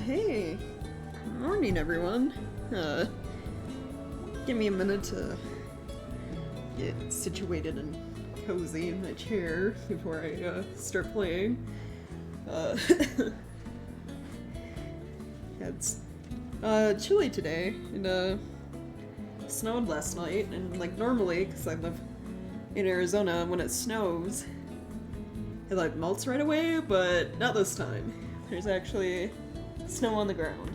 Hey. Morning, everyone. Give me a minute to get situated and cozy in my chair before I start playing. It's chilly today, and snowed last night, and like normally, because I live in Arizona, when it snows, it like melts right away, but not this time. There's actually snow on the ground.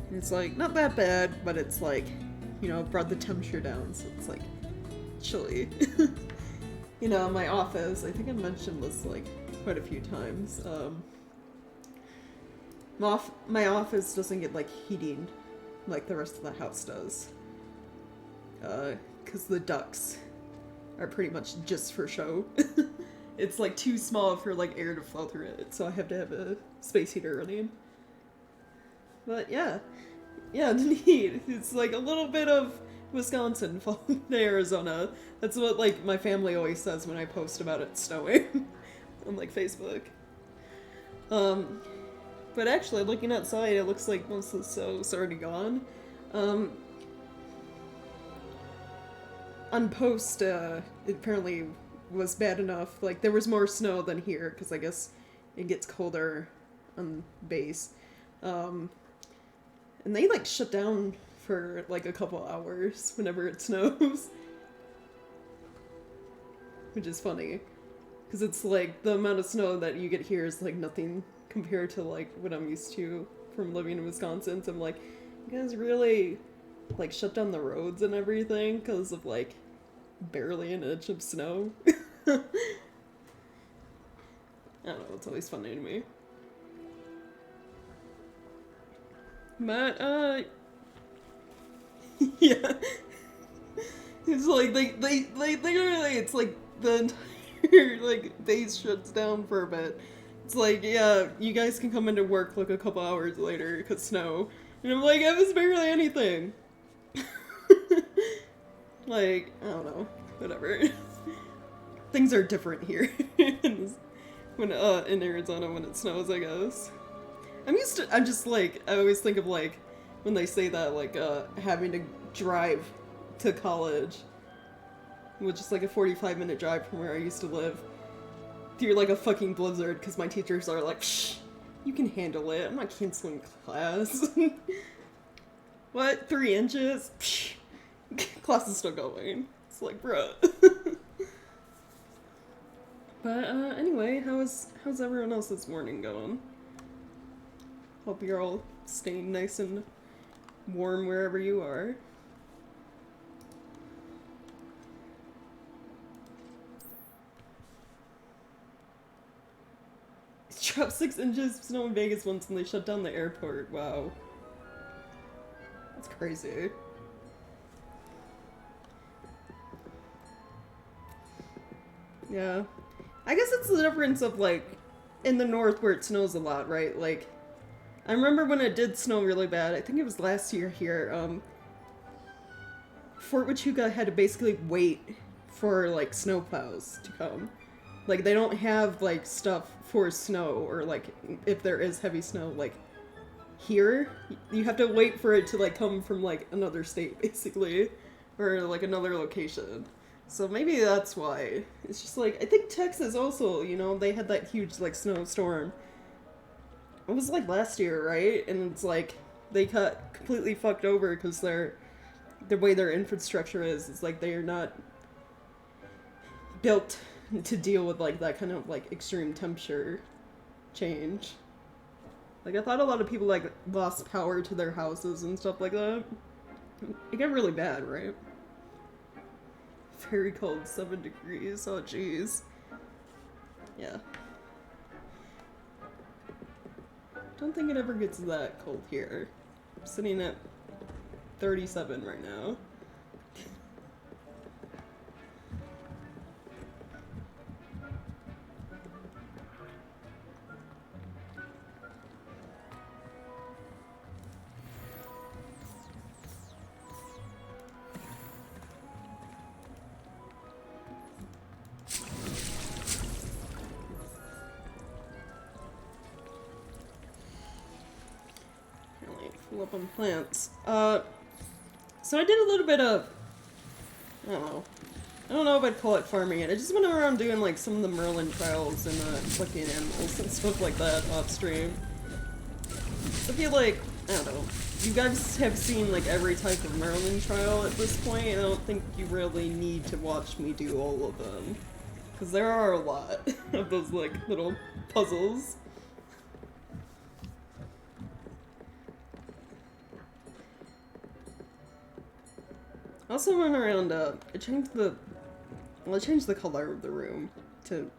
And it's like not that bad, but it's like, you know, brought the temperature down, so it's like chilly. You know, my office, I think I mentioned this like quite a few times. My office doesn't get like heating like the rest of the house does. Because the ducts are pretty much just for show. It's like too small for like air to flow through it, so I have to have a space heater running. But yeah, indeed, it's like a little bit of Wisconsin falling to Arizona. That's what like my family always says when I post about it snowing on like Facebook. But actually, looking outside, it looks like most of the snow's already gone. On post, it apparently was bad enough. Like, there was more snow than here, because I guess it gets colder on base. And they, like, shut down for, like, a couple hours whenever it snows. Which is funny. Because it's, like, the amount of snow that you get here is, like, nothing compared to, like, what I'm used to from living in Wisconsin. So I'm like, you guys really, like, shut down the roads and everything because of, like, barely an inch of snow. I don't know, it's always funny to me. But, yeah. It's like, they literally, it's like the entire, like, base shuts down for a bit. It's like, yeah, you guys can come into work, like, a couple hours later, because snow. And I'm like, it was barely anything. Like, I don't know, whatever. Things are different here when in Arizona when it snows, I guess. I'm just like, I always think of like, when they say that, like, having to drive to college, which is like a 45-minute drive from where I used to live, through like a fucking blizzard, because my teachers are like, shh, you can handle it, I'm not canceling class. What, 3 inches? Psh. Class is still going. It's like, bruh. But, anyway, how's everyone else's morning going? Hope you're all staying nice and warm wherever you are. It dropped 6 inches of snow in Vegas once and they shut down the airport. Wow. That's crazy. Yeah. I guess it's the difference of, like, in the north where it snows a lot, right? Like, I remember when it did snow really bad, I think it was last year here, Fort Huachuca had to basically wait for, like, snowplows to come. Like, they don't have, like, stuff for snow, or, like, if there is heavy snow, like, here, you have to wait for it to, like, come from, like, another state, basically, or, like, another location. So maybe that's why. It's just like, I think Texas also, you know, they had that huge, like, snowstorm. It was, like, last year, right? And it's like, they got completely fucked over because the way their infrastructure is like, they are not built to deal with, like, that kind of, like, extreme temperature change. Like, I thought a lot of people, like, lost power to their houses and stuff like that. It got really bad, right? Very cold, 7 degrees. Oh, jeez. Yeah. Don't think it ever gets that cold here. I'm sitting at 37 right now. Pull up on plants. So I did a little bit of, I don't know if I'd call it farming it. I just went around doing like some of the Merlin trials and collecting animals and stuff like that off stream. I feel like, I don't know, you guys have seen like every type of Merlin trial at this point. I don't think you really need to watch me do all of them. Because there are a lot of those like little puzzles. I also went around, I changed the color of the room to,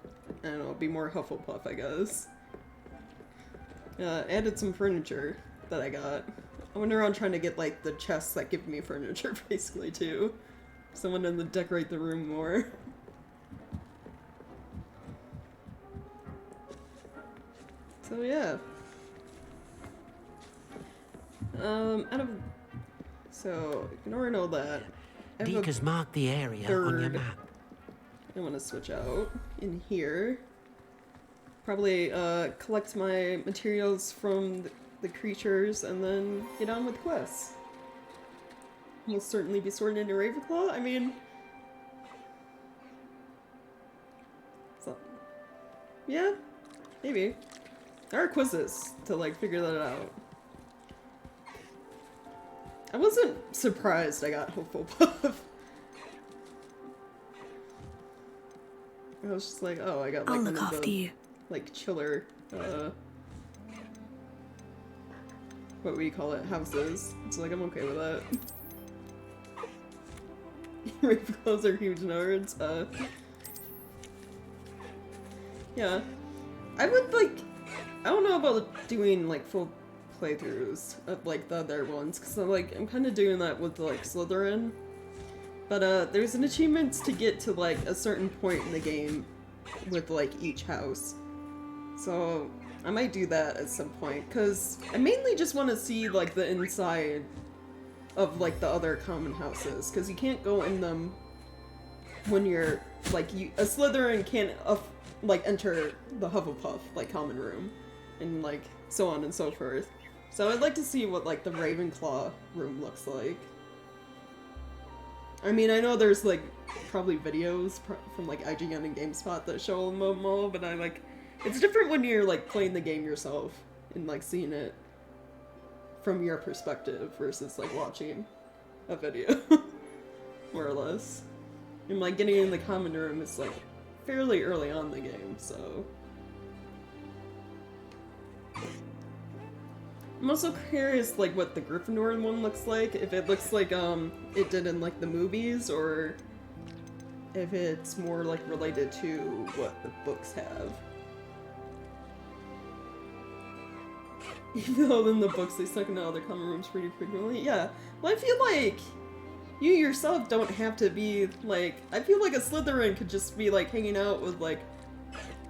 I don't know, be more Hufflepuff, I guess. Added some furniture that I got. I went around trying to get, like, the chests that give me furniture, basically, too. So I wanted to decorate the room more. So, yeah. So, ignoring all that, Deek has marked the area on your map. I want to switch out in here. Probably collect my materials from the creatures and then get on with quests. Will certainly be sorted into Ravenclaw. I mean, so, yeah, maybe. There are quizzes to like figure that out. I wasn't surprised I got Hufflepuff. I was just like, oh, I got like one of the, like, chiller, what would you call it, houses. So like, I'm okay with that. Ravenclaws are huge nerds. Yeah. I would like, I don't know about doing like full playthroughs of like the other ones, because I'm kind of doing that with like Slytherin. But there's an achievement to get to like a certain point in the game with like each house. So I might do that at some point, because I mainly just want to see like the inside of like the other common houses, because you can't go in them when you're like, a Slytherin can't like enter the Hufflepuff like common room, and like so on and so forth. So I'd like to see what like the Ravenclaw room looks like. I mean, I know there's like probably videos from like IGN and GameSpot that show them all, but I like, it's different when you're like playing the game yourself and like seeing it from your perspective versus like watching a video, more or less. And like getting in the common room is like fairly early on in the game, so. I'm also curious like what the Gryffindor one looks like, if it looks like it did in like the movies, or if it's more like related to what the books have. Even though in the books they snuck into other common rooms pretty frequently. Yeah, well I feel like you yourself don't have to be like, I feel like a Slytherin could just be like hanging out with like,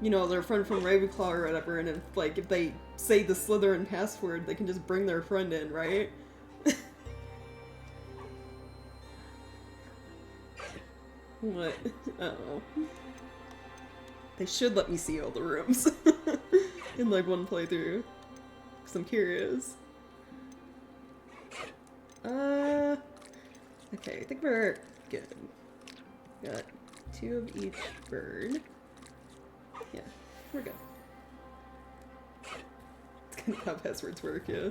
you know, their friend from Ravenclaw or whatever, and if they say the Slytherin password, they can just bring their friend in, right? What? I don't know. They should let me see all the rooms in like one playthrough, because I'm curious. Okay, I think we're good. Got 2 of each bird. Yeah, we're good. It's kind of how passwords work, yeah.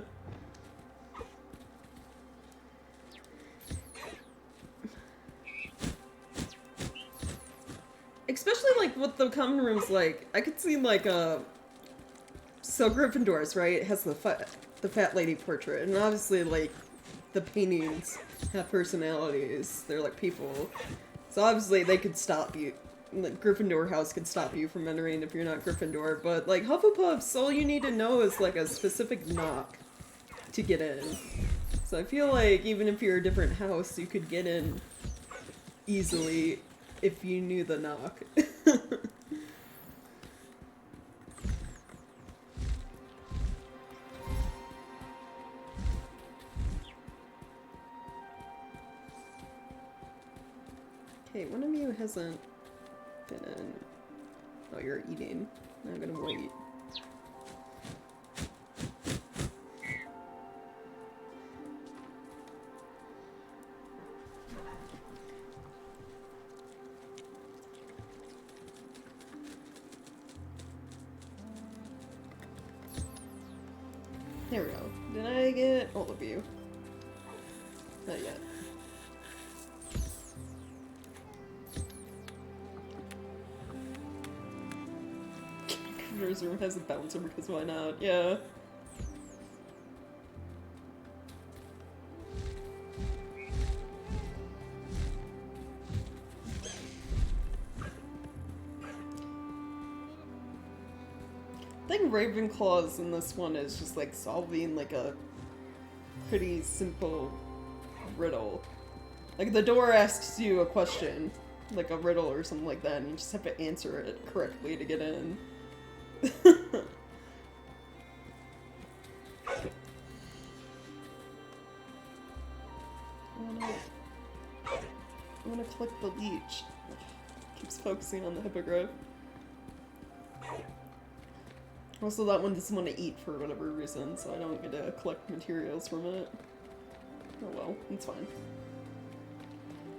Especially like with the common rooms, like I could see like so Gryffindor's, right? It has the fat lady portrait, and obviously like the paintings have personalities. They're like people, so obviously they could stop you. The Gryffindor house could stop you from entering if you're not Gryffindor, but like Hufflepuff's, all you need to know is like a specific knock to get in. So I feel like even if you're a different house, you could get in easily if you knew the knock. Okay, one of you hasn't been in. Oh, you're eating. I'm gonna wait. There we go. Did I get all of you? Not yet. Computer's room has a bouncer because why not? Yeah. I think Ravenclaw's in this one is just like solving like a pretty simple riddle. Like the door asks you a question, like a riddle or something like that, and you just have to answer it correctly to get in. I wanna click the leech. Keeps focusing on the hippogriff. Also, that one doesn't want to eat for whatever reason, so I don't get to collect materials from it. Oh well, it's fine.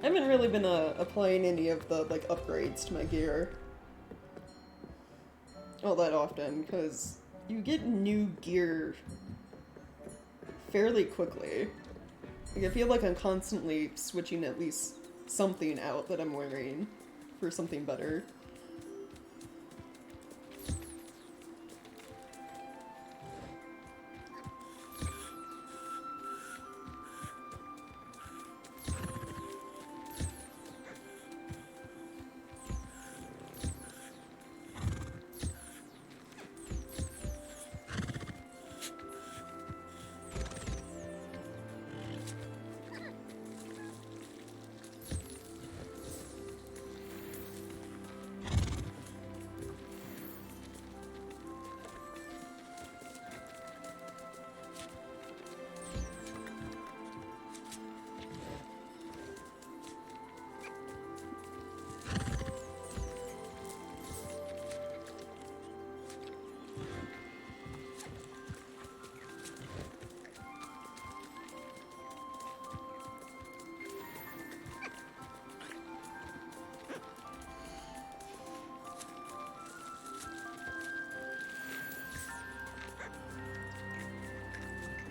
I haven't really been applying any of the like upgrades to my gear all that often, because you get new gear fairly quickly. Like, I feel like I'm constantly switching at least something out that I'm wearing for something better.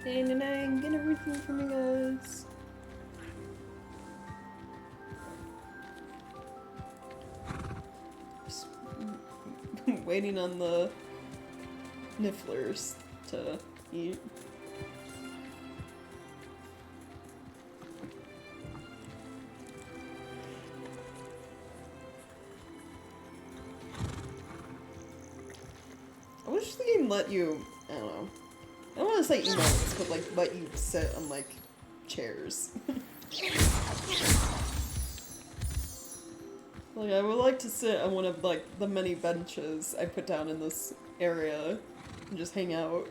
Dang, get everything from you guys. Just waiting on the nifflers to eat. I wish the game let you, I don't know. I don't want to say emotes, but like let you sit on like chairs. Like I would like to sit on one of like the many benches I put down in this area and just hang out.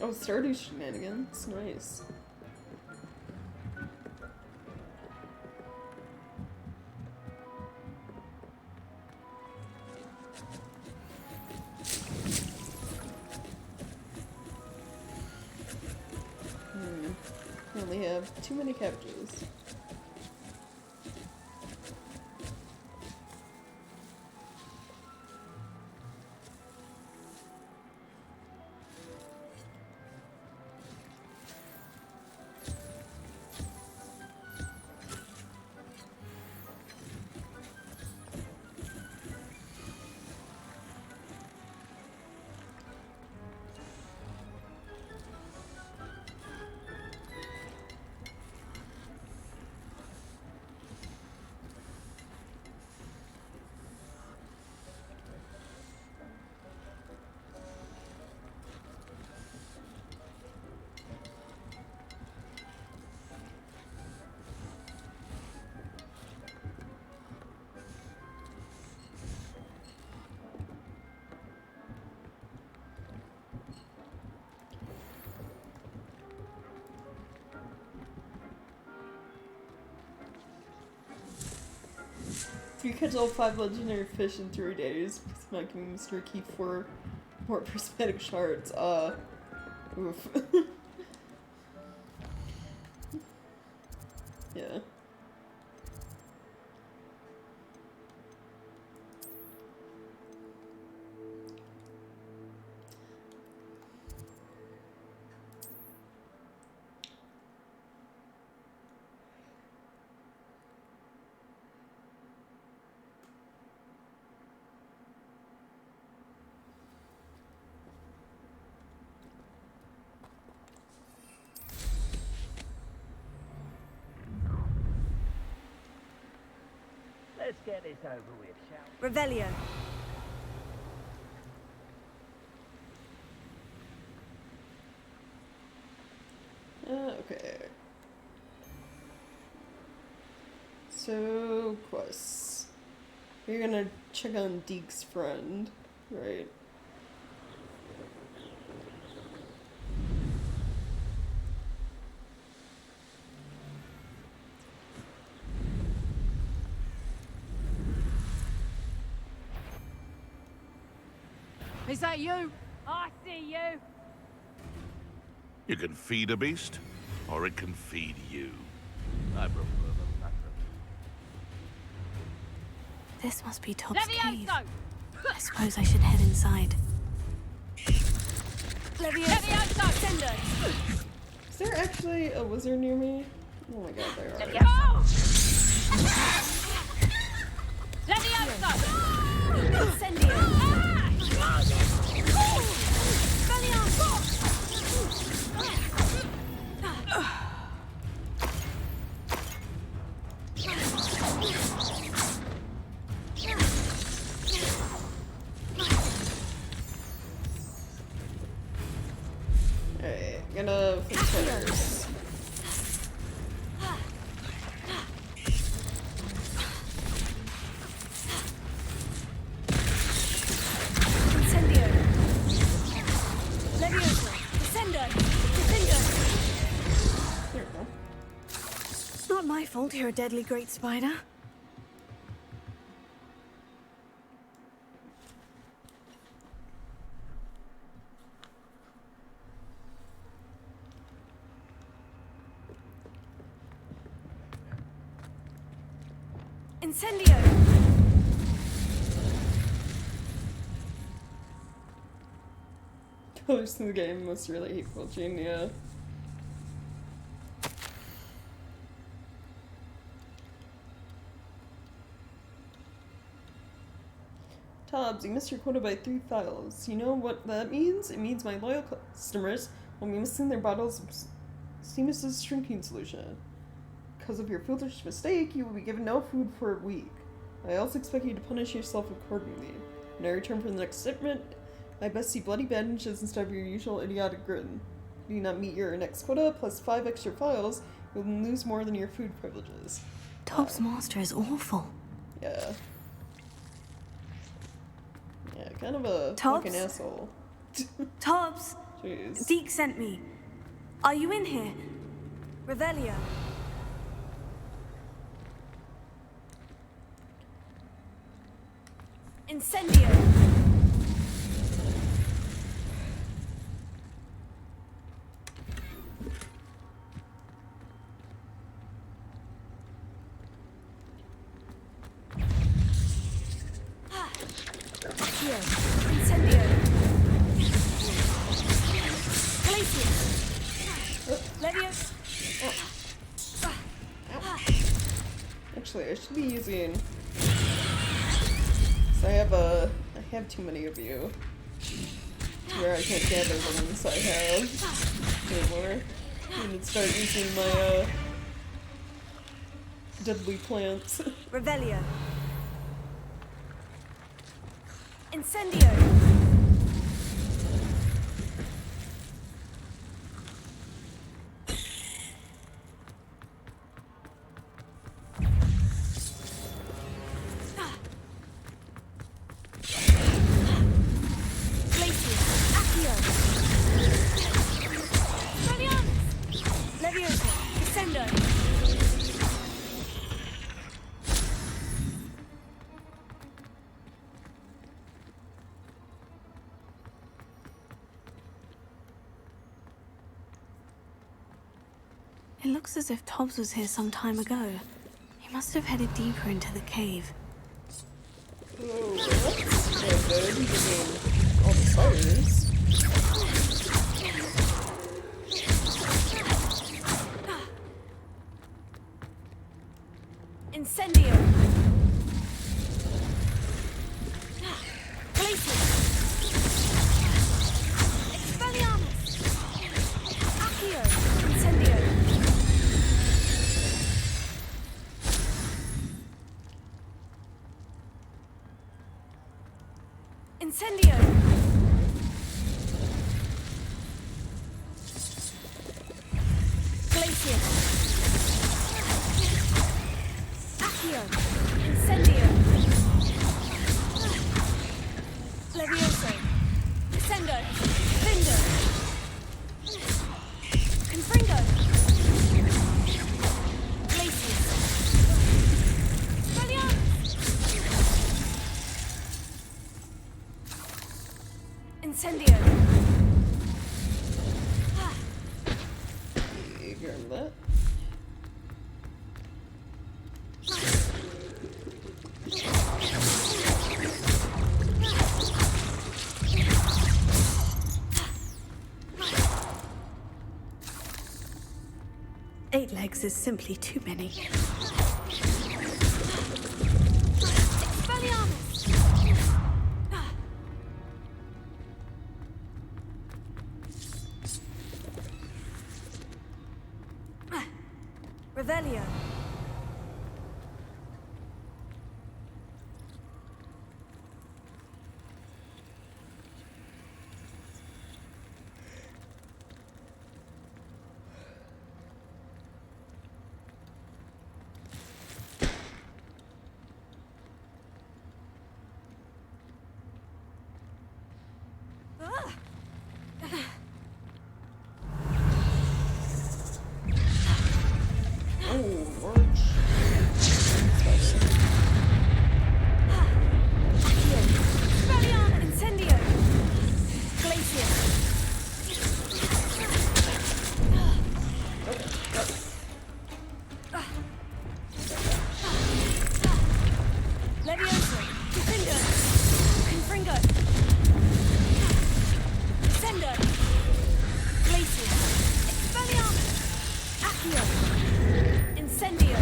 Oh, Stardew shenanigans. Nice. I only have too many cabbages. you catch all 5 legendary fish in 3 days, please my Mr. Keep 4 more prismatic shards. Oof. Yeah. Let's get this over with, shall we? Revelio. Okay. So, quests. We're gonna check on Deke's friend, right? Is that you? I see you. You can feed a beast, or it can feed you. I prefer the latter. This must be Top's cave. Levioso! I suppose I should head inside. Levioso! Sender! Is there actually a wizard near me? Oh my god, there are. Levioso! Incendio! Alright, gonna fix fires. Incendio! Levioso! Descendo! Descendo! There we go. It's not my fault you're a deadly great spider. Incendio! Colors in the game was really hateful, Gene, yeah. Tobbs, you missed your quota by 3 files. You know what that means? It means my loyal customers will be missing their bottles of Seamus's shrinking solution. Because of your foolish mistake, you will be given no food for a week. I also expect you to punish yourself accordingly. When I return from the next shipment, I best see bloody bandages instead of your usual idiotic grin. If you do not meet your next quota, plus 5 extra files, you'll lose more than your food privileges. Top's master is awful. Yeah. Yeah, kind of a Tobbs? fucking asshole. Tobbs! Jeez. Deke sent me. Are you in here? Revelio. Incendio! Here. Incendio! Glacius! Levioso! Actually, I should be using. So I have too many of you. Where I can't gather the ones I have anymore. I need to start using my deadly plants. Revelio. Incendio! It looks as if Tobbs was here some time ago. He must have headed deeper into the cave. Oh, that's no good, given all the fires. Incendio! Glacius! Expelliarmus! Accio! Incendio! Incendio! Glacius! Accio! Incendio! Levioso! Descendo! Vindo! Confringo! Glacius! Expelliarmus! Incendio! Grab that. Eight legs is simply too many. Expelliarmus! Revelio. Oh, March. Accio. Expelliarmus! Incendio! Glacius! Levioso! Defendo! Confringo! Descendo! Glacius! Expelliarmus! Accio! Incendio!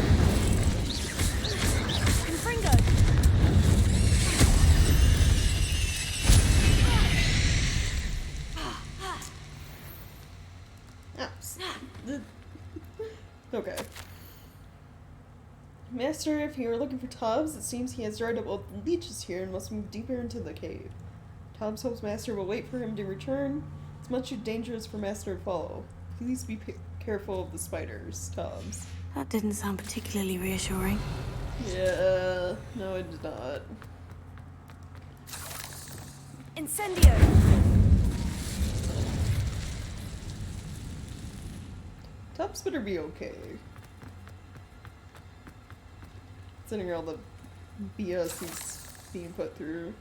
Confringo! Apps. Okay. Master, if you were looking for Tubbs, it seems he has dried up all the leeches here and must move deeper into the cave. Tubbs hopes Master will wait for him to return. It's much too dangerous for Master to follow. Please be careful of the spiders, Tubbs. That didn't sound particularly reassuring. Yeah, no it did not. Incendio! Tubbs better be okay. Considering all the BS he's being put through.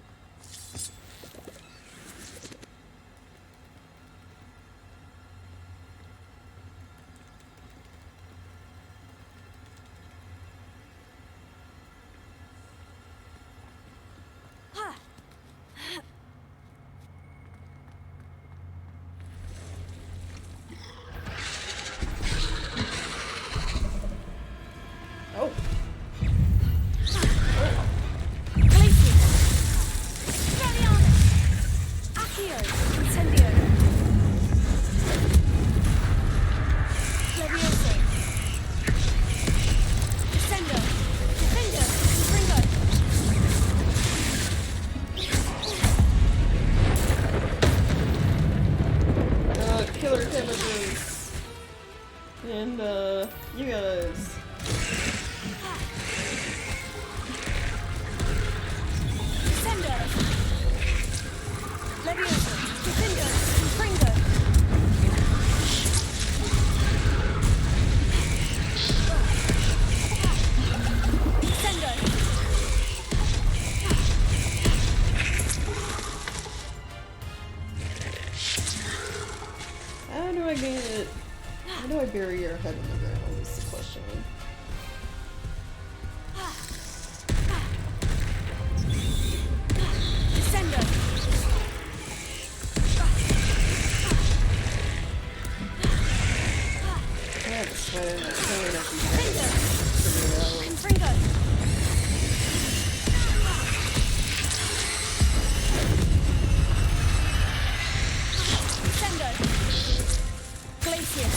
Oh. Glacius! Expelliarmus! Accio! Incendio! Levioso! Descendo! Defendo! Confringo! Killer damages. And, you guys. Descendo! Levioso! Defendo! Confringo! Descendo! How do I bury your head in the ground? question. Descender! Yeah, this way, killing everything. Confringo! Glacier!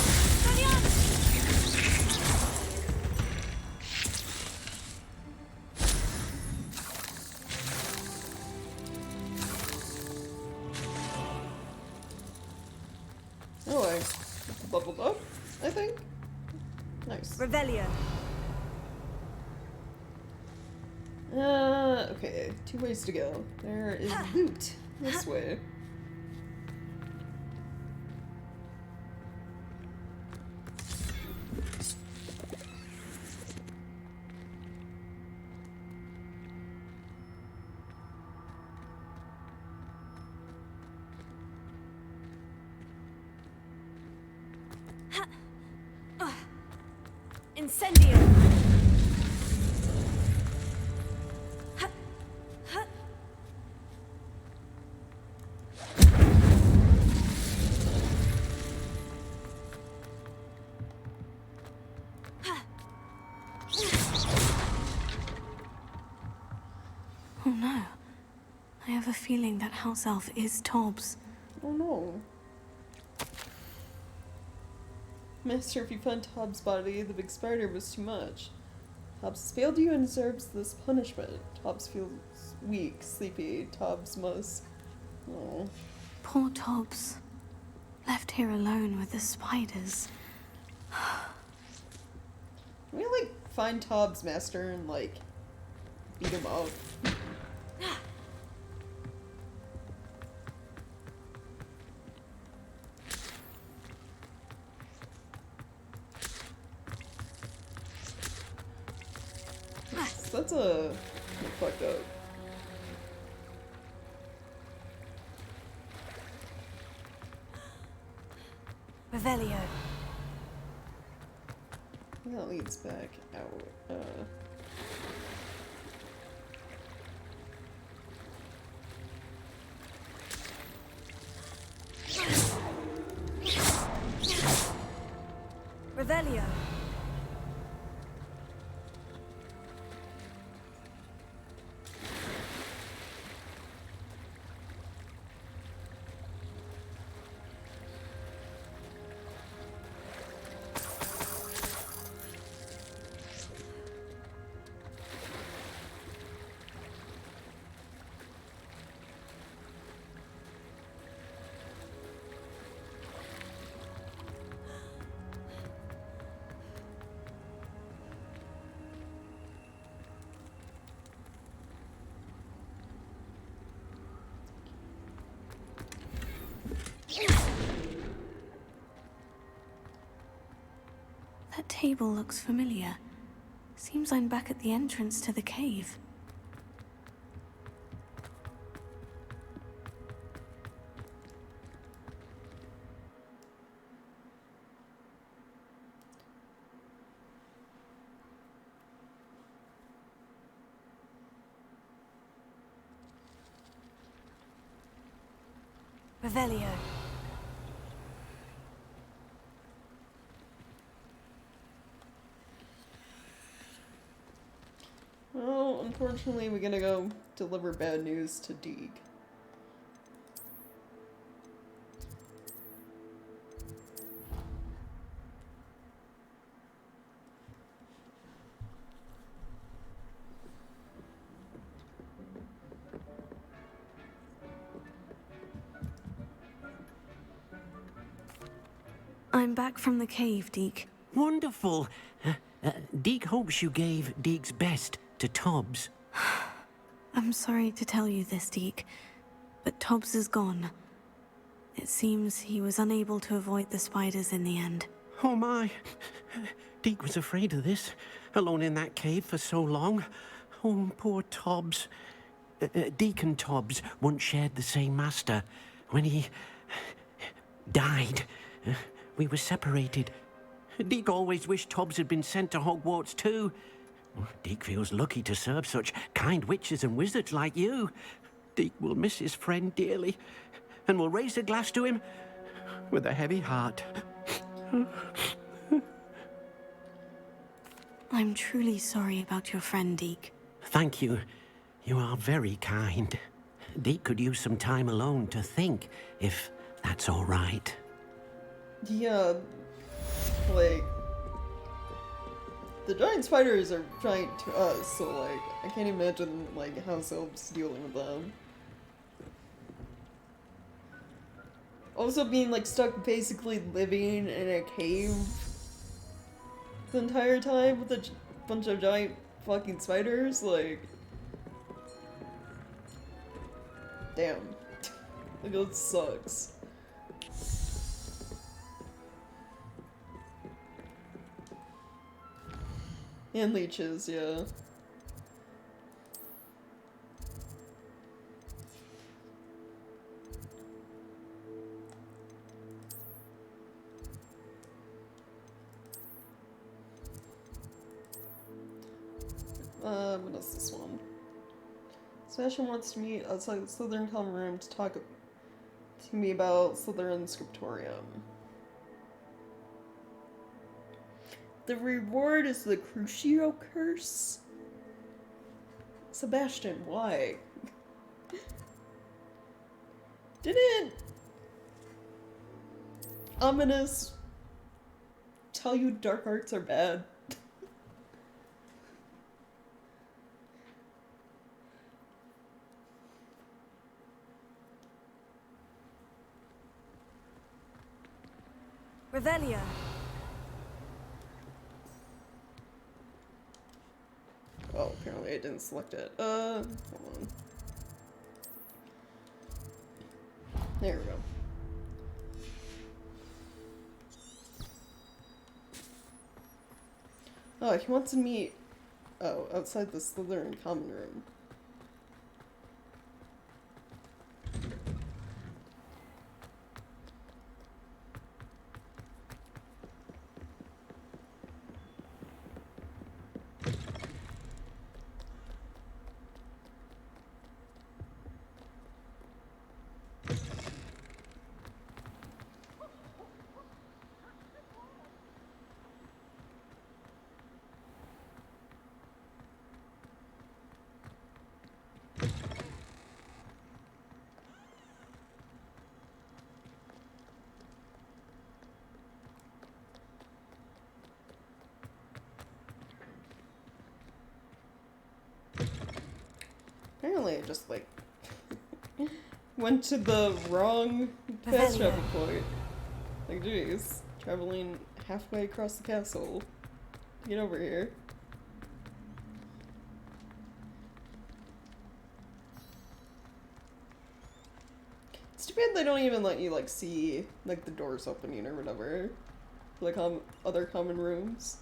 Oh, I leveled up, I think. Nice. Revelio. Okay, 2 ways to go. There is loot this way. Incendio! Oh no. I have a feeling that house elf is Tobbs. Oh no. Master, if you find Tobbs' body, the big spider was too much. Tobbs has failed you and deserves this punishment. Tobbs feels weak, sleepy. Tobbs must... Oh. Poor Tobbs. Left here alone with the spiders. Can we, like, find Tobbs' master and, like, beat him up? That's a fucked up. Revelio. That leads back out. Revelio. That table looks familiar. Seems I'm back at the entrance to the cave. Revelio. Well, unfortunately, we're gonna go deliver bad news to Deeg. I'm back from the cave, Deek. Wonderful. Deek hopes you gave Deek's best to Tobbs. I'm sorry to tell you this, Deek, but Tobbs is gone. It seems he was unable to avoid the spiders in the end. Oh my. Deek was afraid of this, alone in that cave for so long. Oh, poor Tobbs. Deek and Tobbs once shared the same master. When he died, we were separated. Deke always wished Tobbs had been sent to Hogwarts too. Deke feels lucky to serve such kind witches and wizards like you. Deke will miss his friend dearly, and will raise a glass to him with a heavy heart. I'm truly sorry about your friend, Deke. Thank you. You are very kind. Deke could use some time alone to think, if that's all right. Yeah, like, the giant spiders are giant to us, so like, I can't imagine like house elves dealing with them. Also being like stuck basically living in a cave the entire time with a bunch of giant fucking spiders, like, damn. Like, that sucks. And leeches, yeah. What is this one? Sebastian wants to meet outside the Slytherin common room to talk to me about Slytherin Scriptorium. The reward is the Crucio curse? Sebastian, why? Didn't Ominous tell you dark arts are bad? Revelio. Oh, apparently I didn't select it. Hold on. There we go. Oh, he wants to meet... Oh, outside the Slytherin common room. Apparently I just, like, went to the wrong fast travel point. Like, jeez. Traveling halfway across the castle to get over here. It's too bad they don't even let you, like, see, like, the doors opening or whatever. Like, other common rooms.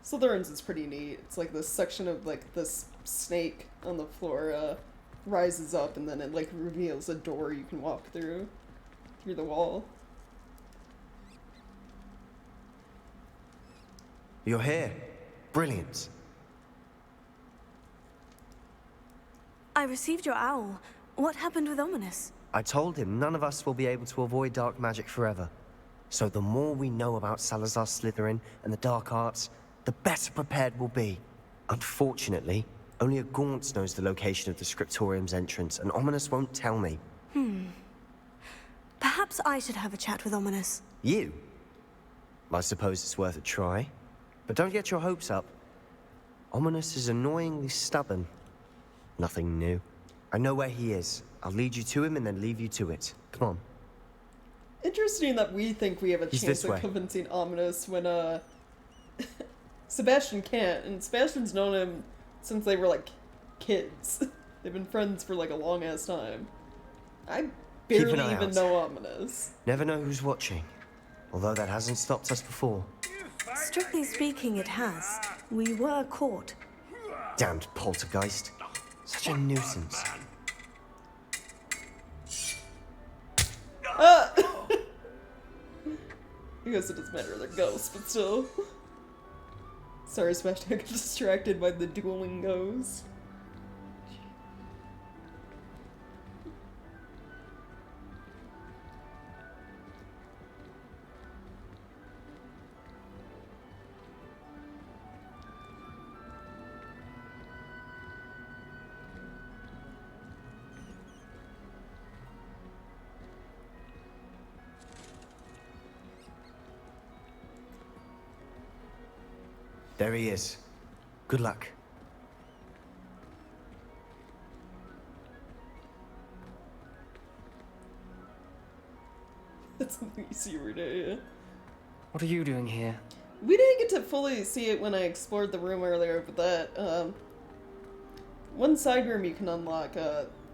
Slytherin's is pretty neat. It's like this section of like this snake on the floor rises up and then it like reveals a door you can walk through the wall. You're here. Brilliant. I received your owl. What happened with Ominous? I told him none of us will be able to avoid dark magic forever. So the more we know about Salazar Slytherin and the dark arts, the better prepared we'll be. Unfortunately, only a Gaunt knows the location of the Scriptorium's entrance, and Ominous won't tell me. Perhaps I should have a chat with Ominous. You? I suppose it's worth a try. But don't get your hopes up. Ominous is annoyingly stubborn. Nothing new. I know where he is. I'll lead you to him and then leave you to it. Come on. Interesting that we think we have a chance of convincing Ominous when Sebastian can't, and Sebastian's known him since they were like kids. They've been friends for like a long ass time. I barely even know Ominous. Never know who's watching. Although that hasn't stopped us before. Strictly speaking, it has. We were caught. Damned poltergeist. Such a nuisance. guess it doesn't matter, they're ghosts, but still. Sorry, Sebastian, I got distracted by the dueling ghosts. There he is. Good luck. That's something you see every day, yeah. What are you doing here? We didn't get to fully see it when I explored the room earlier, but that, one side room you can unlock,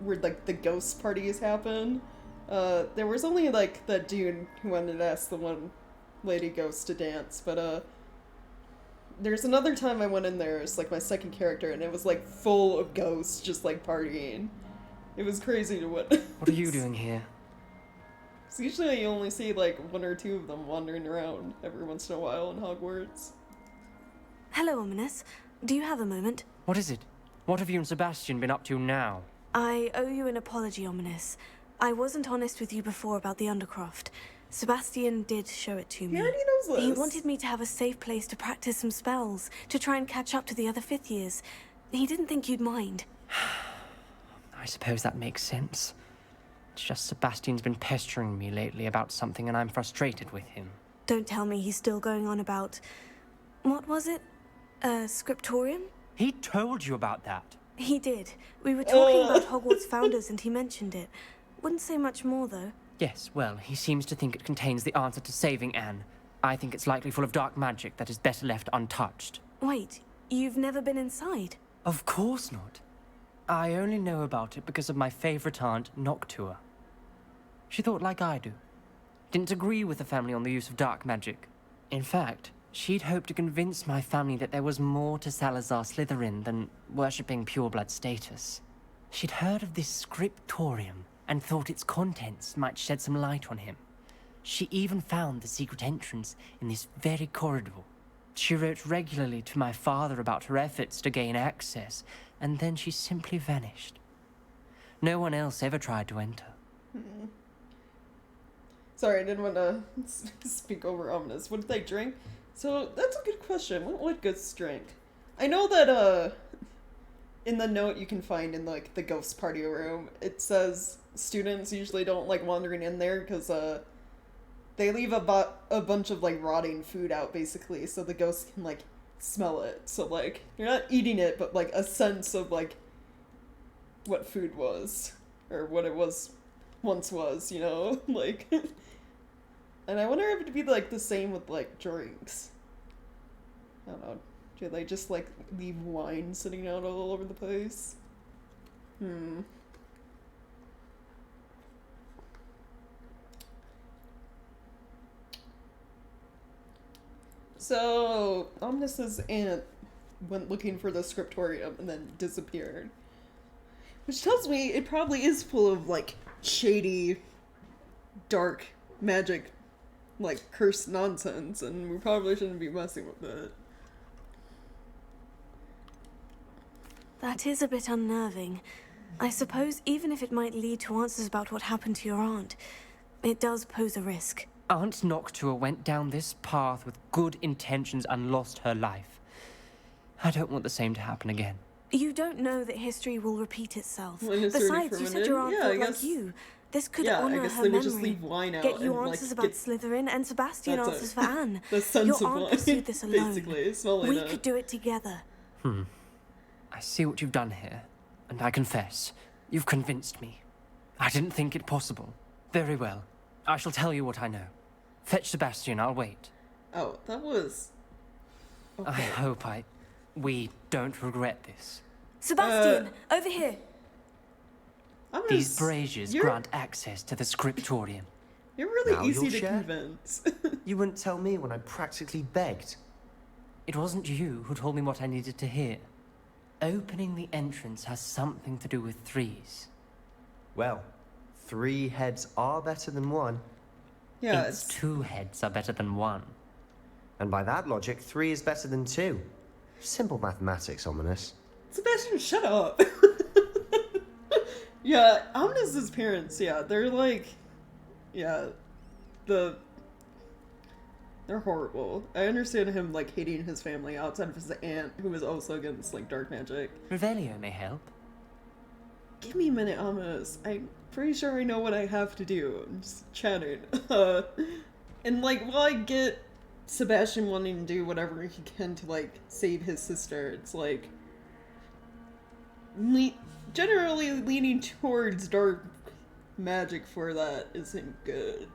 where, like, the ghost parties happen. There was only, like, that dude who wanted to ask the one lady ghost to dance, but, there's another time I went in there as, like, my second character, and it was, like, full of ghosts just, like, partying. It was crazy to what... What are you doing here? So usually you only see, like, one or two of them wandering around every once in a while in Hogwarts. Hello, Ominous. Do you have a moment? What is it? What have you and Sebastian been up to now? I owe you an apology, Ominous. I wasn't honest with you before about the Undercroft. Sebastian did show it to me. He already knows this. He wanted me to have a safe place to practice some spells, to try and catch up to the other fifth years. He didn't think you'd mind. I suppose that makes sense. It's just Sebastian's been pestering me lately about something and I'm frustrated with him. Don't tell me he's still going on about... What was it? Scriptorium? He told you about that? He did. We were talking about Hogwarts founders and he mentioned it. Wouldn't say much more, though. Yes, well, he seems to think it contains the answer to saving Anne. I think it's likely full of dark magic that is better left untouched. Wait, you've never been inside? Of course not. I only know about it because of my favorite aunt, Noctua. She thought like I do. Didn't agree with the family on the use of dark magic. In fact, she'd hoped to convince my family that there was more to Salazar Slytherin than worshipping pureblood status. She'd heard of this scriptorium and thought its contents might shed some light on him. She even found the secret entrance in this very corridor. She wrote regularly to my father about her efforts to gain access, and then she simply vanished. No one else ever tried to enter. Sorry, I didn't want to speak over Ominous. What did they drink? So, that's a good question. What would ghosts drink? I know that, in the note you can find in, like, the ghost party room, it says students usually don't like wandering in there because, they leave a bunch of, like, rotting food out, basically, so the ghosts can, like, smell it. So, like, you're not eating it, but, like, a sense of, like, what food was. Or what it once was, you know? Like... And I wonder if it'd be, like, the same with, like, drinks. I don't know. Do they just, like, leave wine sitting out all over the place? So, Omnis's aunt went looking for the scriptorium and then disappeared. Which tells me it probably is full of, like, shady, dark magic, like, cursed nonsense, and we probably shouldn't be messing with it. That is a bit unnerving. I suppose even if it might lead to answers about what happened to your aunt, it does pose a risk. Aunt Noctua went down this path with good intentions and lost her life. I don't want the same to happen again. You don't know that history will repeat itself. Well, Besides, you said your aunt thought like you. This could honor I guess her they would memory. just leave wine out Get you and, answers like, about Slytherin and Sebastian That's answers for Anne. the sense Your of aunt wine, pursued this alone. basically. Smelling We it. could do it together. I see what you've done here, and I confess, you've convinced me. I didn't think it possible. Very well. I shall tell you what I know. Fetch Sebastian, I'll wait. Oh, that was... I hope we don't regret this. Sebastian, over here. I'm gonna These braziers grant access to the scriptorium. You're really Now easy you'll to share? convince. You wouldn't tell me when I practically begged. It wasn't you who told me what I needed to hear. Opening the entrance has something to do with threes. Well, 3 heads are better than 1. Yeah, It's 2 heads are better than 1. And by that logic, 3 is better than 2. Simple mathematics, Ominous. Sebastian, shut up. Yeah, Omnis's parents, yeah, they're like, yeah, they're horrible. I understand him like hating his family outside of his aunt, who was also against like dark magic. Revelio may help. Give me a minute, Omnis. I'm pretty sure I know what I have to do. I'm just chatting. And like, while I get Sebastian wanting to do whatever he can to like save his sister, it's like generally leaning towards dark magic for that isn't good.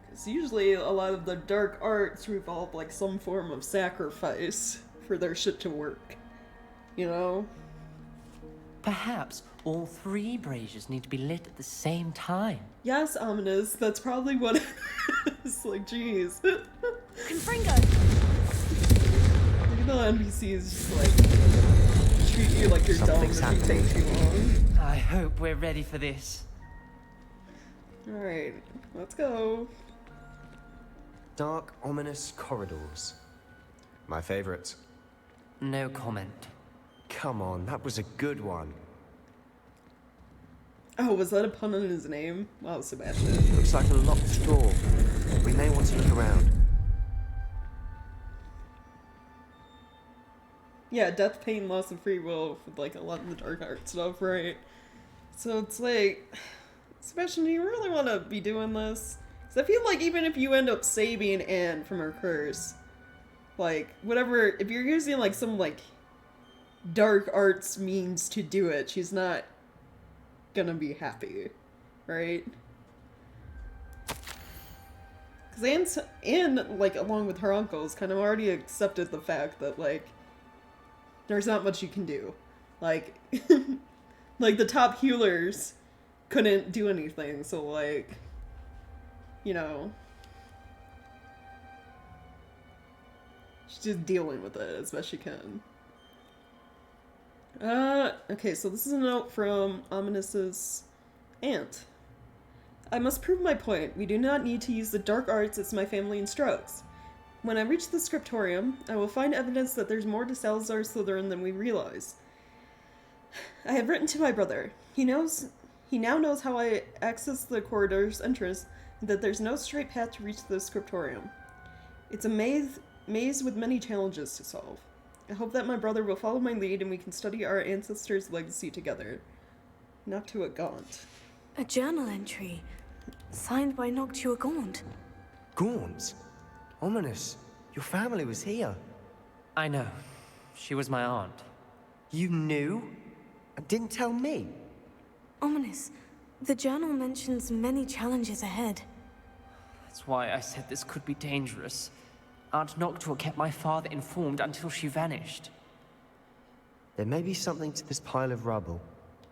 Because usually a lot of the dark arts revolve like some form of sacrifice for their shit to work. You know? Perhaps all 3 braziers need to be lit at the same time. Yes, Ominous, that's probably what it is. Like, jeez. Confringo! Look at the NPCs just like treat you like you're dumb Something's if you take too happening. long. I hope we're ready for this. Alright, let's go. Dark, ominous corridors. My favorite. No comment. Come on, that was a good one. Oh, was that a pun on his name? Wow, Sebastian. Looks like a locked door. We may want to look around. Yeah, death, pain, loss of free will with like a lot of the dark art stuff, right? So it's like, Sebastian, do you really want to be doing this? Because I feel like even if you end up saving Anne from her curse, like, whatever, if you're using like some like dark arts means to do it, she's not gonna be happy, right? Because Anne, like, along with her uncles, kind of already accepted the fact that, like, there's not much you can do. Like, like, the top healers couldn't do anything, so, like, you know, she's just dealing with it as best she can. Okay, so this is a note from Ominous's aunt. I must prove my point. We do not need to use the dark arts as my family instructs. When I reach the scriptorium, I will find evidence that there's more to Salazar Slytherin than we realize. I have written to my brother. He now knows how I access the corridor's entrance, and that there's no straight path to reach the scriptorium. It's a maze with many challenges to solve. I hope that my brother will follow my lead and we can study our ancestors' legacy together. Noctua Gaunt. A journal entry, signed by Noctua Gaunt. Gaunt? Ominous. Your family was here. I know. She was my aunt. You knew? And didn't tell me? Ominous, the journal mentions many challenges ahead. That's why I said this could be dangerous. Aunt Noctua kept my father informed until she vanished. There may be something to this pile of rubble.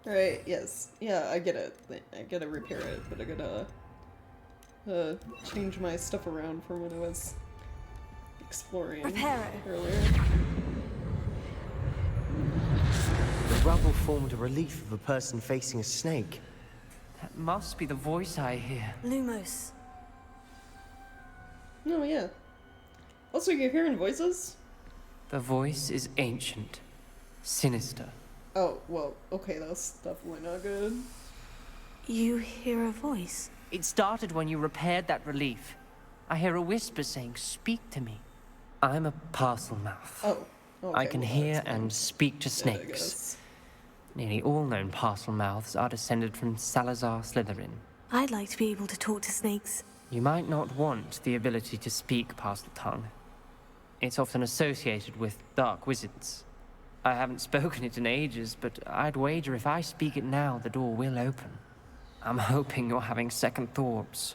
Right, yes. Yeah, I get it. I gotta repair it, but I gotta change my stuff around from when I was exploring Repair it. earlier. The rubble formed a relief of a person facing a snake. That must be the voice I hear. Lumos. No, yeah. Also, you're hearing voices? The voice is ancient, sinister. Oh, well, okay, that's definitely not good. You hear a voice? It started when you repaired that relief. I hear a whisper saying, "Speak to me." I'm a parcel mouth. Oh, okay. I can well, hear that's fine. and speak to Yeah, I snakes. guess. Nearly all known parcel mouths are descended from Salazar Slytherin. I'd like to be able to talk to snakes. You might not want the ability to speak parcel tongue. It's often associated with dark wizards. I haven't spoken it in ages, but I'd wager if I speak it now, the door will open. I'm hoping you're having second thoughts.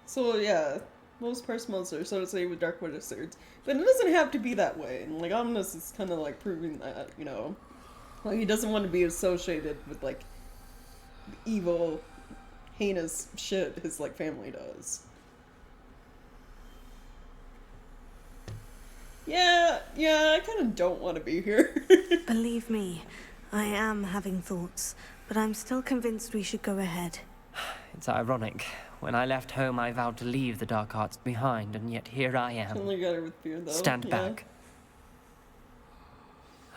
So, yeah, most parcel mouths are associated with dark wizards. But it doesn't have to be that way. And, like, Ominous is kind of, like, proving that, you know. Like, he doesn't want to be associated with, like, evil, heinous shit his, like, family does. Yeah, I kind of don't want to be here. Believe me, I am having thoughts, but I'm still convinced we should go ahead. It's ironic. When I left home, I vowed to leave the dark arts behind, and yet here I am. Only got her with fear, though. Stand yeah. back.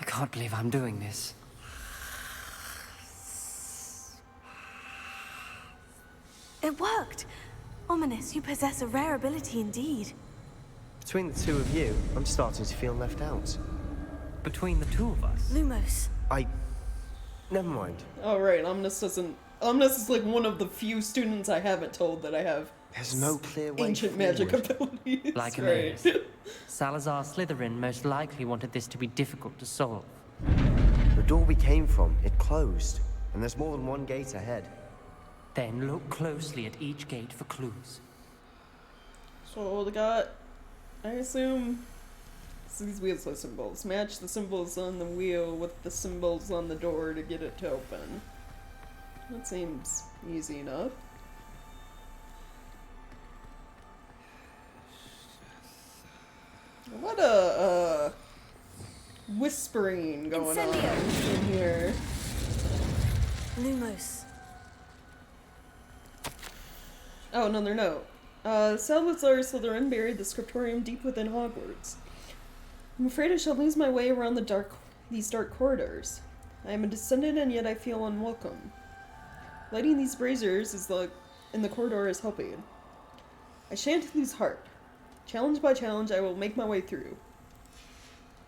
I can't believe I'm doing this. It worked! Ominous, you possess a rare ability indeed. Between the two of you, I'm starting to feel left out. Between the two of us. Lumos. Never mind. Oh, right. Ominous doesn't. Ominous is like one of the few students I haven't told that I have There's no clear way ancient forward. magic abilities. Like a right. maze. Salazar Slytherin most likely wanted this to be difficult to solve. The door we came from, it closed. And there's more than one gate ahead. Then look closely at each gate for clues. So they got, I assume, so these wheels are symbols. Match the symbols on the wheel with the symbols on the door to get it to open. That seems easy enough. What a whispering going on in here. Lumos. Oh, another note. Salazar Slytherin buried the scriptorium deep within Hogwarts. I'm afraid I shall lose my way around these dark corridors. I am a descendant and yet I feel unwelcome. Lighting these braziers in the corridor is helping. I shan't lose heart. Challenge by challenge, I will make my way through.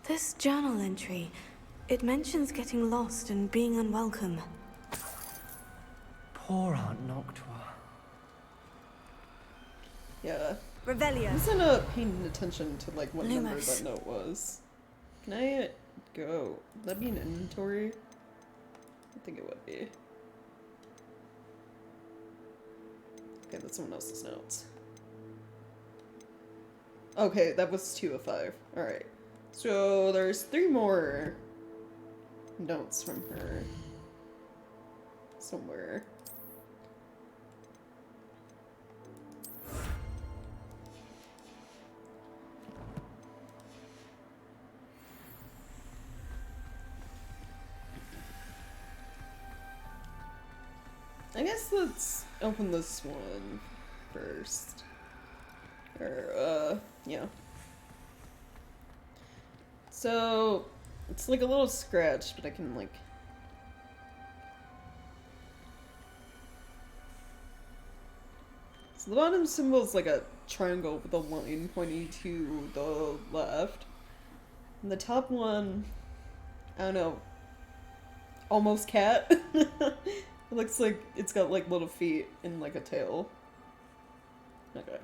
This journal entry, it mentions getting lost and being unwelcome. Poor Aunt Noctua. Yeah. Revelio. I wasn't paying attention to like what number Lumos. that note was. Can I go? Would that be an inventory? I think it would be. Okay, that's someone else's notes. Okay, that was 2 of 5. Alright. So there's 3 more notes from her. Somewhere. I guess let's open this one first. Or, yeah. So, it's like a little scratch, but I can, like... So the bottom symbol is like a triangle with a line pointing to the left. And the top one, I don't know, almost cat. It looks like it's got like little feet and like a tail. Okay.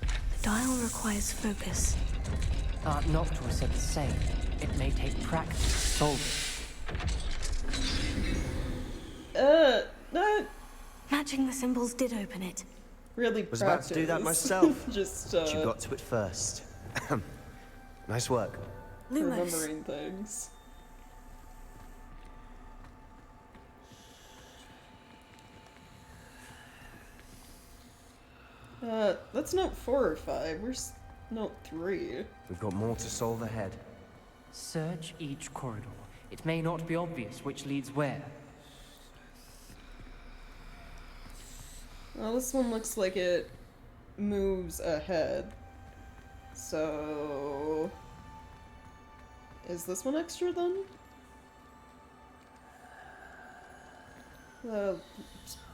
The dial requires focus. Aunt Noctua said the same. It may take practice to solve That Matching the symbols did open it. really Was about to do that practice. myself. Just, But you got to it first. Nice work. Lumos. remembering things. That's note 4 or 5. Where's note 3? We've got more to solve ahead. Search each corridor. It may not be obvious which leads where. Well, this one looks like it moves ahead. So... Is this one extra then?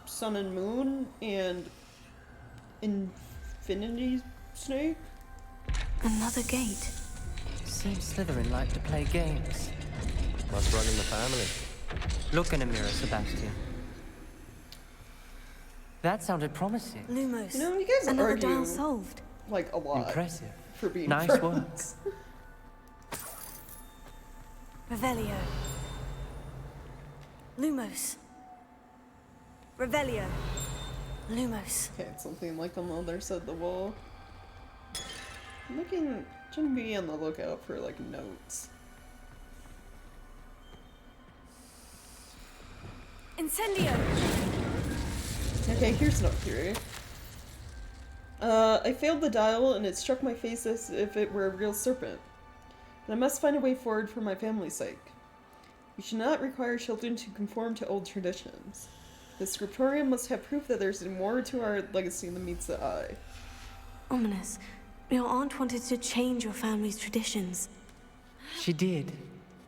Sun and Moon and Infinity Snake? Another gate. Seems Slytherin like to play games. Must run in the family. Look in a mirror, Sebastian. That sounded promising. Lumos. You know, you guys Another argue dial solved. like a lot Impressive. for being Nice friends. Revelio. Lumos. Revelio. Lumos. Okay, it's something like on the other side of the wall. Shouldn't be on the lookout for like notes. Incendio. Okay, here's note 3. I failed the dial and it struck my face as if it were a real serpent. But I must find a way forward for my family's sake. You should not require children to conform to old traditions. The scriptorium must have proof that there's more to our legacy than meets the eye. Ominous, your aunt wanted to change your family's traditions. She did,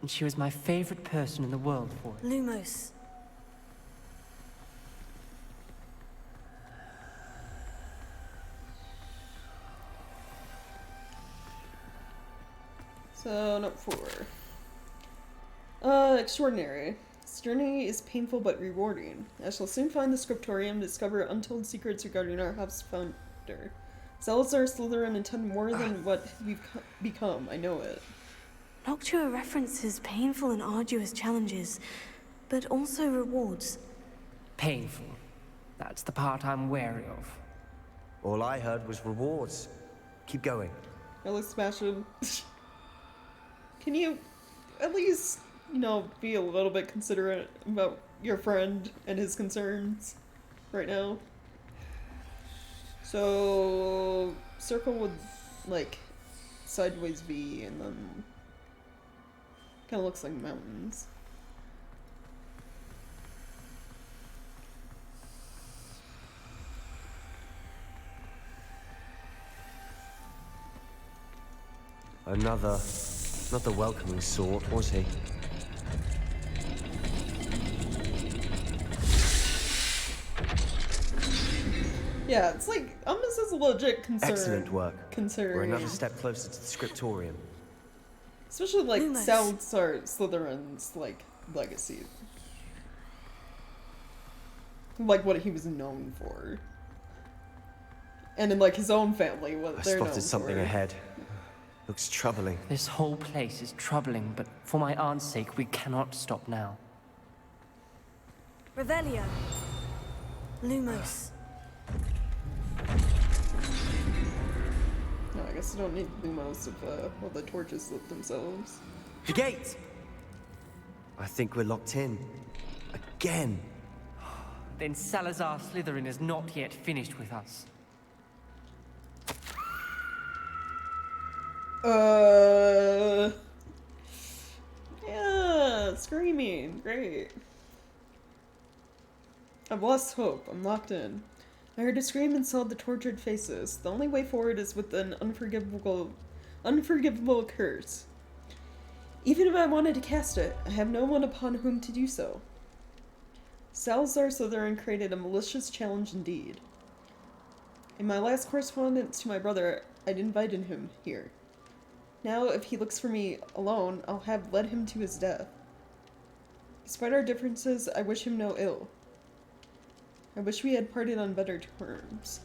and she was my favorite person in the world for it. Lumos. So, note 4. Extraordinary. This journey is painful but rewarding. I shall soon find the scriptorium and discover untold secrets regarding our house founder. Salazar Slytherin intend more than what we've become, I know it. Noctua references painful and arduous challenges, but also rewards. Painful. That's the part I'm wary of. All I heard was rewards. Keep going. Hello, Sebastian. Can you at least, be a little bit considerate about your friend and his concerns right now? So, circle with, sideways V, and then kind of looks like mountains. Another, not the welcoming sort, was he? Yeah, it's like, Ominous is a legit concern. Excellent work. We're another Concern. step closer to the scriptorium. Especially, Lumos. Salazar Slytherin's, legacy. What he was known for. And in, his own family, what I they're known spotted something for. ahead. Looks troubling. This whole place is troubling, but for my aunt's sake, we cannot stop now. Revelio. Lumos. No, I guess I don't need Lumos if all the torches lit themselves. The gate! I think we're locked in. Again. Then Salazar Slytherin is not yet finished with us. Yeah, screaming, great. I've lost hope, I'm locked in. I heard a scream and saw the tortured faces. The only way forward is with an unforgivable curse. Even if I wanted to cast it, I have no one upon whom to do so. Salazar Slytherin created a malicious challenge indeed. In my last correspondence to my brother, I'd invited him here. Now, if he looks for me alone, I'll have led him to his death. Despite our differences, I wish him no ill. I wish we had parted on better terms.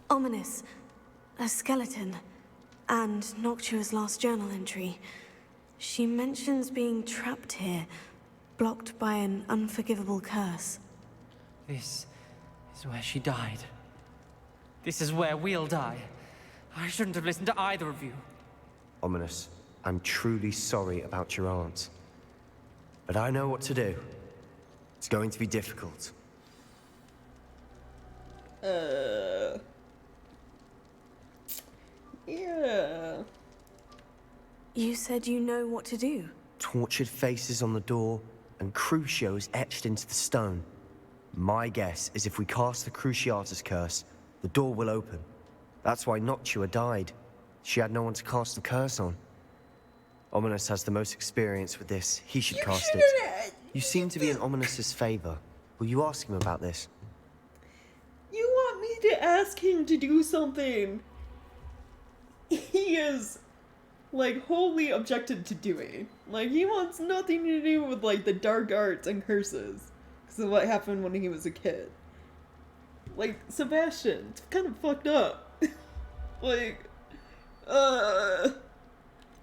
Ominous. A skeleton. And Noctua's last journal entry. She mentions being trapped here, blocked by an unforgivable curse. This is where she died. This is where we'll die. I shouldn't have listened to either of you. Ominous, I'm truly sorry about your aunt. But I know what to do. It's going to be difficult. Yeah. You said you know what to do. Tortured faces on the door, and Crucios etched into the stone. My guess is if we cast the Cruciatus curse, the door will open. That's why Noctua died. She had no one to cast the curse on. Ominous has the most experience with this. He should cast it. You seem to be in Ominous's favor. Will you ask him about this? You want me to ask him to do something he is, wholly objected to doing. He wants nothing to do with, the dark arts and curses. Because of what happened when he was a kid. Sebastian, it's kind of fucked up.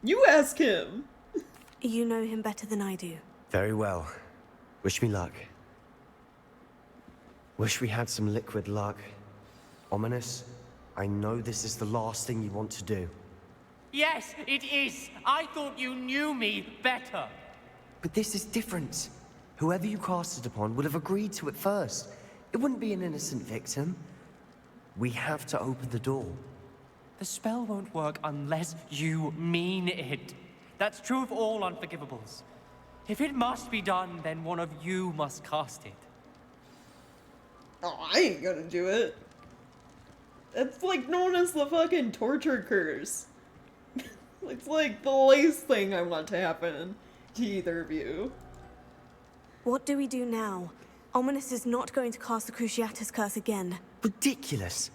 You ask him. You know him better than I do. Very well. Wish me luck. Wish we had some liquid luck. Ominous, I know this is the last thing you want to do. Yes, it is. I thought you knew me better. But this is different. Whoever you cast it upon would have agreed to it first. It wouldn't be an innocent victim. We have to open the door. The spell won't work unless you mean it. That's true of all unforgivables. If it must be done, then one of you must cast it. Oh, I ain't gonna do it. It's like known as the fucking torture curse. It's like the least thing I want to happen to either of you. What do we do now? Ominous is not going to cast the Cruciatus curse again. Ridiculous.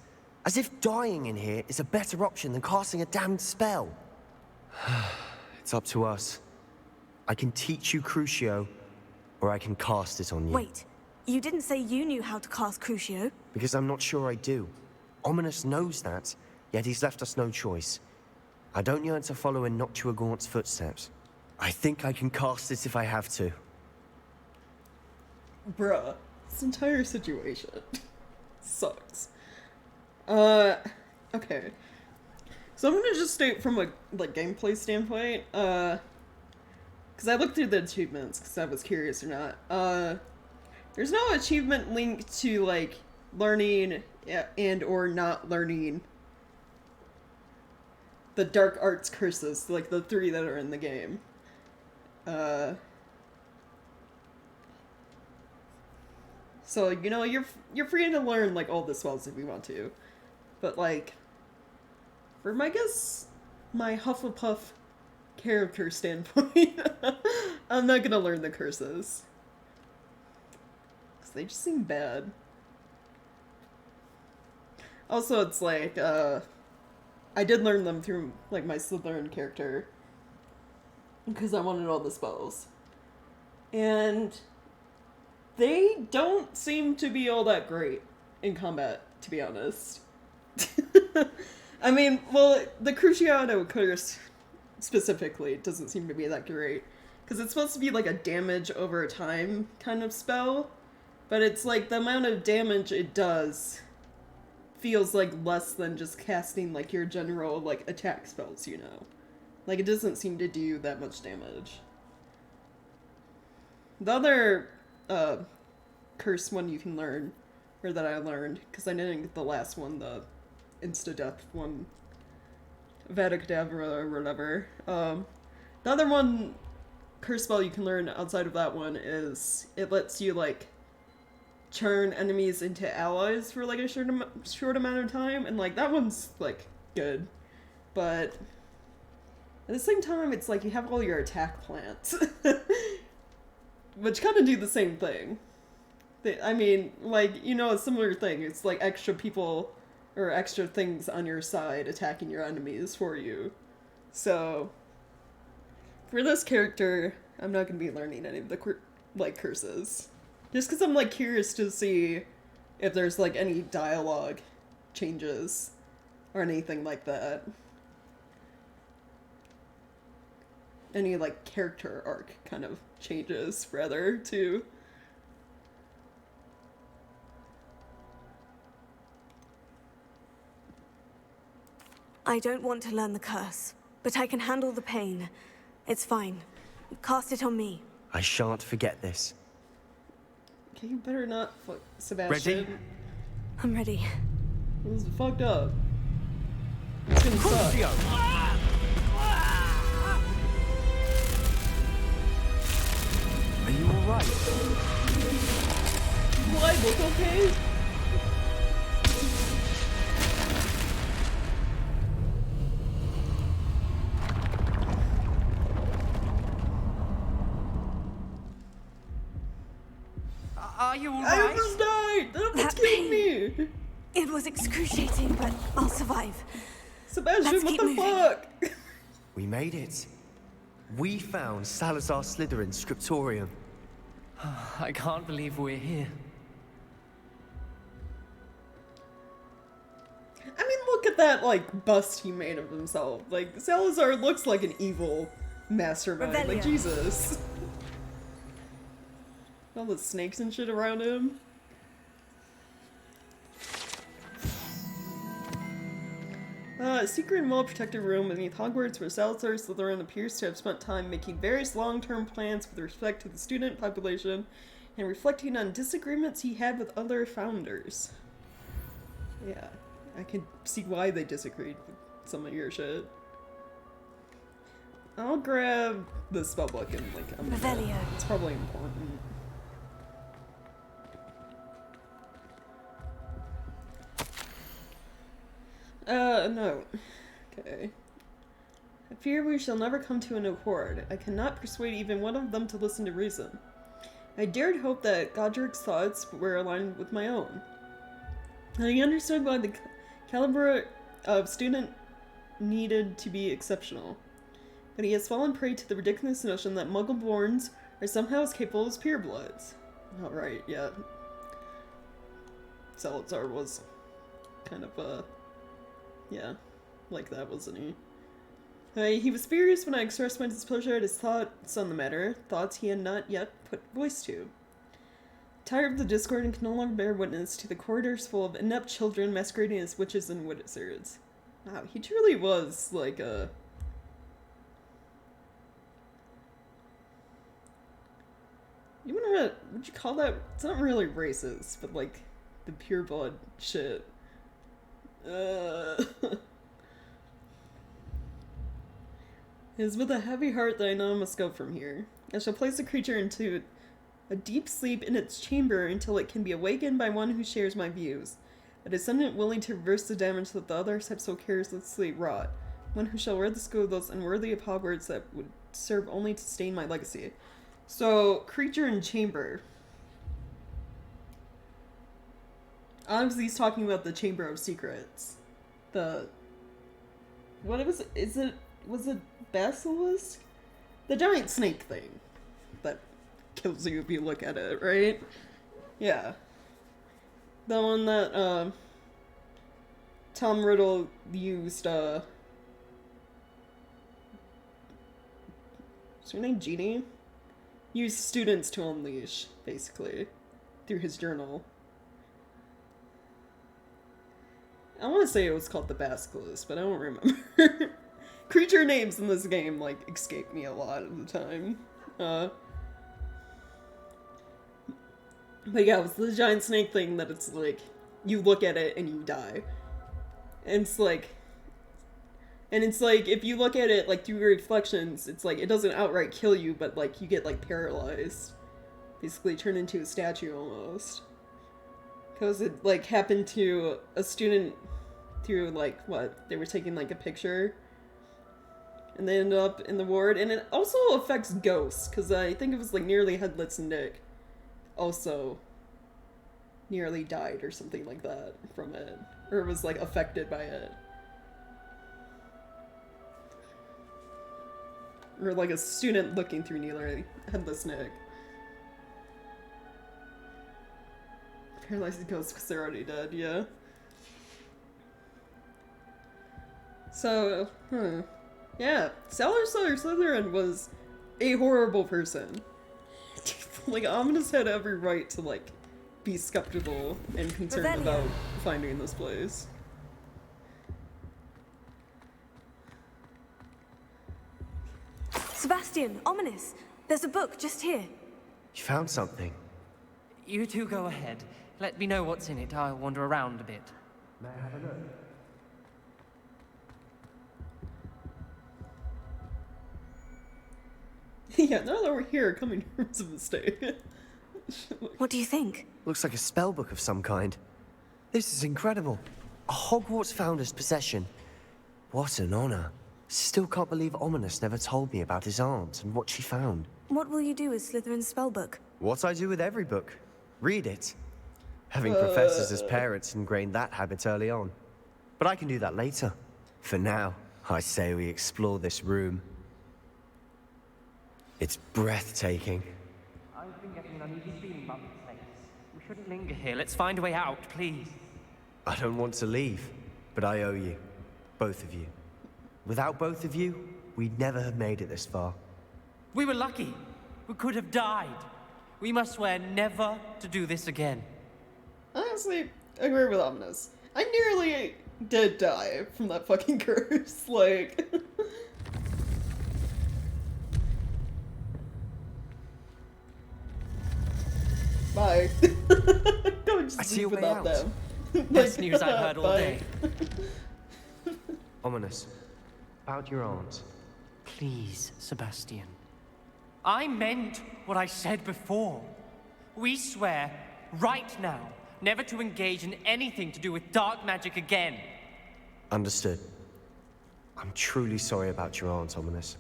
As if dying in here is a better option than casting a damned spell. It's up to us. I can teach you Crucio, or I can cast it on you. Wait, you didn't say you knew how to cast Crucio? Because I'm not sure I do. Ominous knows that, yet he's left us no choice. I don't yearn to follow in Noctua Gaunt's footsteps. I think I can cast it if I have to. Bruh, this entire situation sucks. Okay. So I'm gonna just state from a, like, gameplay standpoint, because I looked through the achievements, because I was curious or not. There's no achievement linked to, like, learning and or not learning the dark arts curses, like the 3 that are in the game. So, you know, you're free to learn, like, all the spells if you want to. But, like, from, I guess, my Hufflepuff character standpoint, I'm not gonna learn the curses. Because they just seem bad. Also, it's like, I did learn them through, like, my Slytherin character. Because I wanted all the spells. And they don't seem to be all that great in combat, to be honest. I mean, well, the Cruciato curse specifically doesn't seem to be that great. Because it's supposed to be like a damage over time kind of spell. But it's like the amount of damage it does feels like less than just casting like your general like attack spells, you know. Like it doesn't seem to do that much damage. The other curse one you can learn, or that I learned, because I didn't get the last one, the insta-death one, Vada Kedavra or whatever. The other one curse spell you can learn outside of that one is it lets you like turn enemies into allies for like a short amount of time, and like that one's like good, but at the same time it's like you have all your attack plants which kind of do the same thing. I mean, like, you know, a similar thing. It's like extra people or extra things on your side attacking your enemies for you. So for this character, I'm not going to be learning any of the like curses. Just because I'm like curious to see if there's like any dialogue changes or anything like that. Any like character arc kind of changes, rather, too. I don't want to learn the curse, but I can handle the pain. It's fine. Cast it on me. I shan't forget this. Okay, you better not fuck Sebastian. Ready? I'm ready. This is fucked up. It's gonna suck. Are you alright? Do I look okay? Are you I alright? almost died! That almost That killed pain. me! It was excruciating, but I'll survive. Sebastian, Let's what keep the moving. fuck? We made it. We found Salazar Slytherin's scriptorium. I can't believe we're here. I mean, look at that, like, bust he made of himself. Like, Salazar looks like an evil mastermind. Like, Revelio. Jesus. All the snakes and shit around him. A secret and well-protected room beneath Hogwarts where Salazar Slytherin appears to have spent time making various long-term plans with respect to the student population and reflecting on disagreements he had with other founders. Yeah, I can see why they disagreed with some of your shit. I'll grab the spellbook and like Revelio. it's probably important. No. Okay. I fear we shall never come to an accord. I cannot persuade even one of them to listen to reason. I dared hope that Godric's thoughts were aligned with my own. I understood why the caliber of student needed to be exceptional. But he has fallen prey to the ridiculous notion that Muggle-borns are somehow as capable as purebloods. Oh, right, yeah. Salazar was kind of, yeah, like that, wasn't he? He was furious when I expressed my displeasure at his thoughts on the matter, thoughts he had not yet put voice to. Tired of the discord and can no longer bear witness to the corridors full of inept children masquerading as witches and wizards. Wow, he truly was, like, a... Even what would you call that? It's not really racist, but, like, the pureblood shit. It is with a heavy heart that I know I must go from here. I shall place the creature into a deep sleep in its chamber until it can be awakened by one who shares my views. A descendant willing to reverse the damage that the others have so carelessly wrought. One who shall rid the school of those unworthy of Hogwarts that would serve only to stain my legacy. So, creature in chamber. Obviously he's talking about the Chamber of Secrets. What was it? Was it basilisk? The giant snake thing that kills you if you look at it, right? Yeah. The one that, Tom Riddle used, what's her name? Jeannie? Used students to unleash, basically, through his journal. I want to say it was called the Basilisk, but I don't remember. Creature names in this game, like, escape me a lot of the time. But yeah, it was the giant snake thing that it's like, you look at it and you die. And it's like, if you look at it, like, through your reflections, it's like, it doesn't outright kill you, but, like, you get, like, paralyzed. Basically turn into a statue, almost. Because it, like, happened to a student through, like, what? They were taking, like, a picture. And they ended up in the ward. And it also affects ghosts, because I think it was, like, nearly Headless Nick also nearly died or something like that from it. Or was, like, affected by it. Or, like, a student looking through nearly Headless Nick. Paralyzed ghosts because they're already dead, yeah. So, yeah. Salazar Slytherin was a horrible person. Like, Ominous had every right to, like, be skeptical and concerned about finding this place. Sebastian, Ominous, there's a book just here. You found something. You two go ahead. Let me know what's in it. I'll wander around a bit. May I have a look? Yeah, now that we're here, coming here was a mistake. What do you think? Looks like a spell book of some kind. This is incredible. A Hogwarts founder's possession. What an honor. Still can't believe Ominous never told me about his aunt and what she found. What will you do with Slytherin's spellbook? What I do with every book. Read it. Having professors as parents ingrained that habit early on. But I can do that later. For now, I say we explore this room. It's breathtaking. I've been getting an uneasy feeling about this place. We shouldn't linger here. Let's find a way out, please. I don't want to leave, but I owe you. Both of you. Without both of you, we'd never have made it this far. We were lucky. We could have died. We must swear never to do this again. Honestly, I agree with Ominous. I nearly did die from that fucking curse, like... Bye. Go and just leave without them. Best news I've heard all day. Ominous, about your aunt. Please, Sebastian. I meant what I said before. We swear, right now, never to engage in anything to do with dark magic again. Understood. I'm truly sorry about your aunt, Ominous.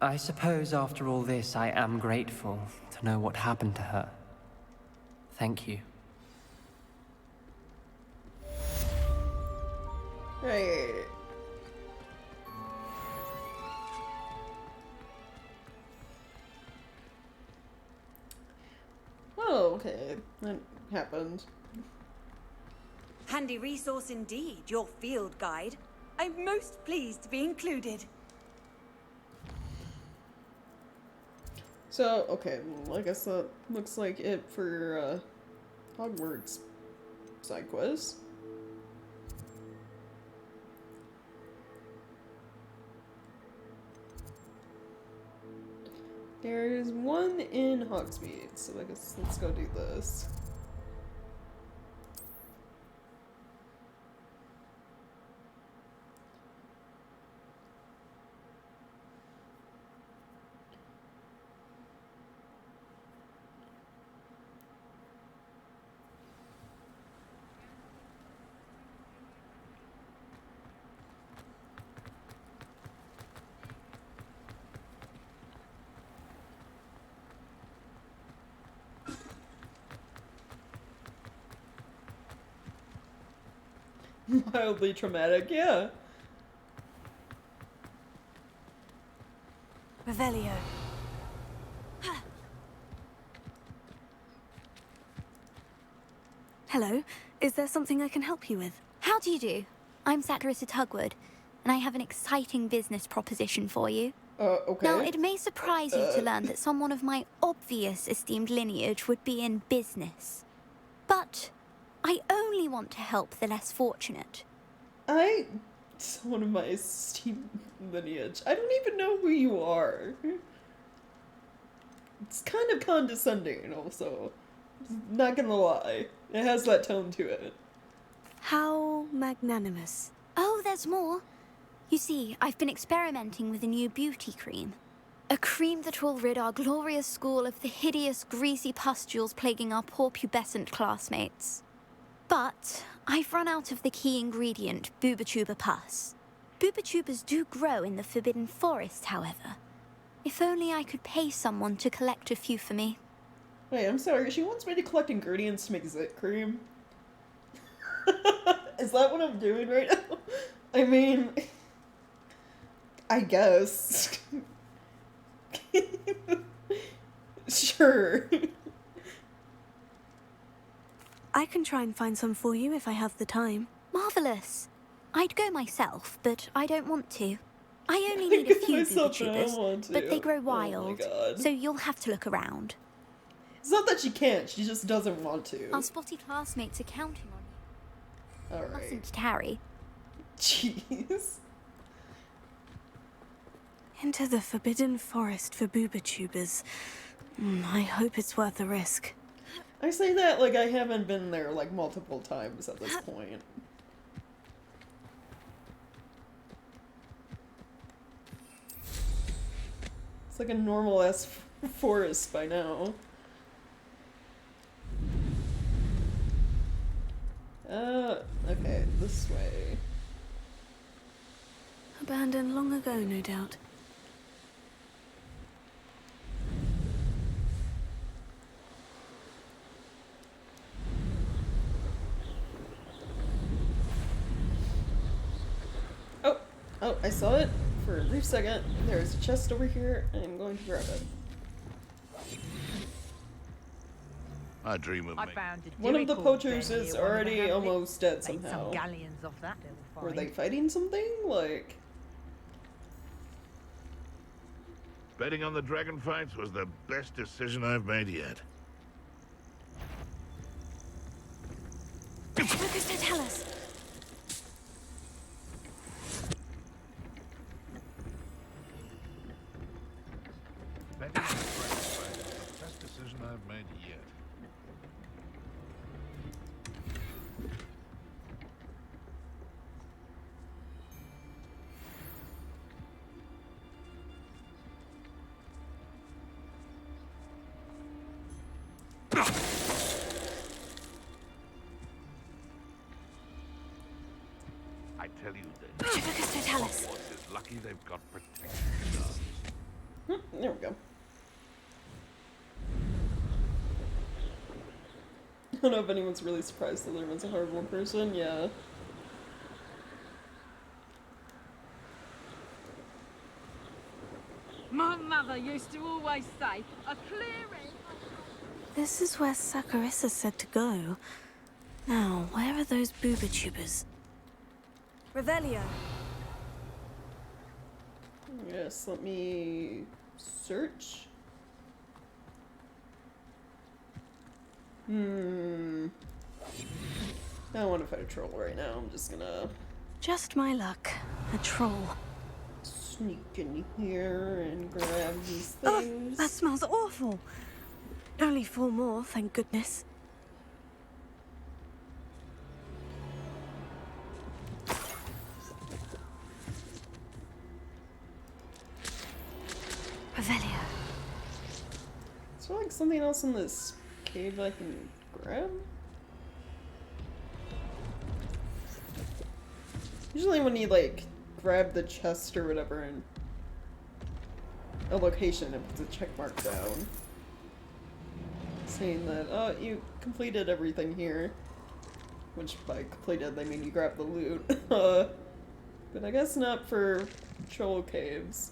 I suppose after all this, I am grateful to know what happened to her. Thank you. Right. Oh, okay. That happened. Handy resource indeed, your field guide. I'm most pleased to be included. So, okay, well, I guess that looks like it for Hogwarts side quest. There's one in Hogsmeade, so I guess let's go do this. Mildly traumatic, yeah. Revelio. Hello. Is there something I can help you with? How do you do? I'm Saccharissa Tugwood, and I have an exciting business proposition for you. Okay. Now, it may surprise you to learn that someone of my obvious esteemed lineage would be in business. But I only want to help the less fortunate. Someone of my esteemed lineage. I don't even know who you are. It's kind of condescending, also. Not gonna lie. It has that tone to it. How magnanimous. Oh, there's more. You see, I've been experimenting with a new beauty cream. A cream that will rid our glorious school of the hideous, greasy pustules plaguing our poor pubescent classmates. But I've run out of the key ingredient, Booba-Tuba pus. Booba-Tubas do grow in the Forbidden Forest, however. If only I could pay someone to collect a few for me. Wait, I'm sorry. She wants me to collect ingredients to make zit cream? Is that what I'm doing right now? I mean, I guess. Sure. I can try and find some for you if I have the time. Marvelous. I'd go myself, but I don't want to. I only need a few Booba-Tubas, but they grow wild, so you'll have to look around. It's not that she can't, she just doesn't want to. Our spotty classmates are counting on you. Alright. Mustn't tarry. Jeez. Into the Forbidden Forest for Booba-Tubas. I hope it's worth the risk. I say that like I haven't been there like multiple times at this point. It's like a normal ass forest by now. Okay, this way. Abandoned long ago, no doubt. Oh, I saw it for a brief second. There's a chest over here, and I'm going to grab it. I dream of me. One of the poachers is already almost dead somehow. Some galleons off that little find. Were they fighting something? Like... Betting on the dragon fights was the best decision I've made yet. Lucas, don't tell us. Betting on the dragon fights was the best decision I've made yet. I tell you this. Hogwarts is lucky they've got protection guards. There we go. I don't know if anyone's really surprised that there was a horrible person. Yeah. My mother used to always say, a clearing. This is where Saccharissa said to go. Now, where are those booba-tubers? Revelio. Yes, let me search. I don't want to fight a troll right now. I'm just gonna Just my luck. A troll. sneak in here and grab these Oh, things. that smells awful. Only 4 more, thank goodness. Revelio. Is there like something else in this cave I can grab? Usually when you like grab the chest or whatever in a location, it puts a check mark down saying that, oh, you completed everything here. Which by completed they mean you grab the loot. But I guess not for troll caves.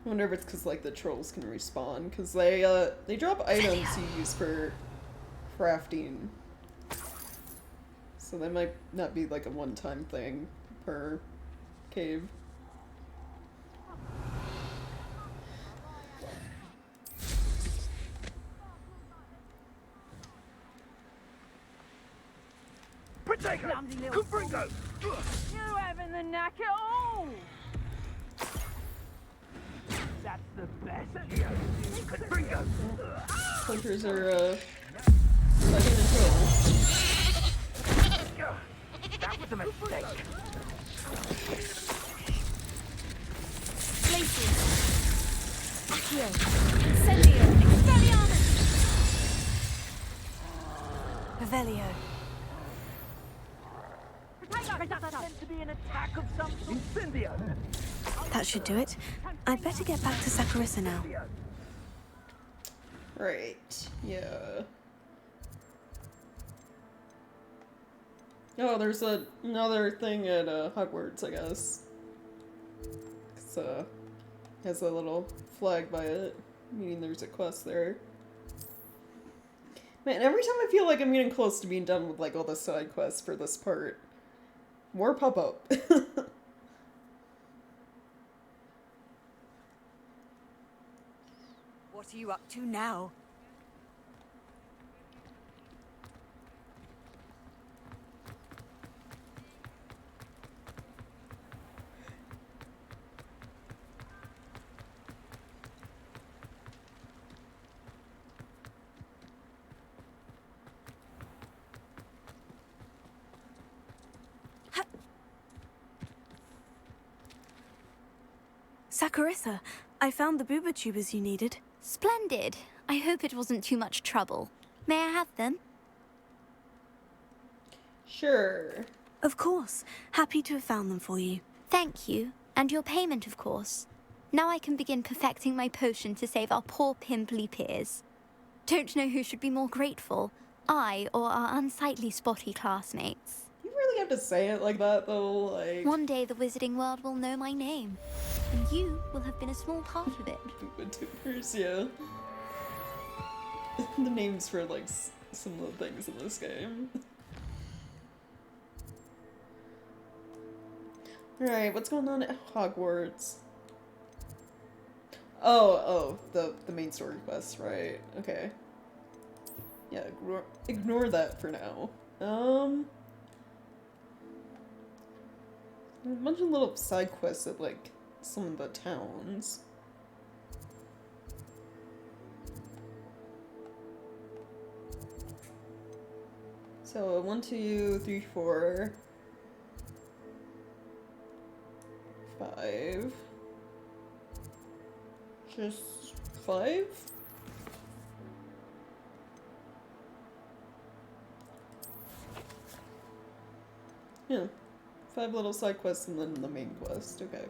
I wonder if it's because like the trolls can respawn, because they drop items you use for crafting, so that might not be like a one-time thing per cave. Protego! Confringo! You having the knack at all? That's the best. Confringo! Hunters are fighting the trolls. That was a mistake. Places. Accio. Incendio. Expelliarmus. Revelio. Meant to be an attack of some sort. Incendio! That should do it. I'd better get back to Saccharissa now. Right, yeah. Oh, there's another thing at Hogwarts, I guess. It's has a little flag by it, meaning there's a quest there. Man, every time I feel like I'm getting close to being done with like all the side quests for this part, more pop up. What are you up to now? Saccharissa, I found the booba tubers you needed. Splendid. I hope it wasn't too much trouble. May I have them? Sure. Of course. Happy to have found them for you. Thank you. And your payment, of course. Now I can begin perfecting my potion to save our poor pimply peers. Don't know who should be more grateful, I or our unsightly spotty classmates. You really have to say it like that, though, like... One day the wizarding world will know my name, and you will have been a small part of it. Booba-tubers, yeah. The names for, like, some of the things in this game. Alright, what's going on at Hogwarts? Oh, the main story quest, right. Okay. Yeah, ignore that for now. There's a bunch of little side quests at, like, some of the towns. So, 1, 2, 3, 4... 5... Just 5? Yeah. 5 little side quests and then the main quest. Okay.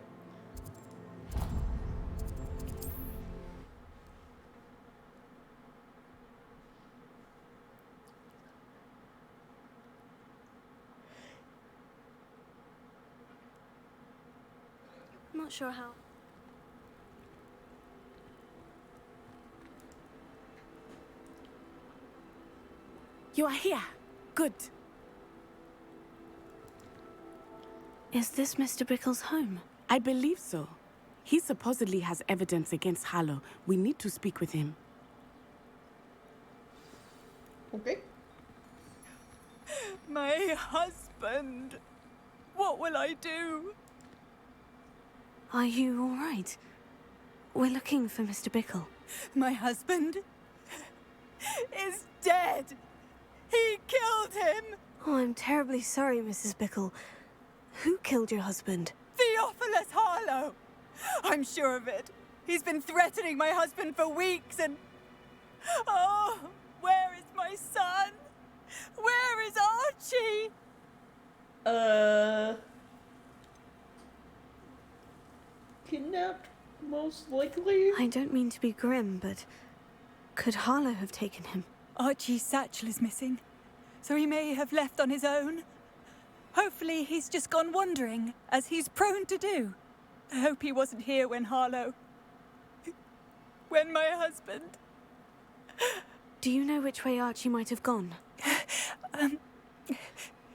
I'm not sure how. You are here. Good. Is this Mr. Bickle's home? I believe so. He supposedly has evidence against Harlow. We need to speak with him. Okay. My husband. What will I do? Are you all right? We're looking for Mr. Bickle. My husband is dead. He killed him. Oh, I'm terribly sorry, Mrs. Bickle. Who killed your husband? Theophilus Harlow. I'm sure of it. He's been threatening my husband for weeks and... Oh, where is my son? Where is Archie? Kidnapped, most likely? I don't mean to be grim, but could Harlow have taken him? Archie's satchel is missing, so he may have left on his own. Hopefully he's just gone wandering, as he's prone to do. I hope he wasn't here when when my husband... Do you know which way Archie might have gone?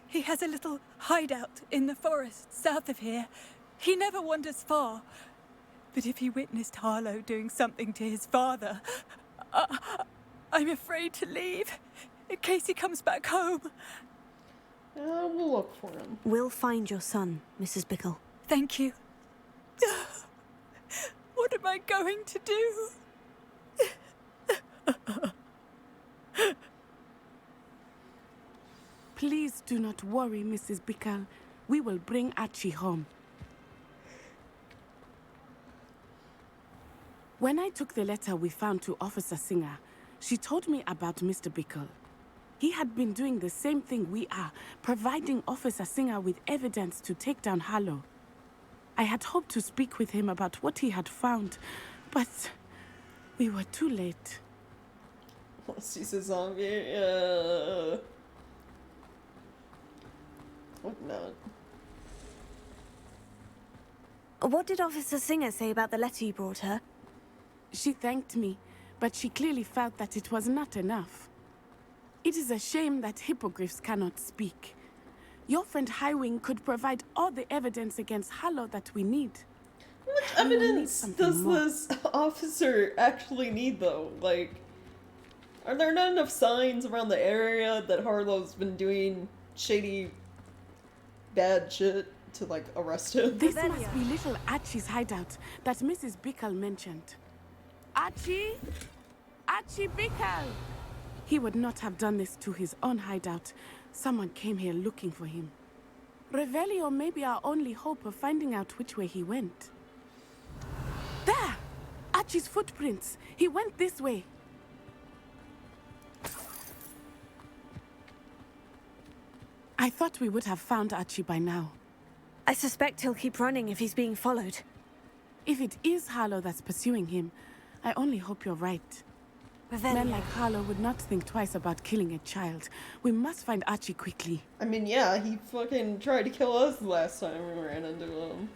He has a little hideout in the forest south of here. He never wanders far. But if he witnessed Harlow doing something to his father, I'm afraid to leave, in case he comes back home. We'll look for him. We'll find your son, Mrs. Bickle. Thank you. What am I going to do? Please do not worry, Mrs. Bickle. We will bring Archie home. When I took the letter we found to Officer Singer, she told me about Mr. Bickle. He had been doing the same thing we are, providing Officer Singer with evidence to take down Harlow. I had hoped to speak with him about what he had found, but we were too late. She's a zombie. Hope not. What did Officer Singer say about the letter you brought her? She thanked me, but she clearly felt that it was not enough. It is a shame that hippogriffs cannot speak. Your friend Highwing could provide all the evidence against Harlow that we need. How much evidence does this officer actually need, though? Like, are there not enough signs around the area that Harlow's been doing shady, bad shit to, like, arrest him? This must be little Archie's hideout that Mrs. Bickle mentioned. Archie? Archie Bickle! He would not have done this to his own hideout. Someone came here looking for him. Revelio may be our only hope of finding out which way he went. There! Archie's footprints. He went this way. I thought we would have found Archie by now. I suspect he'll keep running if he's being followed. If it is Harlow that's pursuing him, I only hope you're right. Men like Harlow would not think twice about killing a child. We must find Archie quickly. I mean, yeah, he fucking tried to kill us the last time we ran into him.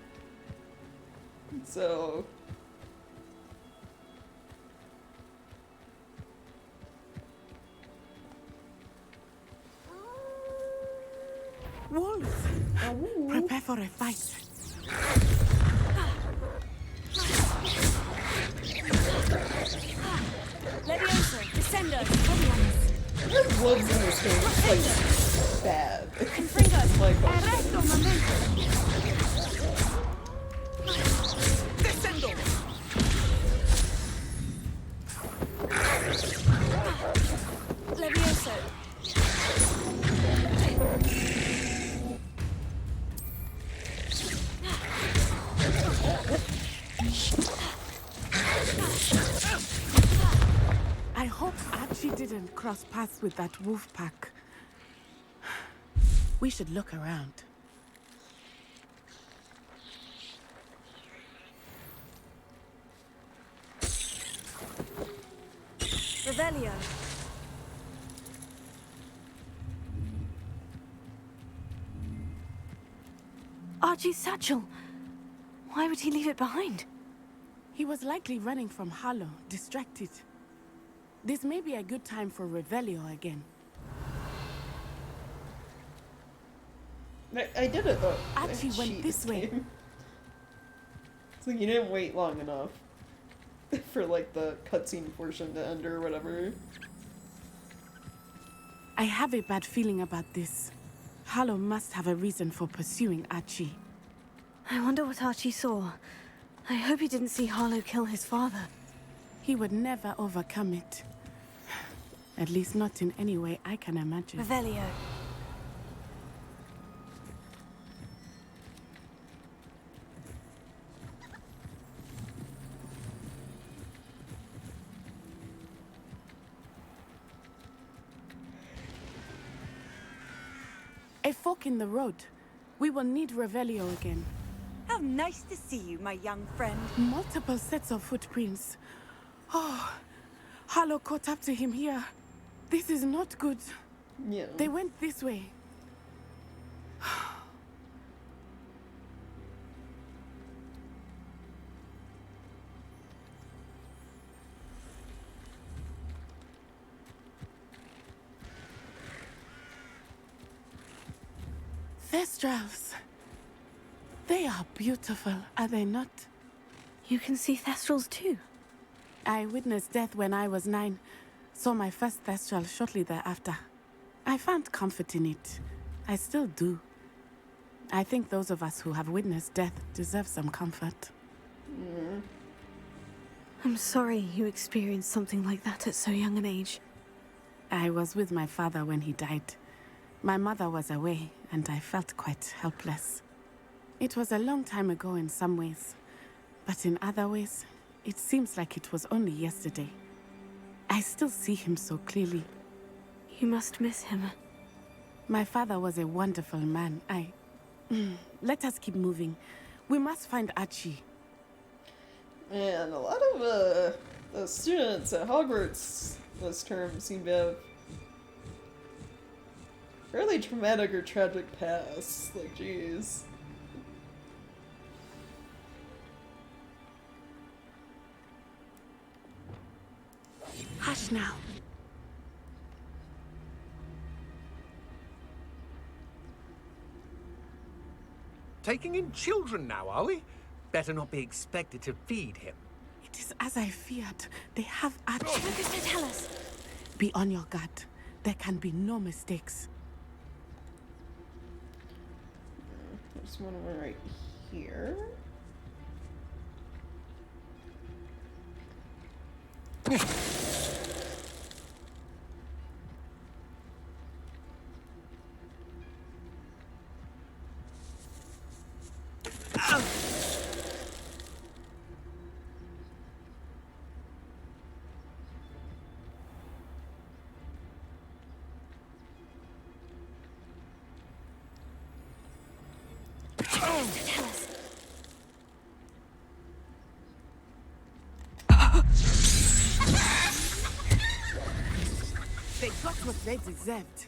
So... Wolves! Prepare for a fight. Levioso, Descendo, There's wolves in this game. It's like bad. Confringo, Like, Arresto momento. Descendo. Levioso. I hope Archie didn't cross paths with that wolf pack. We should look around. Revelio. Archie's satchel. Why would he leave it behind? He was likely running from Harlow, distracted. This may be a good time for Revelio again. I did it though. Archie went this way. It's like you didn't wait long enough for like the cutscene portion to end or whatever. I have a bad feeling about this. Harlow must have a reason for pursuing Archie. I wonder what Archie saw. I hope he didn't see Harlow kill his father. He would never overcome it. At least not in any way I can imagine. Revelio. A fork in the road. We will need Revelio again. How nice to see you, my young friend. Multiple sets of footprints. Oh, Harlow caught up to him here. This is not good. Yeah. They went this way. Thestrals. They are beautiful, are they not? You can see Thestrals too. I witnessed death when I was 9. Saw my first Thestral shortly thereafter. I found comfort in it. I still do. I think those of us who have witnessed death deserve some comfort. I'm sorry you experienced something like that at so young an age. I was with my father when he died. My mother was away, and I felt quite helpless. It was a long time ago in some ways, but in other ways, it seems like it was only yesterday. I still see him so clearly. You must miss him. My father was a wonderful man. Let us keep moving. We must find Archie. And a lot of the students at Hogwarts this term seem to have fairly traumatic or tragic pasts. Like, jeez. Hush now. Taking in children now, are we? Better not be expected to feed him. It is as I feared. They have Archie. Focus to tell us. Be on your guard. There can be no mistakes. There's one right here. Tell us. They got what they deserved.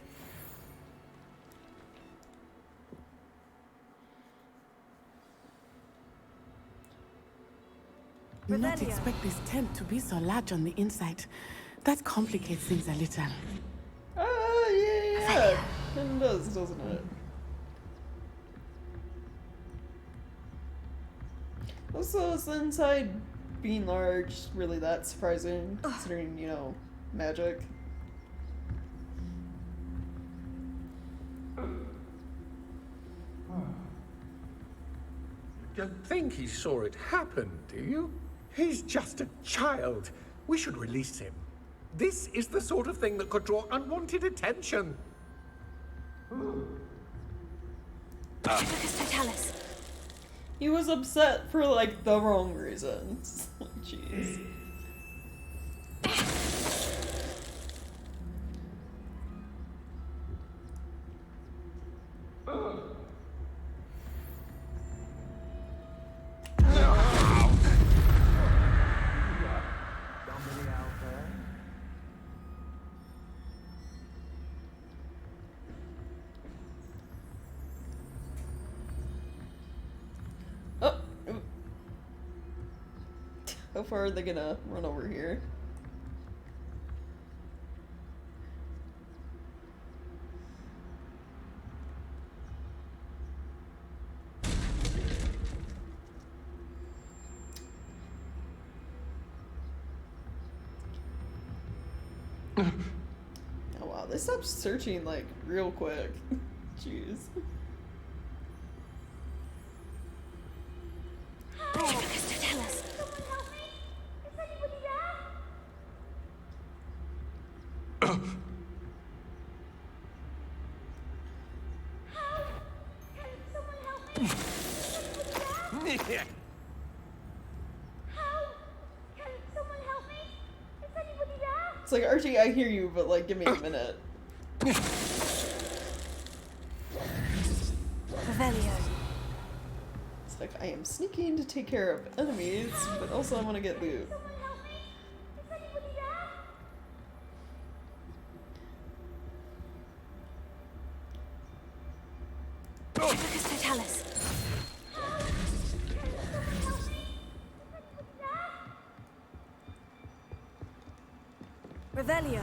Do not expect this tent to be so large on the inside. That complicates things a little. Yeah. It does, doesn't it? Also, is the inside being large really that surprising, considering, you know, magic? Don't think he saw it happen, do you? He's just a child. We should release him. This is the sort of thing that could draw unwanted attention. Focus Totalis. He was upset for, like, the wrong reasons. Jeez. How far are they gonna run over here? Oh wow, they stopped searching like real quick. Jeez. Tell us. It's like, Archie, I hear you, but like, give me a minute. Revelio. It's like, I am sneaking to take care of enemies, but also I want to get loot. Totalis. Revelio.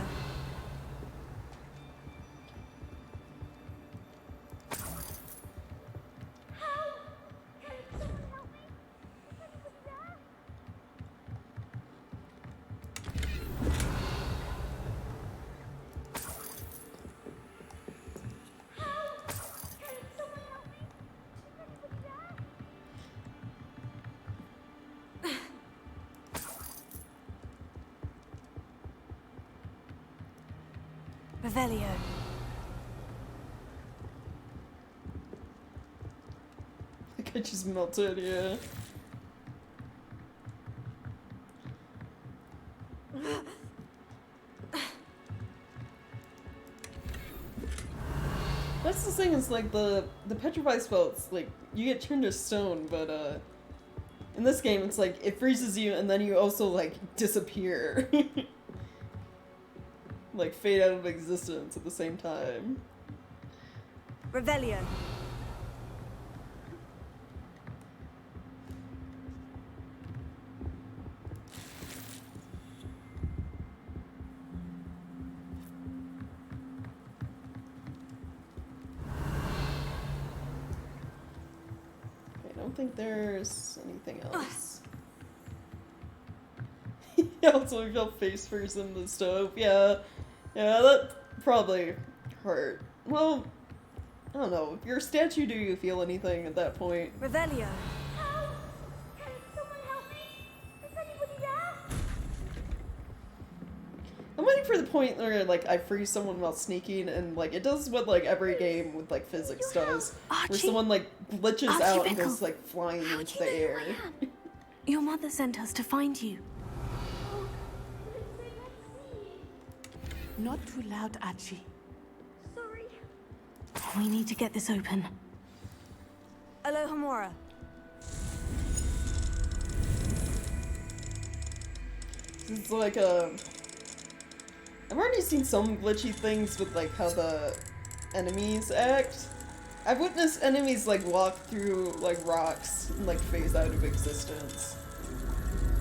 Revelio. Like, I just melted, yeah. That's the thing, is like the petrify spell, it's like you get turned to stone, but in this game it's like it freezes you and then you also like disappear. Like fade out of existence at the same time. Revelio. I don't think there's anything else. Yeah, also we fell face first in the stove. Yeah. Yeah, that probably hurt. Well, I don't know. If you're a statue, do you feel anything at that point? Revelio. I'm waiting for the point where like I freeze someone while sneaking, and like it does what like every game with like physics does, where someone like glitches out and goes like flying into the air. Your mother sent us to find you. Not too loud, Archie. Sorry. We need to get this open. Alohomora. It's like I've already seen some glitchy things with like how the enemies act. I've witnessed enemies like walk through like rocks and like phase out of existence.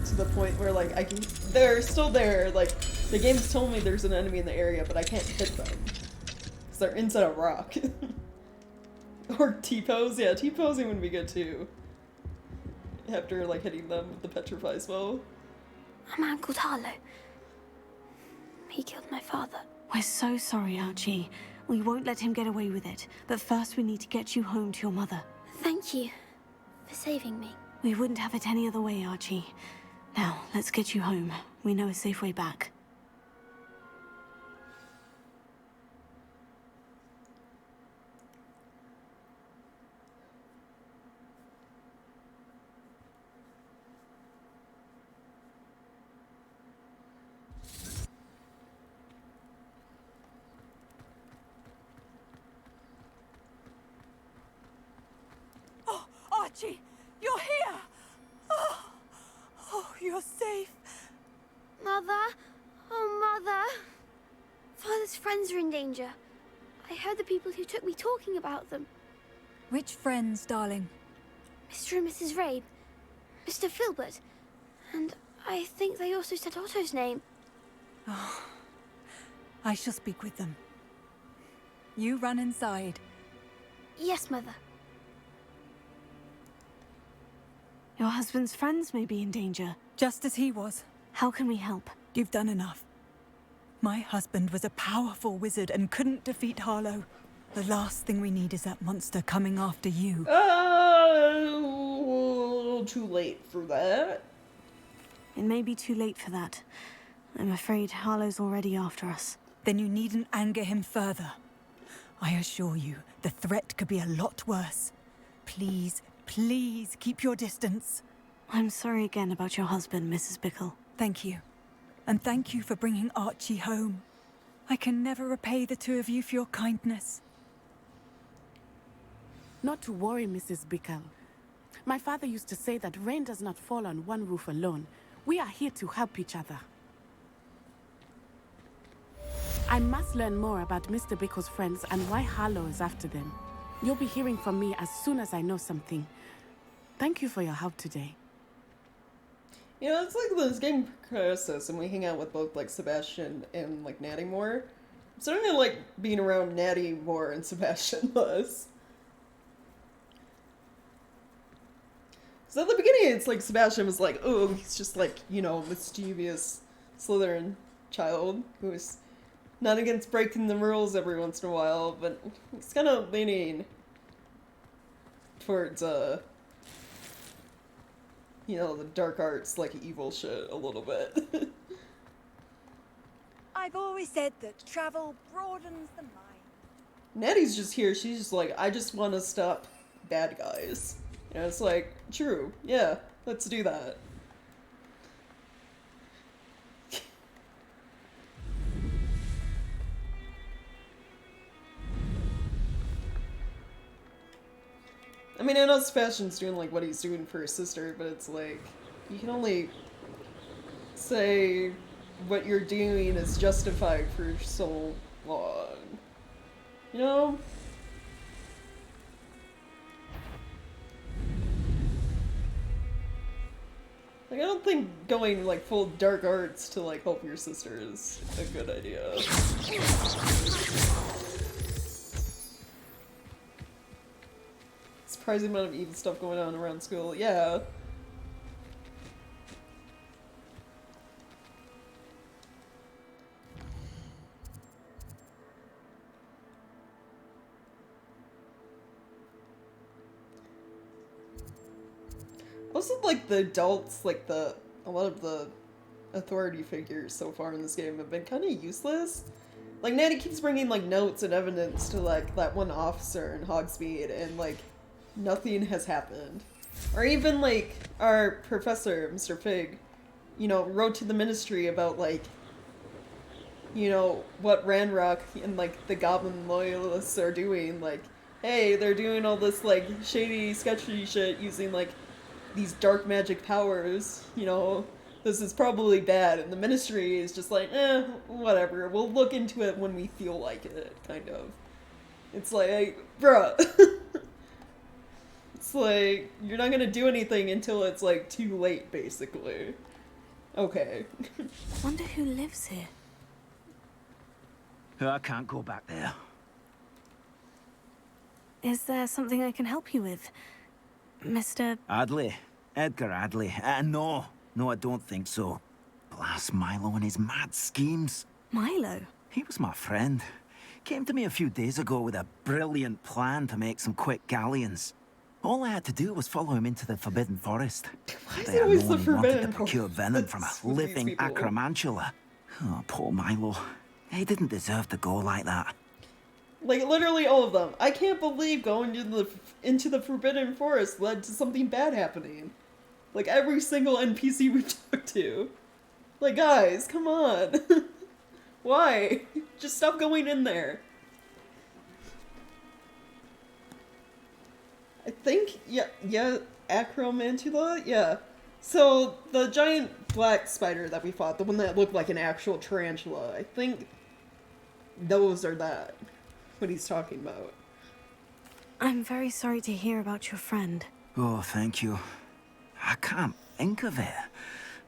To the point where like they're still there, like the game's told me there's an enemy in the area, but I can't hit them. Because they're inside a rock. Or T-pose, yeah, T-posing would be good too. After like hitting them with the petrify spell. A man called Harlow. He killed my father. We're so sorry, Archie. We won't let him get away with it. But first we need to get you home to your mother. Thank you for saving me. We wouldn't have it any other way, Archie. Now, let's get you home. We know a safe way back. Archie, you're here! Oh, you're safe. Mother? Oh, Mother. Father's friends are in danger. I heard the people who took me talking about them. Which friends, darling? Mr. and Mrs. Rabe, Mr. Filbert, and I think they also said Otto's name. Oh, I shall speak with them. You run inside. Yes, Mother. Your husband's friends may be in danger. Just as he was. How can we help? You've done enough. My husband was a powerful wizard and couldn't defeat Harlow. The last thing we need is that monster coming after you. A little too late for that. It may be too late for that. I'm afraid Harlow's already after us. Then you needn't anger him further. I assure you, the threat could be a lot worse. Please, please keep your distance. I'm sorry again about your husband, Mrs. Bickle. Thank you. And thank you for bringing Archie home. I can never repay the two of you for your kindness. Not to worry, Mrs. Bickle. My father used to say that rain does not fall on one roof alone. We are here to help each other. I must learn more about Mr. Bickle's friends and why Harlow is after them. You'll be hearing from me as soon as I know something. Thank you for your help today. You know, it's like this game process, and we hang out with both, like, Sebastian and, like, Natty more. I'm starting to like being around Natty more and Sebastian less. So at the beginning, it's like Sebastian was like, oh, he's just like, you know, mischievous Slytherin child who's not against breaking the rules every once in a while, but he's kind of leaning towards, you know, the dark arts, like, evil shit a little bit. I've always said that travel broadens the mind. Natty's just here, she's just like, I just want to stop bad guys. You know, it's like, true, yeah, let's do that. I mean, I know Sebastian's doing, like, what he's doing for his sister, but it's like, you can only say what you're doing is justified for so long. You know? Like, I don't think going, like, full dark arts to, like, help your sister is a good idea. Surprising amount of evil stuff going on around school, yeah. Also, like, the adults, like, a lot of the authority figures so far in this game have been kind of useless. Like, Natty keeps bringing, like, notes and evidence to, like, that one officer in Hogsmeade, and, like, nothing has happened. Or even, like, our professor, Mr. Fig, you know, wrote to the ministry about, like, you know, what Ranrock and, like, the Goblin Loyalists are doing. Like, hey, they're doing all this, like, shady, sketchy shit using, like, these dark magic powers, you know, this is probably bad, and the ministry is just like, whatever, we'll look into it when we feel like it, kind of. It's like, bruh. It's like, you're not gonna do anything until it's, like, too late, basically. Okay. Wonder who lives here. I can't go back there. Is there something I can help you with? Mr. Adley. Edgar Adley. No, I don't think so. Blast Milo and his mad schemes. Milo? He was my friend. Came to me a few days ago with a brilliant plan to make some quick galleons. All I had to do was follow him into the Forbidden Forest. Why is it always the Forbidden Forest? Procure venom from a living acromantula. Oh, poor Milo. He didn't deserve to go like that. Like, literally all of them. I can't believe going into the Forbidden Forest led to something bad happening. Like, every single NPC we talked to. Like, guys, come on. Why? Just stop going in there. I think, yeah, Acromantula? Yeah. So, the giant black spider that we fought, the one that looked like an actual tarantula, I think those are that. What he's talking about. I'm very sorry to hear about your friend. Oh, thank you. I can't think of it.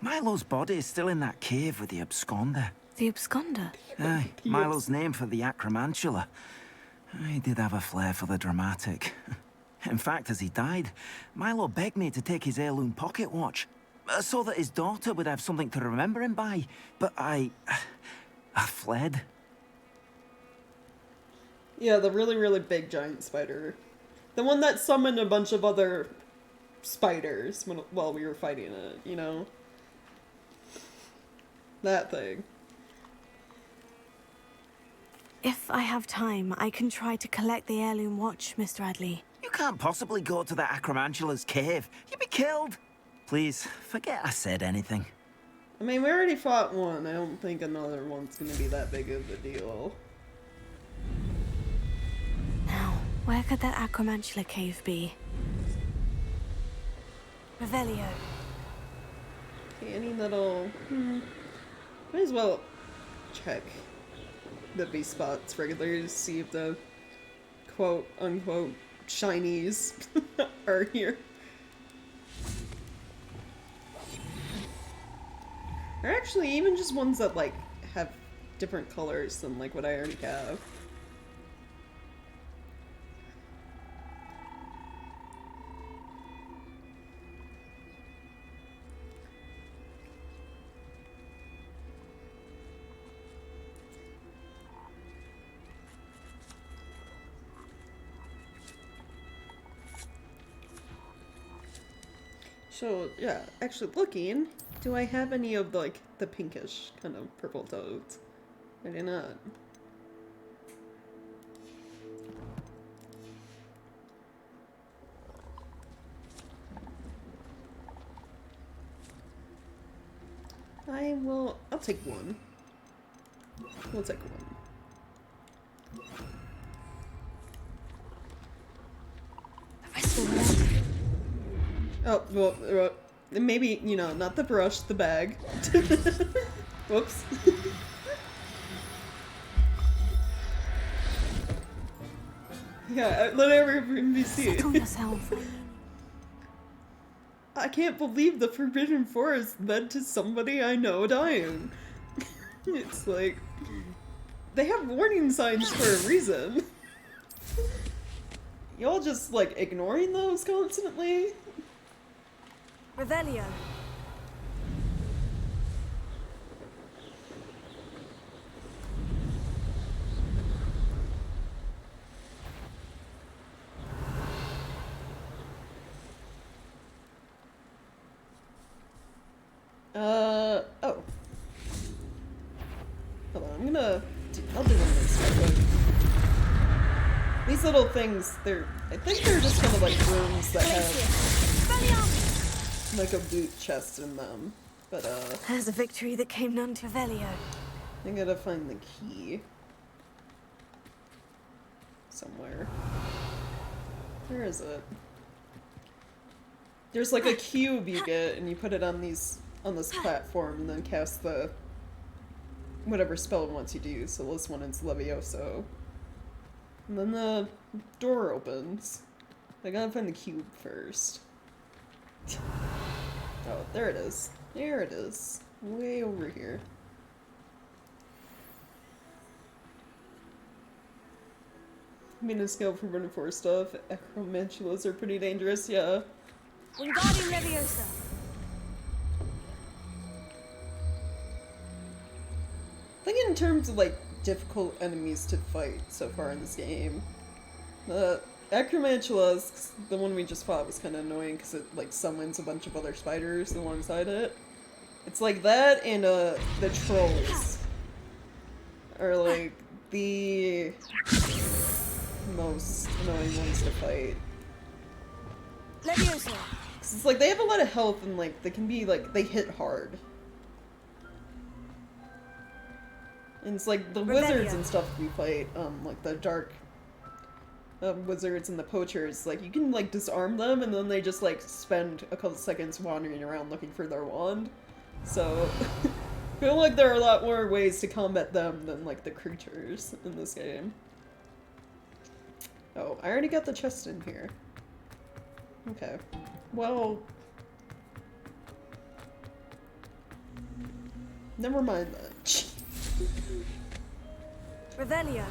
Milo's body is still in that cave with the absconder. The absconder? Aye, Milo's name for the acromantula. He did have a flair for the dramatic. In fact, as he died, Milo begged me to take his heirloom pocket watch, so that his daughter would have something to remember him by. But I fled. Yeah, the really, really big giant spider. The one that summoned a bunch of other spiders while we were fighting it, you know? That thing. If I have time, I can try to collect the heirloom watch, Mr. Adley. You can't possibly go to the acromantula's cave. You'd be killed. Please, forget I said anything. I mean, we already fought one. I don't think another one's gonna be that big of a deal. Now, where could that acromantula cave be? Revelio. Okay, any little... Might as well check the B spots regularly to see if the quote-unquote shinies are here. Or actually, even just ones that, like, have different colors than, like, what I already have. So, yeah, actually looking, do I have any of, like, the pinkish kind of purple toads? I do not. I'll take one. We'll take one. The rest will remember. Oh, well, maybe, you know, not the brush, the bag. Whoops. Yeah, let everyone be seen. Settle yourself. I can't believe the Forbidden Forest led to somebody I know dying. It's like, they have warning signs for a reason. Y'all just, like, ignoring those constantly? Revelio. Oh. Hold on, I'll do one of these real quick. These little things, I think they're just kind of like rooms that have like a boot chest in them. But, There's a victory that came none to Revelio. I gotta find the key. Somewhere. Where is it? There's like a cube you get, and you put it on this platform, and then cast the whatever spell it wants you to use. So this one is Levioso. And then the door opens. I gotta find the cube first. Oh, there it is. There it is. Way over here. I mean, a skill for running for stuff. Acromantulas are pretty dangerous, yeah. Wingardium Leviosa. I think in terms of, like, difficult enemies to fight so far in this game, the Acromantulas, the one we just fought, was kind of annoying because it, like, summons a bunch of other spiders alongside it. It's like that and, the trolls are, like, the most annoying ones to fight. Leviosa. 'Cause it's like, they have a lot of health and, like, they can be, like, they hit hard. And it's like the wizards and stuff we fight, like the dark wizards and the poachers, like you can like disarm them and then they just like spend a couple seconds wandering around looking for their wand. So I feel like there are a lot more ways to combat them than like the creatures in this game. Oh, I already got the chest in here. Okay. Well, Never mind that. Revelio.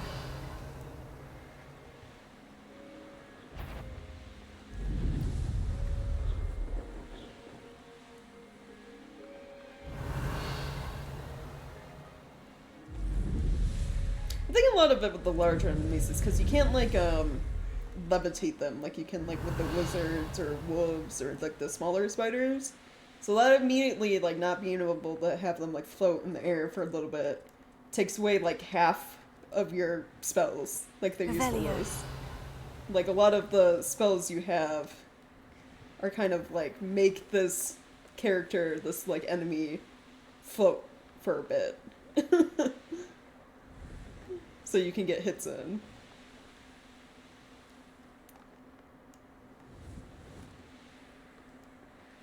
I think a lot of it with the larger enemies is because you can't, like, levitate them like you can, like, with the wizards or wolves or, like, the smaller spiders. So that immediately, like, not being able to have them, like, float in the air for a little bit takes away, like, half of your spells, like, their usefulness. Like, a lot of the spells you have are kind of, like, make this character, this, like, enemy float for a bit. So you can get hits in.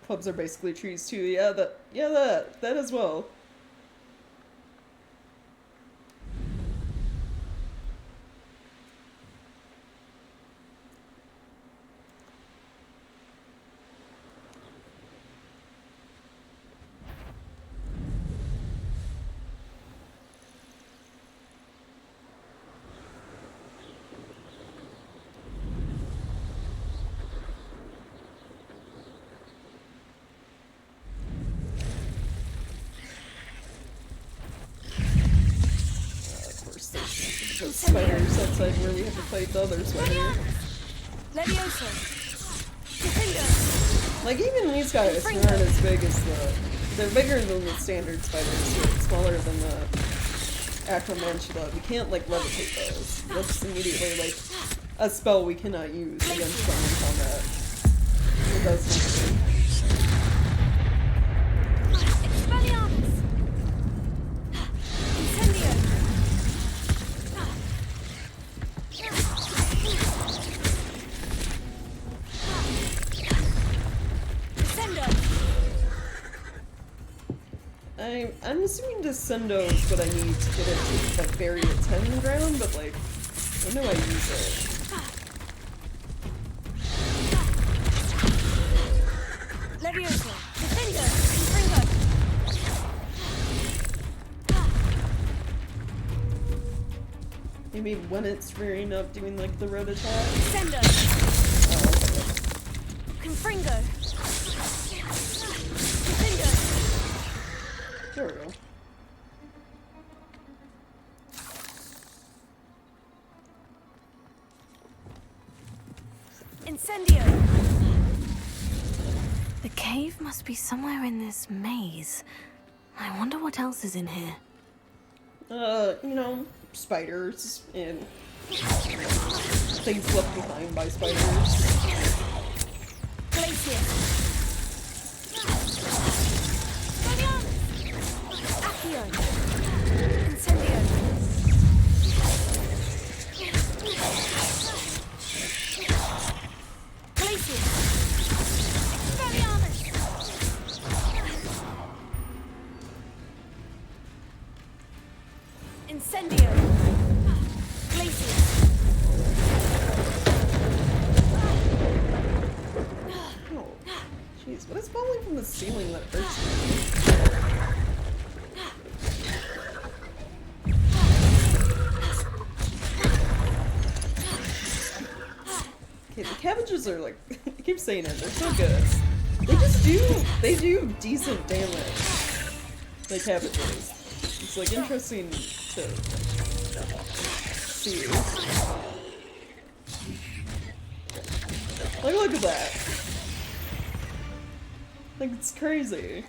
Clubs are basically trees too. Yeah, that as well. Those spiders outside where we have to fight the other spider. Like, even these guys aren't as big as the... They're bigger than the standard spiders, but smaller than the Acromantula. We can't, like, levitate those. That's immediately, like, a spell we cannot use against them in combat. It does nothing. I'm assuming Descendo is what I need to get it to, like, bury its head in the ground, but, like, I know I use it. Levioso, Defender, Confringo. Maybe when it's rearing up doing, like, the road attack? Descendo. Oh, okay. Confringo. Defender. There we go. Incendio. The cave must be somewhere in this maze. I wonder what else is in here. You know, spiders and things left behind by spiders. Glacier. Accio. Incendio. Glacier. Expelliarmus. Incendio. Glacier. Oh, jeez, what is falling from the ceiling that hurts me? Okay, the cabbages are like, I keep saying it, they're so good. They do decent damage. The cabbages. It's like interesting to see. Like, look at that. Like, it's crazy.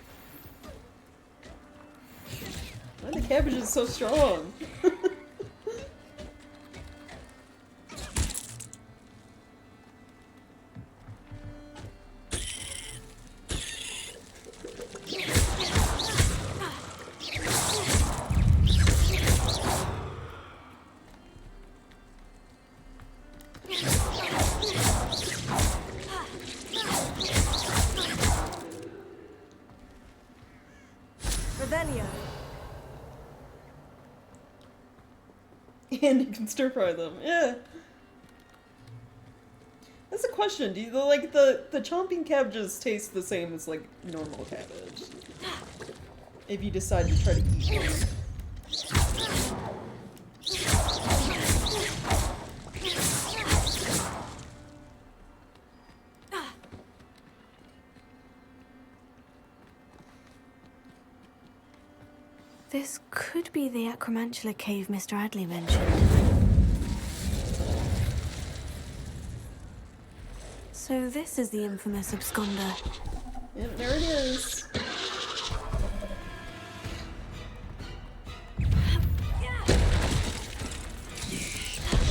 Why are the cabbages so strong? Revelio. And you can stir fry them. Yeah. That's a question. Do you like the chomping cabbages taste the same as like normal cabbage? if you decide to try to eat one. This could be the Acromantula cave Mr. Adley mentioned. So this is the infamous absconder. Yep, there it is.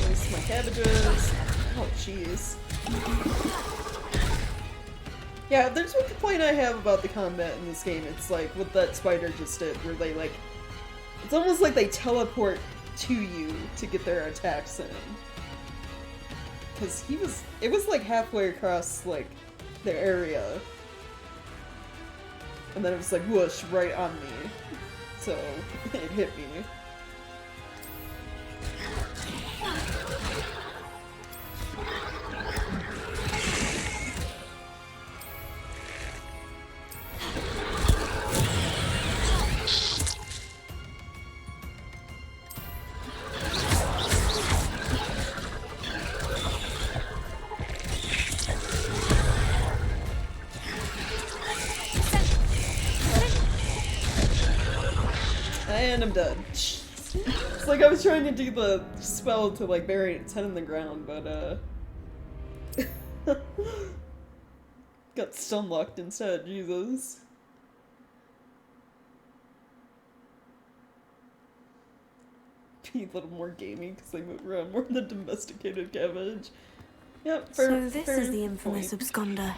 Release my cabbages. Oh, jeez. Yeah, there's one complaint I have about the combat in this game. It's like what that spider just did, where they like... It's almost like they teleport to you to get their attacks in. Because it was like halfway across, like, the area. And then it was like, whoosh, right on me. So, it hit me. And I'm done. It's like I was trying to do the spell to like bury its head in the ground, but got stun locked instead, Jesus. Be a little more gamey because they move around more than domesticated cabbage. Yep, fair, So this fair is the infamous point. absconder.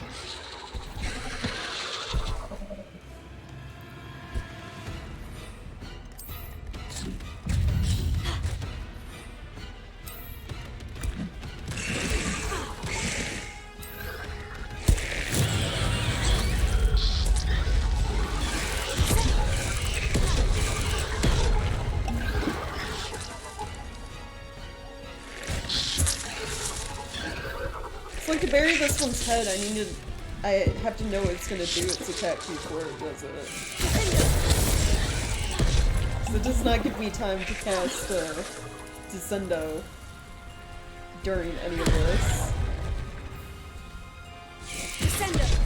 It's like to bury this one's head, I have to know what it's gonna do its attack before it does it. So it does not give me time to cast Descendo during any of this. Descendo.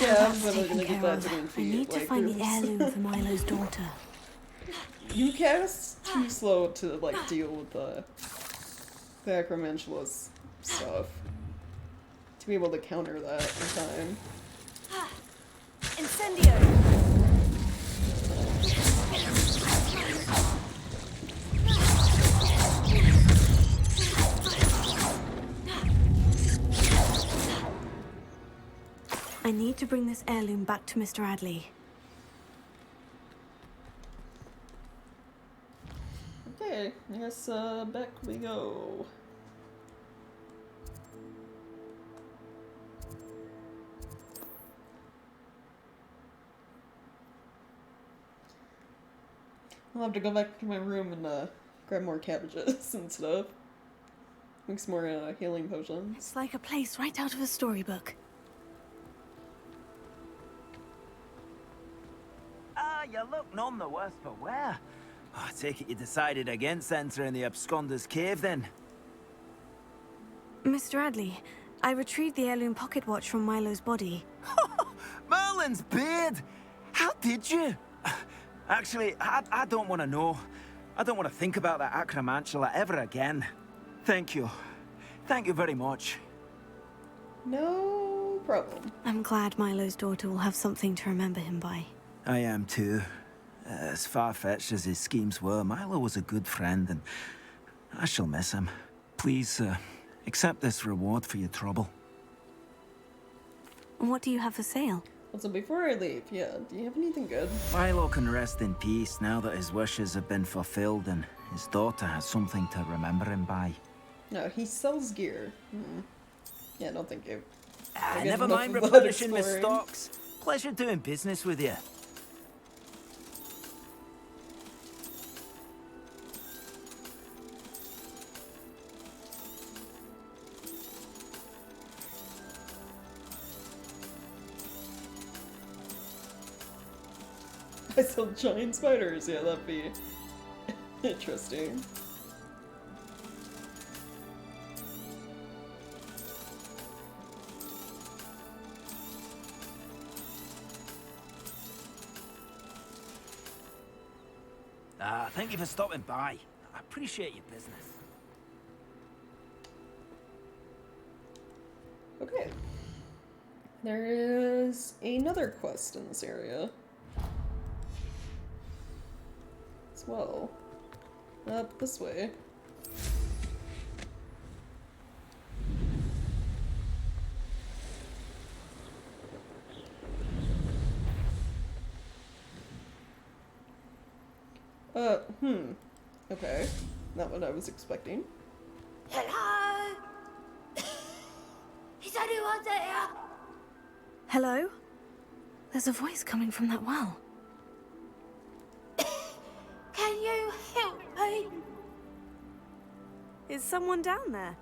Yeah, I'm never gonna get that to I need to find the heirloom for Milo's daughter. You cast too slow to like deal with the Acromantula's stuff. To be able to counter that in time. Incendio. I need to bring this heirloom back to Mr. Adley. Okay, I guess back we go. I'll have to go back to my room and grab more cabbages and stuff. Make some more healing potions. It's like a place right out of a storybook. Ah, you look none the worse for wear. Oh, I take it you decided against entering the Absconder's Cave, then? Mr. Radley, I retrieved the heirloom pocket watch from Milo's body. Merlin's beard! How did you? Actually, I don't want to know. I don't want to think about that acromantula ever again. Thank you. Thank you very much. No problem. I'm glad Milo's daughter will have something to remember him by. I am too. As far-fetched as his schemes were, Milo was a good friend, and I shall miss him. Please, accept this reward for your trouble. What do you have for sale? So before I leave, yeah, do you have anything good? Milo can rest in peace now that his wishes have been fulfilled and his daughter has something to remember him by. No, he sells gear. Yeah, no thank you. Never mind replenishing my stocks. Pleasure doing business with you. I sell giant spiders. Yeah, that'd be interesting. Thank you for stopping by. I appreciate your business. Okay. There is another quest in this area. As well. Up this way. Okay. Not what I was expecting. Hello? Is anyone there? Hello? There's a voice coming from that well. Can you help me? Is someone down there?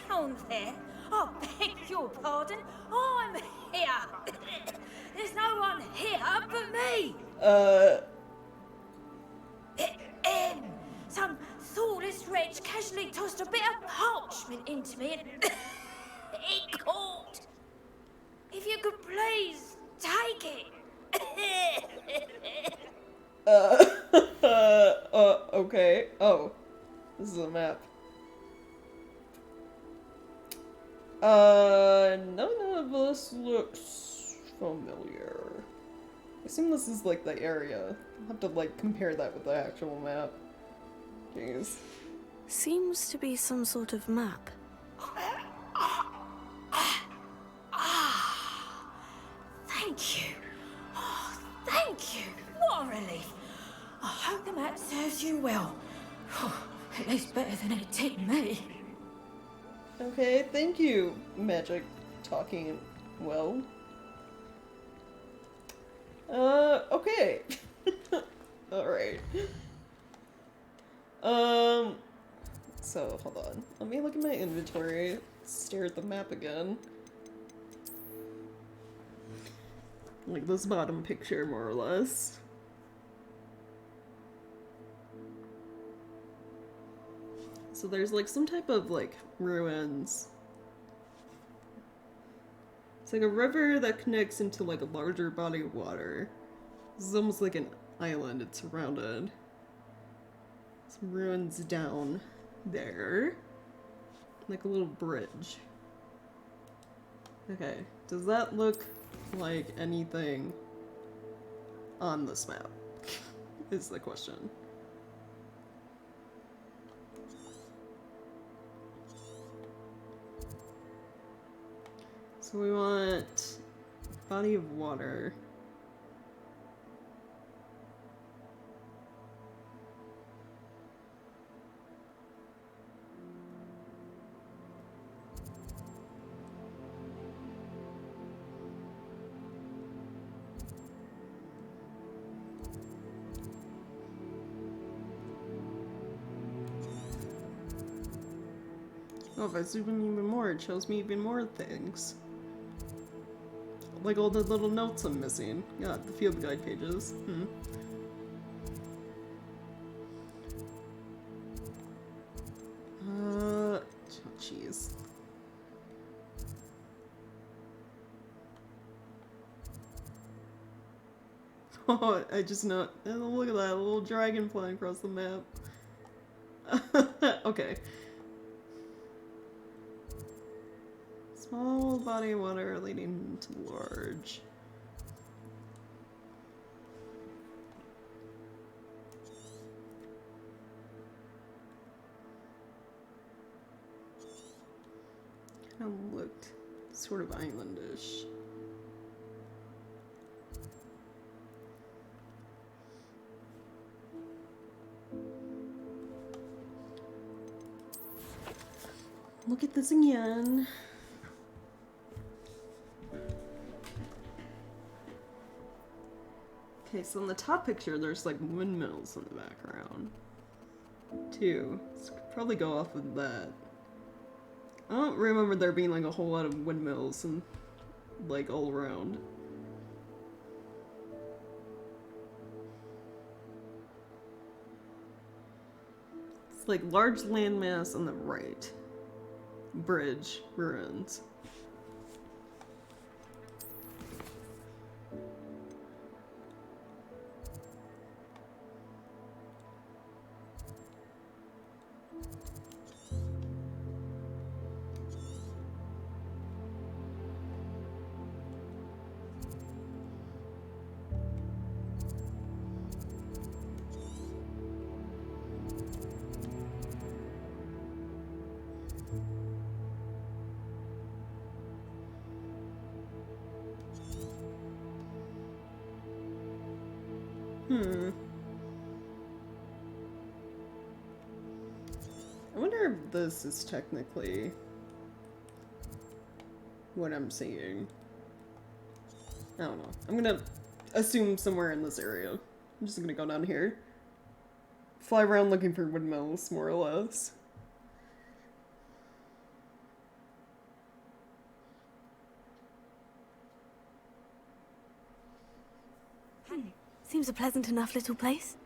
Down there? I beg your pardon. I'm here. There's no one here but me. Some thoughtless wretch casually tossed a bit of parchment into me and it caught. If you could please take it. Okay. Oh. This is a map. None of this looks familiar. I assume this is like the area. I'll have to like compare that with the actual map. Jeez. Seems to be some sort of map. Thank you. Oh, thank you. What a relief. I hope the map serves you well. At least better than it did me. Okay, thank you, Magic talking well. Okay. Alright. So, hold on. Let me look at my inventory, stare at the map again. Like this bottom picture, more or less. So there's like some type of like ruins. It's like a river that connects into like a larger body of water. This is almost like an island, it's surrounded. Some ruins down there. Like a little bridge. Okay, does that look like anything on this map? Is the question. So we want body of water. Oh, if I zoom in even more, it shows me even more things. Like all the little notes I'm missing. Yeah, the field guide pages. Oh, jeez. Oh, I just know. Look at that little dragon flying across the map. Okay. Small body of water leading to large. Kind of looked sort of islandish. Look at this again. Okay, so in the top picture, there's like windmills in the background, too. So probably go off with that. I don't remember there being like a whole lot of windmills and like all around. It's like large landmass on the right. Bridge ruins. I wonder if this is technically what I'm seeing. I don't know. I'm gonna assume somewhere in this area. I'm just gonna go down here. Fly around looking for windmills, more or less. Seems a pleasant enough little place.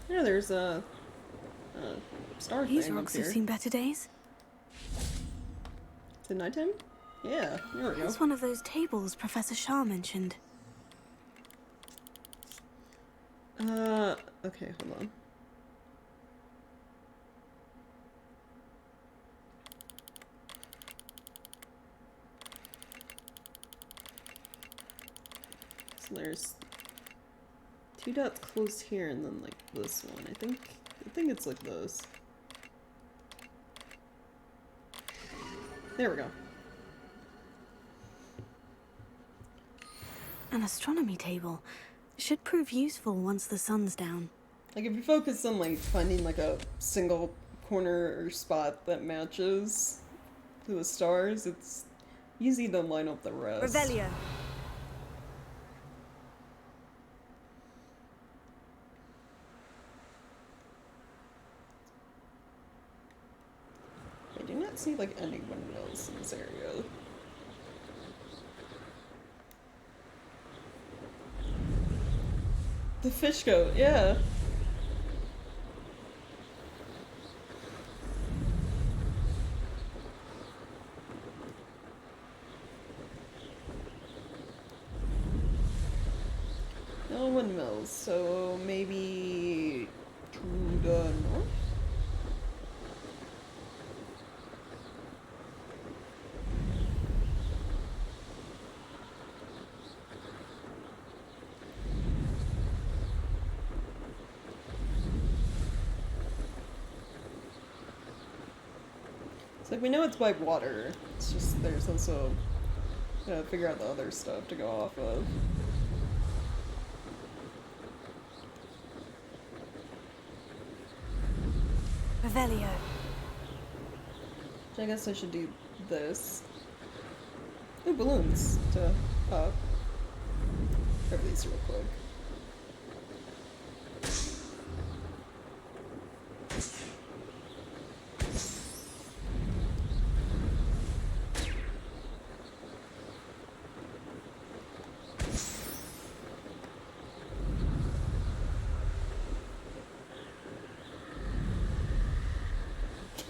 Yeah, there's a star These thing up rocks have here. seen better days. Is it nighttime? Yeah, there we go. It's one of those tables Professor Shah mentioned. Okay, hold on. So there's 2 dots close here and then like this one. I think it's like this. There we go. An astronomy table. Should prove useful once the sun's down. Like if you focus on like finding like a single corner or spot that matches to the stars, it's easy to line up the rest. Revelio. I do not see like any windmills in this area. The fish goat, yeah. No windmills, so maybe to the north? Like, we know it's by water. It's just, there's also, gotta figure out the other stuff to go off of. Revelio. I guess I should do this. Ooh, balloons to pop. Grab these real quick.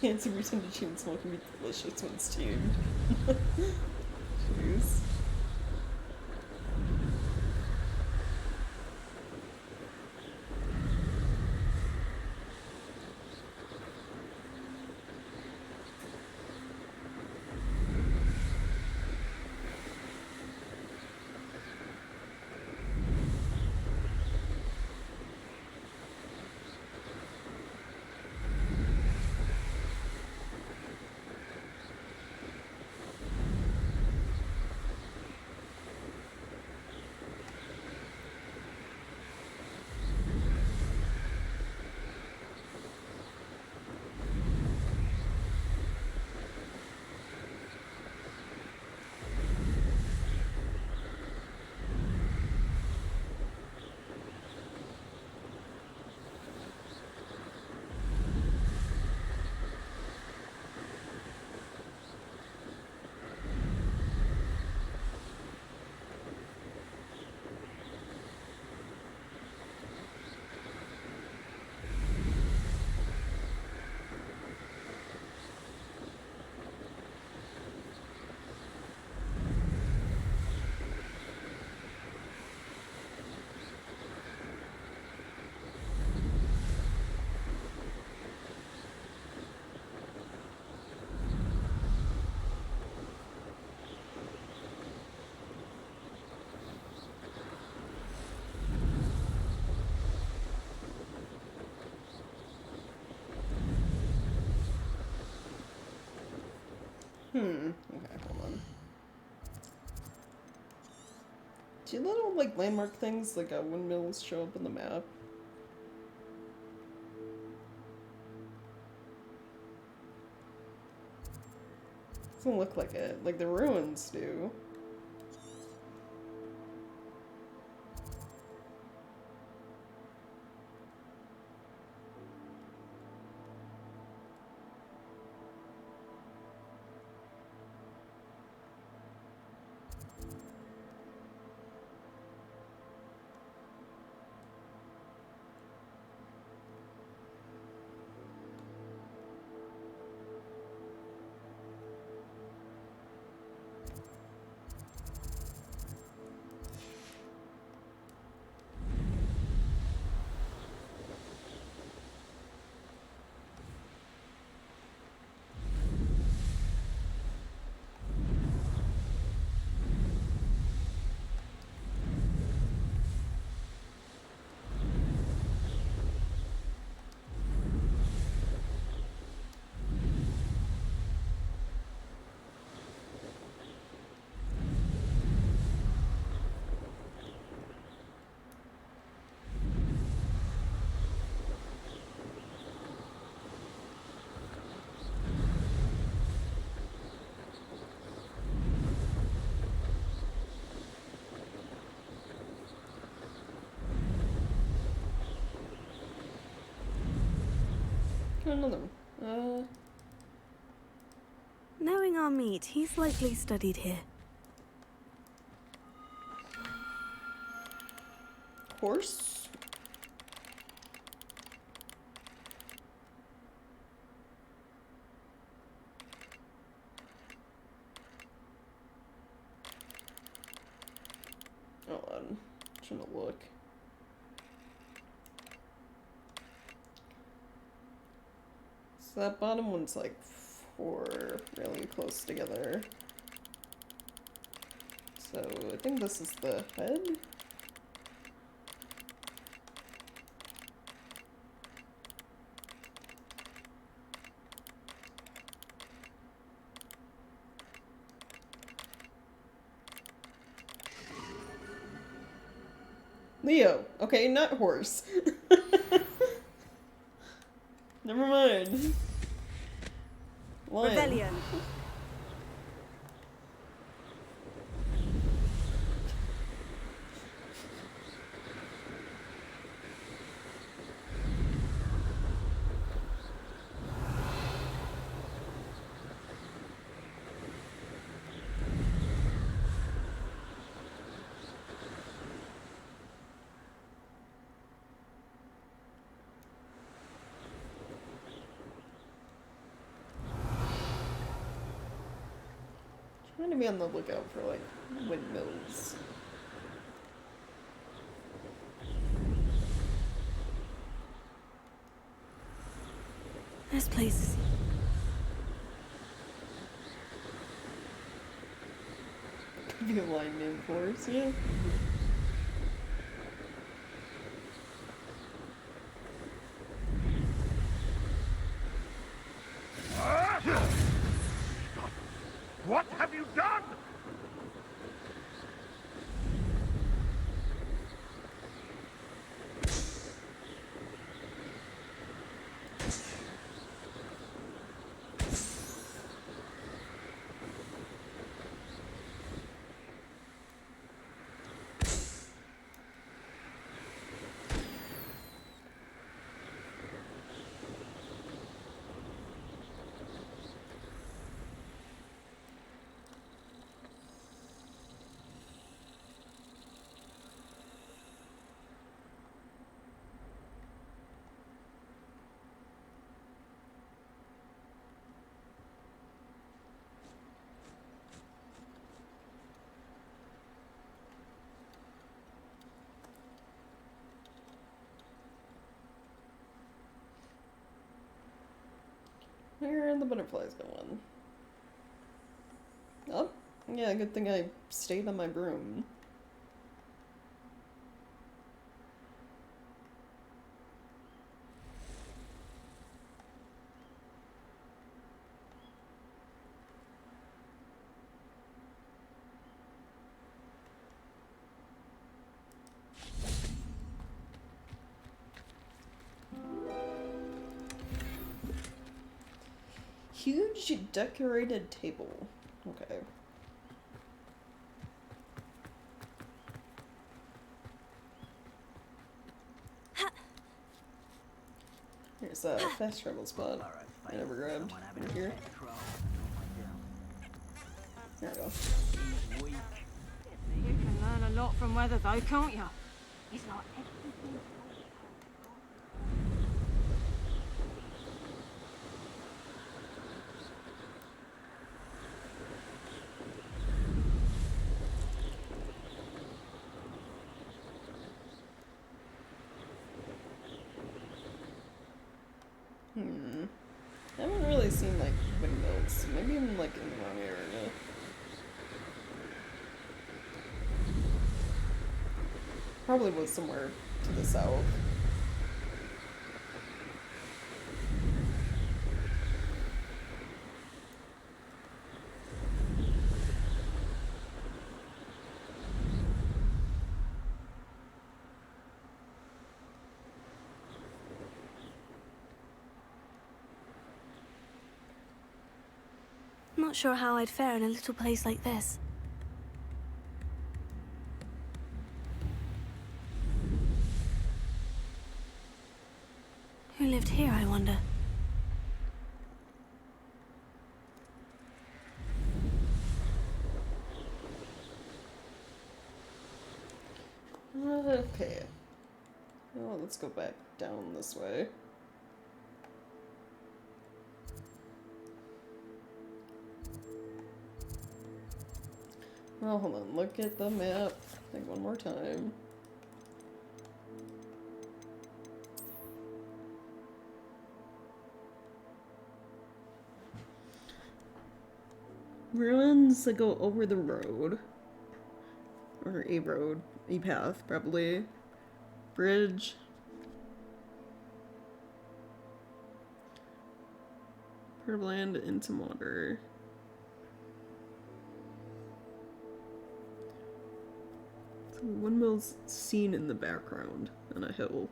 Cancer pretend to chew and smoke can be delicious when stewed. Jeez. Okay, hold on. Do little, like, landmark things, like, windmills show up in the map? Doesn't look like it. Like, the ruins do. Another one. Knowing our meat, he's likely studied here. Horse? Hold on. I'm trying to look. So that bottom one's like 4 really close together. So I think this is the head. Leo. Okay, not horse. Never mind. Lion. Rebellion. Trying to be on the lookout for like windmills. This place. Could be a line name for us, yeah. What have you done? Where are the butterflies going? Oh, yeah, good thing I stayed on my broom. Huge decorated table. Okay. Here's a fast travel spot I never grabbed right here. There we go. You can learn a lot from weather though, can't you? It's like everything. I haven't really seen like windmills. Maybe I'm like in the wrong area. Probably was somewhere to the south. Not sure how I'd fare in a little place like this. Who lived here, I wonder? Okay. Well, let's go back down this way. Well, hold on. Look at the map. Like one more time. Ruins that go over the road. Or a road. A path, probably. Bridge. Part of land into water. So windmills seen in the background on a hill.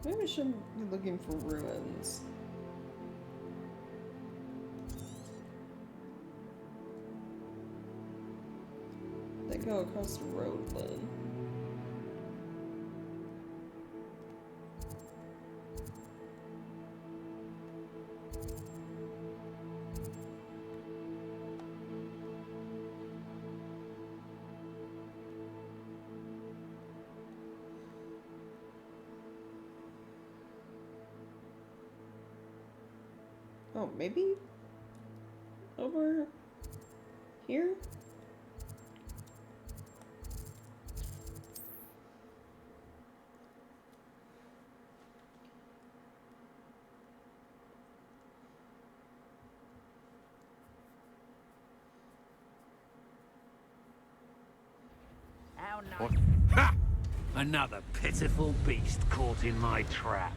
Maybe I should be looking for ruins. They go across the road then. Oh, maybe over here? How What? nice. Ha! Another pitiful beast caught in my trap.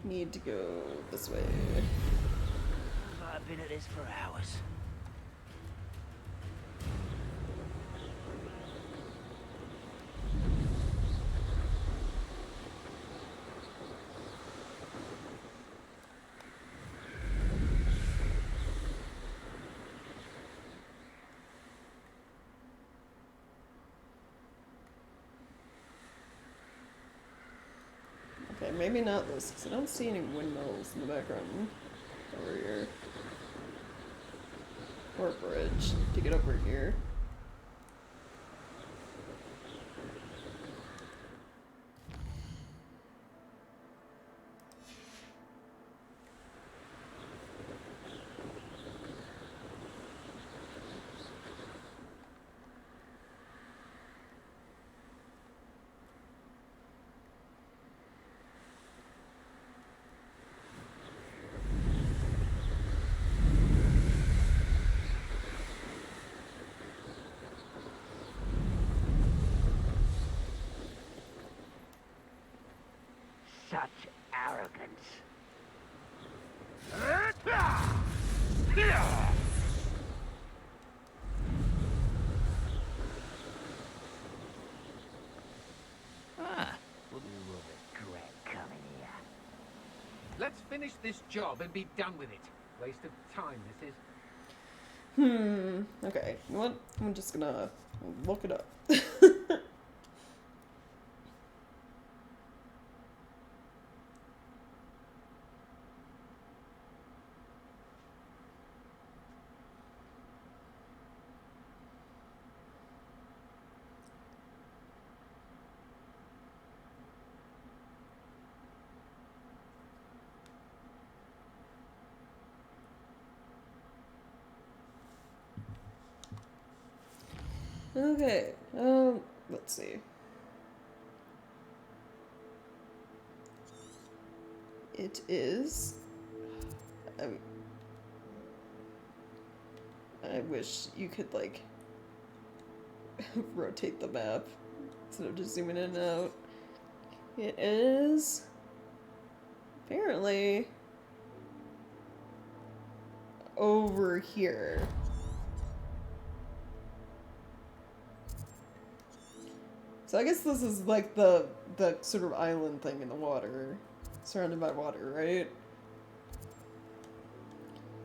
Need to go this way. I've been at this for hours. Okay, maybe not this, because I don't see any windmills in the background over here. Or a bridge to get over here. Such arrogance. Ah, well, you will regret coming here. Let's finish this job and be done with it. Waste of time, this is. Okay, you know what? I'm just gonna look it up. Okay, let's see. It is. I wish you could, like, rotate the map instead of just zooming in and out. It is. Apparently. Over here. So I guess this is like the sort of island thing in the water. Surrounded by water, right?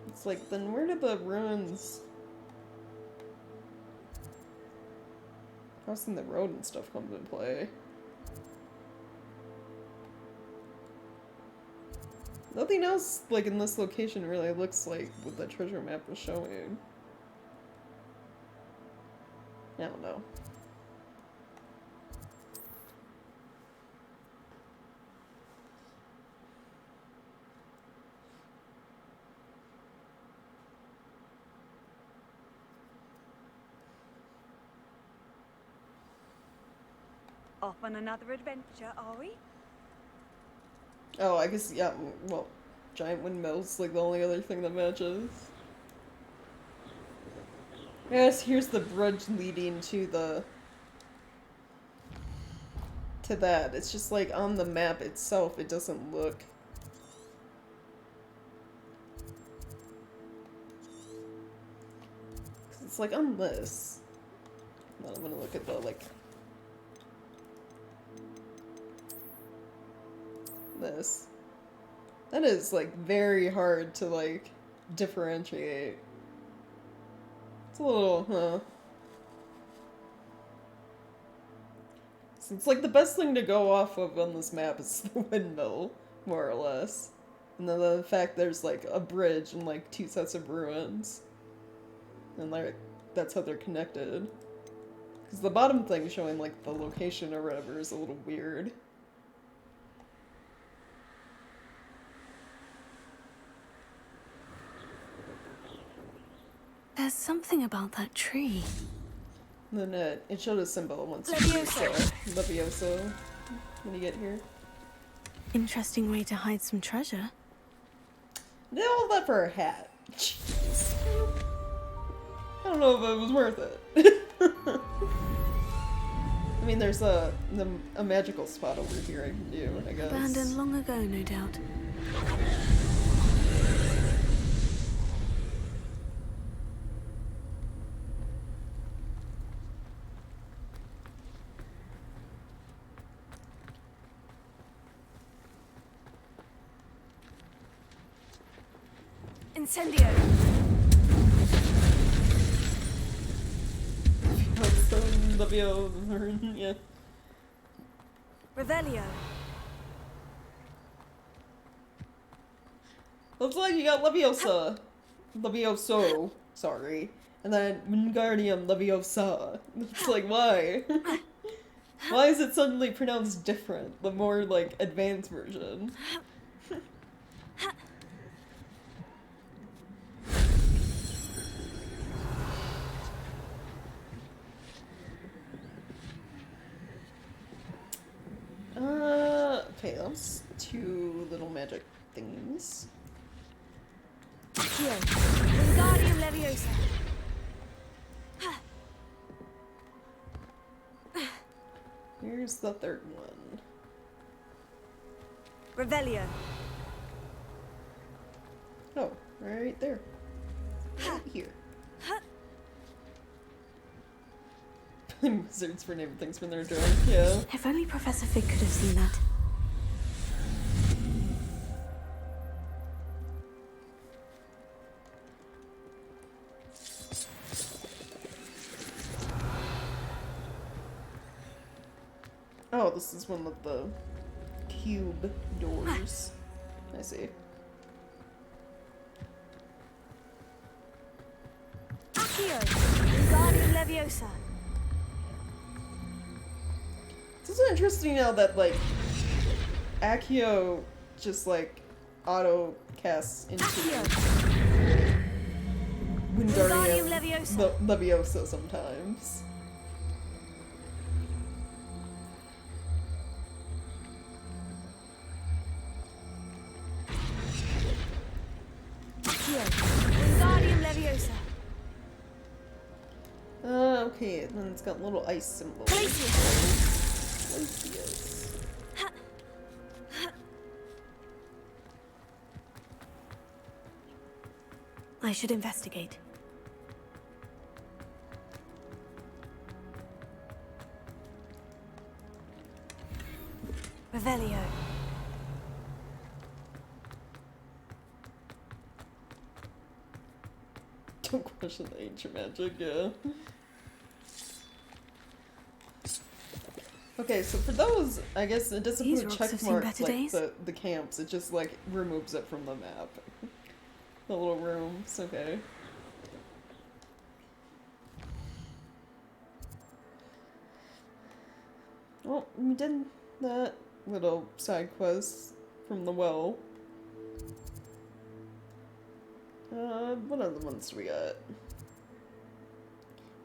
It's like, then where did the ruins crossing the road and stuff come into play? Nothing else, like, in this location really looks like what the treasure map was showing. I don't know. Off on another adventure, are we? Oh, I guess, yeah, well, giant windmills, like the only other thing that matches. Yes, here's the bridge leading to that. It's just like on the map itself, it doesn't look. It's like on this. I'm gonna look at the, like, this. That is, like, very hard to, like, differentiate. It's a little, huh. So it's like the best thing to go off of on this map is the windmill, more or less. And then the fact there's, like, a bridge and, like, 2 sets of ruins. And, like, that's how they're connected. Because the bottom thing showing, like, the location or whatever is a little weird. There's something about that tree. And then it showed a symbol once you Leviosa. Leviosa when you get here. Interesting way to hide some treasure. Did all that for a hat. Jeez. I don't know if it was worth it. I mean, there's a magical spot over here I can do, I guess. Abandoned long ago, no doubt. Incendio. Yeah. Revelio. Looks like you got Leviosa. Levioso. Sorry. And then Wingardium Leviosa. It's like, why? Why is it suddenly pronounced different? The more, like, advanced version. Okay, that's 2 little magic thingies. Accio. Wingardium Leviosa. Here's the 3rd one. Revelio. Oh, right there. Right here. Wizards for naming things when they're drunk, yeah. If only Professor Fig could have seen that. Oh, this is one of the cube doors. I see. Accio. Wingardium Leviosa. It's also interesting now that, like, Accio just, like, auto casts into Wingardium Leviosa sometimes. Wingardium Leviosa. Okay, and then it's got little ice symbols. Glacius. I should investigate. Revelio. Don't question the ancient magic, yeah. Okay, so for those, I guess it doesn't These put a rocks check have seen mark better like days. the camps, it just like removes it from the map. The little rooms, okay. Well, we did that little side quest from the well. What other ones do we got?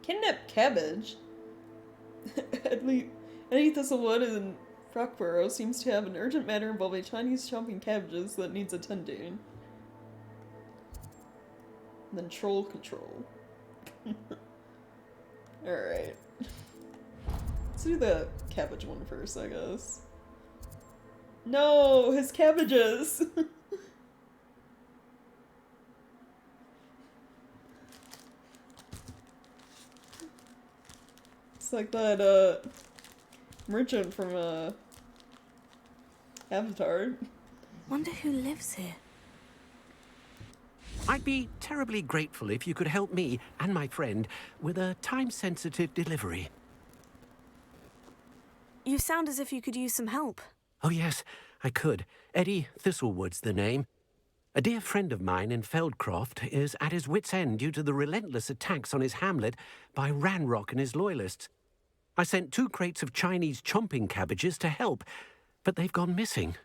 Kidnap cabbage? Eddie Thistlewood in Frockborough seems to have an urgent matter involving Chinese chomping cabbages that needs attending. And then troll control. Alright. Let's do the cabbage one first, I guess. No! His cabbages! It's like that, merchant from, Avatar. Wonder who lives here. I'd be terribly grateful if you could help me and my friend with a time-sensitive delivery. You sound as if you could use some help. Oh yes, I could. Eddie Thistlewood's the name. A dear friend of mine in Feldcroft is at his wit's end due to the relentless attacks on his hamlet by Ranrock and his loyalists. I sent 2 crates of Chinese chomping cabbages to help, but they've gone missing.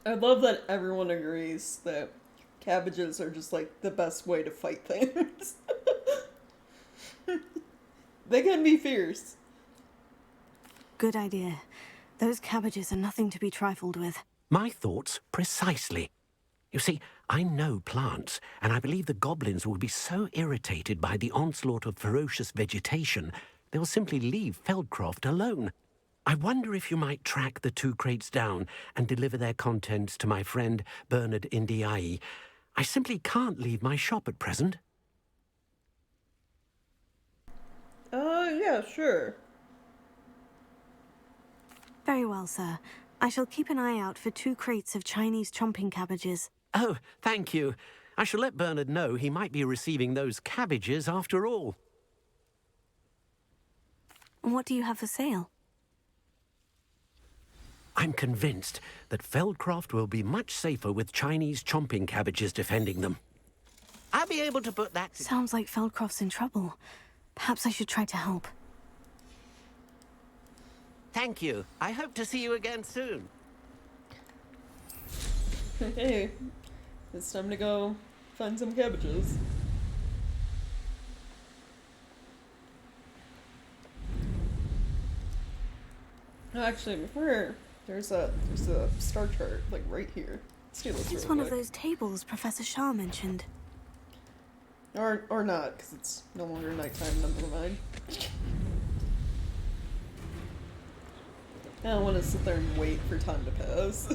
I love that everyone agrees that cabbages are just like the best way to fight things. They can be fierce. Good idea. Those cabbages are nothing to be trifled with. My thoughts precisely. You see, I know plants, and I believe the goblins will be so irritated by the onslaught of ferocious vegetation, they'll simply leave Feldcroft alone. I wonder if you might track the 2 crates down and deliver their contents to my friend Bernard Indiai. I simply can't leave my shop at present. Yeah, sure. Very well, sir. I shall keep an eye out for 2 crates of Chinese chomping cabbages. Oh, thank you. I shall let Bernard know he might be receiving those cabbages after all. And what do you have for sale? I'm convinced that Feldcroft will be much safer with Chinese chomping cabbages defending them. I'll be able to put that... Sounds like Feldcroft's in trouble. Perhaps I should try to help. Thank you. I hope to see you again soon. Hey, it's time to go find some cabbages. No, actually, before there's a star chart like right here. Let's do this. It's real one quick. of those tables Professor Shah mentioned. Or not, because it's no longer nighttime. Never mind. I don't want to sit there and wait for time to pass.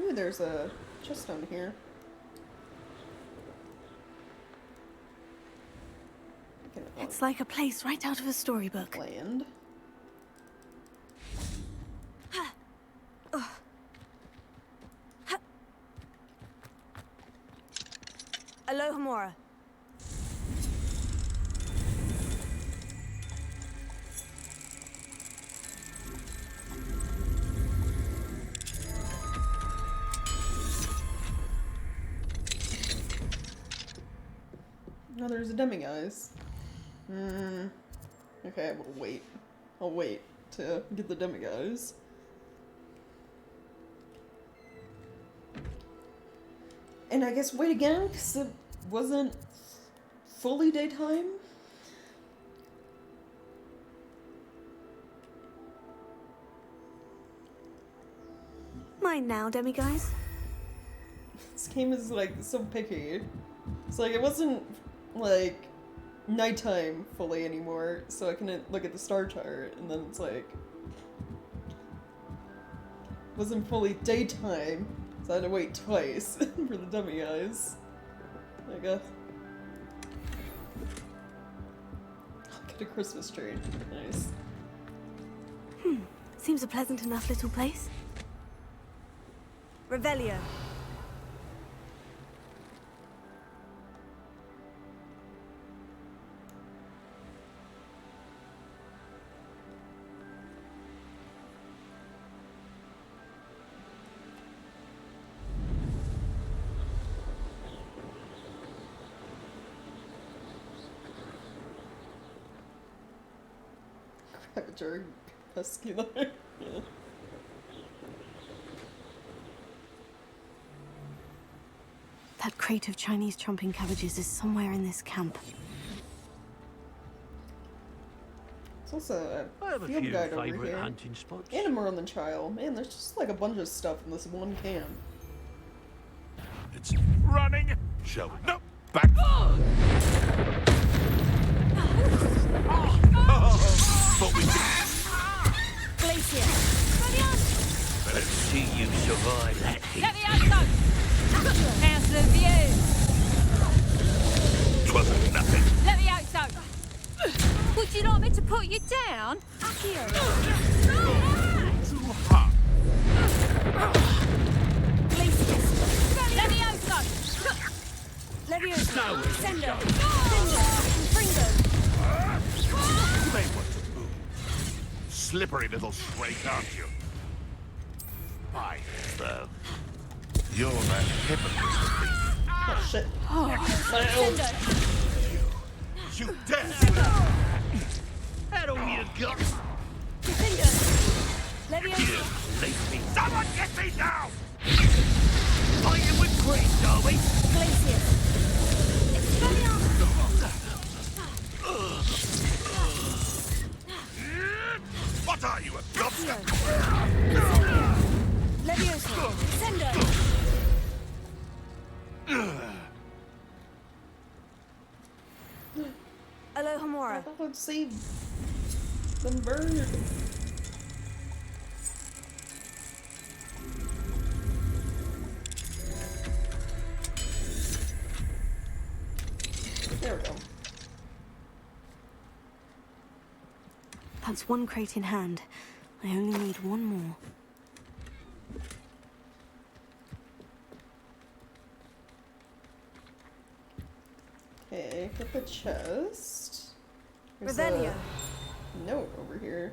Ooh, there's a chest down here. It's like a place right out of a storybook. Land. Alohomora. No, there's a demiguise. Okay, we'll wait. I'll wait to get the demiguise. And I guess wait again, because it wasn't fully daytime. Mine now, demiguise. This game is like so picky. It's like it wasn't like nighttime fully anymore, so I couldn't look at the star chart, and then it's like wasn't fully daytime, so I had to wait twice for the demiguise. I guess. I'll get a Christmas tree. Nice. Seems a pleasant enough little place. Revelio. Ravager, Pescular. Yeah. That crate of Chinese chomping cabbages is somewhere in this camp. It's also I a have a field few guide over favourite here. hunting spots. And a Merlin Trial. Man, there's just like a bunch of stuff in this one camp. It's running. Shall we? No, back. But we can. Glacier. Let's see you survive that heat. Levioso! How's the view? 'Twasn't nothing. Levioso! Would you like me to put you down? Accio! Too hot. Glacius! Levioso! Levioso! Sendo! Fringo! You may want to move. Slippery little snake, aren't you? Bye, though. You're the hypocrite. Oh shit. Sendo! You dare! That all you got? Defender! You Levioso! leave me. Someone get me now! Fighting with grease, are we? Glacius! Expelliarmus! What are you, a gobster? Levioso! Sendo! Alohomora. I thought I'd save them bird. There we go. That's one crate in hand. I only need one more. Okay, get the chest. There's Revelio. a note over here.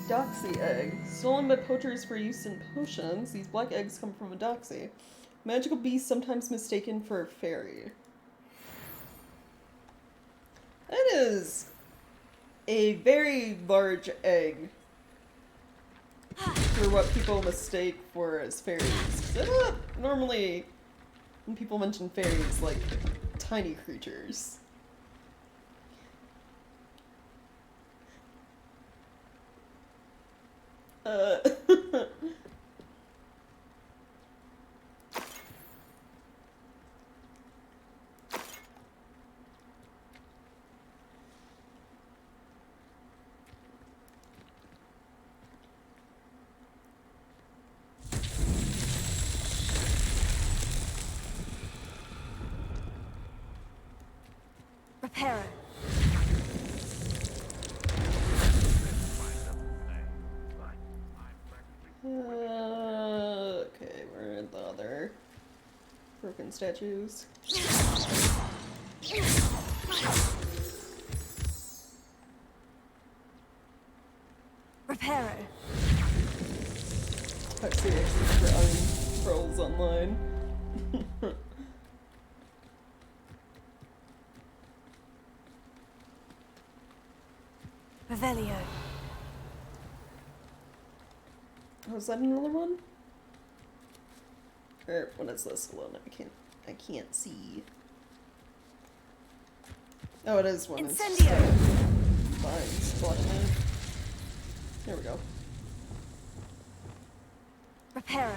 Doxy egg. Stolen by poachers for use in potions. These black eggs come from a doxy. Magical beast sometimes mistaken for a fairy. That is a very large egg for what people mistake for as fairies. They're not normally, when people mention fairies, like tiny creatures. Reparo. Okay, where are the other broken statues? Reparo. I see it for trolls online. Revelio. Oh, is that another one? Or what is this? Hold on, I can't see. Oh, it is one. Incendio. Fine, blocking it. There we go. Reparo.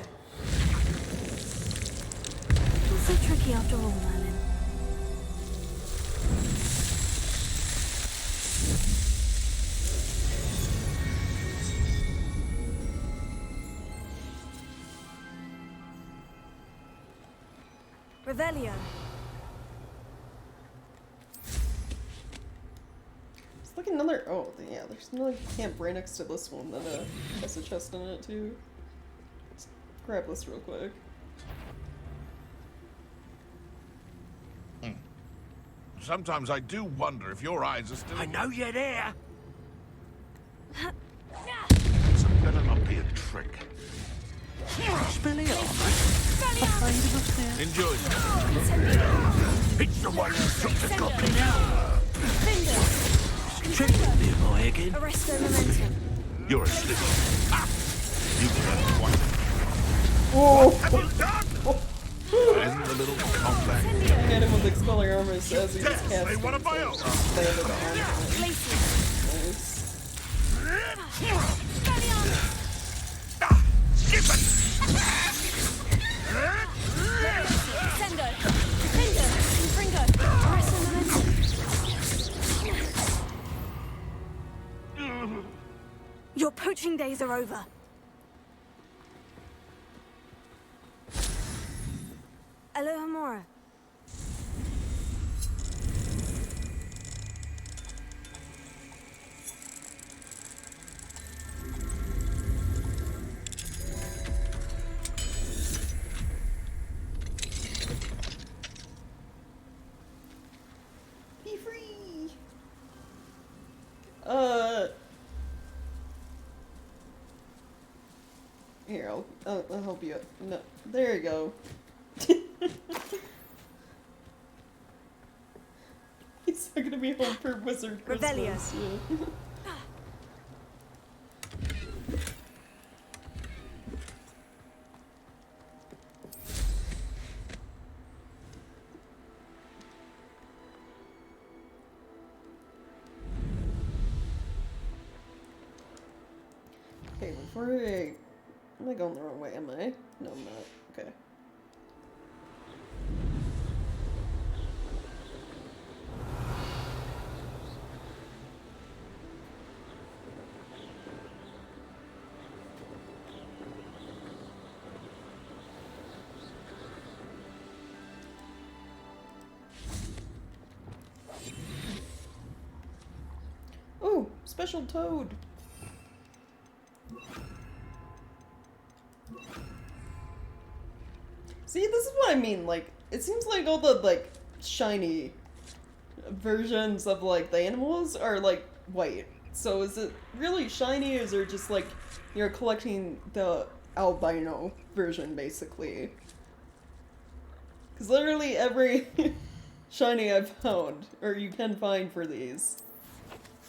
Not so tricky after all, Merlin. Revelio. It's like another. Oh, yeah, there's another camp right next to this one that has a chest in it, too. Let's grab this real quick. Sometimes I do wonder if your eyes are still. I know you're there. This better not be a trick. Enjoy. It's the one who took the goblin out. Trick me, boy, again. Arresto momentum. You're a slipper. You can watch. Oh! What have you done? And the little combat. I hit him with expelling armor as he just cast Say one of my own. landed on him. Nice. Your poaching days are over. Alohomora. Be free! Here, I'll help you. No, there you go. He's not gonna be home for Wizard Revelio. Christmas. Yeah. Okay, before am I going the wrong way, am I? No, I'm not. Okay. Oh, special toad. See, this is what I mean, like, it seems like all the, like, shiny versions of, like, the animals are, like, white. So is it really shiny, or is it just, like, you're collecting the albino version, basically? Because literally every shiny I've found, or you can find for these,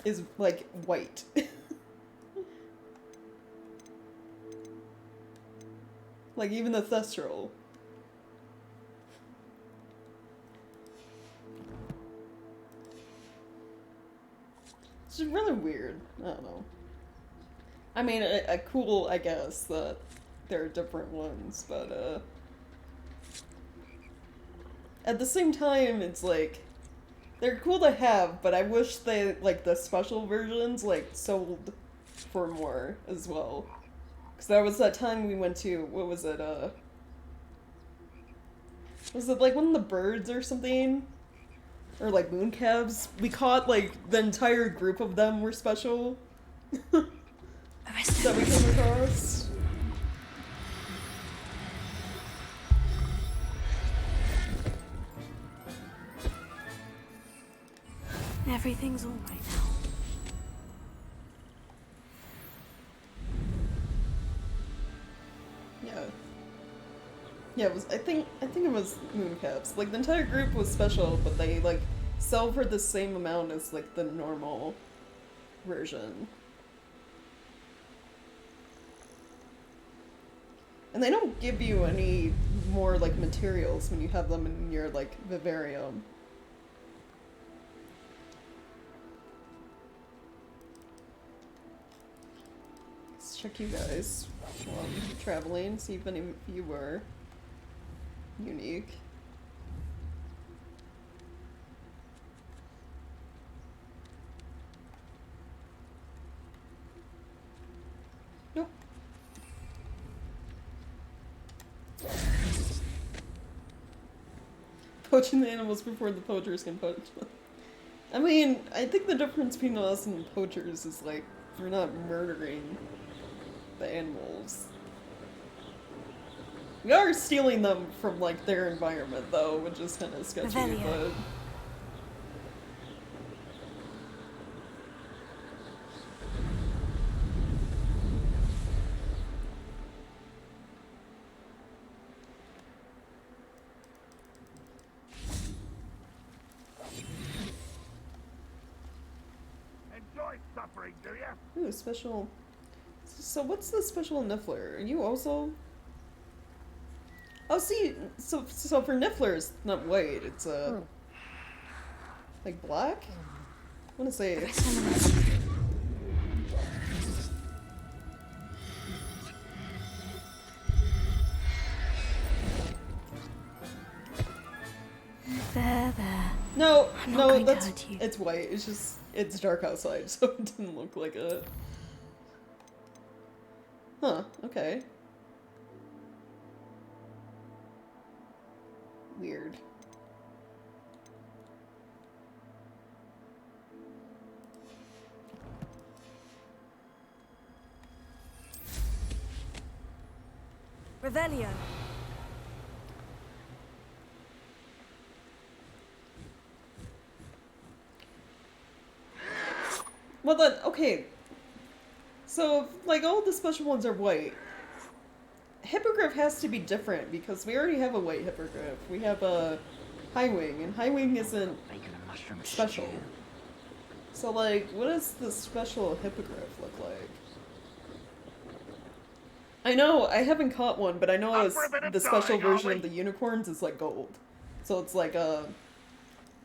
is, like, white. Like, even the Thestral. It's just really weird. I don't know. I mean, a cool, I guess, that there are different ones, but, at the same time, it's like, they're cool to have, but I wish they, like, the special versions, like, sold for more as well. Because that was that time we went to, what was it, was it, like, one of the birds or something? Or, like, mooncalves? We caught, like, the entire group of them were special. That we came across. Everything's all right now. Yeah. Yeah, it was, I think it was mooncalves. Like, the entire group was special, but they, like, sell for the same amount as, like, the normal version. And they don't give you any more, like, materials when you have them in your, like, vivarium. Let's check you guys while I'm traveling, see if any of you were unique. Nope. Poaching the animals before the poachers can poach them. I mean, I think the difference between us and poachers is, like, we're not murdering the animals. We are stealing them from, like, their environment, though, which is kind of sketchy, but... Enjoy suffering, do you? Ooh, special So what's the special Niffler? Are you also? Oh, see, so for Niffler, it's not white. It's like black. I want to say. There. No, I'm not no, going to that's hurt you. it's white. It's just it's dark outside, so it didn't look like it. Huh? Okay. Weird. Revelio. Well then, okay. So, like, all the special ones are white. Hippogriff has to be different, because we already have a white hippogriff. We have a High Wing, and High Wing isn't special. So, like, what does the special hippogriff look like? I know, I haven't caught one, but I know the special version of the unicorns is, like, gold. So it's like, and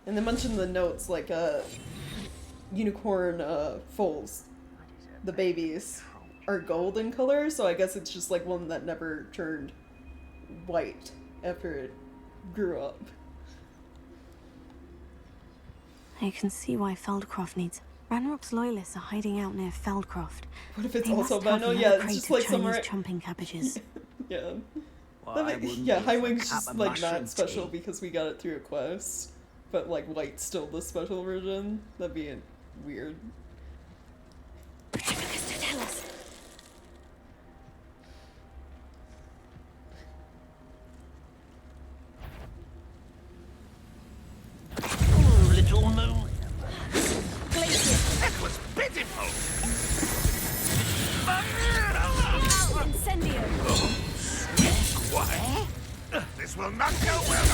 they mentioned in the notes, like, unicorn, foals. The babies are gold in color, so I guess it's just, like, one that never turned white after it grew up. I can see why Feldcroft needs... Ranrock's loyalists are hiding out near Feldcroft. What if it's They also must have Beno? another Yeah, it's crate just of like Chinese somewhere... chomping cabbages. Yeah. Well, Yeah, High Wing's just, like, not special because we got it through a quest. But, like, White's still the special version. That'd be weird. Tell us. Oh, little moon. That was pitiful. Incendio. Quiet. This will not go well.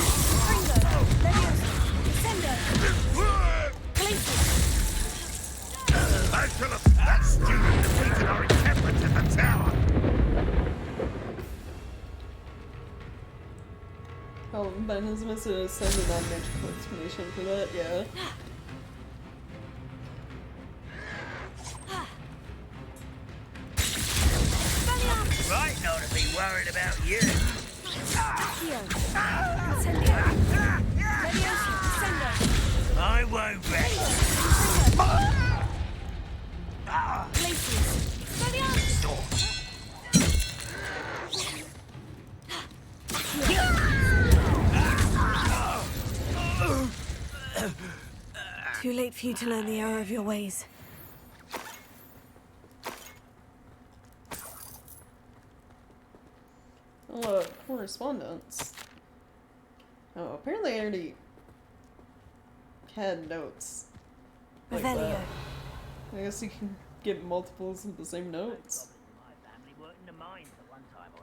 I shall have that student defeated our intemperance in the tower. Oh, Ben has missed a sending non-magical explanation for that, yeah. Right not to be worried about you. I won't rest. Too late for you to learn the error of your ways. Oh, correspondence. Oh, apparently I already had notes. Like that. I guess you can get multiples of the same notes.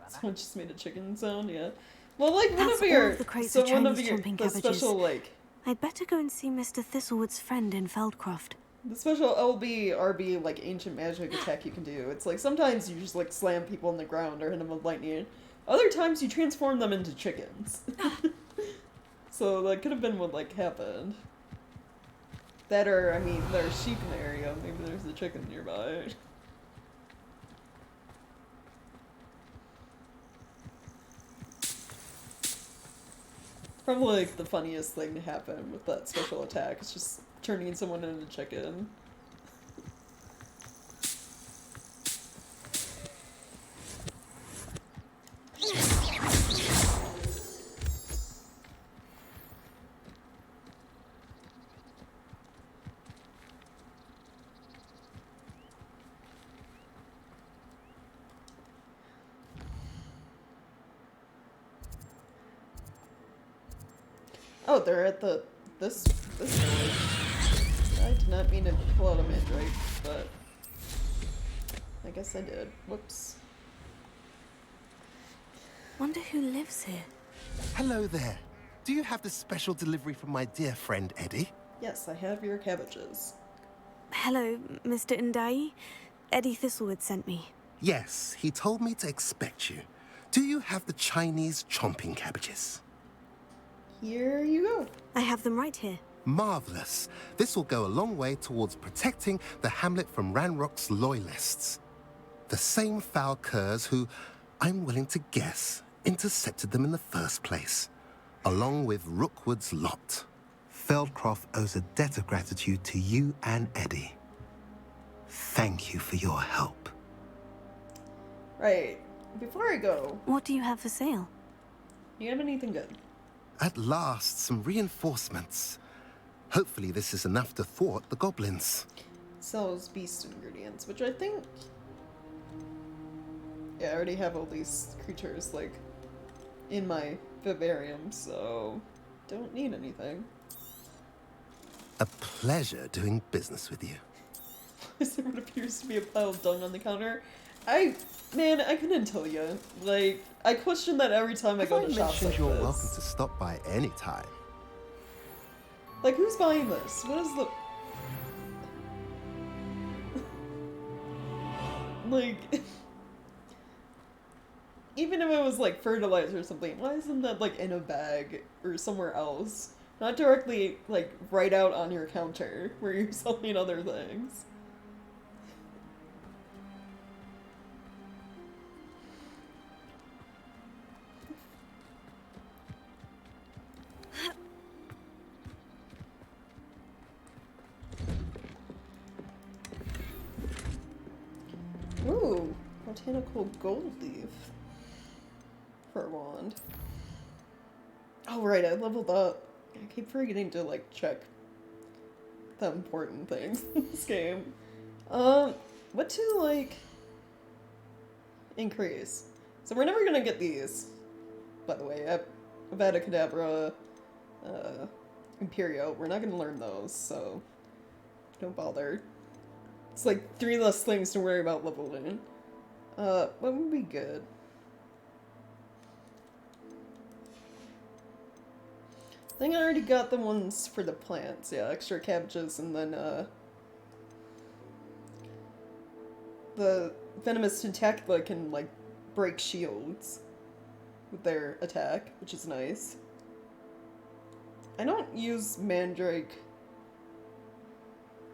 Someone just made a chicken sound, yeah. Well, like, one That's of your... all of the crates so of one of Chinese your... chomping The cabbages. special, like... I'd better go and see Mr. Thistlewood's friend in Feldcroft. The special LB, RB, like, ancient magic attack you can do. It's like, sometimes you just, like, slam people on the ground or hit them with lightning. Other times you transform them into chickens. So that could have been what, like, happened. That or, I mean, there's sheep in the area. Maybe there's a chicken nearby. Probably, like, the funniest thing to happen with that special attack is just turning someone into a chicken. Oh, they're at this village. I did not mean to pull out a mandrake, but I guess I did. Whoops. Wonder who lives here. Hello there. Do you have the special delivery from my dear friend Eddie? Yes, I have your cabbages. Hello, Mr. Ndai. Eddie Thistlewood sent me. Yes, he told me to expect you. Do you have the Chinese chomping cabbages? Here you go. I have them right here. Marvelous. This will go a long way towards protecting the hamlet from Ranrock's loyalists. The same foul curs who, I'm willing to guess, intercepted them in the first place, along with Rookwood's lot. Feldcroft owes a debt of gratitude to you and Eddie. Thank you for your help. Right. Before I go... What do you have for sale? Do you have anything good? At last, some reinforcements. Hopefully this is enough to thwart the goblins. Sells beast ingredients, which I think... Yeah, I already have all these creatures, like, in my vivarium, so... Don't need anything. A pleasure doing business with you. Is there what appears to be a pile of dung on the counter? Man, I couldn't tell you. Like, I question that every time I go to shops like you're this. welcome to stop by any time. Like, who's buying this? What is the... Like... Even if it was, like, fertilizer or something, why isn't that, like, in a bag or somewhere else? Not directly, like, right out on your counter where you're selling other things. Ooh, botanical gold leaf for a wand. Oh right, I leveled up. I keep forgetting to like check the important things in this game. What to like increase? So we're never gonna get these, by the way. Avada Kedavra, Imperio. We're not gonna learn those, so don't bother. It's like 3 less things to worry about leveling. What would be good? I think I already got the ones for the plants. Yeah, extra cabbages, and then, the venomous tentacula can, like, break shields with their attack, which is nice. I don't use Mandrake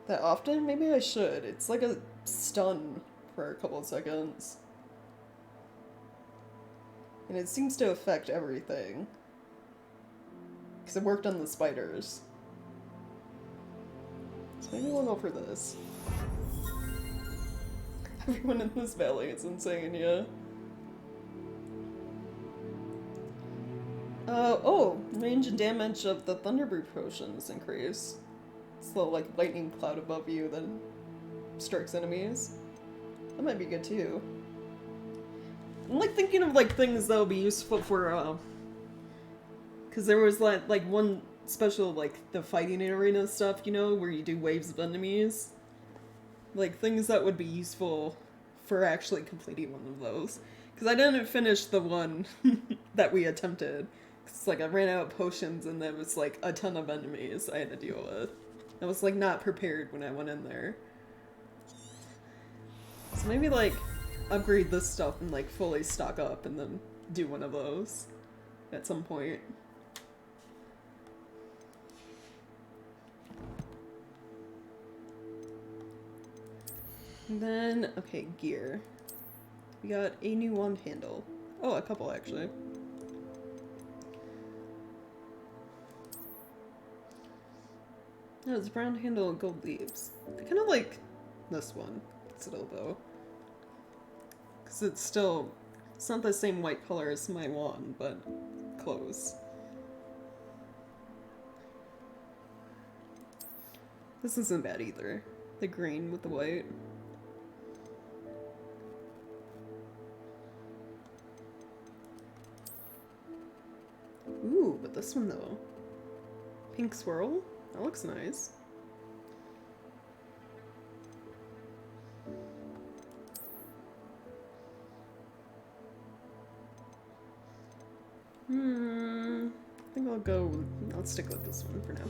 that often. Maybe I should. It's like a stun for a couple of seconds. And it seems to affect everything. Because it worked on the spiders. So maybe we'll go for this. Everyone in this valley is insane, yeah. Oh, range and damage of the Thunderbrew potions increase. It's the, like, lightning cloud above you that strikes enemies. That might be good, too. I'm, like, thinking of, like, things that would be useful for, because there was, like, one special, like, the fighting arena stuff, you know, where you do waves of enemies. Like, things that would be useful for actually completing one of those. Because I didn't finish the one that we attempted. It's like I ran out of potions and there was, like, a ton of enemies I had to deal with. I was, like, not prepared when I went in there. So maybe, like, upgrade this stuff and, like, fully stock up and then do one of those at some point. And then, okay, gear. We got a new wand handle. Oh, a couple, actually. No, it's brown handle and gold leaves. I kind of like this one, still, though. Because it's not the same white color as my wand, but close. This isn't bad either. The green with the white. Ooh, but this one though. Pink swirl? That looks nice. I think I'll stick with this one for now.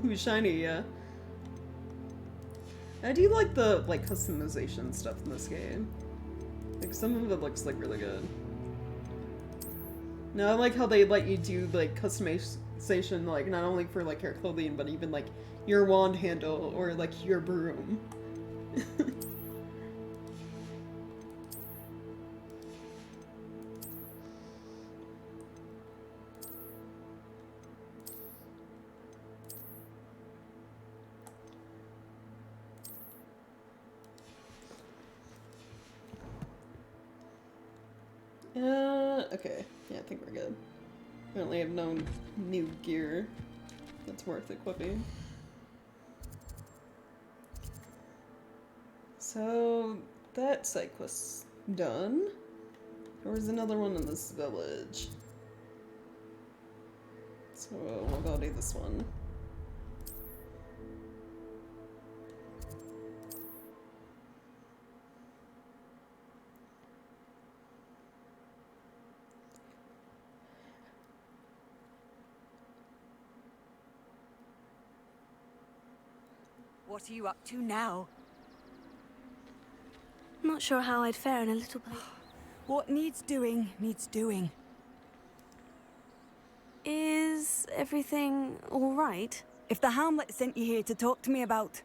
Ooh, shiny, yeah. I do like the like customization stuff in this game. Like some of it looks like really good. No, I like how they let you do like customization, like not only for like your clothing, but even like your wand handle or like your broom. Okay. Yeah, I think we're good. Apparently I have no new gear that's worth equipping. So, that side quest's done. There was another one in this village. So, we'll go do this one. What are you up to now? Not sure how I'd fare in a little bit. What needs doing, needs doing. Is everything all right? If the Hamlet sent you here to talk to me about...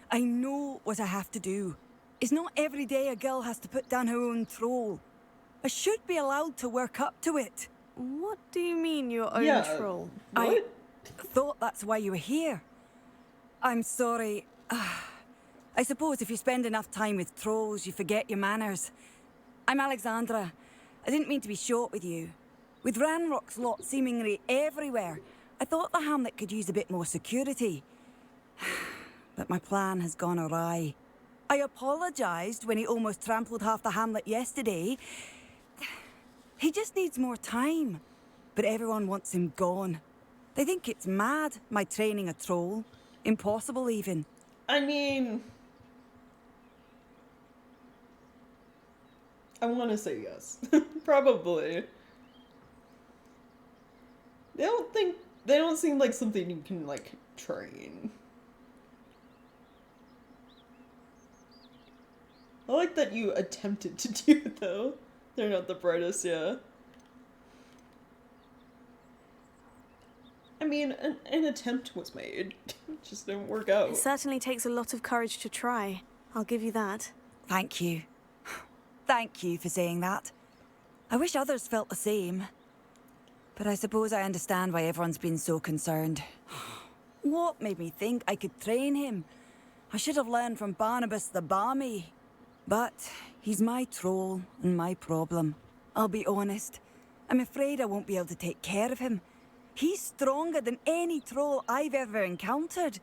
I know what I have to do. It's not every day a girl has to put down her own troll. I should be allowed to work up to it. What do you mean, your own troll? I thought that's why you were here. I'm sorry. I suppose if you spend enough time with trolls, you forget your manners. I'm Alexandra. I didn't mean to be short with you. With Ranrock's lot seemingly everywhere, I thought the Hamlet could use a bit more security. But my plan has gone awry. I apologized when he almost trampled half the Hamlet yesterday. He just needs more time. But everyone wants him gone. They think it's mad, my training a troll. Impossible, even. I mean... I want to say yes. Probably. They don't seem like something you can, like, train. I like that you attempted to do it, though. They're not the brightest, yeah. I mean, an attempt was made. It just didn't work out. It certainly takes a lot of courage to try. I'll give you that. Thank you. Thank you for saying that. I wish others felt the same. But I suppose I understand why everyone's been so concerned. What made me think I could train him? I should have learned from Barnabas the Barmy. But he's my troll and my problem. I'll be honest. I'm afraid I won't be able to take care of him. He's stronger than any troll I've ever encountered.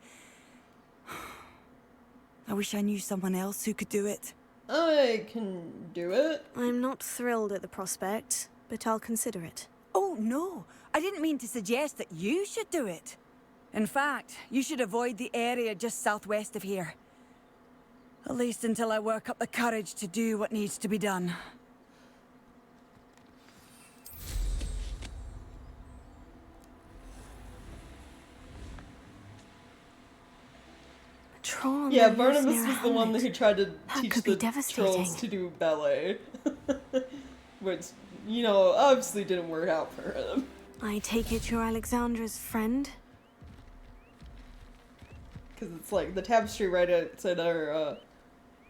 I wish I knew someone else who could do it. I can do it. I'm not thrilled at the prospect, but I'll consider it. Oh, no. I didn't mean to suggest that you should do it. In fact, you should avoid the area just southwest of here. At least until I work up the courage to do what needs to be done. Yeah, Barnabas was the one who tried to teach the devastating. trolls to do ballet. Which, you know, obviously didn't work out for him. I take it you're Alexandra's friend? Because it's like the tapestry right outside our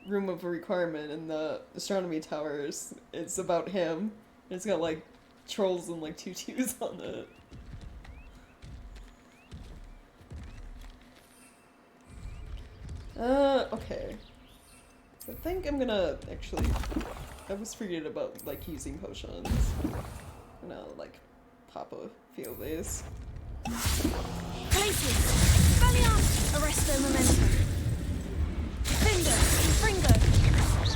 room of requirement in the astronomy towers. It's about him. It's got like trolls and like tutus on it. Okay. I think I'm gonna actually... I was forgetting about, like, using potions. I'm gonna, like, pop a few of these. Places! Valiant! Arresto momentum. Finger! Fringo! Fringo!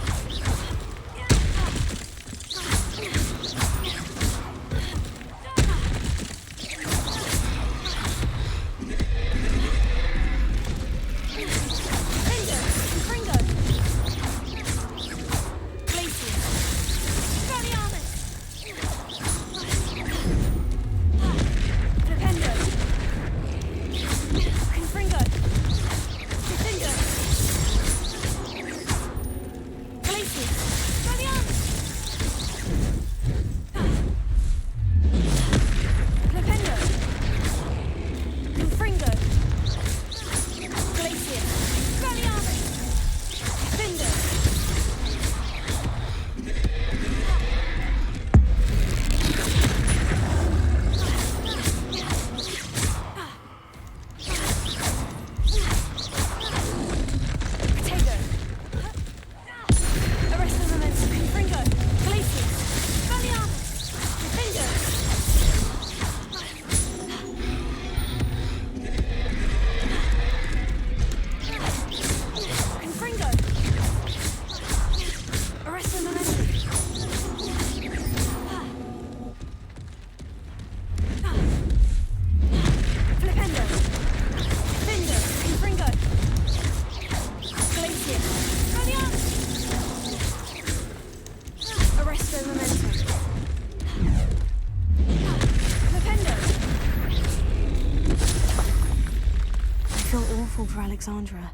Alexandra,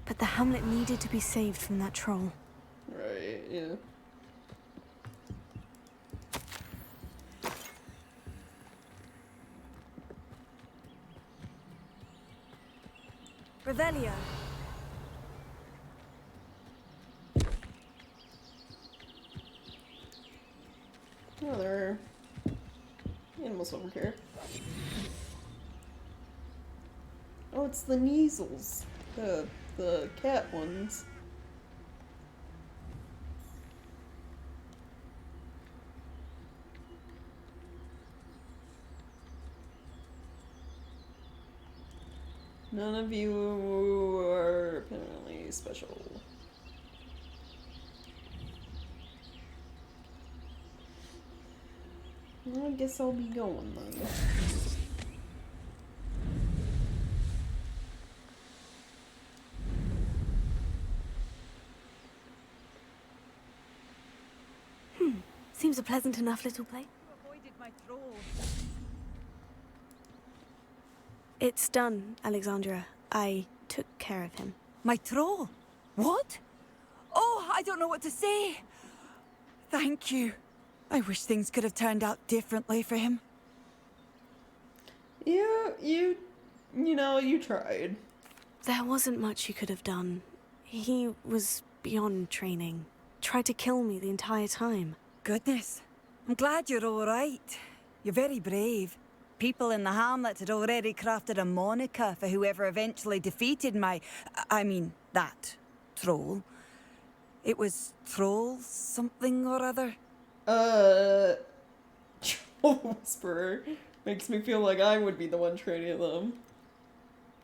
but the hamlet needed to be saved from that troll. Right, yeah. Revelio. Oh, there are animals over here. Oh, it's the measles. The cat ones. None of you are apparently special. Well, I guess I'll be going then. Seems a pleasant enough little place. Avoided my troll. It's done, Alexandra. I took care of him. My troll? What? Oh, I don't know what to say. Thank you. I wish things could have turned out differently for him. Yeah, you know, you tried. There wasn't much you could have done. He was beyond training. Tried to kill me the entire time. Goodness. I'm glad you're all right. You're very brave. People in the hamlet had already crafted a moniker for whoever eventually defeated that troll. It was Troll something or other. Troll Whisperer makes me feel like I would be the one training them.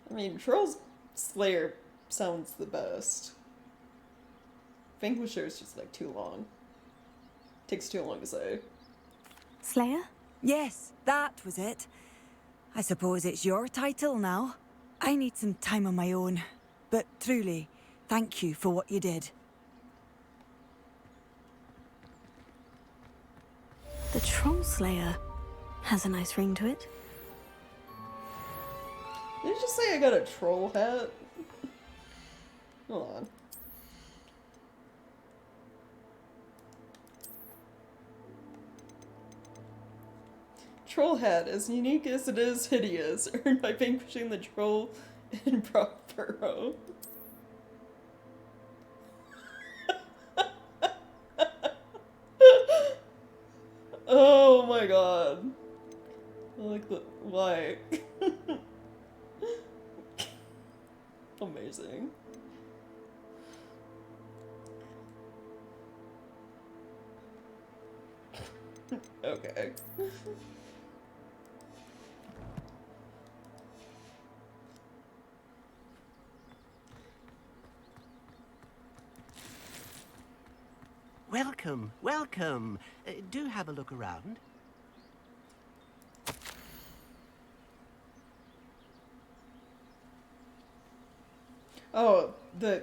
I mean, Troll Slayer sounds the best. Vanquisher is just like too long. Takes too long to say. Slayer? Yes, that was it. I suppose it's your title now. I need some time on my own. But truly, thank you for what you did. The Troll Slayer has a nice ring to it. Did you just say I got a troll hat? Hold on. Troll hat, as unique as it is hideous, earned by vanquishing the troll in Prospero. Oh my god. I like the why. Amazing. Okay. Welcome, welcome. Do have a look around. Oh, their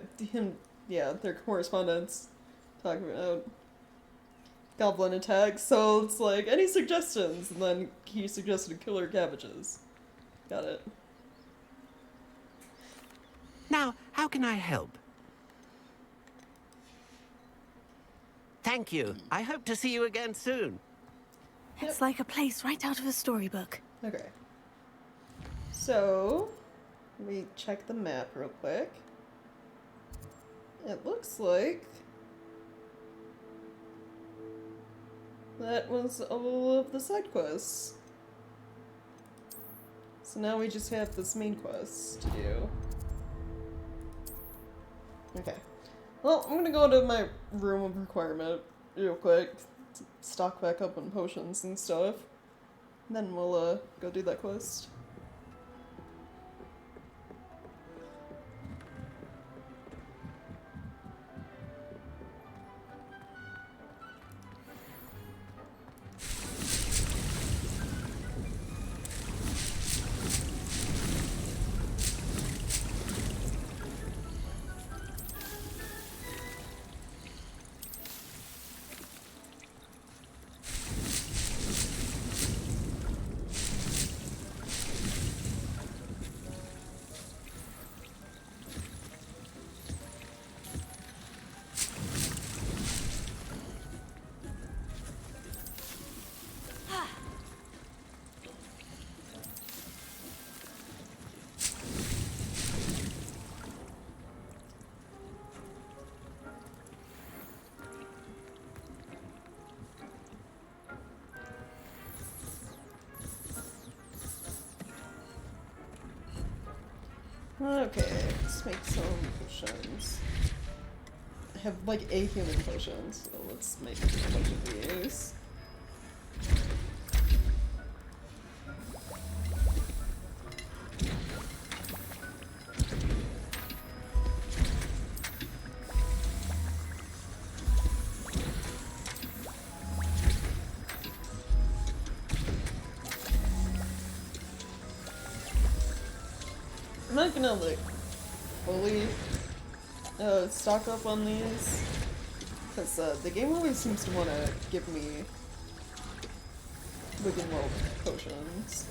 correspondence talking about goblin attacks. So it's like, any suggestions? And then he suggested killer cabbages. Got it. Now, how can I help? Thank you. I hope to see you again soon. It's like a place right out of a storybook. Okay. So, let me check the map real quick. It looks like that was all of the side quests. So now we just have this main quest to do. Okay. Well, I'm gonna go to my room of requirement real quick, stock back up on potions and stuff. And then we'll go do that quest. Okay, let's make some potions. I have like a human potion, so let's make a bunch of these. I'm not gonna like fully stock up on these because the game always seems to want to give me Wigan World potions.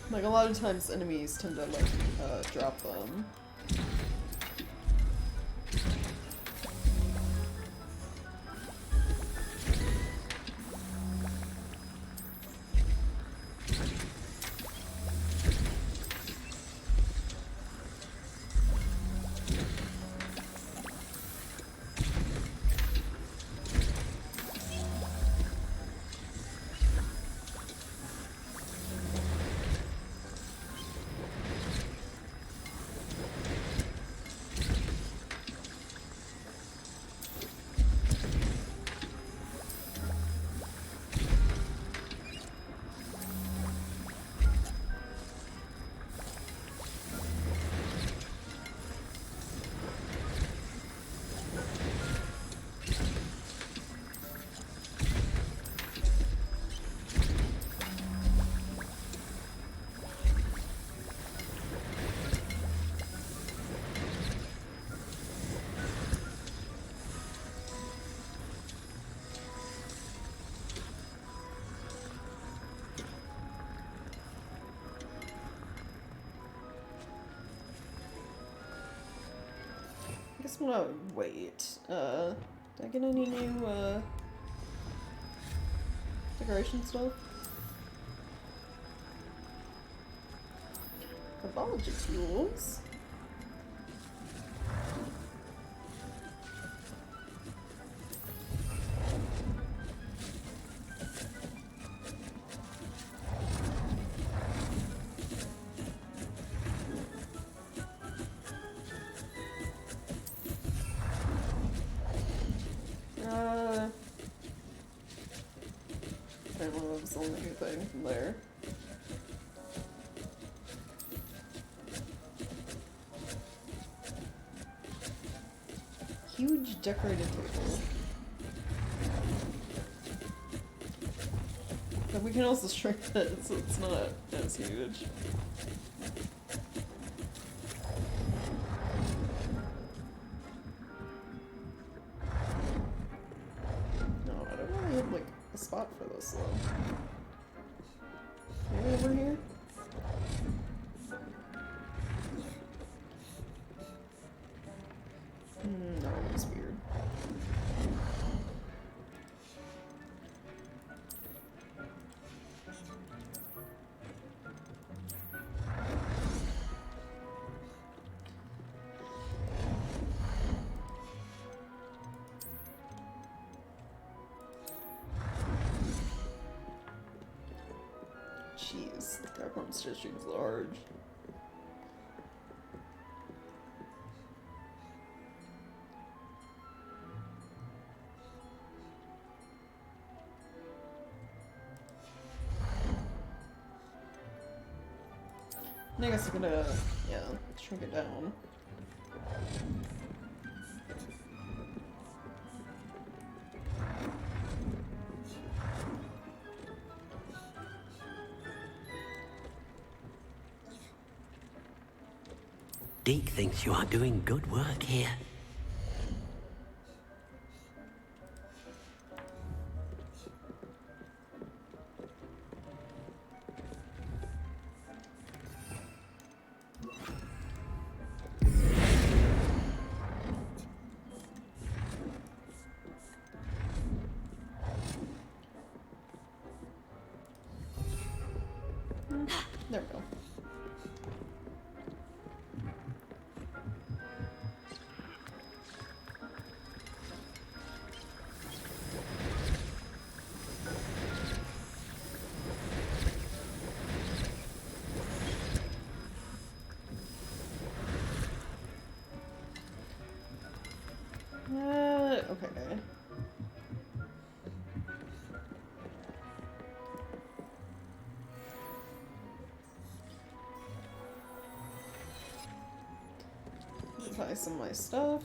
Like a lot of times enemies tend to like drop them. I guess I'm gonna wait. Did I get any new, decoration stuff? Herbology tools? I don't know if it's the only thing from there. Huge decorated table. But we can also shrink it so it's not as huge. No, I don't really have like a spot for this though. Maybe over here? No, it's weird. Jeez, that one stitching is large. I guess I'm gonna, yeah, shrink it down. Deke thinks you are doing good work here. There we go. buy some of my stuff.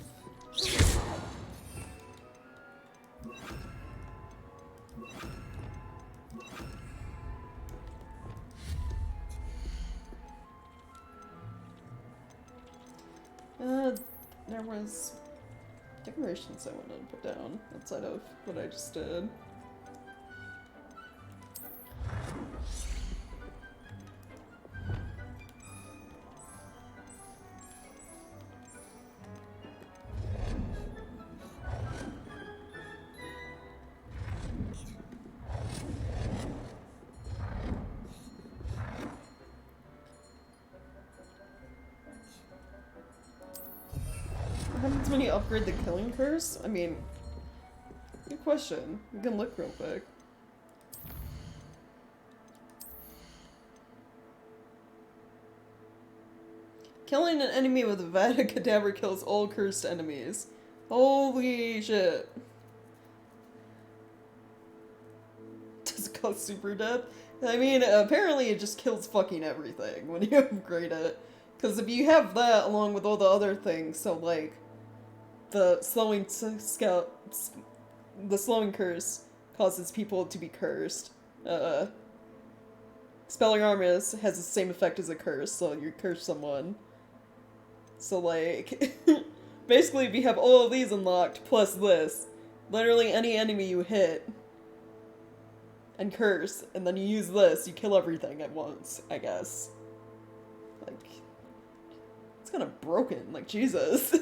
There was decorations I wanted to put down outside of what I just did. What happens when you upgrade the killing curse? I mean, good question. We can look real quick. Killing an enemy with a Vada Cadaver kills all cursed enemies. Holy shit. Does it cause super death? I mean, apparently it just kills fucking everything when you upgrade it. Because if you have that along with all the other things, so like, the slowing curse causes people to be cursed. Expelliarmus has the same effect as a curse, so you curse someone. So like, basically if you have all of these unlocked plus this, literally any enemy you hit and curse, and then you use this, you kill everything at once, I guess. Like, it's kind of broken, like Jesus.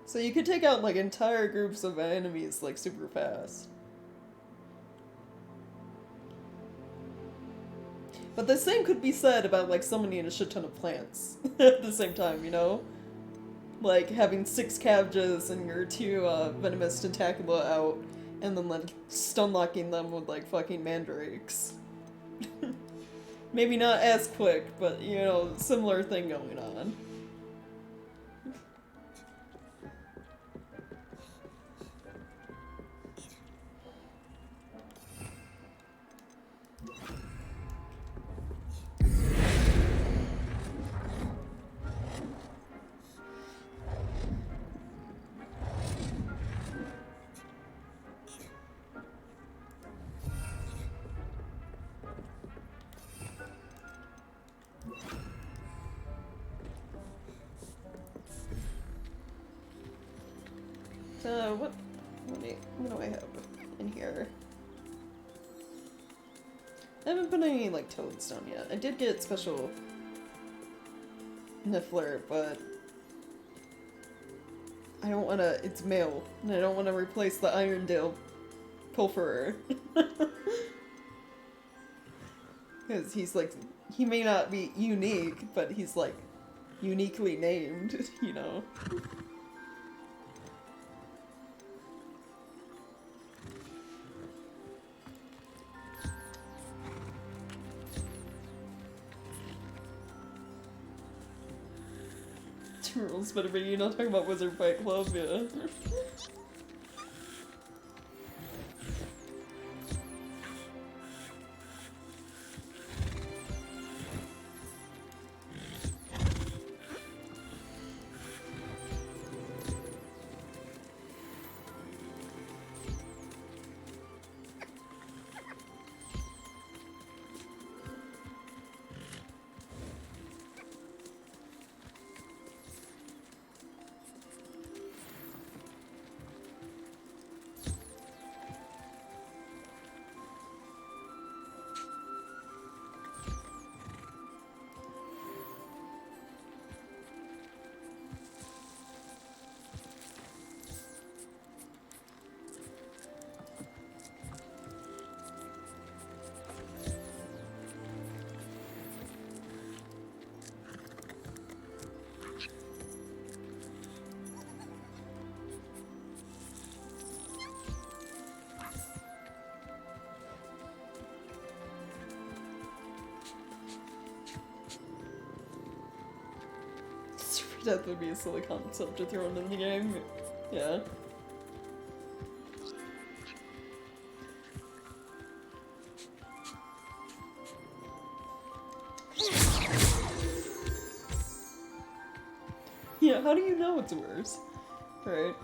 So you could take out like entire groups of enemies like super fast. But the same could be said about like summoning a shit ton of plants at the same time, you know? Like having 6 cabbages and your 2 venomous tentacula out, and then like stun locking them with like fucking mandrakes. Maybe not as quick, but you know, similar thing going on. What do I have in here? I haven't put any, like, toads down yet. I did get special Niffler, but I don't wanna, it's male, and I don't wanna replace the Irondale Pilferer. Because he's, like, he may not be unique, but he's, like, uniquely named, you know? Rules better be, you're not talking about Wizard Fight Club, yeah. Death would be a silly concept to throw into the game. Yeah. How do you know it's worse? Right.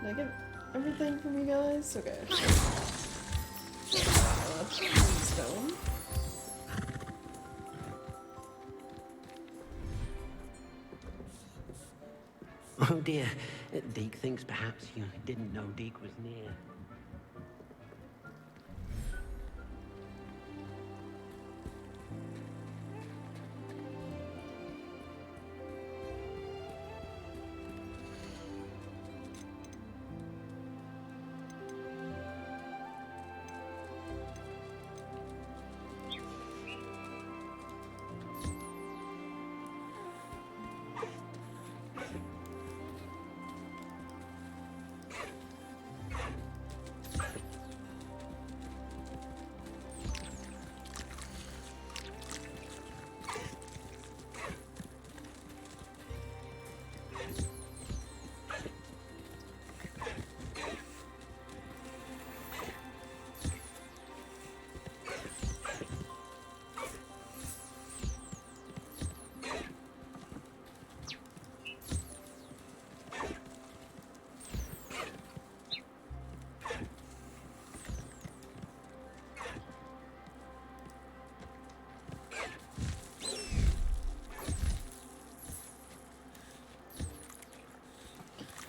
Did I get everything from you guys? Okay. Stone. Oh dear, Deke thinks perhaps you didn't know Deke was near.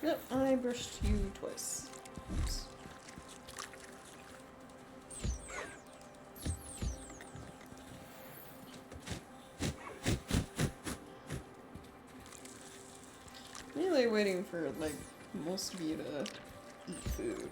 Yep, I brushed you twice. Oops. Really waiting for, like, most of you to eat food.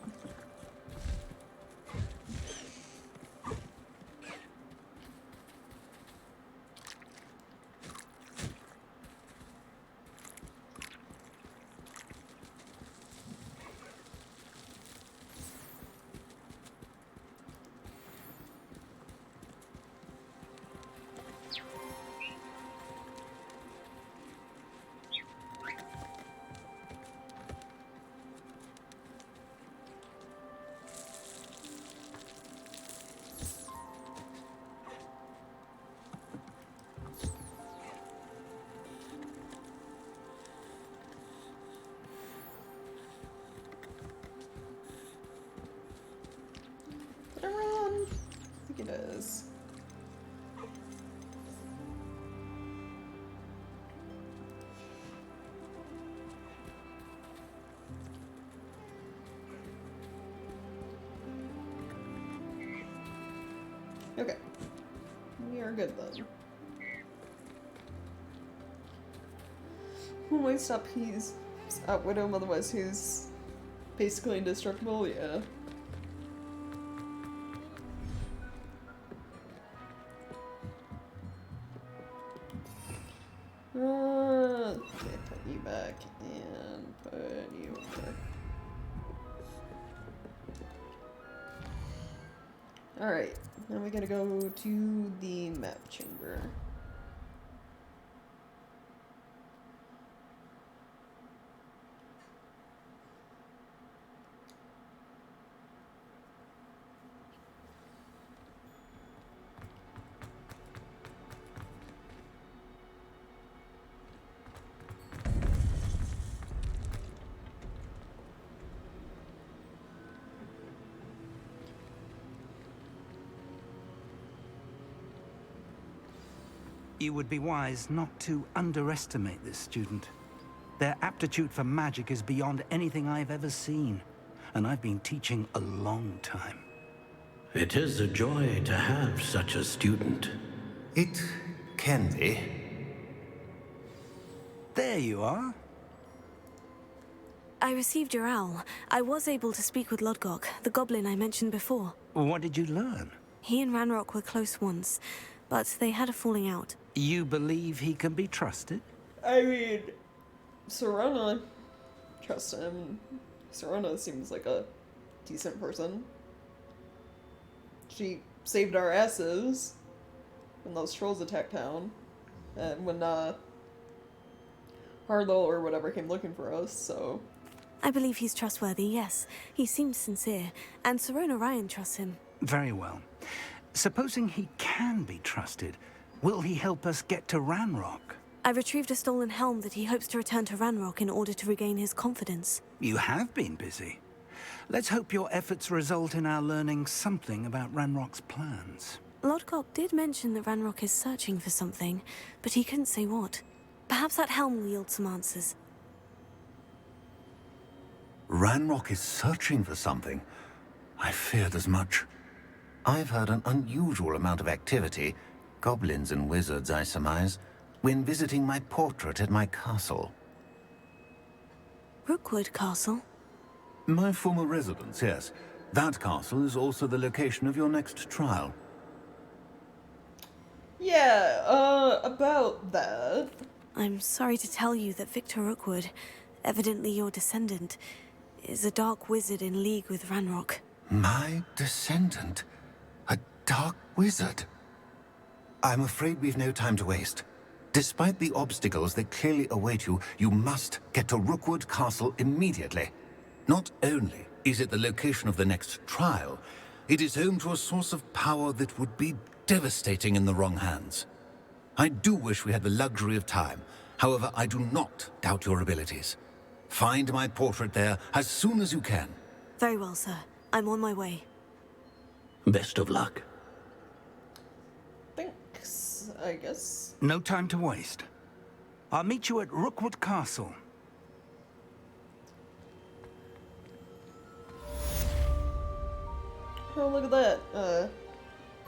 Did I run? I think it is. Okay. We are good then. Who might stop? He's Widow, otherwise he's basically indestructible, yeah. Okay, put you back and put you over. Alright, now we gotta go to the map chamber. You would be wise not to underestimate this student. Their aptitude for magic is beyond anything I've ever seen, and I've been teaching a long time. It is a joy to have such a student. It can be. There you are. I received your owl. I was able to speak with Lodgok, the goblin I mentioned before. What did you learn? He and Ranrock were close once, but they had a falling out. You believe he can be trusted? I mean, Serana, trust him. Serana seems like a decent person. She saved our asses when those trolls attacked town, and when Harlow or whatever came looking for us, so... I believe he's trustworthy, yes. He seems sincere, and Serona Ryan trusts him. Very well. Supposing he can be trusted, will he help us get to Ranrock? I retrieved a stolen helm that he hopes to return to Ranrock in order to regain his confidence. You have been busy. Let's hope your efforts result in our learning something about Ranrock's plans. Lodgok did mention that Ranrock is searching for something, but he couldn't say what. Perhaps that helm will yield some answers. Ranrock is searching for something. I feared as much. I've heard an unusual amount of activity, goblins and wizards, I surmise, when visiting my portrait at my castle. Rookwood Castle? My former residence, yes. That castle is also the location of your next trial. Yeah, about that. I'm sorry to tell you that Victor Rookwood, evidently your descendant, is a dark wizard in league with Ranrock. My descendant? A dark wizard? I'm afraid we've no time to waste. Despite the obstacles that clearly await you, you must get to Rookwood Castle immediately. Not only is it the location of the next trial, it is home to a source of power that would be devastating in the wrong hands. I do wish we had the luxury of time. However, I do not doubt your abilities. Find my portrait there as soon as you can. Very well, sir. I'm on my way. Best of luck. Thanks, I guess. No time to waste. I'll meet you at Rookwood Castle. Oh, look at that.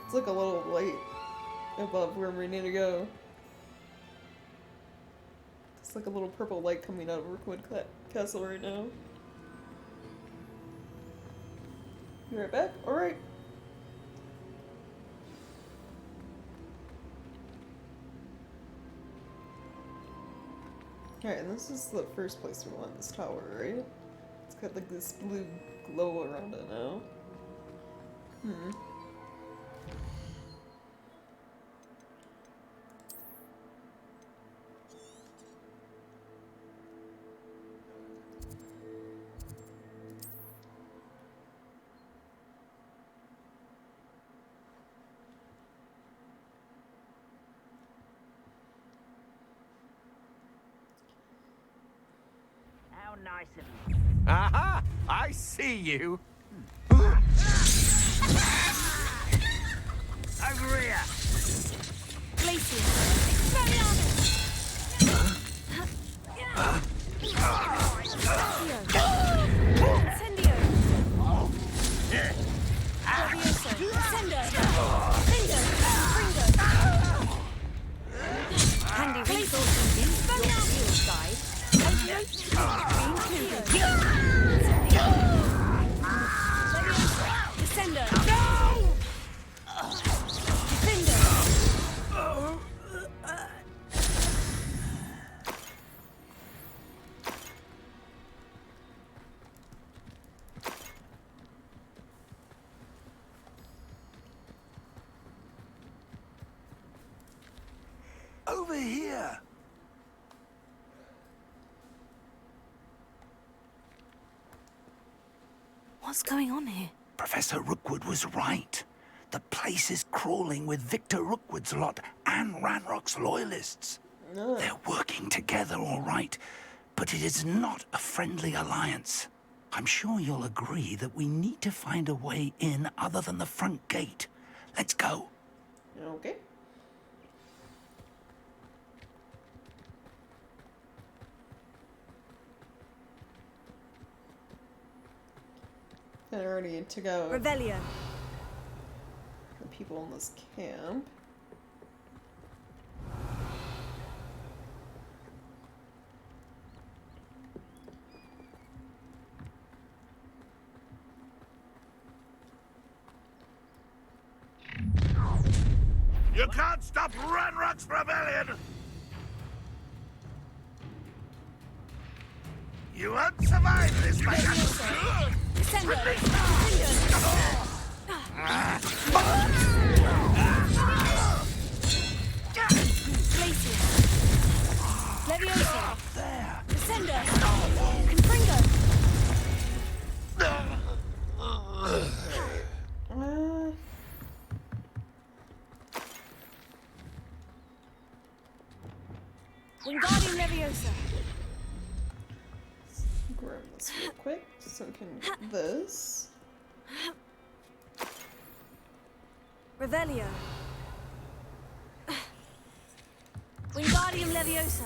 It's like a little light above where we need to go. It's like a little purple light coming out of Rookwood Castle right now. You right back? Alright. Alright, this is the first place we want, this tower, right? It's got like this blue glow around it now. How nice of you. Aha! I see you. Over here. Over here. What's going on here? Professor Rookwood was right. The place is crawling with Victor Rookwood's lot and Ranrock's loyalists. They're working together, all right, but it is not a friendly alliance. I'm sure you'll agree that we need to find a way in other than the front gate. Let's go. Okay. And I already need to go. Revelio. The people in this camp. You can't stop Ranrock's rebellion! You won't survive this, my Leviosa. Grab this real quick so I can get this. Revelio. Wingardium Leviosa.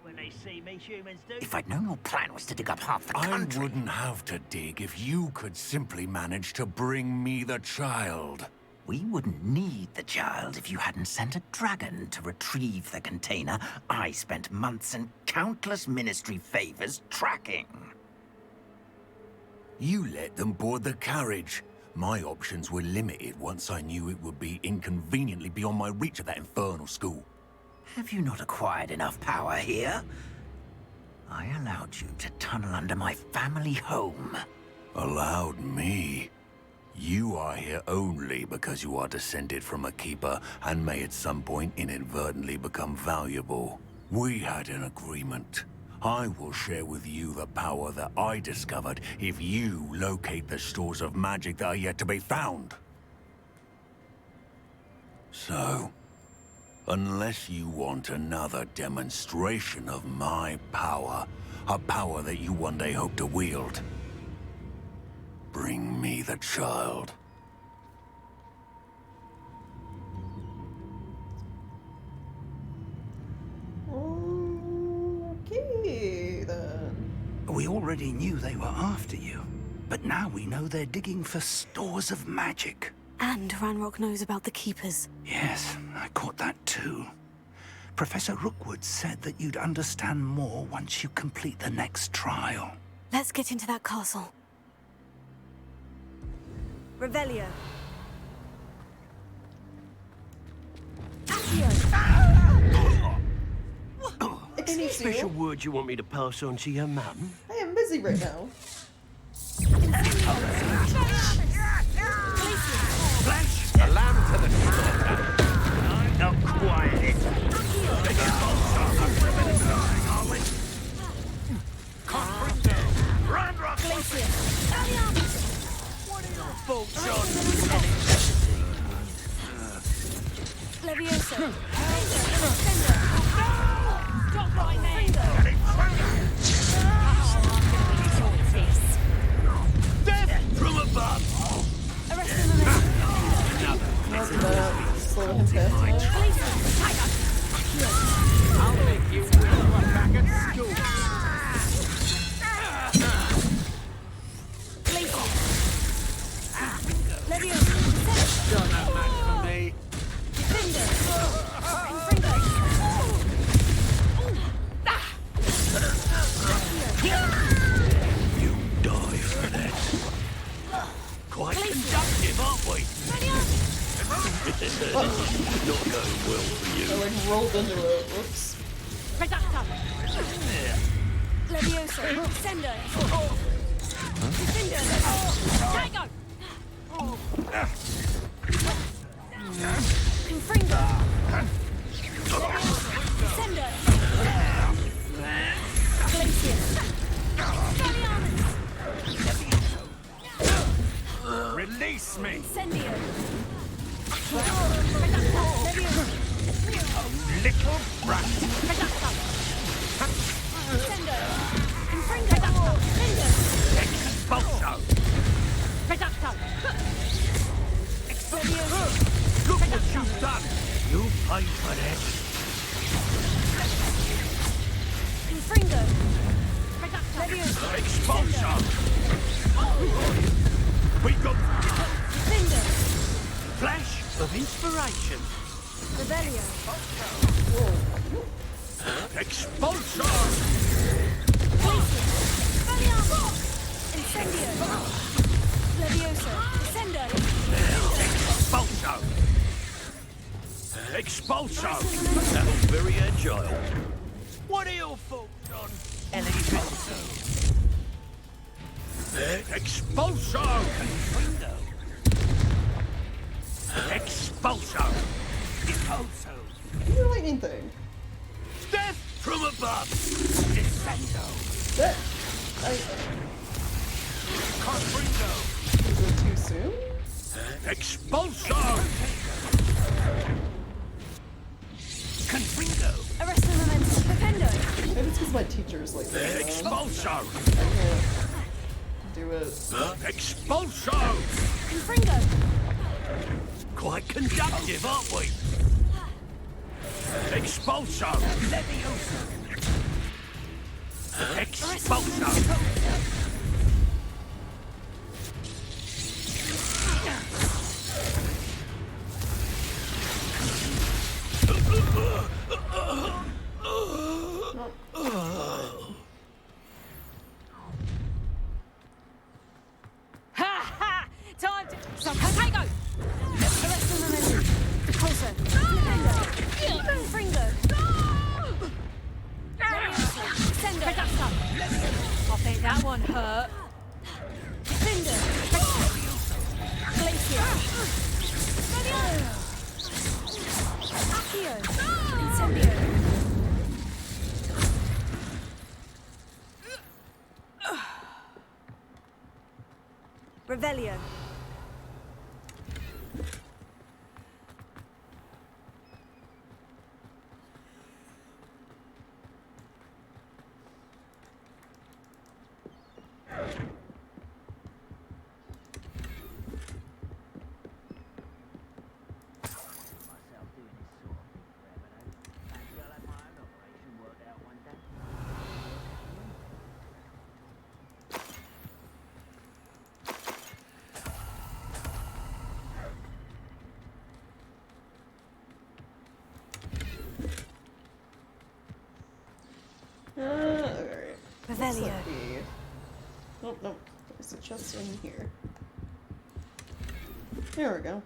When they see me, humans do. If I'd known your plan was to dig up half the country... I wouldn't have to dig if you could simply manage to bring me the child. We wouldn't need the child if you hadn't sent a dragon to retrieve the container I spent months and countless ministry favors tracking. You let them board the carriage. My options were limited once I knew it would be inconveniently beyond my reach at that infernal school. Have you not acquired enough power here? I allowed you to tunnel under my family home. Allowed me? You are here only because you are descended from a keeper and may at some point inadvertently become valuable. We had an agreement. I will share with you the power that I discovered if you locate the stores of magic that are yet to be found. So, unless you want another demonstration of my power, a power that you one day hope to wield, bring me the child. Okay, then. We already knew they were after you, but now we know they're digging for stores of magic. And Ranrock knows about the Keepers. Yes, I caught that too. Professor Rookwood said that you'd understand more once you complete the next trial. Let's get into that castle. Revelio. Any special word you want me to pass on to your mum? I am busy right now. Flesh, a lamb to the slaughter. I'm not quiet. Ranrock! What are your thoughts on? Leviosa. Stop right now. Death from above! Slow him down. I'll make you will back at school. Don't have much for me. You die for that. Quite conductive, aren't we? Not going well for you. I like rolled into it. Whoops. Reducto. Leviosa. Sender. Defender. Tigo. Confringo. Sender. Glacius. Release me! Incendio. Little brat! Sender. Confringo. Sender. Expulso! Reducto. Look what you've done! You paid for that! Confringo. Reducto. Expulso! We got Defender. flash of inspiration! Revelio. Expulso! Incendio. Leviosa. Sender. Expulso! Expulso! That was very agile. What are your thoughts on Electricity. Expulso! Confringo. Expulso! Expulso! The lightning thing. Death from above! Descendo! That. Is it too soon? Expulso! Confringo! Arresto momento. Defendo! Maybe it's because my teacher's like that. Expulso! Do it. Expulso! Confringo! Quite conductive, aren't we? Expulso! Levioso! Expulso! Ha ha! Time to... Some potato! Arresto momento. Repulso. Defendo. Confringo. Sendo. Reducto. I think that one hurt. Defendo. Glacier. Accio. Incendio. Revelio. Alright. Revelio. Oh, no. There's a chest in here. There we go.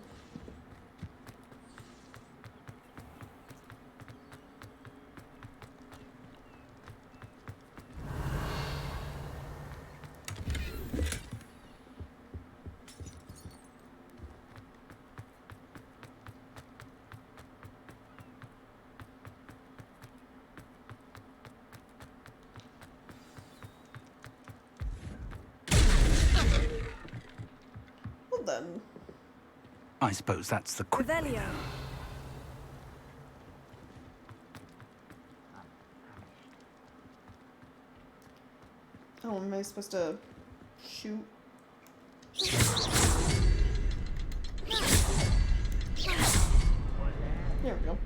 Well then. I suppose that's the quick. Revelio. Oh, am I supposed to shoot? There we go.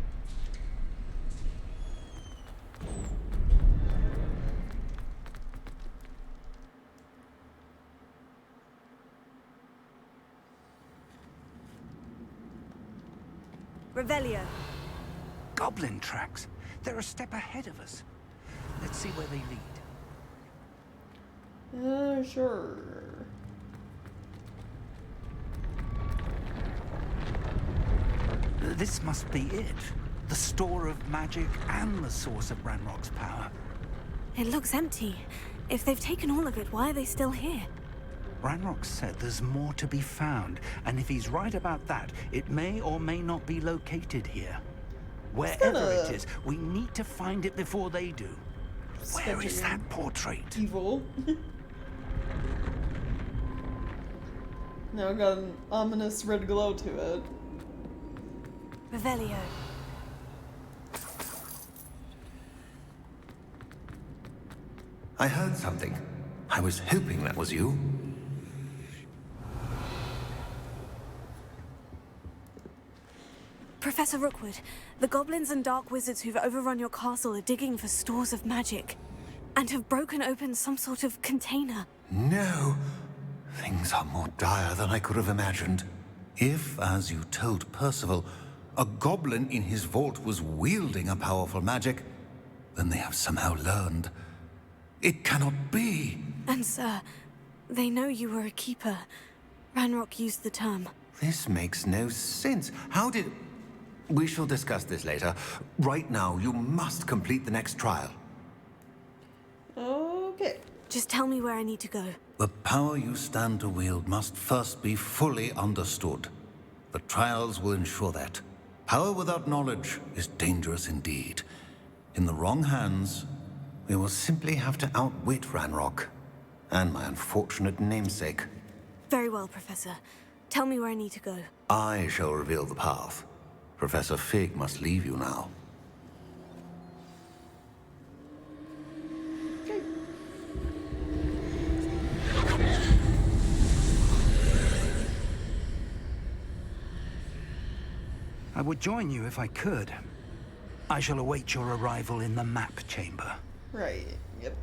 Revelio. Goblin tracks. They're a step ahead of us. Let's see where they lead. Sure. This must be it. The store of magic and the source of Ranrock's power. It looks empty. If they've taken all of it, why are they still here? Ranrock said there's more to be found, and if he's right about that, it may or may not be located here. Wherever it is, we need to find it before they do. Where is that portrait? Evil. Now it got an ominous red glow to it. Revelio. I heard something. I was hoping that was you. Professor Rookwood, the goblins and dark wizards who've overrun your castle are digging for stores of magic and have broken open some sort of container. No. Things are more dire than I could have imagined. If, as you told Percival, a goblin in his vault was wielding a powerful magic, then they have somehow learned. It cannot be. And sir, they know you were a keeper. Ranrock used the term. This makes no sense. How did... We shall discuss this later. Right now, you must complete the next trial. Okay. Just tell me where I need to go. The power you stand to wield must first be fully understood. The trials will ensure that. Power without knowledge is dangerous indeed. In the wrong hands, we will simply have to outwit Ranrock and my unfortunate namesake. Very well, Professor. Tell me where I need to go. I shall reveal the path. Professor Fig must leave you now. I would join you if I could. I shall await your arrival in the map chamber. Right, yep.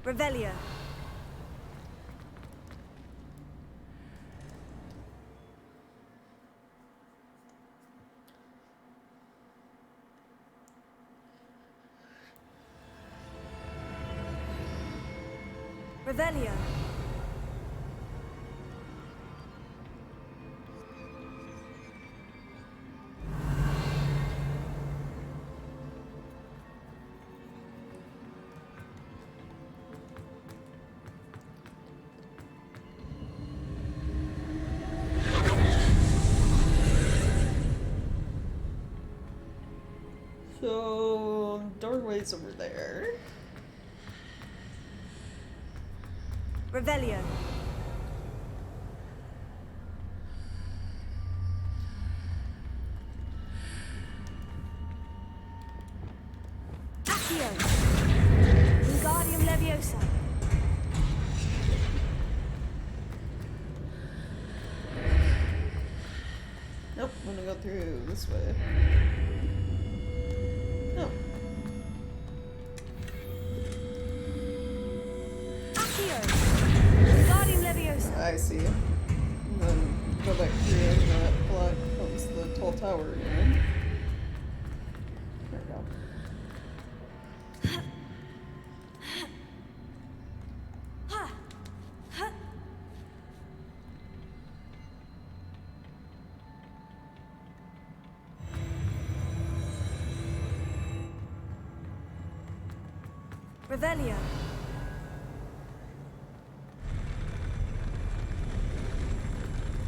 Revelio. Revelio. So, doorway's over there. Revelio. Accio. Wingardium Leviosa. Nope, I'm gonna go through this way. Oh. Wingardium Leviosa. I see. And then go back through and that block comes the tall tower again. There we go. Revelio.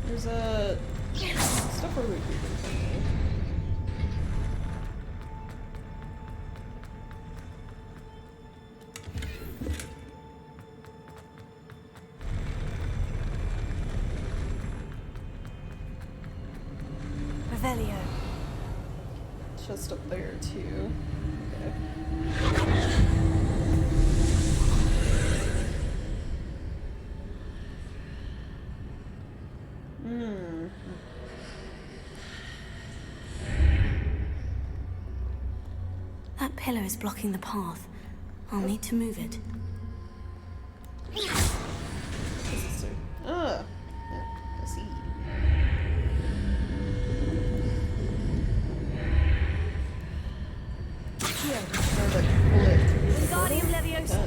There's a stuff over here. Revelio. Just up there too. Okay. That pillar is blocking the path. I'll need to move it. Ah, yeah, I see. Wingardium Leviosa.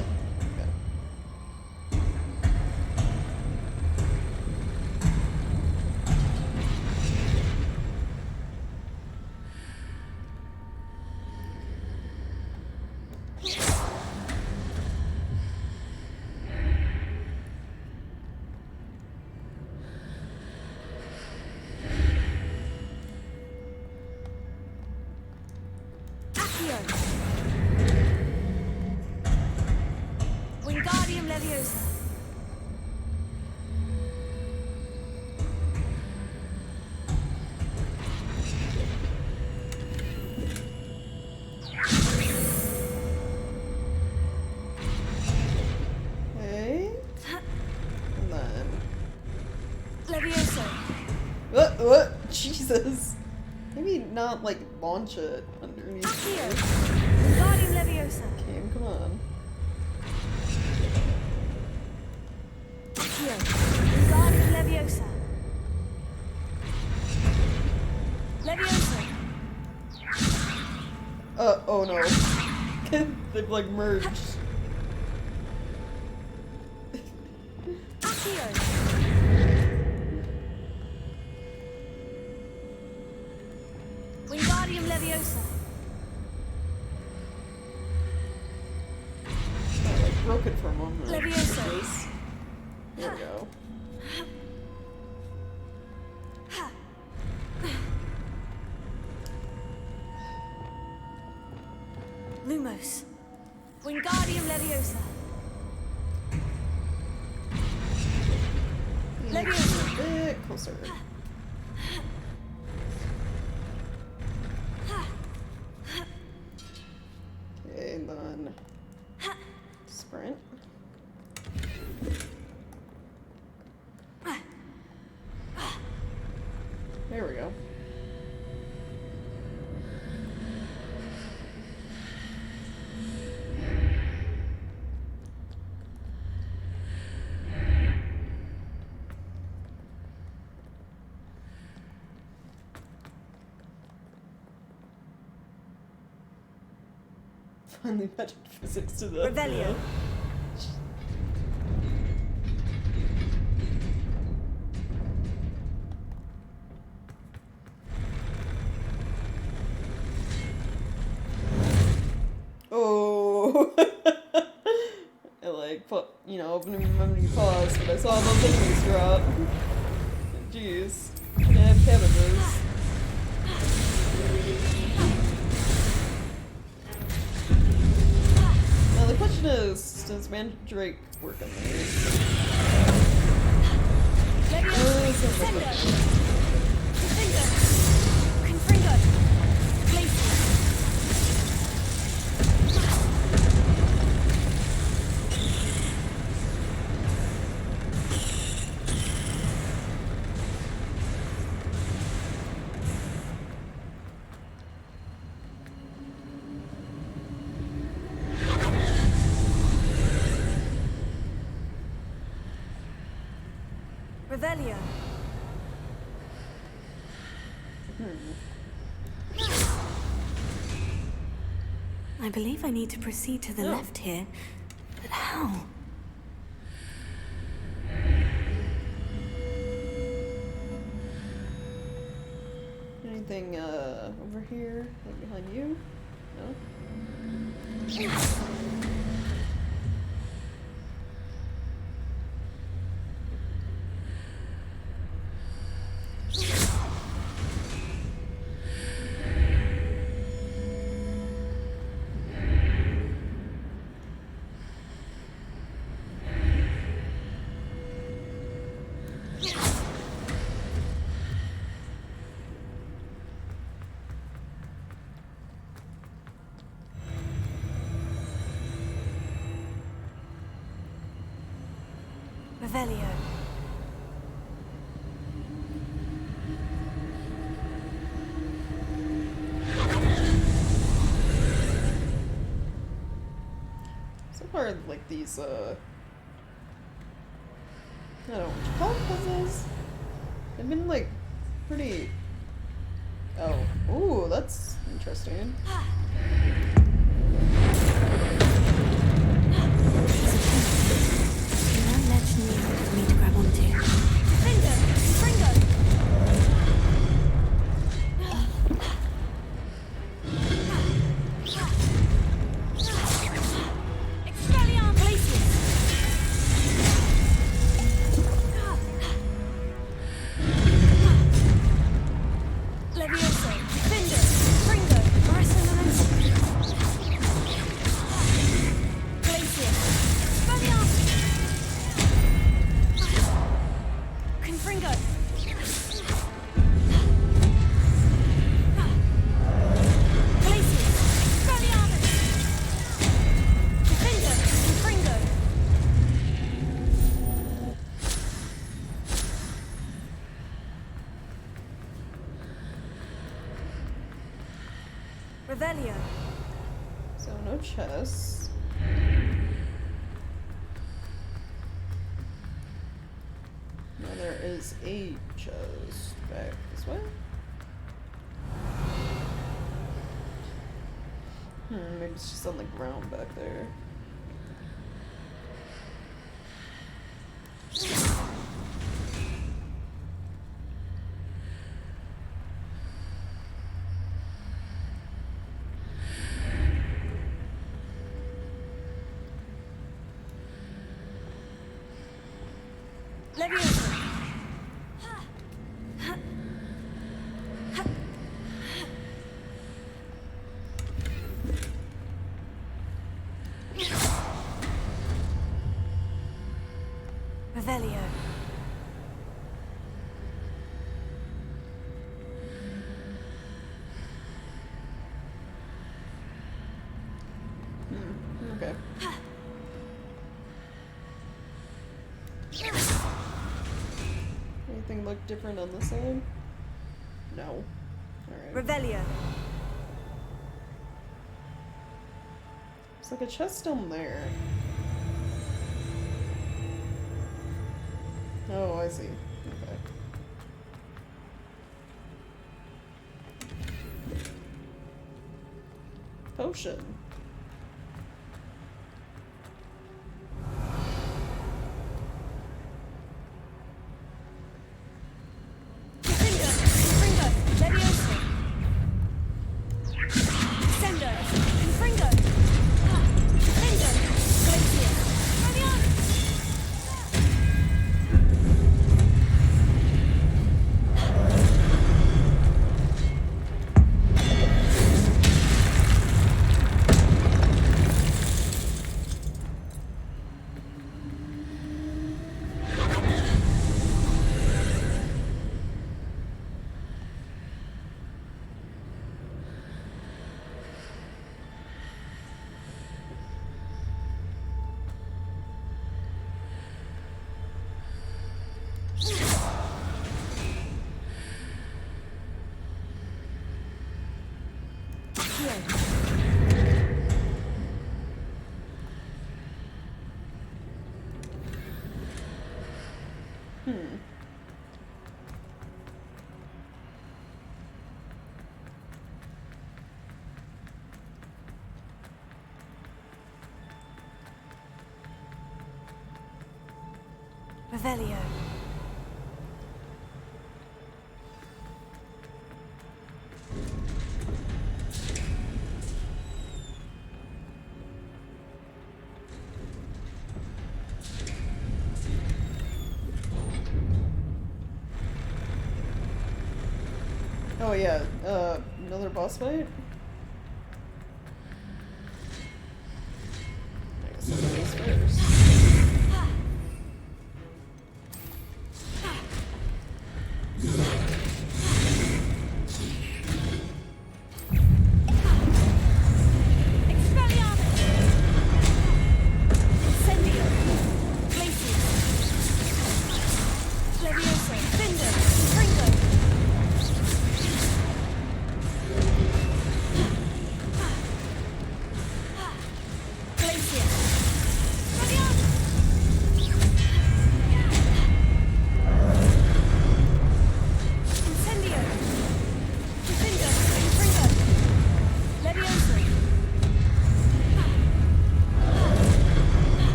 Wingardium Leviosa. Okay. And then. Leviosa. What? Jesus. Maybe not like launch it underneath. Accio. Wingardium Leviosa. Okay, come on. Accio. Wingardium Leviosa. Leviosa. Oh no. They've like merged. Accio. Wingardium Leviosa. I like broke it for a moment. Leviosa. There we go. Lumos. Wingardium Leviosa. closer. Okay, and then sprint. There we go. Finally magic physics to the Revelio. Oh, I like put, you know, opening memory pause, but I saw those enemies drop. Jeez, can I have cabbages? Now the question is, does Mandrake work on these? Revelio. I believe I need to proceed to the left here, but how? Anything over here, like behind you? No? Revelio. So far, like these, I don't know what you call them, puzzles? They've been, like, pretty... Oh. Ooh, that's interesting. For me to grab onto. Revelio. So no chests. Now there is a chest back this way. Maybe it's just on the ground back there. Revelio. Anything look different on this side? No. Alright. Revelio. There's like a chest down there. Oh, I see. Okay. Potion. Revelio. Oh yeah, another boss fight? I guess I'll do this first.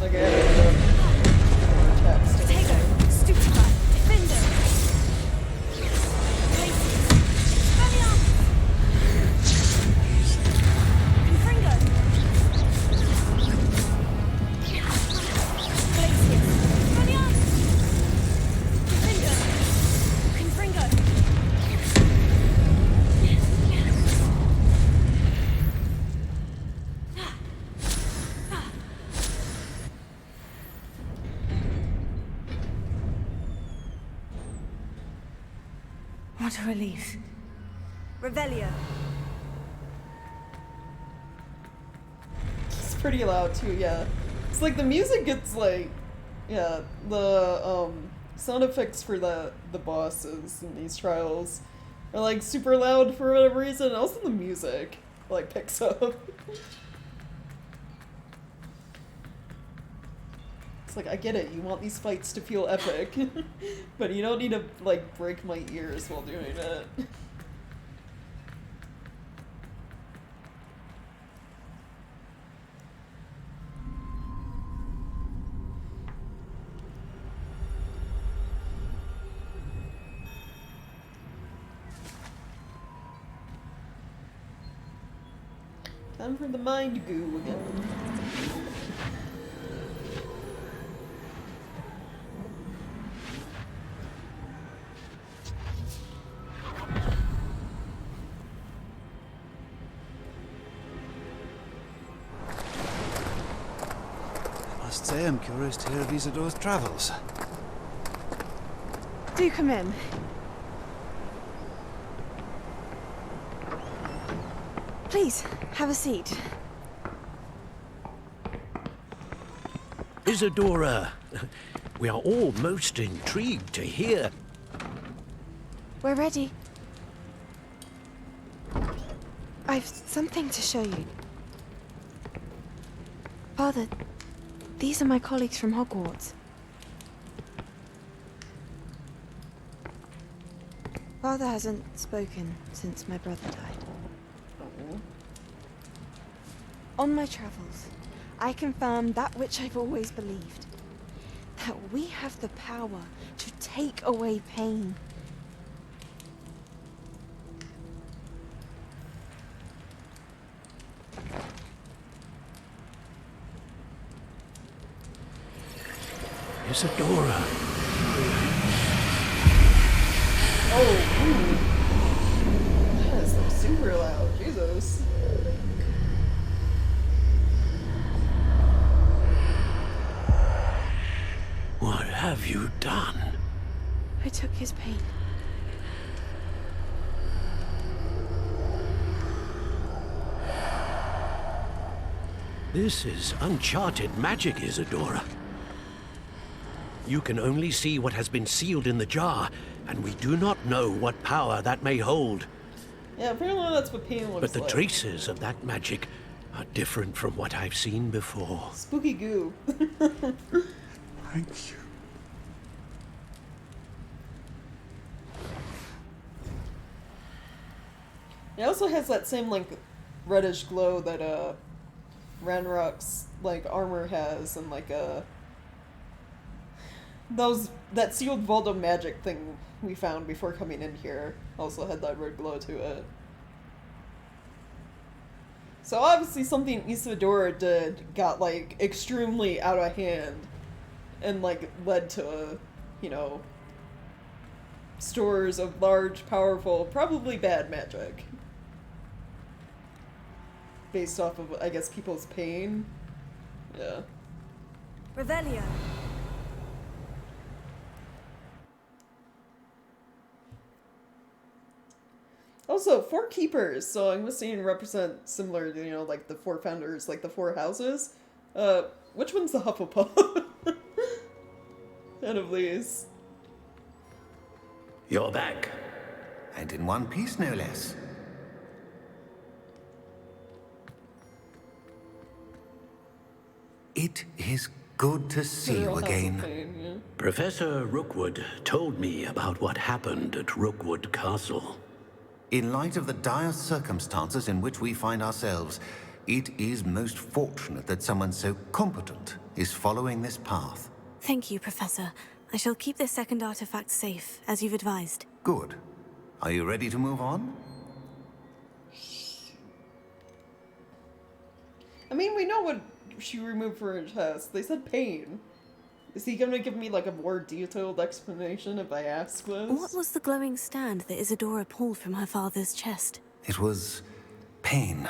Potato, Stupefied, Defender. Glacius, Spellion. Confringo. Glacius, Spellion. Defender. Confringo. What a relief. Revelio. It's pretty loud too, yeah. It's like the music gets like, yeah, the sound effects for the bosses in these trials are like super loud for whatever reason. And also the music like picks up. It's like, I get it, you want these fights to feel epic, but you don't need to like break my ears while doing it. Time for the mind goo again. I must say I'm curious to hear of Isadore's travels. Do come in. Please, have a seat. Isadora, we are all most intrigued to hear. We're ready. I've something to show you. Father, these are my colleagues from Hogwarts. Father hasn't spoken since my brother died. On my travels, I confirmed that which I've always believed. That we have the power to take away pain. Isadora. Oh, ooh. That is like super loud. Jesus. What have you done? I took his pain. This is uncharted magic, Isadora. You can only see what has been sealed in the jar, and we do not know what power that may hold. Yeah, apparently that's what pain looks like. But the traces of that magic are different from what I've seen before. Spooky goo. Thank you. It also has that same like reddish glow that Ranrock's like armor has, and like that sealed Voldo magic thing we found before coming in here also had that red glow to it. So obviously something Isadora did got like extremely out of hand and like led to, you know, stores of large, powerful, probably bad magic. Based off of, I guess, people's pain. Yeah. Revelio. Also, 4 keepers, so I'm guessing represent similar to, you know, like the 4 founders, like the 4 houses. Which one's the Hufflepuff? Out of these. You're back. And in one piece, no less. It is good to see you again. Yeah. Professor Rookwood told me about what happened at Rookwood Castle. In light of the dire circumstances in which we find ourselves, It is most fortunate that someone so competent is following this path. Thank you, Professor. I shall keep this second artifact safe, as you've advised. Good. Are you ready to move on? I mean, we know what she removed for her chest. They said pain. Is he gonna give me like a more detailed explanation if I ask this? What was the glowing stand that Isadora pulled from her father's chest? It was pain.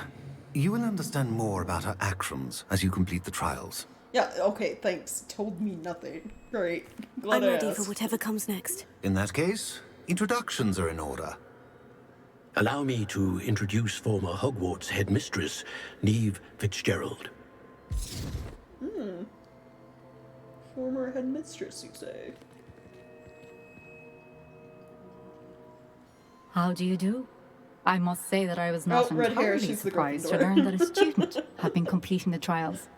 You will understand more about her actions as you complete the trials. Yeah, okay, thanks. Told me nothing. Great. Glad I'm I ready asked. for whatever comes next. In that case, introductions are in order. Allow me to introduce former Hogwarts headmistress, Neve Fitzgerald. Former headmistress, you say? How do you do? I must say that I was not red hair, entirely she's the surprised to Gryffindor. learn that a student had been completing the trials.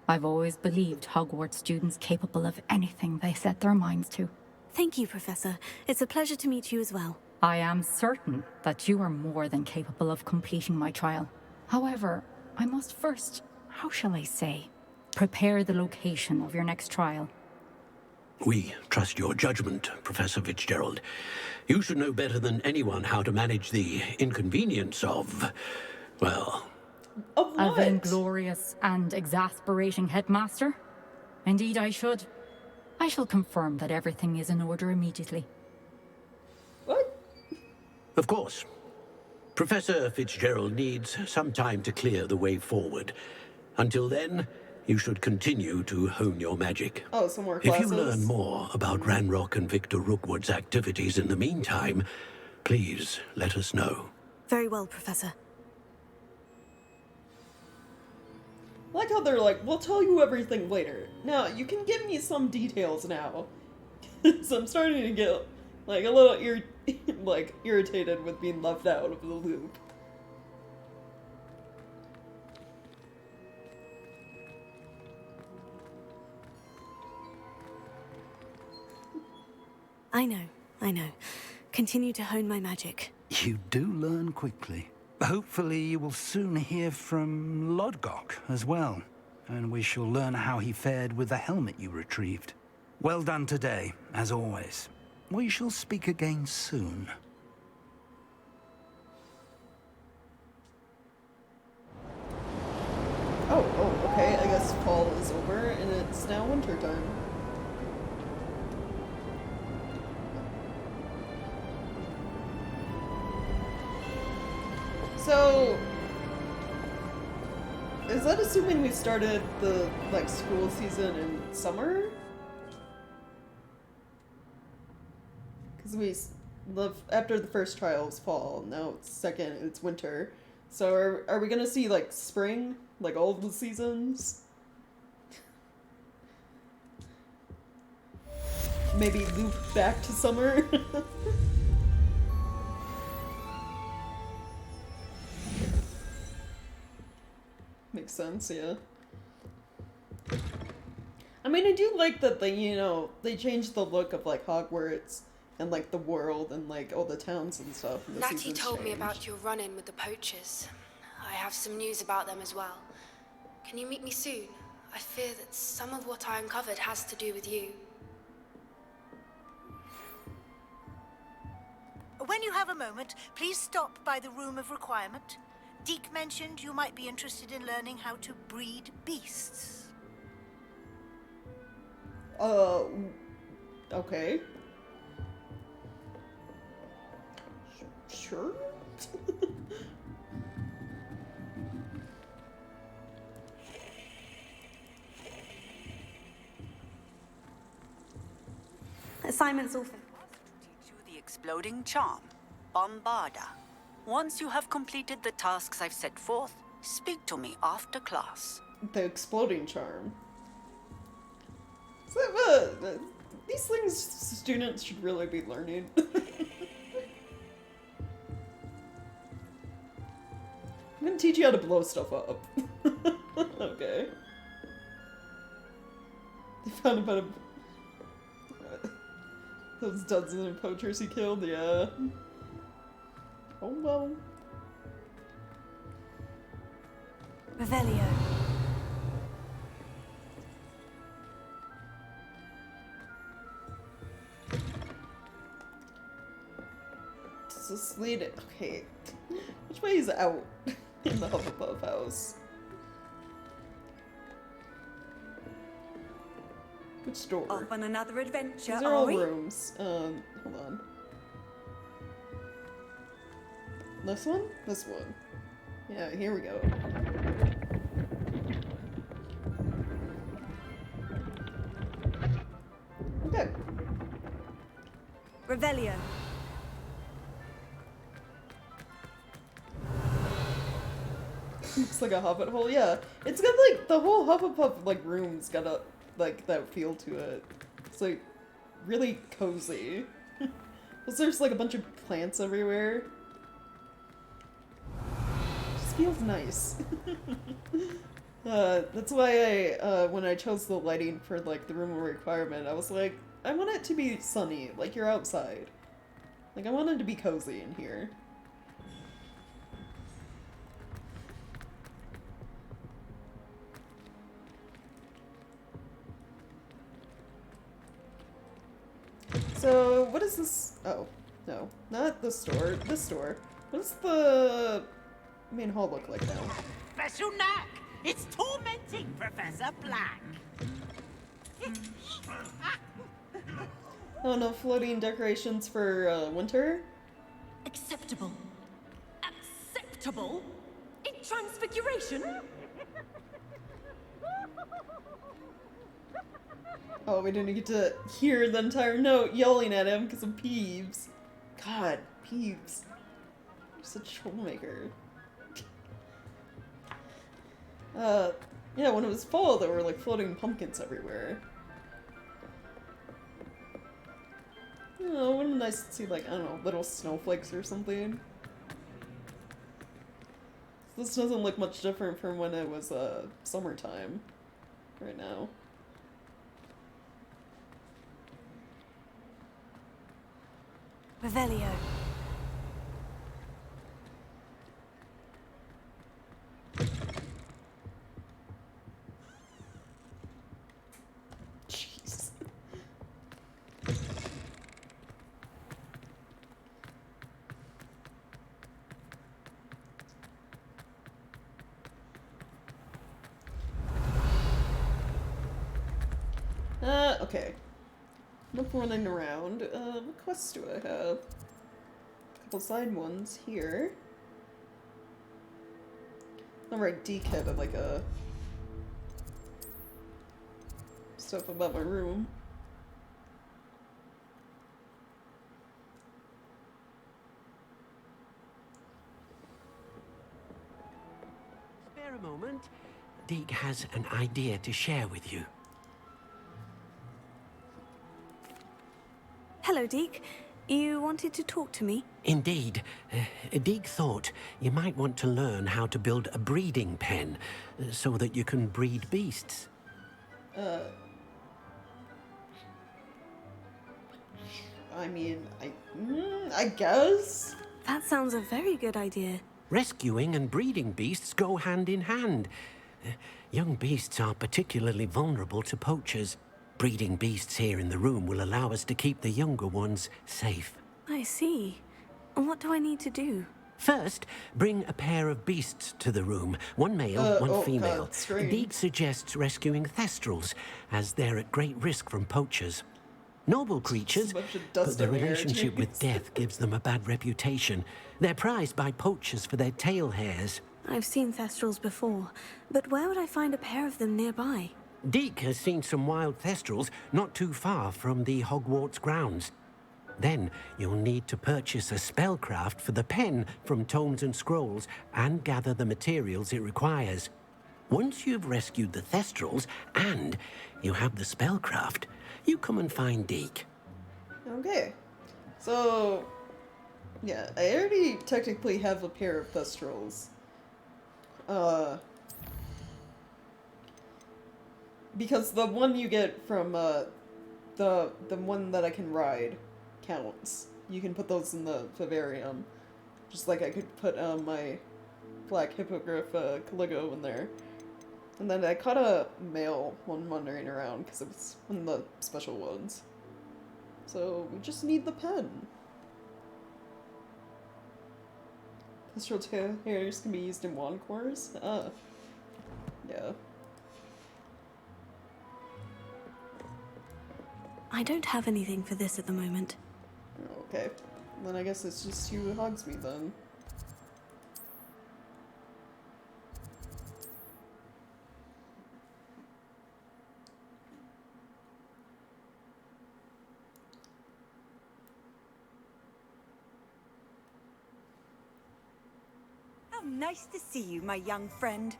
I've always believed Hogwarts students capable of anything they set their minds to. Thank you, Professor. It's a pleasure to meet you as well. I am certain that you are more than capable of completing my trial. However, I must first, how shall I say, prepare the location of your next trial. We trust your judgment, Professor Fitzgerald. You should know better than anyone how to manage the inconvenience of, well... Of A what? vainglorious and exasperating headmaster? Indeed I should. I shall confirm that everything is in order immediately. What? Of course. Professor Fitzgerald needs some time to clear the way forward. Until then, you should continue to hone your magic. Oh, some more If classes? you learn more about Ranrock and Victor Rookwood's activities in the meantime, please let us know. Very well, Professor. I like how they're like, we'll tell you everything later. Now, you can give me some details now. So I'm starting to get, like, a little irritated with being left out of the loop. I know. Continue to hone my magic. You do learn quickly. Hopefully you will soon hear from Lodgok as well, and we shall learn how he fared with the helmet you retrieved. Well done today, as always. We shall speak again soon. Oh, okay, I guess fall is over and it's now winter time. So, is that assuming we started the, like, school season in summer? Because after the first trial was fall, now it's second, it's winter. So are we gonna see, like, spring? Like, all of the seasons? Maybe loop back to summer? Makes sense, yeah. I mean, I do like that they changed the look of, like, Hogwarts and, like, the world and, like, all the towns and stuff. And the Natty seasons told me changed. about your run-in with the poachers. I have some news about them as well. Can you meet me soon? I fear that some of what I uncovered has to do with you. When you have a moment, please stop by the Room of Requirement. Deke mentioned you might be interested in learning how to breed beasts. Okay. Sure? Assignments all finished. The exploding charm, Bombarda. Once you have completed the tasks I've set forth, speak to me after class. The exploding charm. So, these things students should really be learning. I'm gonna teach you how to blow stuff up. Okay. They found about those dozens of poachers he killed, yeah. Oh well. Revelio. Does this lead? Okay. Which way is out in the Hufflepuff house? Which door? Off on another adventure, These are all we? rooms. Hold on. This one? This one. Yeah, here we go. Okay. Revelio. Looks like a hobbit hole. Yeah, it's got like the whole Hufflepuff like room's got a like that feel to it. It's like really cozy. Plus, there's like a bunch of plants everywhere. Just feels nice. That's why I when I chose the lighting for like the room of requirement, I was like, I want it to be sunny, like you're outside. Like I want it to be cozy in here. So, what is this? Oh, no. Not this store. This store. What does the main hall look like now? Special knack! It's tormenting Professor Black! Oh, no floating decorations for winter? Acceptable. Acceptable? In Transfiguration? Oh, we didn't get to hear the entire note yelling at him because of Peeves. God, Peeves. You're such a troublemaker. Yeah, when it was fall, there were like floating pumpkins everywhere. Oh, it would have been nice to see like, I don't know, little snowflakes or something. This doesn't look much different from when it was summertime right now. Revelio. Jeez. Okay. Enough running around. What quests do I have? Couple side ones here. Alright, Deke had like a stuff about my room. Spare a moment. Deke has an idea to share with you. Hello, Deke. You wanted to talk to me? Indeed. Deke thought you might want to learn how to build a breeding pen so that you can breed beasts. I mean, I guess? That sounds a very good idea. Rescuing and breeding beasts go hand in hand. Young beasts are particularly vulnerable to poachers. Breeding beasts here in the room will allow us to keep the younger ones safe. I see. And what do I need to do? First, bring a pair of beasts to the room. One male, one female. God, strange. Deke suggests rescuing thestrals, as they're at great risk from poachers. Noble creatures, but their relationship with death gives them a bad reputation. They're prized by poachers for their tail hairs. I've seen thestrals before, but where would I find a pair of them nearby? Deke has seen some wild thestrals not too far from the Hogwarts grounds. Then you'll need to purchase a spellcraft for the pen from Tomes and Scrolls and gather the materials it requires. Once you've rescued the thestrals and you have the spellcraft, you come and find Deke. Okay. So, yeah, I already technically have a pair of thestrals. Because the one you get from, the one that I can ride counts. You can put those in the vivarium. Just like I could put, my black hippogriff Caligo in there. And then I caught a male one wandering around because it was one of the special ones. So we just need the pen. Pistol hairs can be used in wand cores. Yeah. I don't have anything for this at the moment. Okay. Then I guess it's just you Hogsmeade then. How nice to see you, my young friend.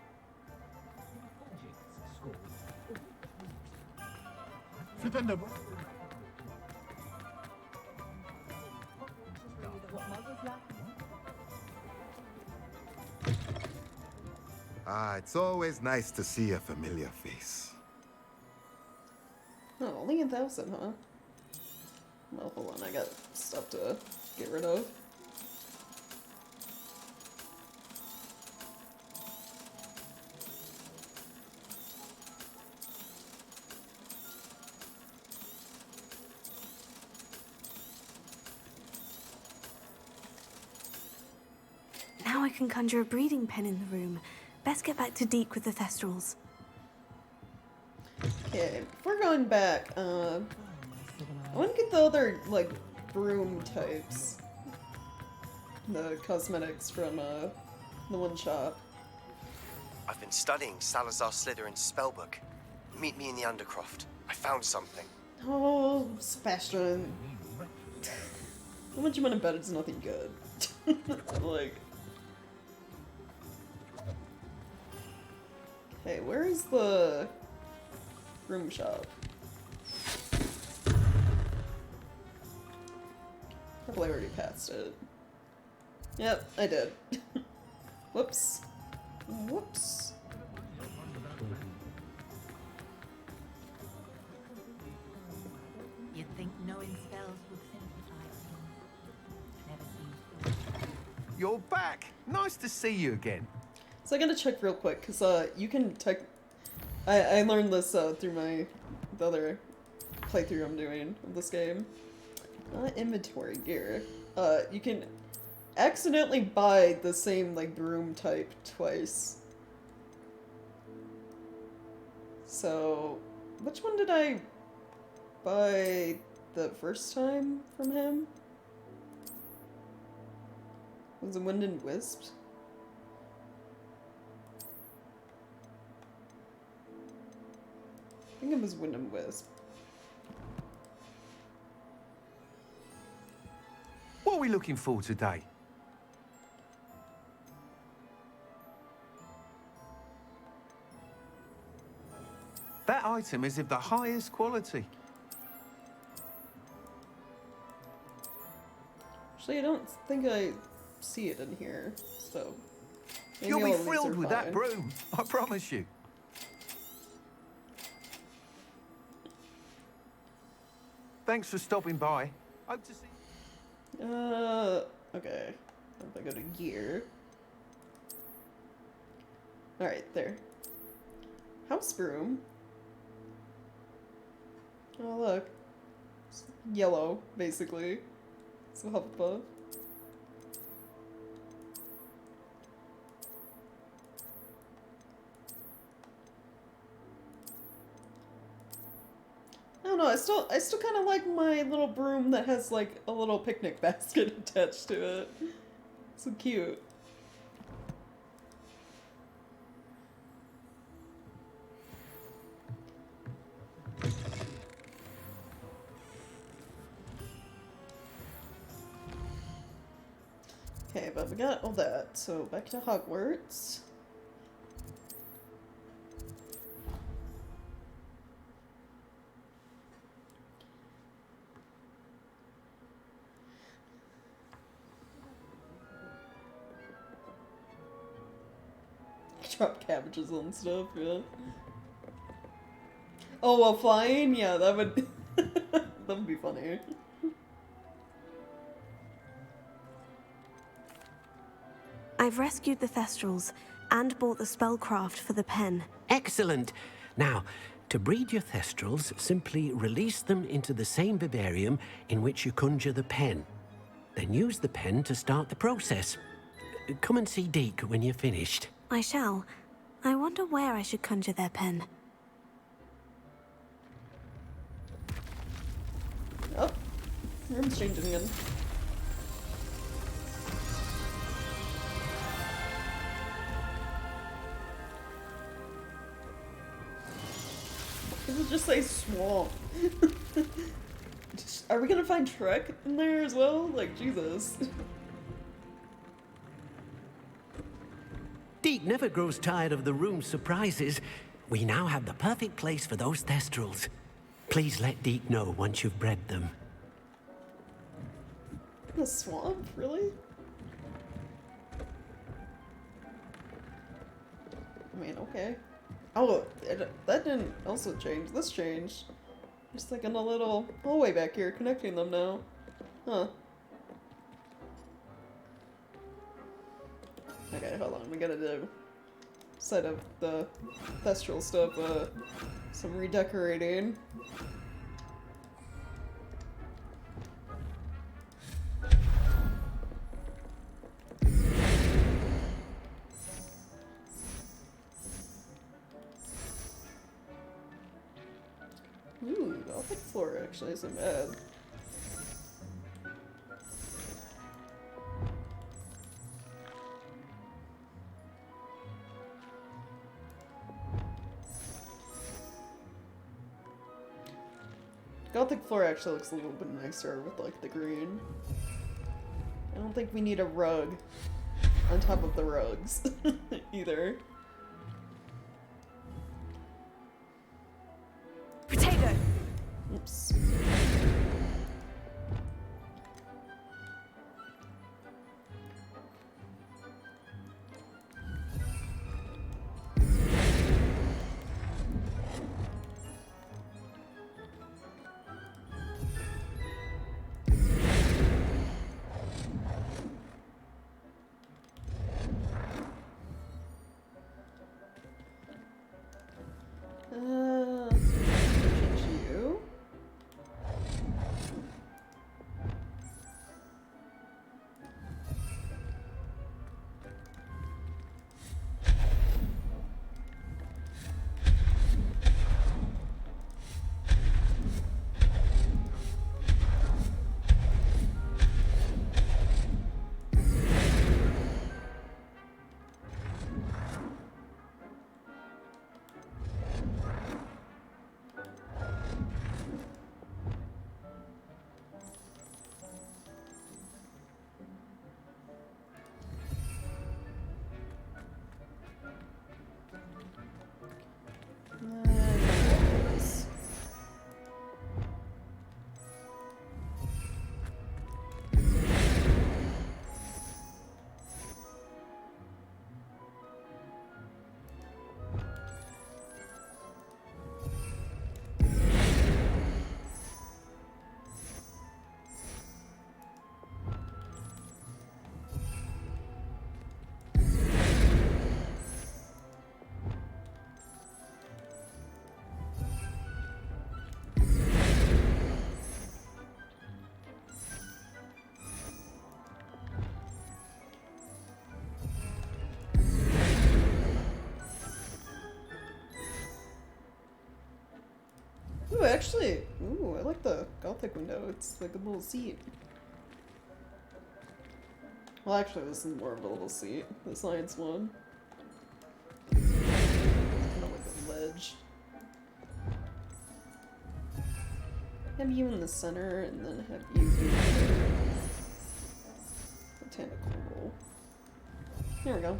Ah, it's always nice to see a familiar face. Oh, only 1,000, huh? Well, hold on, I got stuff to get rid of. Now I can conjure a breeding pen in the room. Best get back to Deke with the Thestrals. Okay, before going back, I want to get the other, like, broom types. The cosmetics from, the one shop. I've been studying Salazar Slytherin's spellbook. Meet me in the Undercroft. I found something. Oh, Sebastian. How much you want to bet it's nothing good? Like... Okay, where is the broom shop? Probably already passed it. Yep, I did. Whoops. Whoops. You'd think knowing spells would simplify things. Never seems. You're back! Nice to see you again. So I gotta check real quick, because you can I learned this through the other playthrough I'm doing of this game. Inventory gear. You can accidentally buy the same, like, broom type twice. So, which one did I buy the first time from him? Was it Wind and Wisp? I think it was Wind and Wisp. What are we looking for today? That item is of the highest quality. Actually, I don't think I see it in here, so... maybe You'll all be of these thrilled are with that fine. broom, I promise you. Thanks for stopping by. Hope to see okay. If I go to gear. Alright, there. House broom. Oh, look. It's yellow, basically. It's a Hufflepuff. I don't know, I still kind of like my little broom that has, like, a little picnic basket attached to it. So cute. Okay, but we got all that, so back to Hogwarts. Drop cabbages on stuff, yeah. Oh, while flying? Yeah, that would... that would be funny. I've rescued the Thestrals and bought the spellcraft for the pen. Excellent. Now, to breed your Thestrals, simply release them into the same vivarium in which you conjure the pen. Then use the pen to start the process. Come and see Deke when you're finished. I shall. I wonder where I should conjure their pen. Oh, room's changing again. Does it just say swamp? Are we gonna find Trek in there as well? Like, Jesus. Deke never grows tired of the room's surprises. We now have the perfect place for those Thestrals. Please let Deke know once you've bred them. The swamp? Really? I mean, okay. Oh, that didn't also change. This changed. Just like in a little hallway back here, connecting them now. Huh. Okay, hold on. We gotta do set up the Thestral stuff, some redecorating. Ooh, the Gothic floor actually isn't bad. Gothic floor actually looks a little bit nicer with like the green. I don't think we need a rug on top of the rugs either. Potato! Oops. Change you. Ooh, actually, ooh, I like the Gothic window. It's like a little seat. Well, actually, this is more of a little seat. The science one. Kind of like a ledge. Have you in the center, and then have you be botanical roll. There we go.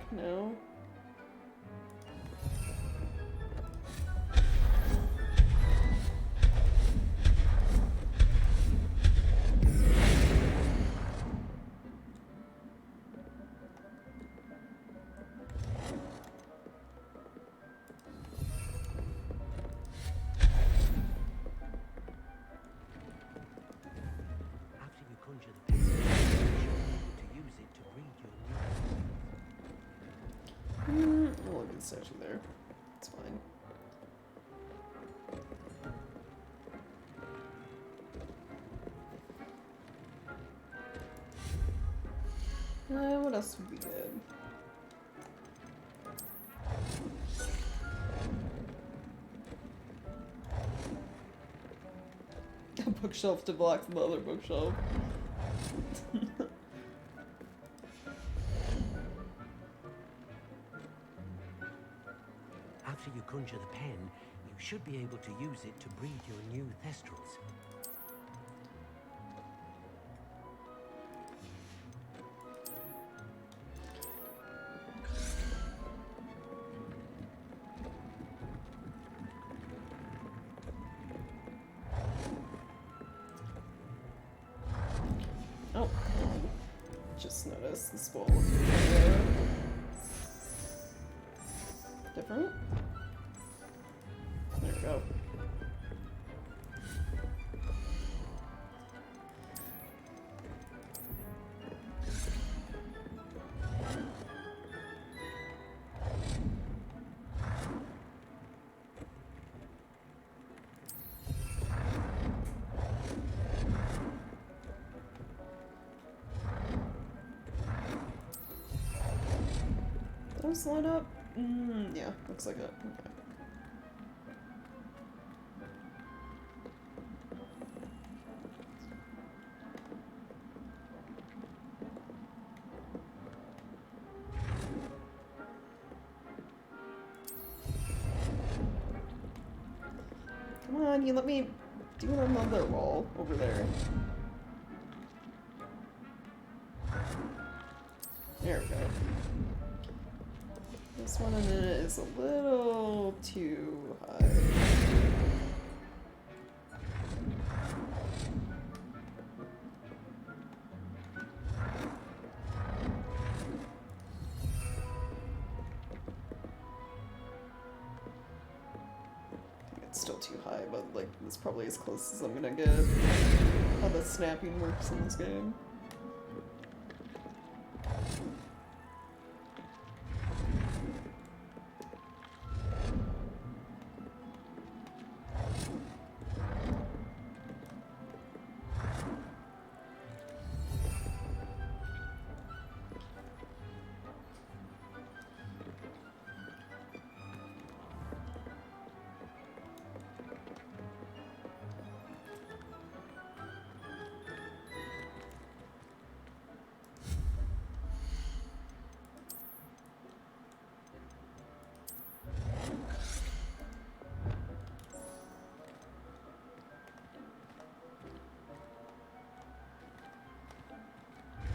No. After you conjure the pen, you should be able to use it to read your new. I'll look at the statue there. It's fine. What else would be good? A bookshelf to block the other bookshelf. After you conjure the pen, you should be able to use it to breed your new thestrals. Oh, just noticed this wall. Different? There we go. Those line up? Yeah, looks like it. Okay. Come on, you let me do another wall over there. There we go. This one in it is a little too high. It's still too high, but like it's probably as close as I'm gonna get. How the snapping works in this game.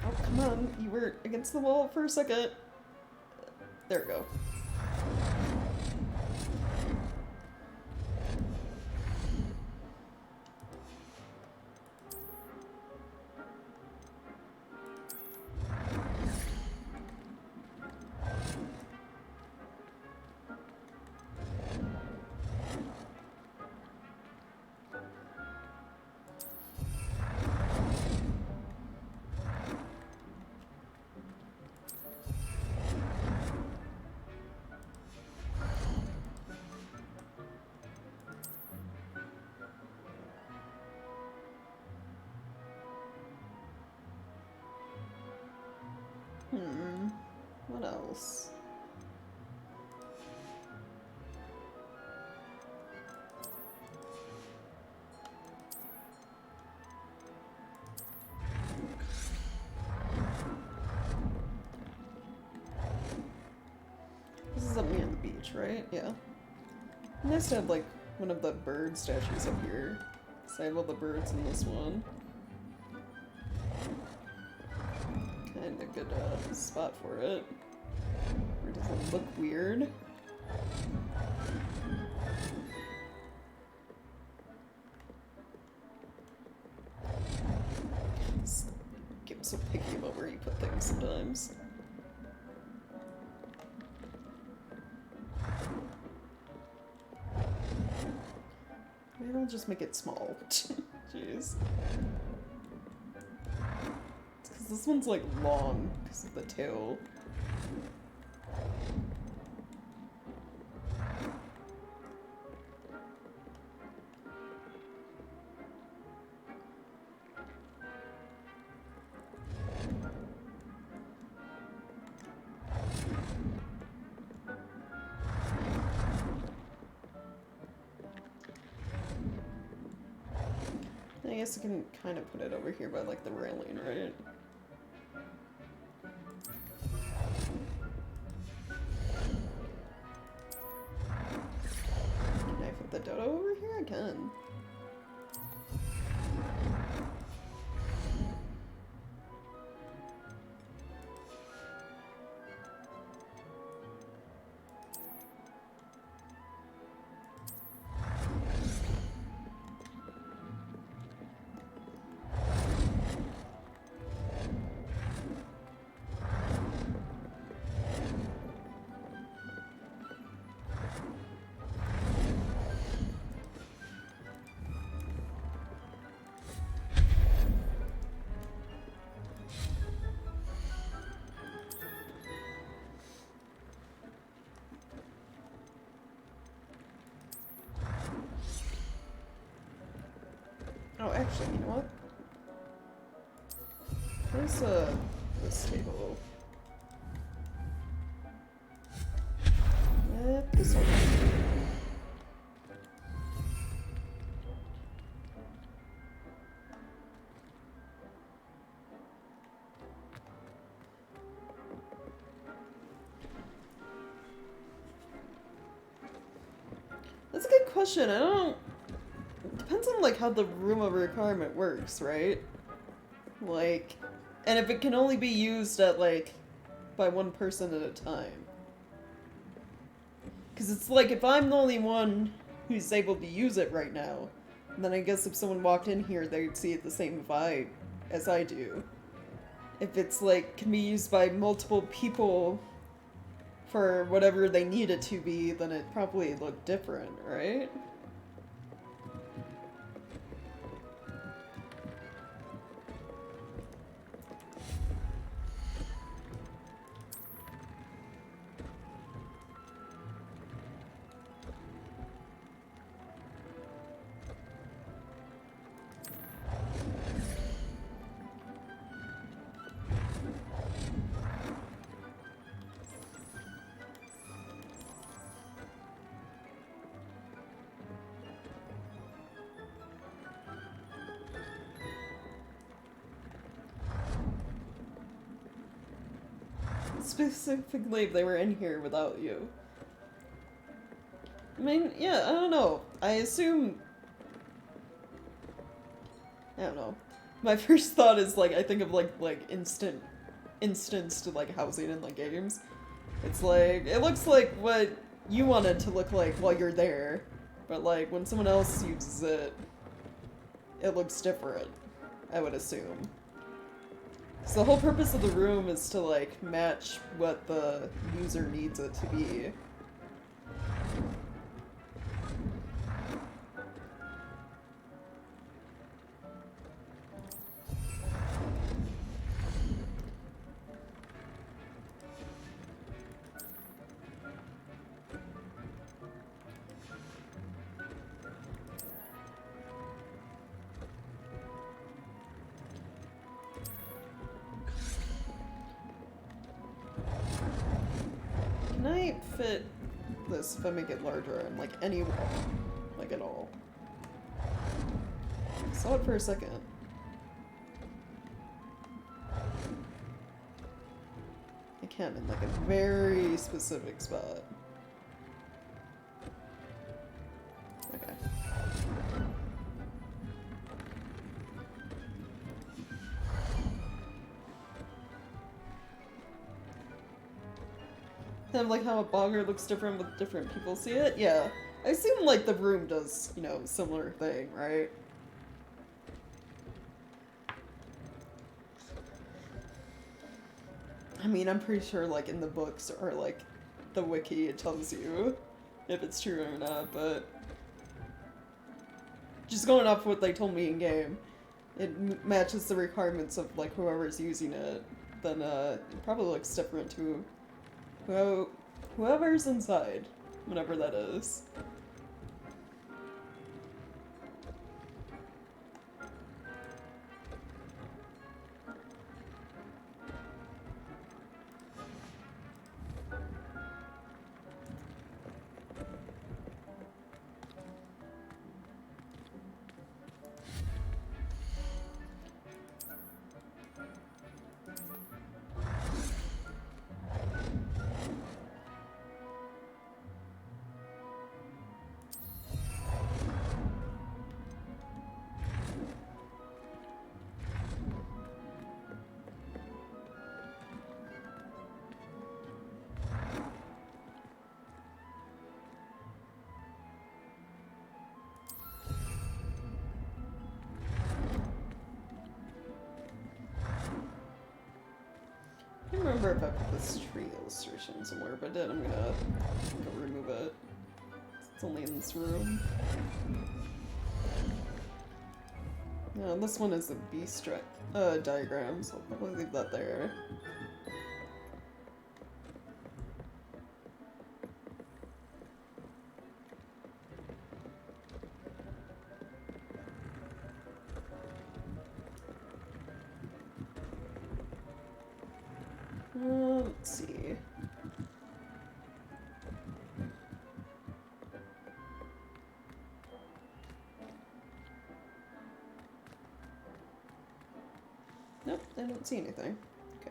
Oh, come on. You were against the wall for a second. There we go. What else? This is up near the beach, right? Yeah. Nice to have like one of the bird statues up here. So I have all the birds in this one. Kinda good spot for it. Or does it look weird? This game's so picky about where you put things sometimes. Maybe I'll just make it small. Jeez. Because this one's like long because of the tail. I guess I can kind of put it over here by like the railing, right? Can I put the dodo over here? I can. Oh, actually, you know what? Where's this table? This one. That's a good question. I don't... Depends on, like, how the room of requirement works, right? Like, and if it can only be used at, like, by one person at a time. Because it's like, if I'm the only one who's able to use it right now, then I guess if someone walked in here, they'd see it the same vibe as I do. If it's, like, can be used by multiple people for whatever they need it to be, then it probably look different, right? Specifically if they were in here without you. I mean, yeah, I don't know. I assume... I don't know. My first thought is, like, I think of, like instanced, like, housing in, like, games. It's like, it looks like what you want it to look like while you're there. But, like, when someone else uses it, it looks different, I would assume. So the whole purpose of the room is to, like, match what the user needs it to be. Can I fit this if I make it larger on, like, any wall? Like, at all? I saw it for a second. I can in, like, a very specific spot. Okay. Kind of like how a bonger looks different with different people see it. Yeah, I assume like the room does, you know, similar thing, right? I mean, I'm pretty sure like in the books or like the wiki it tells you if it's true or not, but just going off what they told me in game, it matches the requirements of like whoever's using it, then it probably looks different to whoever's inside, whatever that is. I can't remember if I put this tree illustration somewhere, but I did. I'm gonna go remove it. It's only in this room. Yeah, this one is a beast diagram, so I'll probably leave that there. Let's see. Nope, I don't see anything. Okay.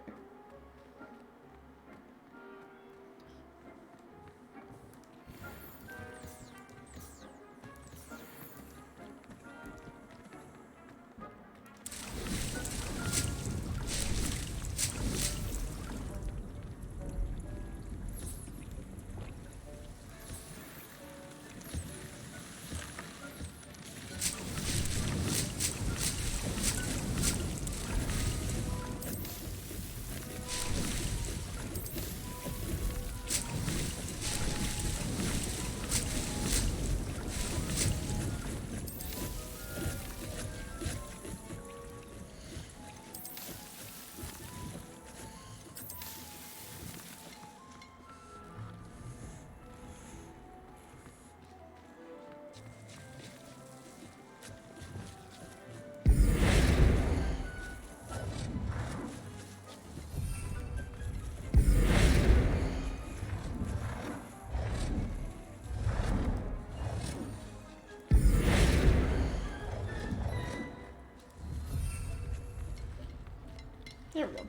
There we go.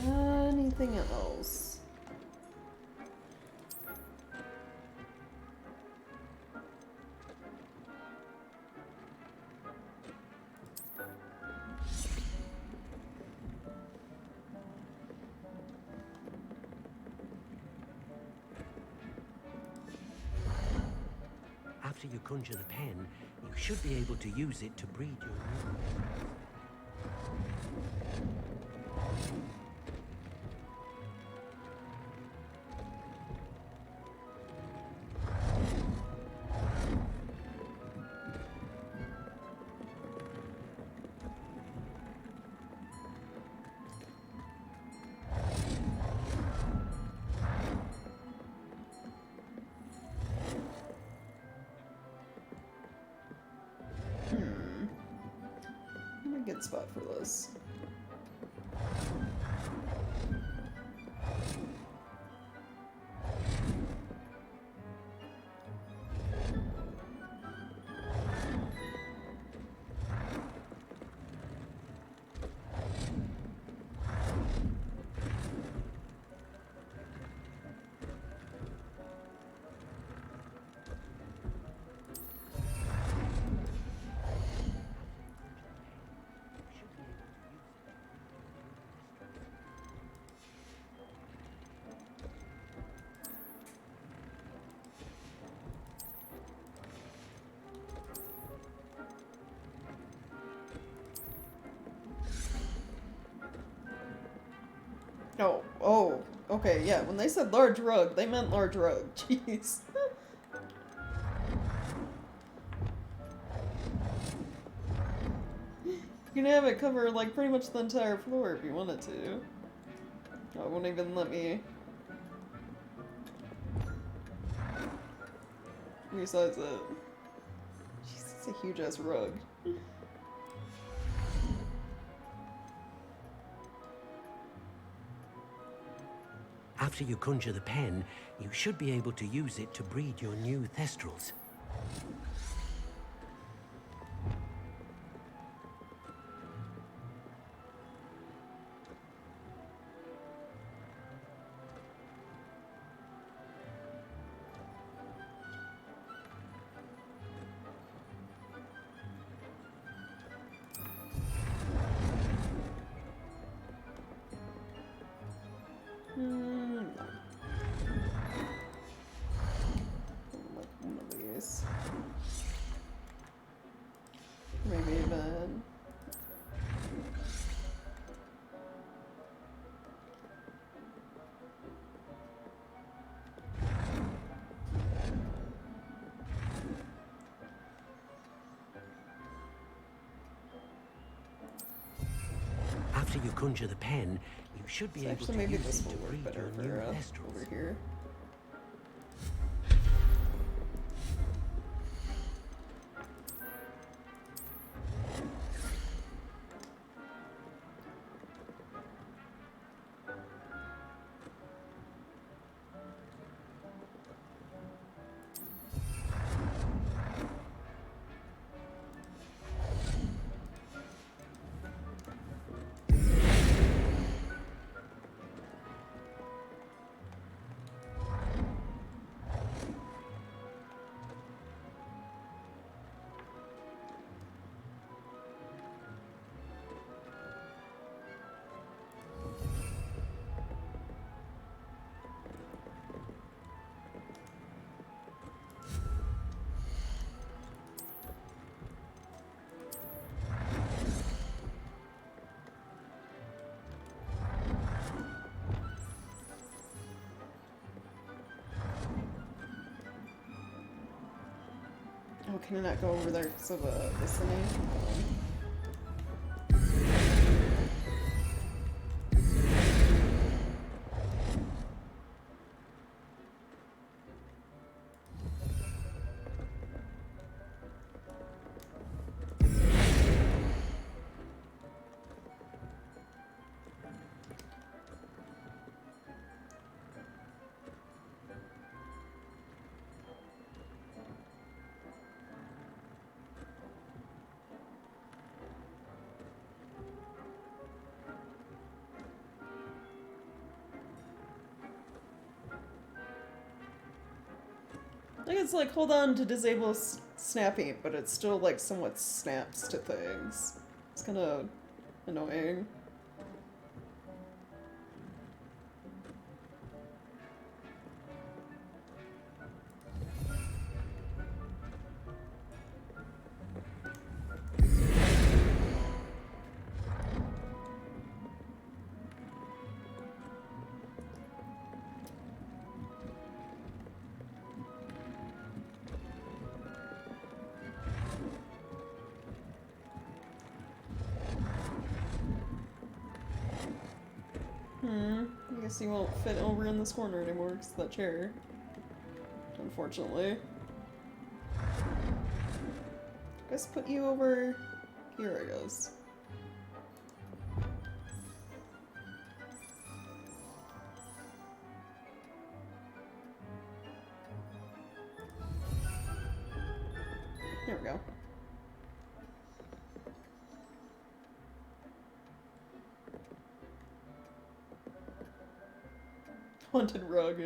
Anything else? After you conjure the pen, you should be able to use it to breed your new... A good spot for this. Oh, oh, okay, yeah. When they said large rug, they meant large rug. Jeez. You can have it cover like pretty much the entire floor if you wanted to. Oh, it won't even let me resize it. Jeez, it's a huge ass rug. After you conjure the pen, you should be able to use it to breed your new thestrals. Like one of these. Maybe even. After you conjure the pen, you should be So able actually, to maybe use this it will to work breed better your new for thestrals. over here. Oh, can I not go over there because of listening? I think it's like hold on to disable snapping, but it still like somewhat snaps to things. It's kind of annoying. I guess you won't fit over in this corner anymore because of that chair. Unfortunately. I guess put you over here, I guess. There we go. Haunted rug.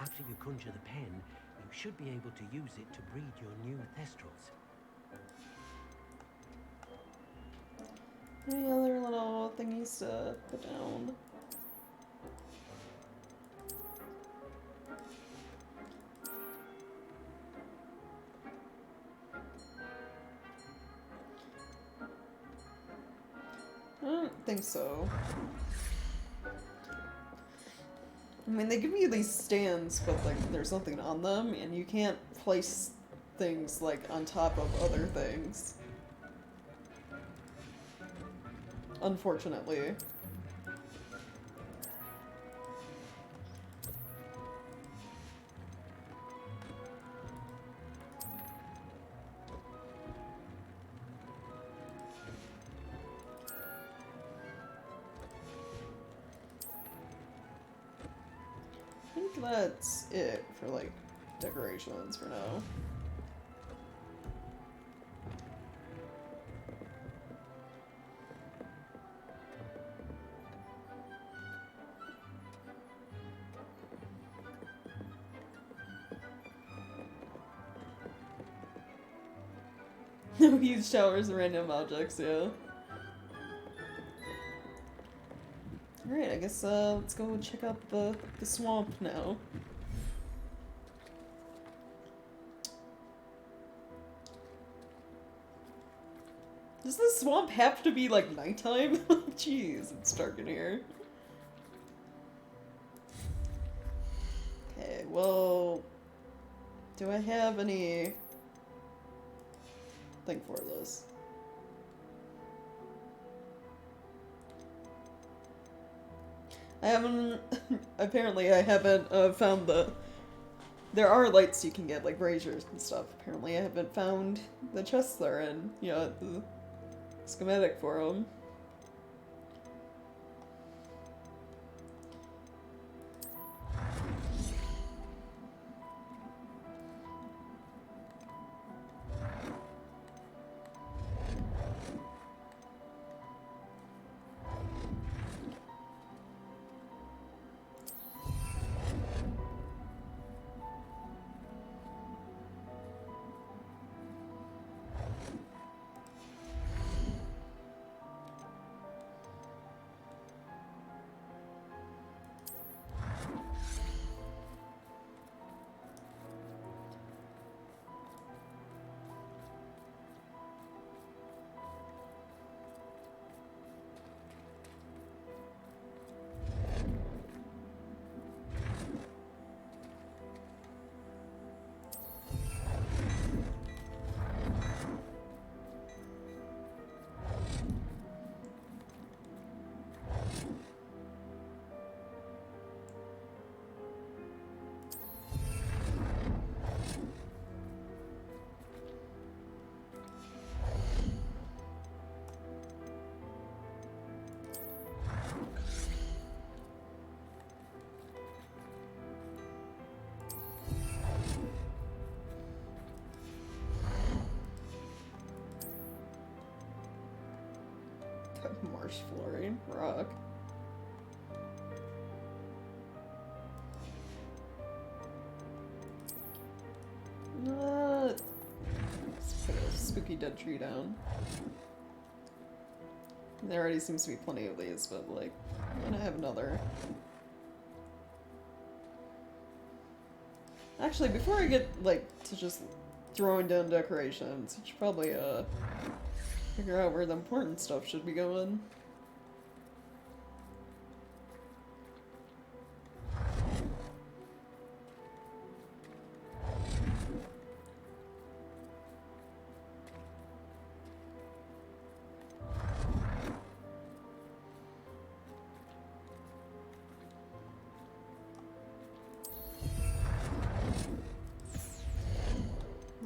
After you conjure the pen, you should be able to use it to breed your new thestrals. Any other little thingies to put down? think so. I mean, they give you these stands, but like there's nothing on them, and you can't place things like on top of other things. Unfortunately. I think that's it for like decorations for now. No huge showers and random objects, yeah. Alright, I guess let's go check out the swamp now. Does the swamp have to be like nighttime? Jeez, it's dark in here. Okay, well, do I have any thing for this? I haven't, apparently I haven't found there are lights you can get, like braziers and stuff. Apparently I haven't found the chests they're in, you know, the schematic for them. Marsh flooring, rock. Let's put a spooky dead tree down. There already seems to be plenty of these, but like, I'm gonna have another. Actually, before I get like to just throwing down decorations, you should probably figure out where the important stuff should be going.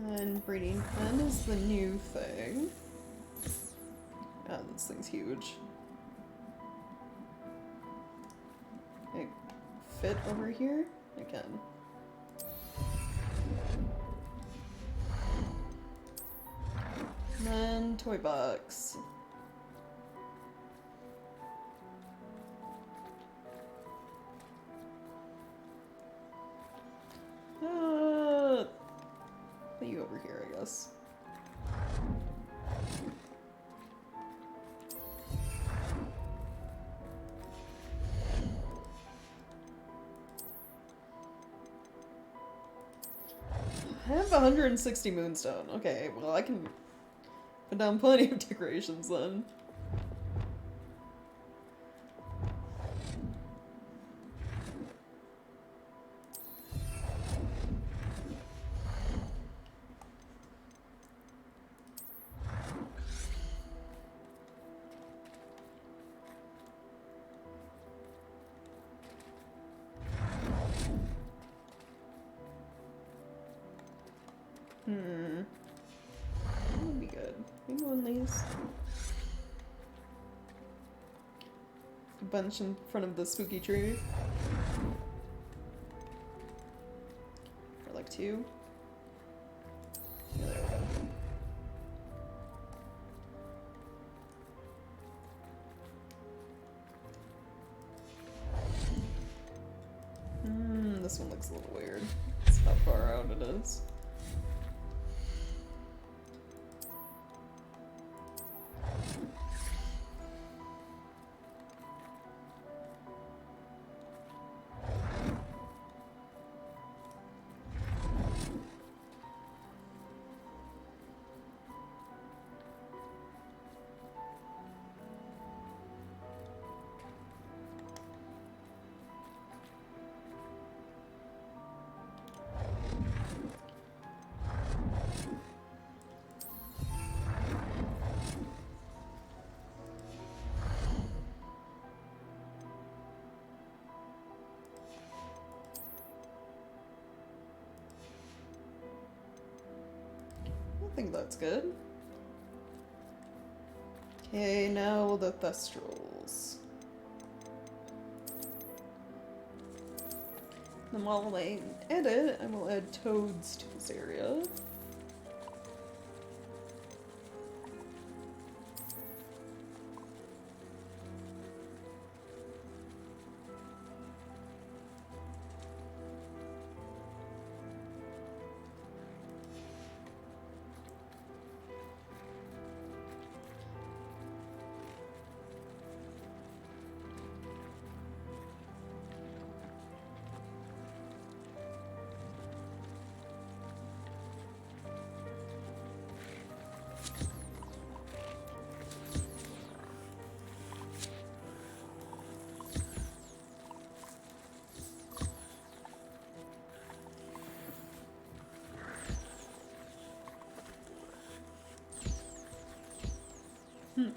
And breeding pen is the new thing. Ah, this thing's huge. Can I fit over here? I can. And then toy box. Put you over here, I guess. I have 160 moonstone. Okay, well I can put down plenty of decorations then. That would be good. Maybe one of these. A bunch in front of the spooky tree. Or like 2. Yeah, there we go. This one looks a little weird. It's how far out it is. I think that's good. Okay, now the Thestrals. Then while I edit, I will add toads to this area.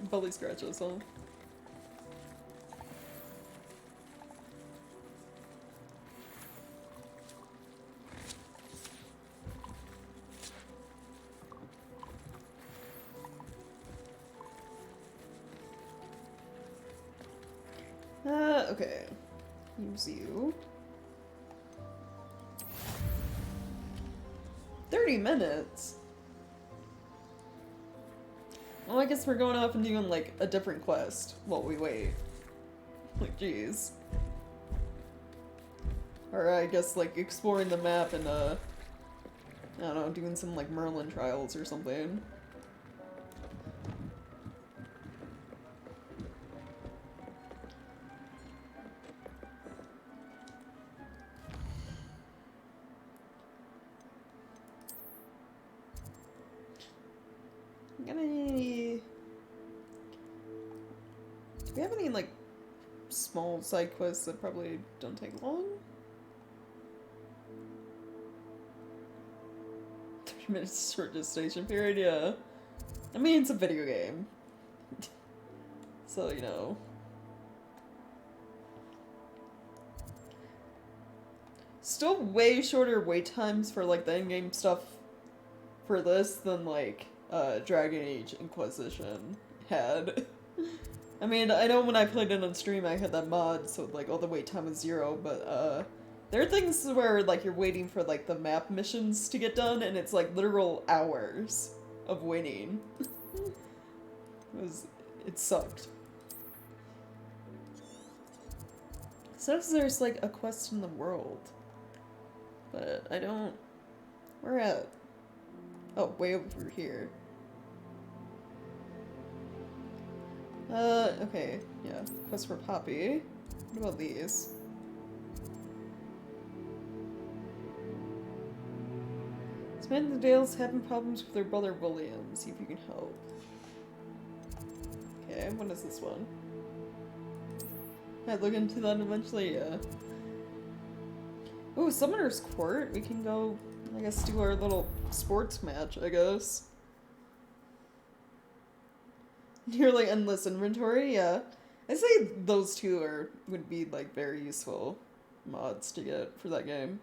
Belly scratches, huh? Okay. Use you. 30 minutes? Well, I guess we're going off and doing, like, a different quest while we wait. Like, jeez. Or I guess, like, exploring the map and, I don't know, doing some, like, Merlin trials or something. Do we have any, like, small side quests that probably don't take long? 30 minutes short gestation period, yeah. I mean, it's a video game. So, you know. Still way shorter wait times for, like, the in-game stuff for this than, like, Dragon Age Inquisition had. I mean, I know when I played it on stream I had that mod, so like all the wait time was 0, but there are things where like you're waiting for like the map missions to get done and it's like literal hours of waiting. It sucked. Says there's like a quest in the world. But I don't... Where at? Oh, way over here. Okay, yeah. Quest for Poppy. What about these? Spend the Dales having problems with their brother William. See if you can help. Okay, what is this one? I'd look into that eventually, yeah. Ooh, Summoner's Court. We can go, I guess, do our little sports match, I guess. Nearly endless inventory, yeah. I'd say those two would be, like, very useful mods to get for that game.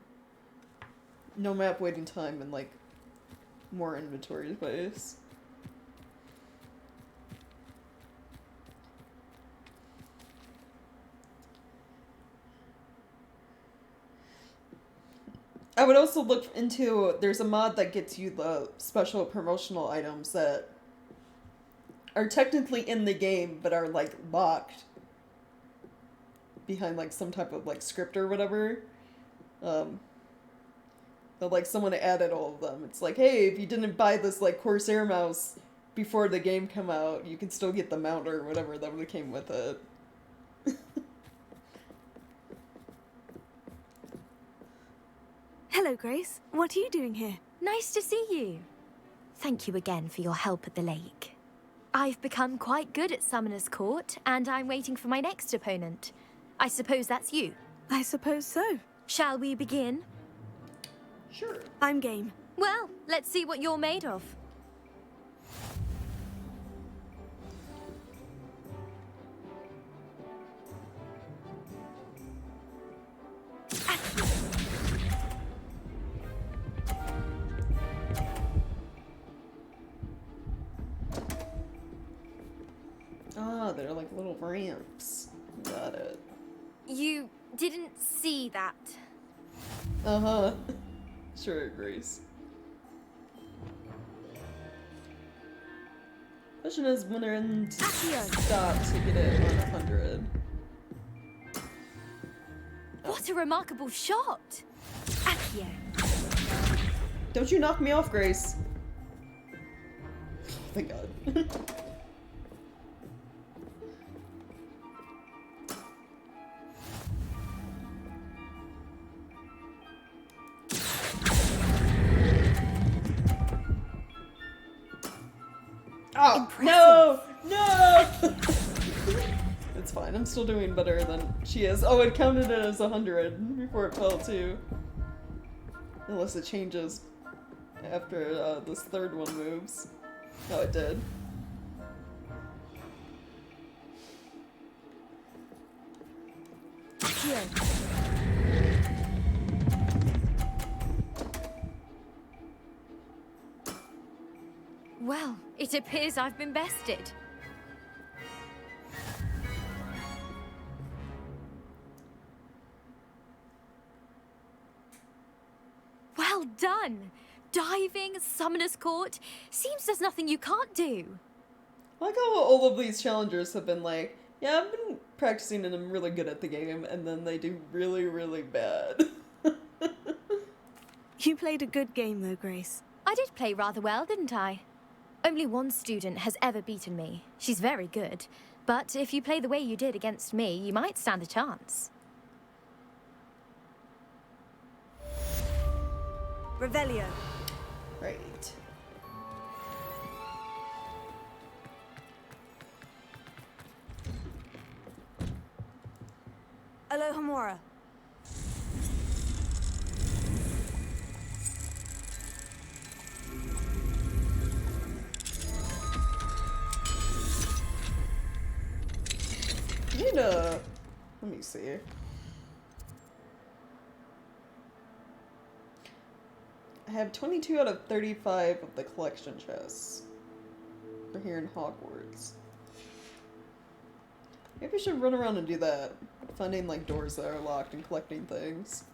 No map waiting time and, like, more inventory space. I would also look into, there's a mod that gets you the special promotional items that are technically in the game, but are like locked behind like some type of like script or whatever. But like someone added all of them. It's like, hey, if you didn't buy this like Corsair mouse before the game come out, you can still get the mount or whatever that came with it. Hello, Grace. What are you doing here? Nice to see you. Thank you again for your help at the lake. I've become quite good at Summoner's Court, and I'm waiting for my next opponent. I suppose that's you. I suppose so. Shall we begin? Sure. I'm game. Well, let's see what you're made of. Ah, they're like little ramps. Got it. You didn't see that. Uh-huh. Sure, Grace. Question is when they're in stop to get it on 100. What a remarkable shot! Accio. Don't you knock me off, Grace. Thank God. Oh, no! No! It's fine. I'm still doing better than she is. Oh, it counted it as 100 before it fell, too. Unless it changes after this third one moves. Oh, it did. Well, it appears I've been bested. Well done! Diving, Summoner's Court. Seems there's nothing you can't do. I like how all of these challengers have been like, yeah, I've been practicing and I'm really good at the game, and then they do really, really bad. You played a good game though, Grace. I did play rather well, didn't I? Only one student has ever beaten me. She's very good. But if you play the way you did against me, you might stand a chance. Revelio. Right. Alohomora. Let me see. I have 22 out of 35 of the collection chests. We're here in Hogwarts. Maybe I should run around and do that. Finding like doors that are locked and collecting things.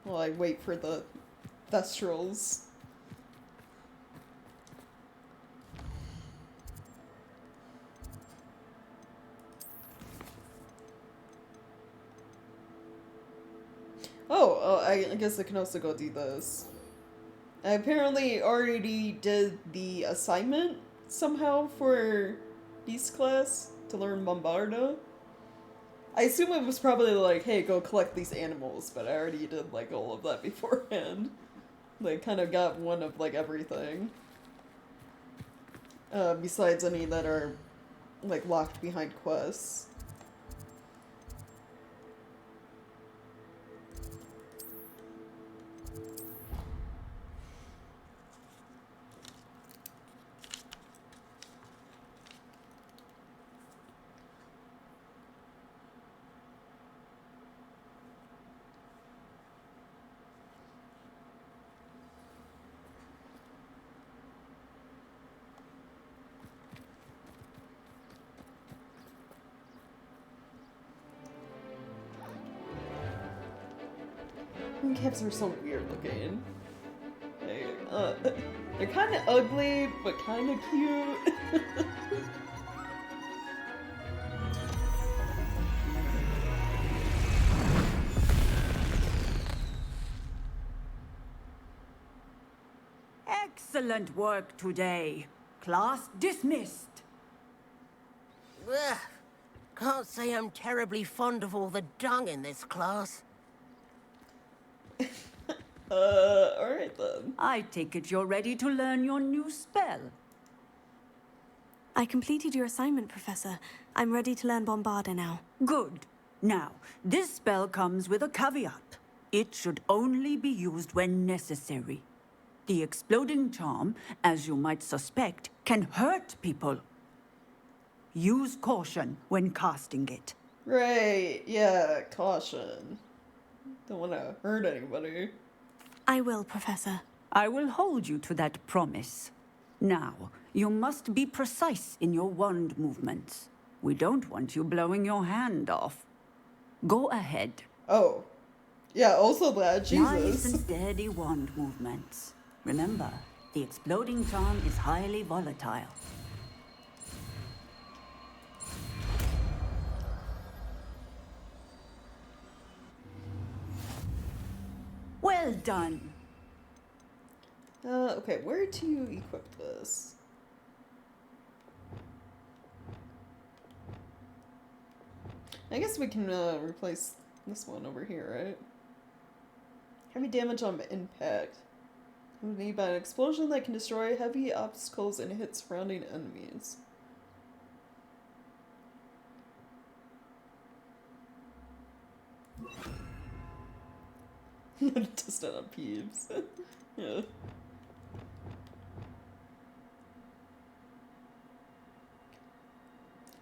While I wait for the Thestrals. Oh, I guess I can also go do this. I apparently already did the assignment somehow for Beast class to learn Bombarda. I assume it was probably like, hey, go collect these animals, but I already did like all of that beforehand. Like, kind of got one of like everything. Besides any that are like locked behind quests. Caps are so weird looking. They're kind of ugly, but kind of cute. Excellent work today. Class dismissed. Ugh. Can't say I'm terribly fond of all the dung in this class. Alright then. I take it you're ready to learn your new spell. I completed your assignment, Professor. I'm ready to learn Bombarda now. Good. Now, this spell comes with a caveat. It should only be used when necessary. The exploding charm, as you might suspect, can hurt people. Use caution when casting it. Right, yeah, caution. Don't want to hurt anybody. I will, Professor. I will hold you to that promise. Now, you must be precise in your wand movements. We don't want you blowing your hand off. Go ahead. Oh. Yeah, also that, Jesus. Nice and steady wand movements. Remember, the exploding charm is highly volatile. Well done. Okay, where to equip this? I guess we can replace this one over here, right? Heavy damage on impact. Accompanied by an explosion that can destroy heavy obstacles and hit surrounding enemies. Just not on peeves. Yeah.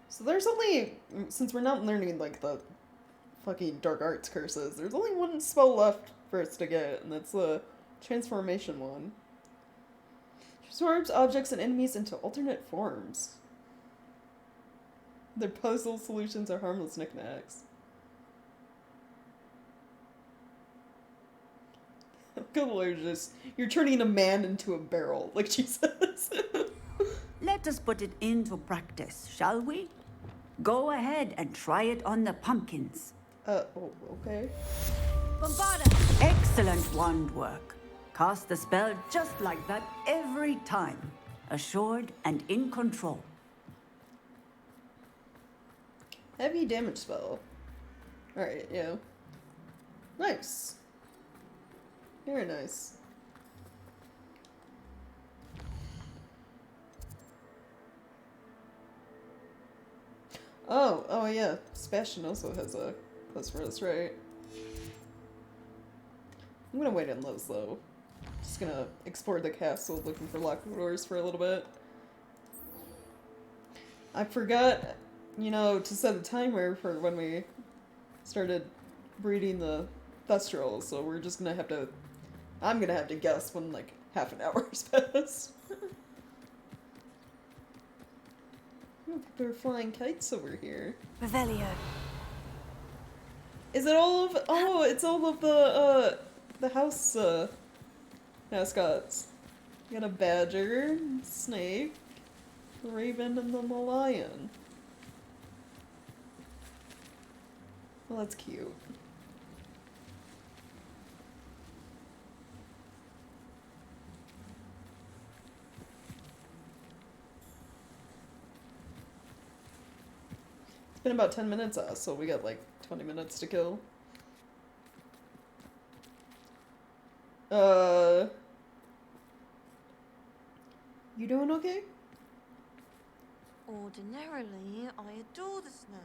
So there's only, since we're not learning like the fucking dark arts curses, there's only one spell left for us to get, and that's the transformation one. Transforms objects and enemies into alternate forms. Their puzzle solutions are harmless knickknacks. You're turning a man into a barrel, like she says. Let us put it into practice, shall we? Go ahead and try it on the pumpkins. Oh, okay. Bombarda! Excellent wand work. Cast the spell just like that every time. Assured and in control. Heavy damage spell. Alright, yeah. Nice. Very nice. Oh yeah. Sebastian also has a plus for us, right? I'm gonna wait on those though. Just gonna explore the castle looking for locked doors for a little bit. I forgot, you know, to set a timer for when we started breeding the Thestrals, so we're just gonna have to... I'm gonna have to guess when, like, half an hour's passed. There are flying kites over here. Revelio. Is it all of... Oh, it's all of the house, mascots. You got a badger, snake, the raven, and the lion. Well, that's cute. It's been about 10 minutes, so we got like 20 minutes to kill. You doing okay? Ordinarily, I adore the snow.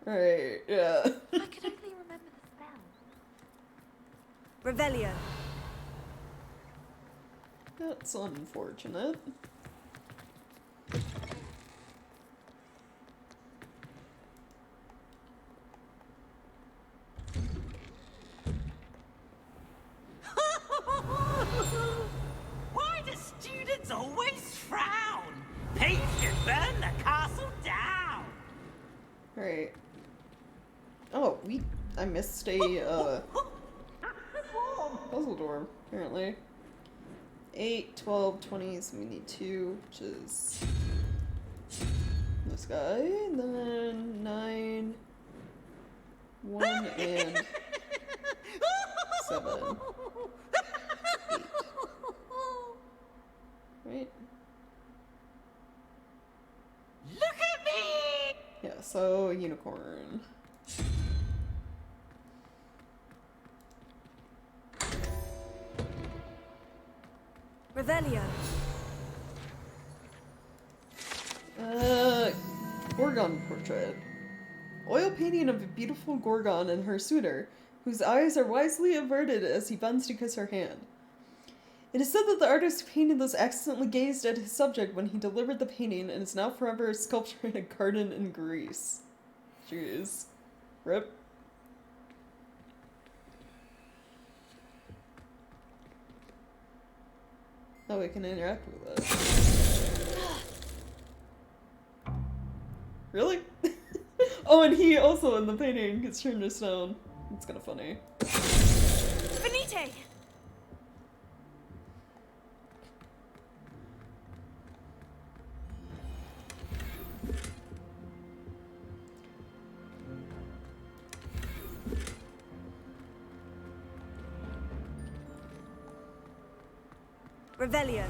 Right, yeah. I could only remember the spell. Revelio. That's unfortunate. Why do students always frown? Pete should burn the castle down. Right. Oh, I missed a puzzle door, apparently. 8, 12, 20, so we need 2, which is this guy, and then 9, 1, and 7. 8. Right? Look at me! Yeah, so unicorn. Revelio. Gorgon portrait. Oil painting of a beautiful Gorgon and her suitor, whose eyes are wisely averted as he bends to kiss her hand. It is said that the artist who painted this accidentally gazed at his subject when he delivered the painting and is now forever a sculpture in a garden in Greece. Jeez. Rip. Oh, we can interact with it. Really? Oh, and he also in the painting gets turned to stone. It's kind of funny. Venite! Revelio.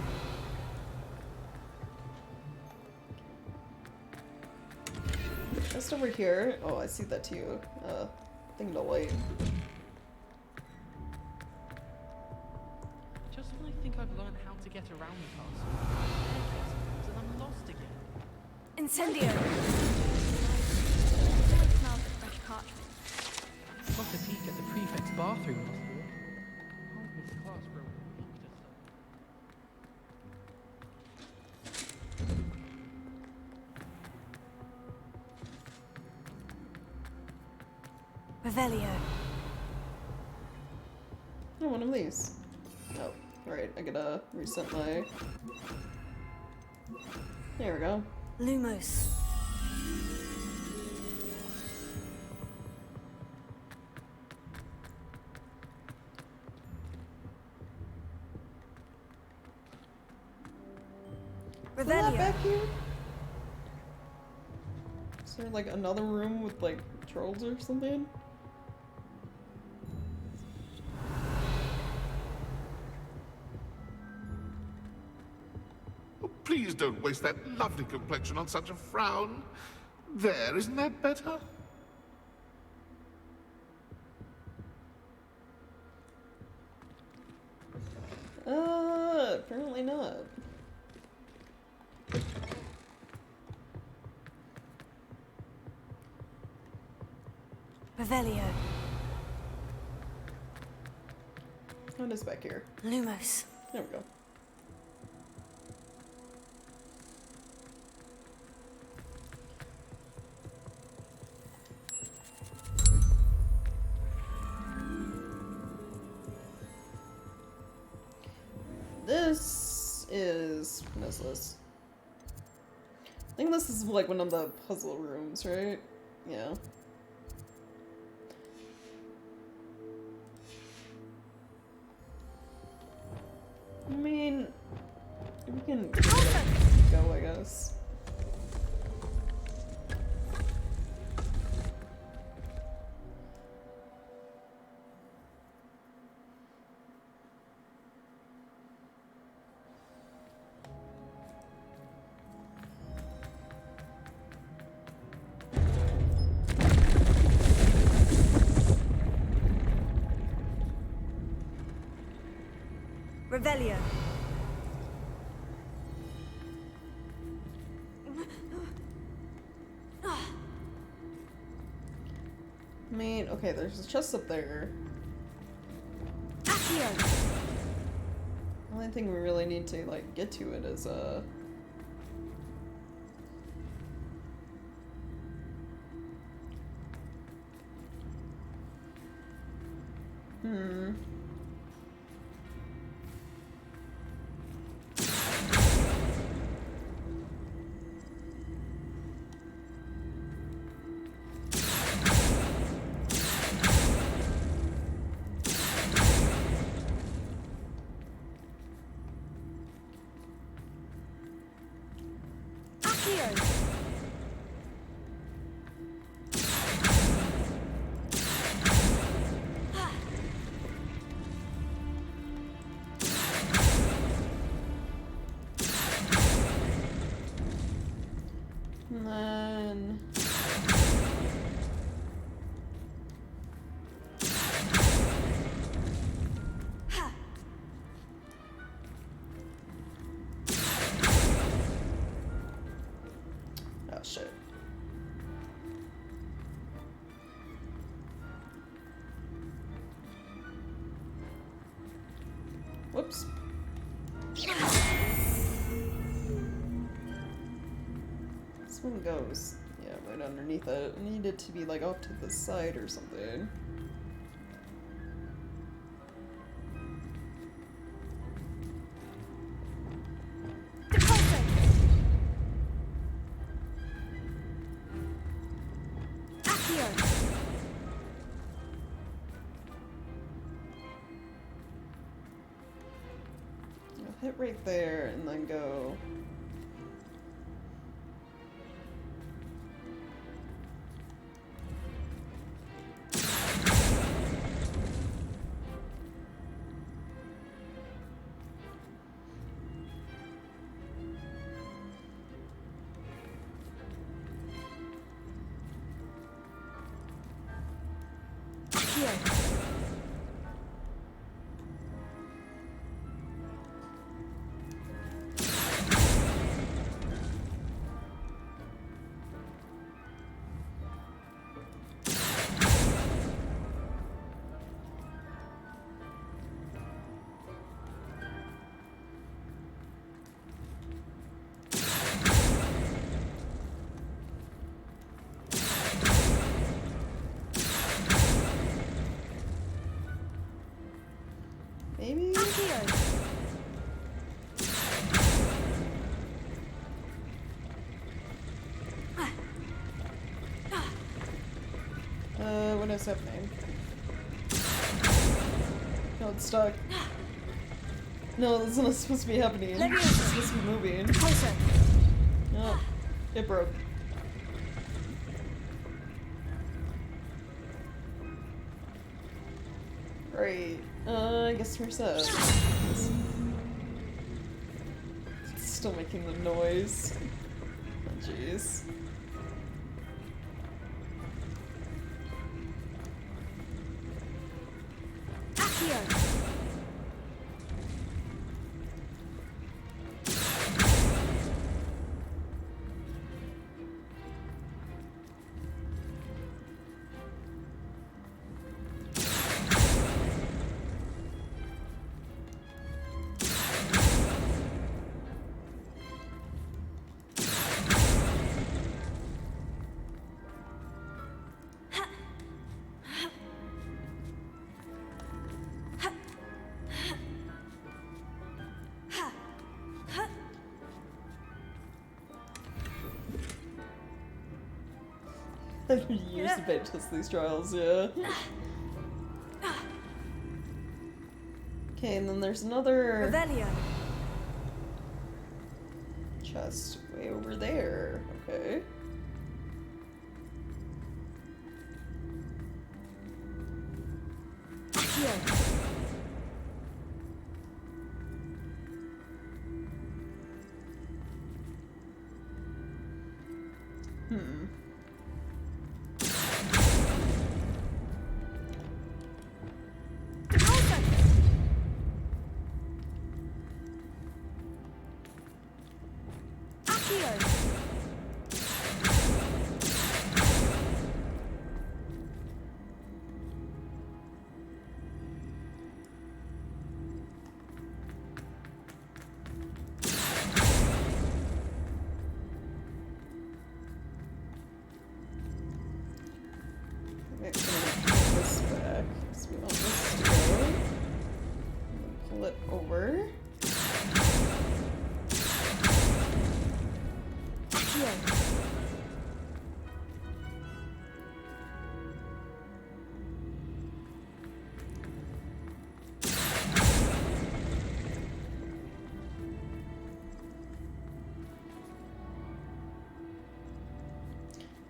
Just over here. Oh, I see that too. Thing to light. Just when I think I've learned how to get around the castle, and I'm lost again. Incendio. I smell the fresh parchment. Got a peek at the prefect's bathroom last year. Can't miss class for a week or so. Revelio. Oh, one of these. Oh, right. I gotta reset my. There we go. Lumos. Is that Revelio. back here? Is there like another room with like trolls or something? Oh, please don't waste that lovely complexion on such a frown. There, isn't that better? Apparently not. Revelio. What is back here? Lumos. There we go. This is... what is this? I think this is like one of the puzzle rooms, right? Yeah. I mean, we can go, I guess. Revelio. I mean, okay, there's a chest up there. Accio. The only thing we really need to, like, get to it is, Whoops. This one goes, yeah, right underneath it. I need it to be like off to the side or something. Hit right there and then go. Maybe? What is happening? No, it's stuck. No, this isn't supposed to be happening. It's supposed to be moving. Oh, it broke. Great. I guess we're set. It's still making the noise. Oh, jeez. I've used the bench test these trials, yeah. Okay, and then there's another chest way over there. Okay. This back, because we want this to go. Pull it over.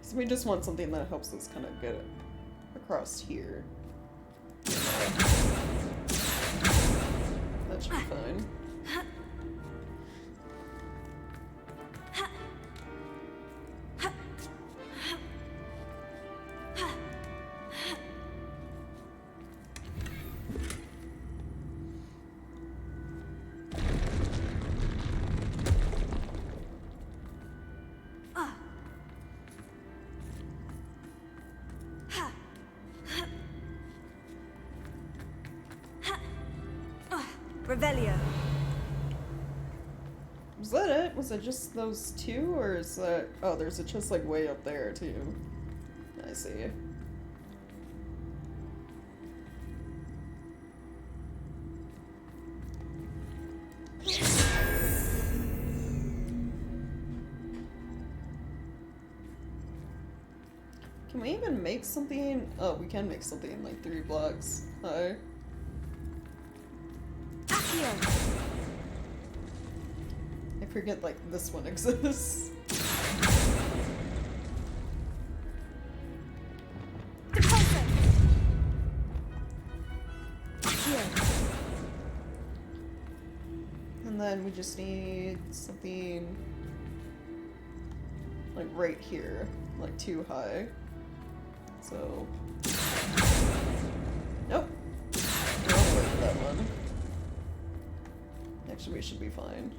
So we just want something that helps us kind of get it across here. That should be fine. Revelio. Was that it? Was it just those two, or is that... Oh, there's a chest, like, way up there, too. I see. Can we even make something? Oh, we can make something in like 3 blocks. Hi. I forget like this one exists. And then we just need something like right here, like 2 high. So, nope. We're all the way to that one. Actually, we should be fine.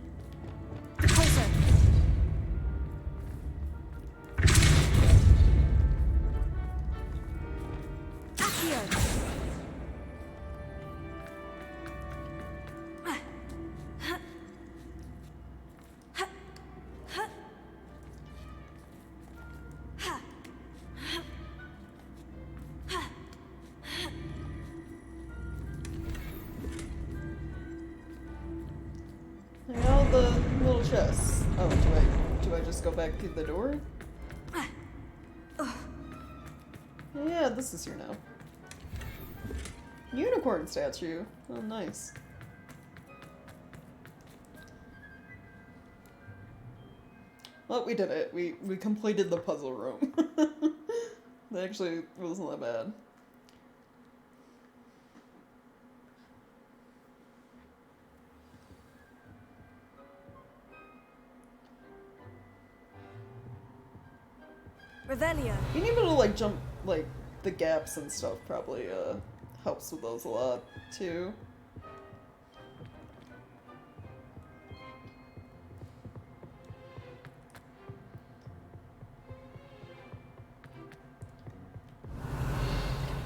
Now the little chest. Oh, do I just go back through the door? Yeah, this is here now. Unicorn statue. Oh, nice. Well, we did it. We completed the puzzle room. That actually wasn't that bad. Revelio. Being able to like jump like the gaps and stuff probably helps with those a lot too.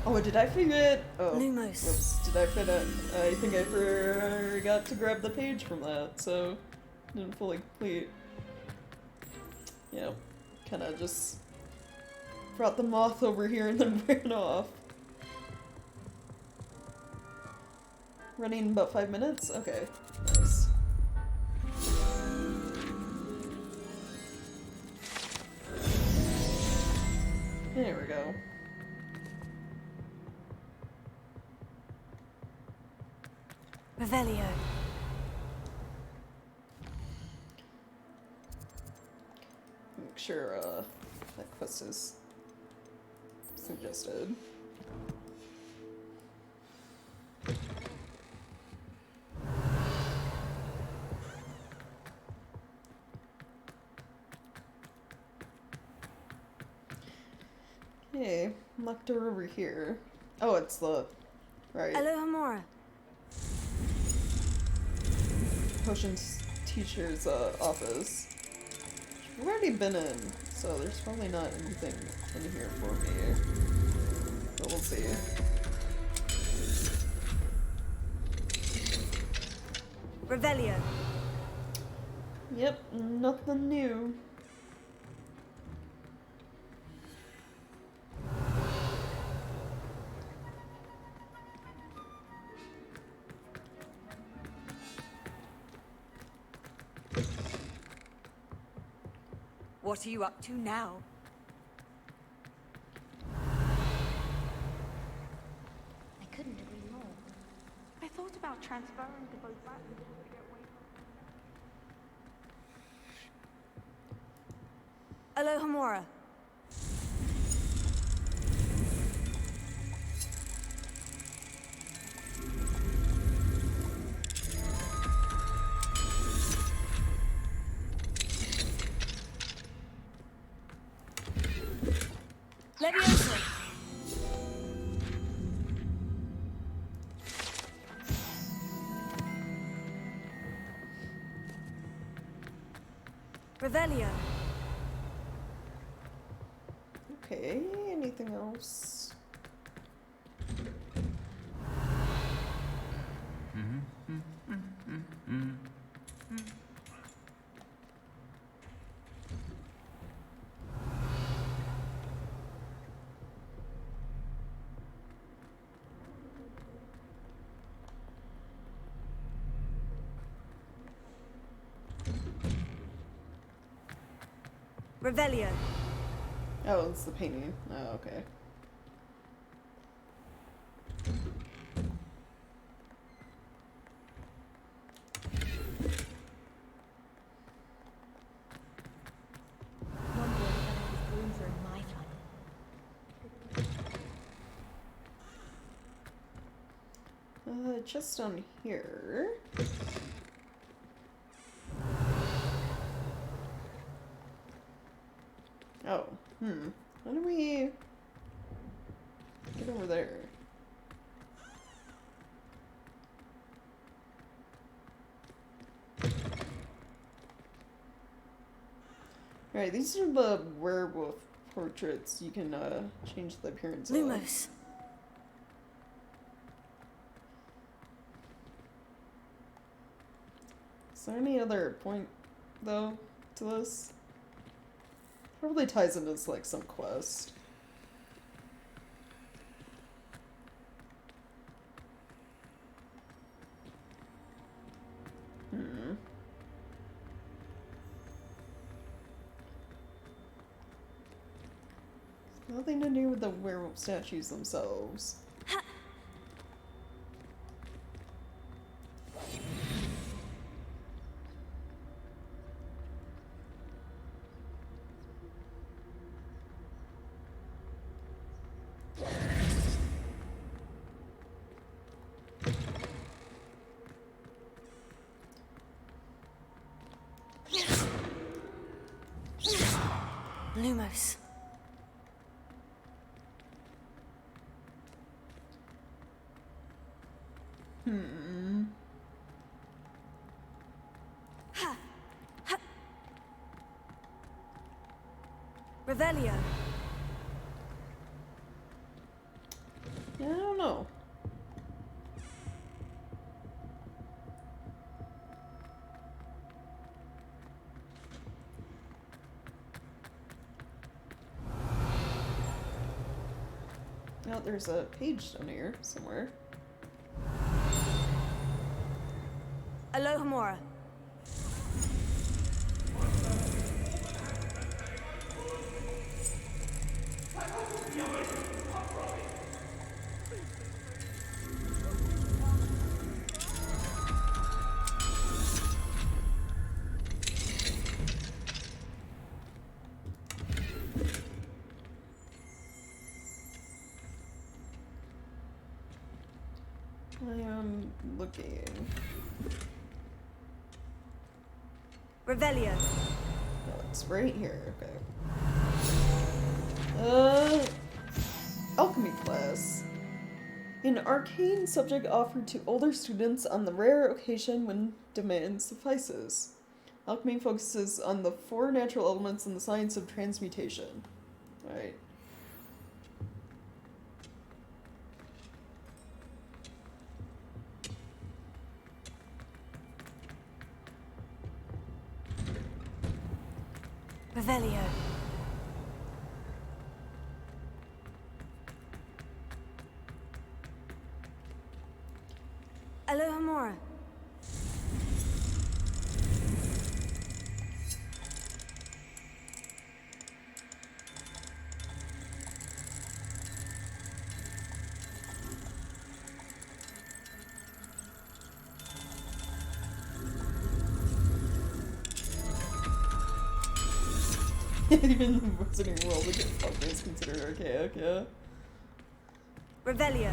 Oh, did I forget? Oh, Lumos. Whoops, did I forget? I think I forgot to grab the page from that, so didn't fully complete. Yeah, kind of just brought the moth over here and then ran off. Running about 5 minutes? Okay, nice. There we go. Revelio. Make sure that quest is suggested. Okay, locked door over here. Oh, it's the right. Alohomora. Potions teacher's office. We've already been in, so there's probably not anything in here for me. But we'll see. Revelio. Yep, nothing new. What are you up to now? I couldn't agree more. I thought about transferring to both back to get away. Alohomora. Leviosa. Revelio. Okay, anything else? Revelio. Oh, it's the painting. Oh, okay. Just on here. Oh, how do we get over there? Alright, these are the werewolf portraits. You can change the appearance of. Lumos. Is there any other point, though, to this? Probably ties into like some quest. Nothing to do with the werewolf statues themselves. Lumos. Revelio. Yeah, I don't know. Oh, there's a page down here somewhere. Alohomora. I am looking. Revelio. Oh, it's right here. Okay. Alchemy class. An arcane subject offered to older students on the rare occasion when demand suffices. Alchemy focuses on the 4 natural elements and the science of transmutation. Right. Revelio. Alohomora. Even the Wizarding world, the fuck is considered archaic, yeah. Revelio.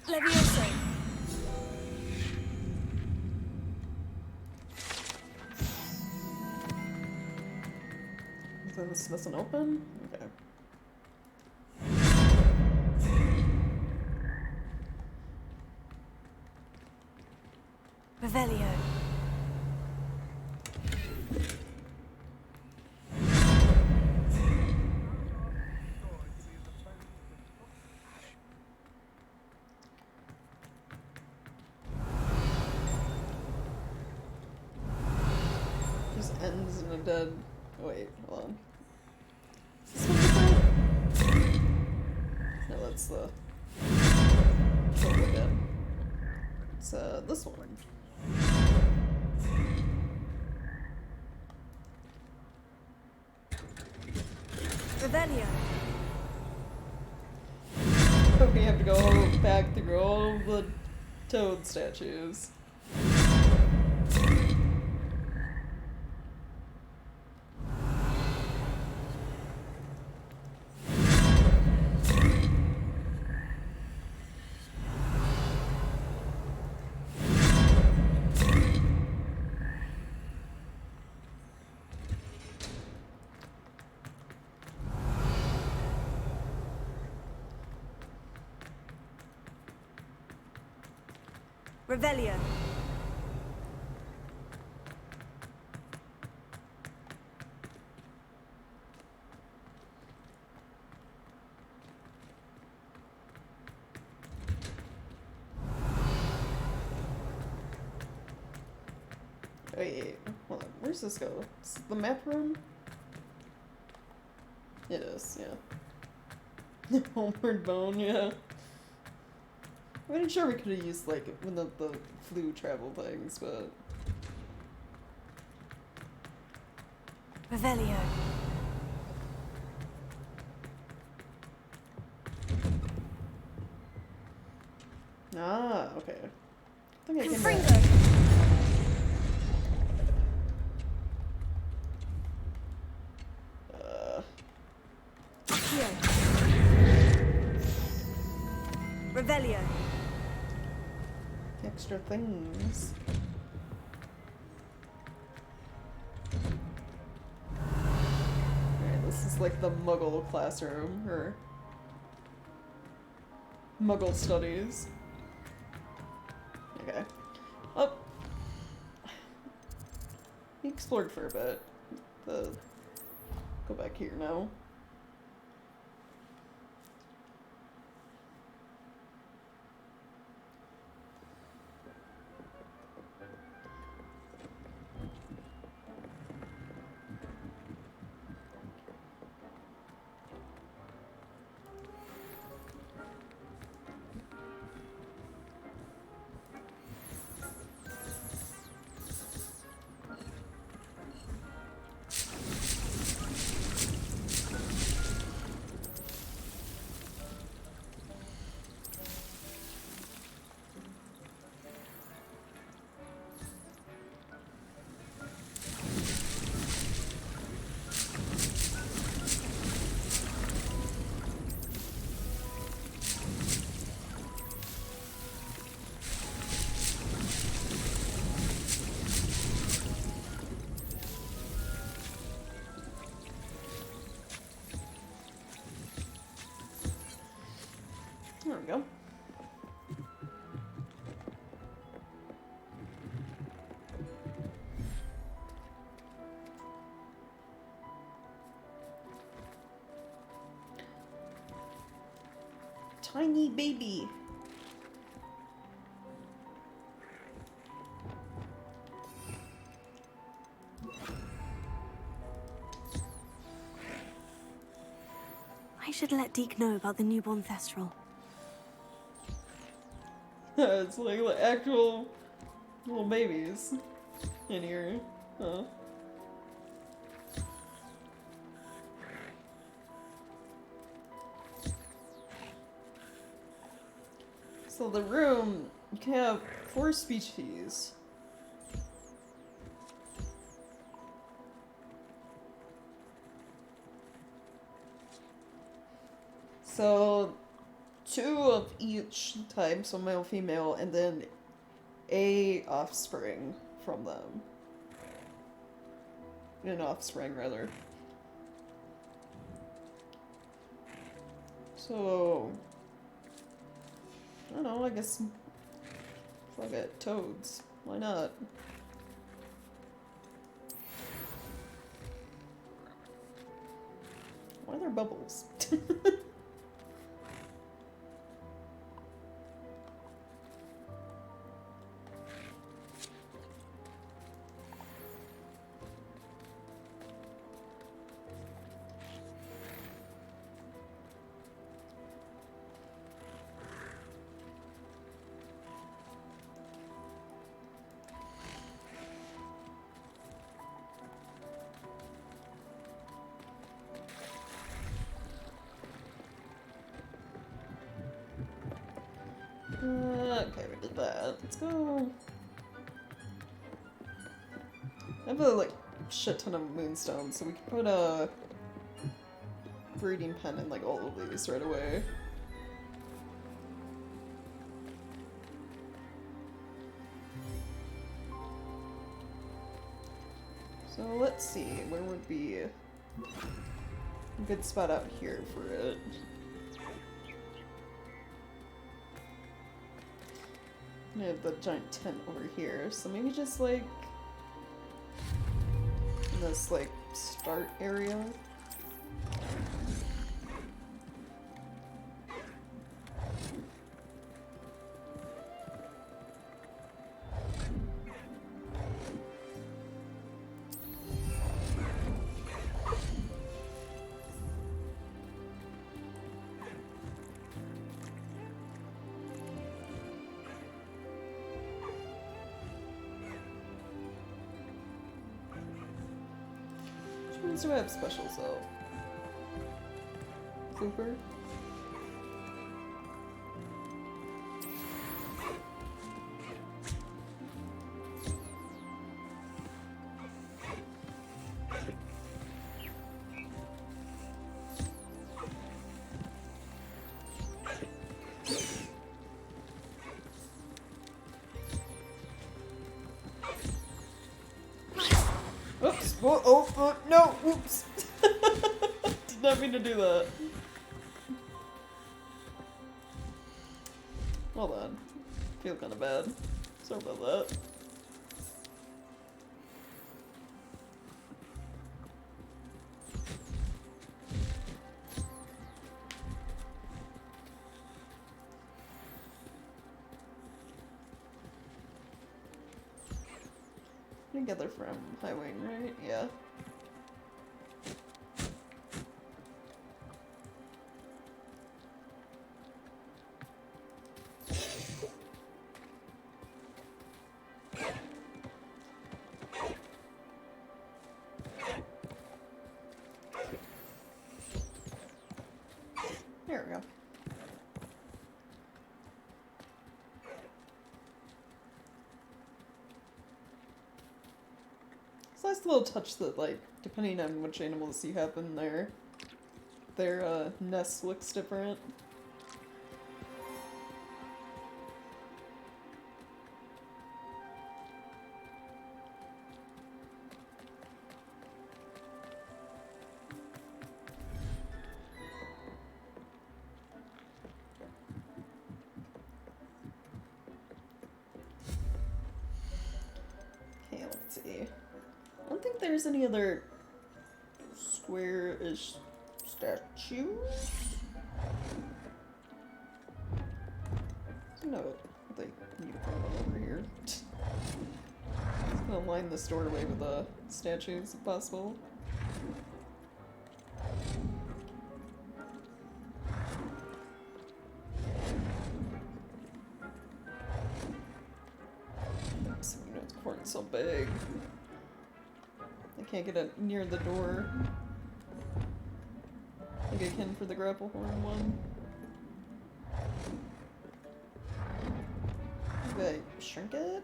Levioso. So this doesn't open? Okay. Revelio. Just ends in a dead. Wait, hold on. Is this one different? No, that's the. Totally dead. It's this one. Revelio. We have to go back through all the toad statues. Revelio. Wait, hold on. Where's this go? Is it the map room? It is, yeah. Homeward Bone, yeah. I mean, I'm sure we could have used, like, one of the flu travel things, but... Revelio. Ah, okay. I think I came Confringo. back. Revelio. Extra things. Alright, this is like the Muggle classroom, or Muggle studies. Okay. Oh. We explored for a bit. Go back here now. There we go. Tiny baby. I should let Deke know about the newborn Thestral. It's like actual little babies in here. Huh. So the room, you can have 4 species. So 2 of each type, so male, female, and then a offspring from them. An offspring, rather. So, I don't know, I guess I'll get toads. Why not? Why are there bubbles? Okay, we did that. Let's go. I have a like shit ton of moonstones, so we can put a breeding pen in like all of these right away. So let's see, where would be a good spot out here for it? I have the giant tent over here, so maybe just like in this like start area. Which ones do I have specials though? Cooper? Oops! Oh, no! Oops! Did not mean to do that. Hold on. Feel kind of bad. Sorry about that. Together from Highwing, right? Yeah. There we go. It's a nice little touch that, like, depending on which animals you have in there, their nest looks different. Okay, let's see. I don't think there's any other square-ish statues. No, like unicorn over here. Just gonna line this doorway with statues if possible. Oops, unicorn's so big. I can't get it near the door. Like I can for the grapple horn one. Maybe I shrink it?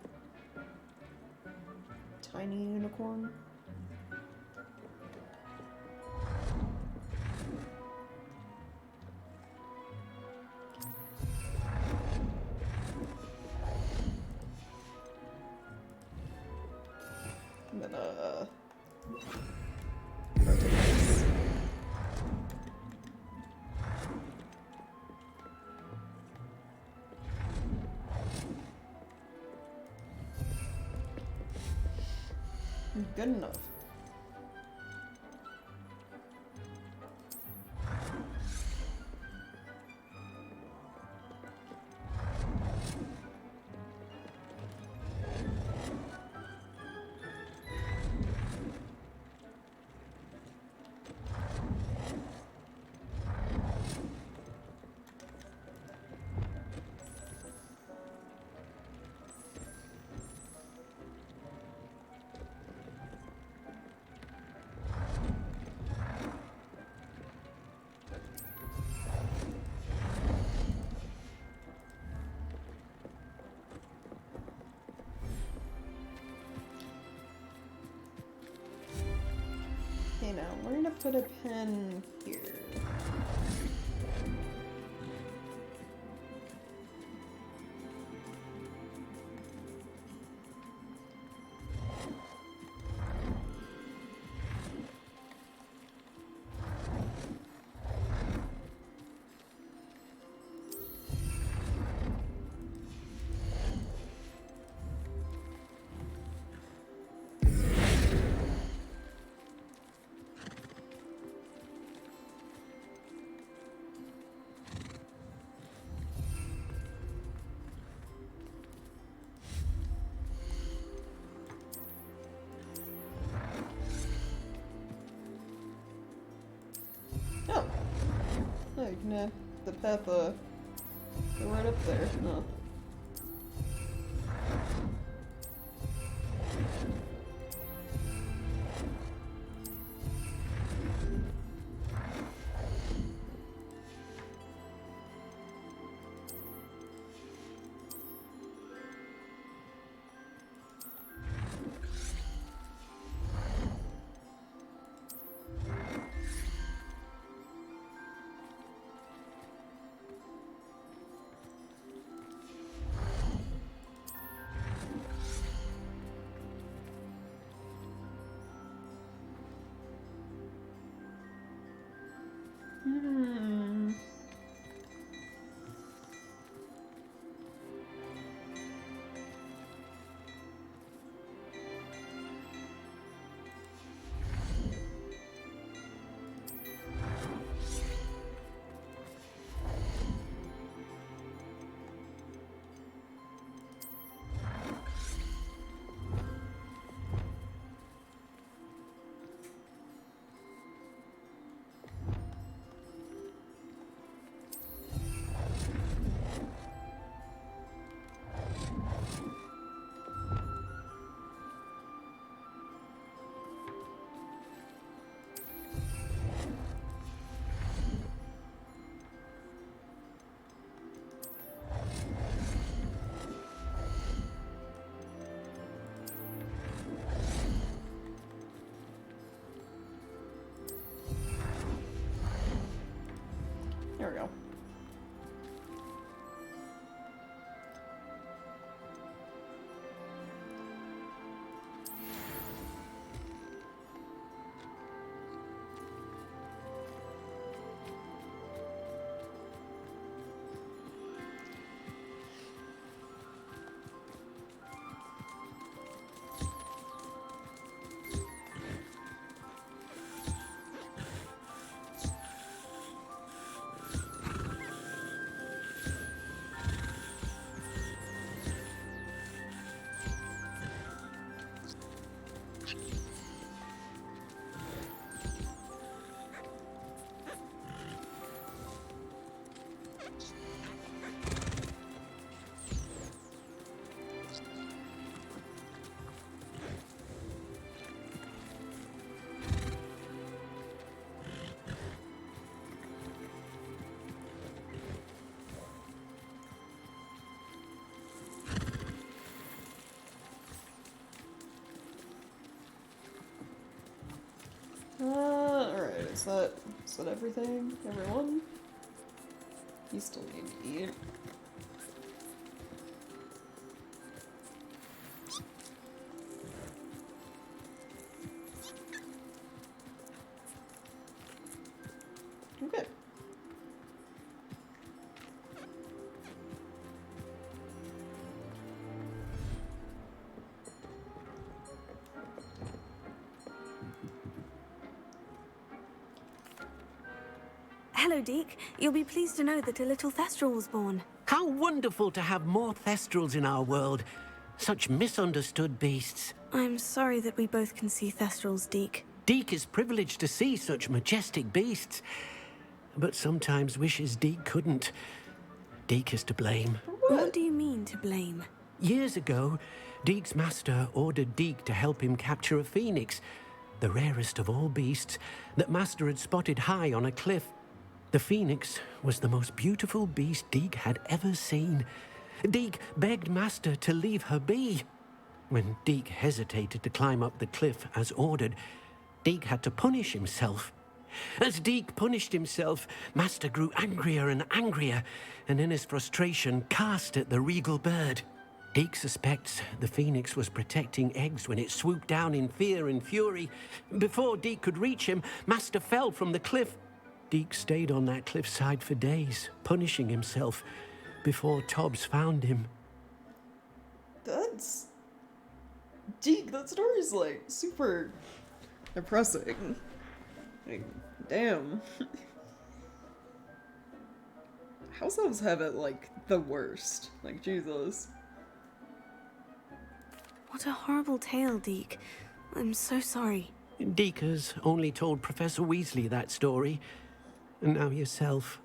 Tiny unicorn. I'm gonna rotate this. Good enough. Now, we're gonna put a pin here. Oh. Oh, you can have the path, go right up there. No. Hmm. There we go. Alright, is that everything? Everyone? You still need to eat. Okay. Hello, Deke. You'll be pleased to know that a little Thestral was born. How wonderful to have more Thestrals in our world. Such misunderstood beasts. I'm sorry that we both can see Thestrals, Deke. Deke is privileged to see such majestic beasts, but sometimes wishes Deke couldn't. Deke is to blame. What do you mean, to blame? Years ago, Deke's master ordered Deke to help him capture a phoenix, the rarest of all beasts, that master had spotted high on a cliff. The phoenix was the most beautiful beast Deke had ever seen. Deke begged master to leave her be. When Deke hesitated to climb up the cliff as ordered, Deke had to punish himself. As Deke punished himself, Master grew angrier and angrier, and in his frustration cast at the regal bird. Deke suspects the phoenix was protecting eggs when it swooped down in fear and fury. Before Deke could reach him, Master fell from the cliff. Deke stayed on that cliffside for days, punishing himself, before Tobbs found him. That's... Deke, that story's, like, super depressing. Like, damn. House elves have it, like, the worst. Like, Jesus. What a horrible tale, Deke. I'm so sorry. Deke has only told Professor Weasley that story, and now yourself.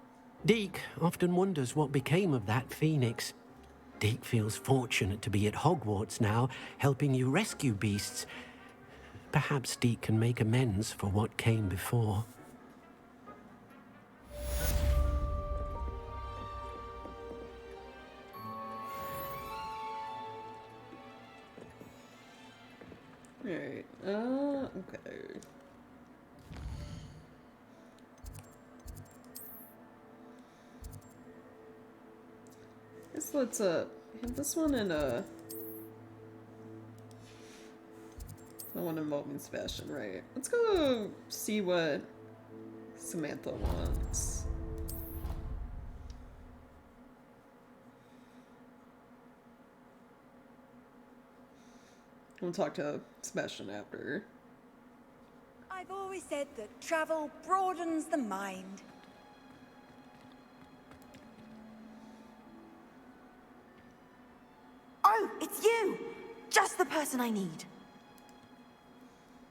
Deke often wonders what became of that phoenix. Deke feels fortunate to be at Hogwarts now, helping you rescue beasts. Perhaps Deke can make amends for what came before. Alright, okay. Guess let's, have this one in, the one involving Sebastian, right? Let's go see what Samantha wants. We'll talk to Sebastian after. I've always said that travel broadens the mind. Oh, it's you! Just the person I need.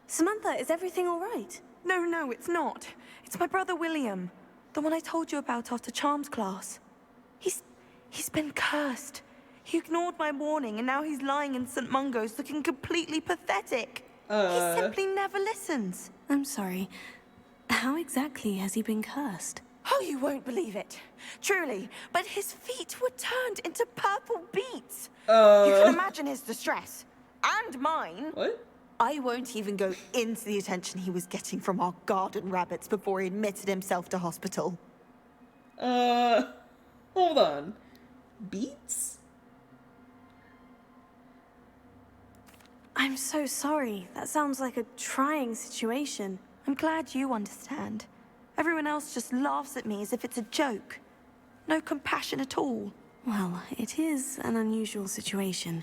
Samantha, is everything all right? No, it's not. It's my brother William. The one I told you about after Charms class. He's been cursed. He ignored my warning, and now he's lying in St. Mungo's looking completely pathetic. He simply never listens. I'm sorry. How exactly has he been cursed? Oh, you won't believe it. Truly, but his feet were turned into purple beets. You can imagine his distress. And mine. What? I won't even go into the attention he was getting from our garden rabbits before he admitted himself to hospital. Hold on. Beets? I'm so sorry. That sounds like a trying situation. I'm glad you understand. Everyone else just laughs at me as if it's a joke. No compassion at all. Well, it is an unusual situation.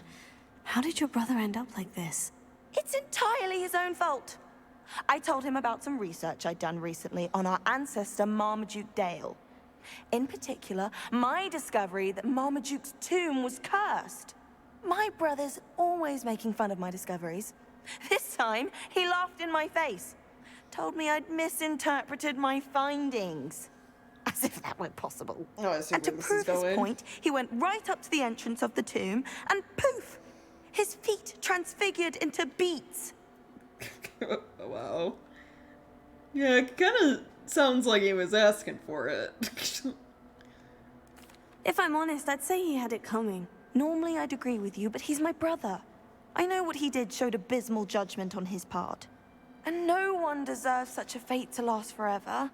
How did your brother end up like this? It's entirely his own fault. I told him about some research I'd done recently on our ancestor Marmaduke Dale. In particular, my discovery that Marmaduke's tomb was cursed. My brother's always making fun of my discoveries. This time, he laughed in my face. Told me I'd misinterpreted my findings. As if that weren't possible. Oh, I see and to where this prove is his going. point, he went right up to the entrance of the tomb, and poof! His feet transfigured into beets. Wow. Yeah, it kind of sounds like he was asking for it. If I'm honest, I'd say he had it coming. Normally I'd agree with you, but he's my brother. I know what he did showed abysmal judgment on his part. And no one deserves such a fate to last forever,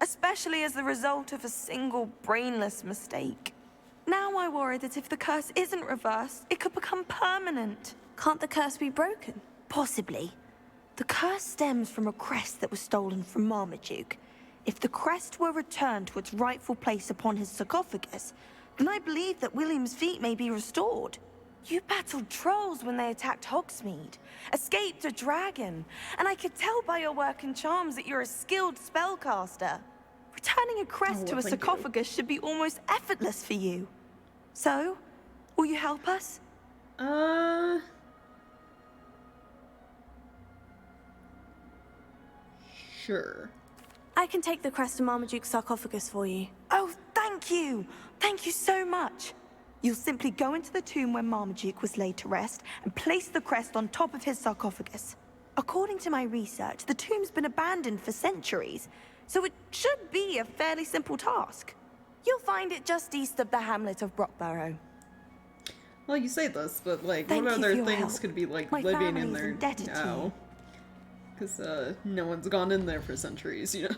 especially as the result of a single brainless mistake. Now I worry that if the curse isn't reversed, it could become permanent. Can't the curse be broken? Possibly. The curse stems from a crest that was stolen from Marmaduke. If the crest were returned to its rightful place upon his sarcophagus, then I believe that William's feet may be restored. You battled trolls when they attacked Hogsmeade, escaped a dragon, and I could tell by your work and charms that you're a skilled spellcaster. Returning a crest to a sarcophagus should be almost effortless for you. So, will you help us? Sure. I can take the crest to Marmaduke's sarcophagus for you. Oh, thank you! Thank you so much! You'll simply go into the tomb where Marmaduke was laid to rest and place the crest on top of his sarcophagus. According to my research, the tomb's been abandoned for centuries, so it should be a fairly simple task. You'll find it just east of the hamlet of Brockborough. Well, you say this, but like, Thank what you other for your things help. could be like My living in family's there indebted to now? you. Because no one's gone in there for centuries, you know?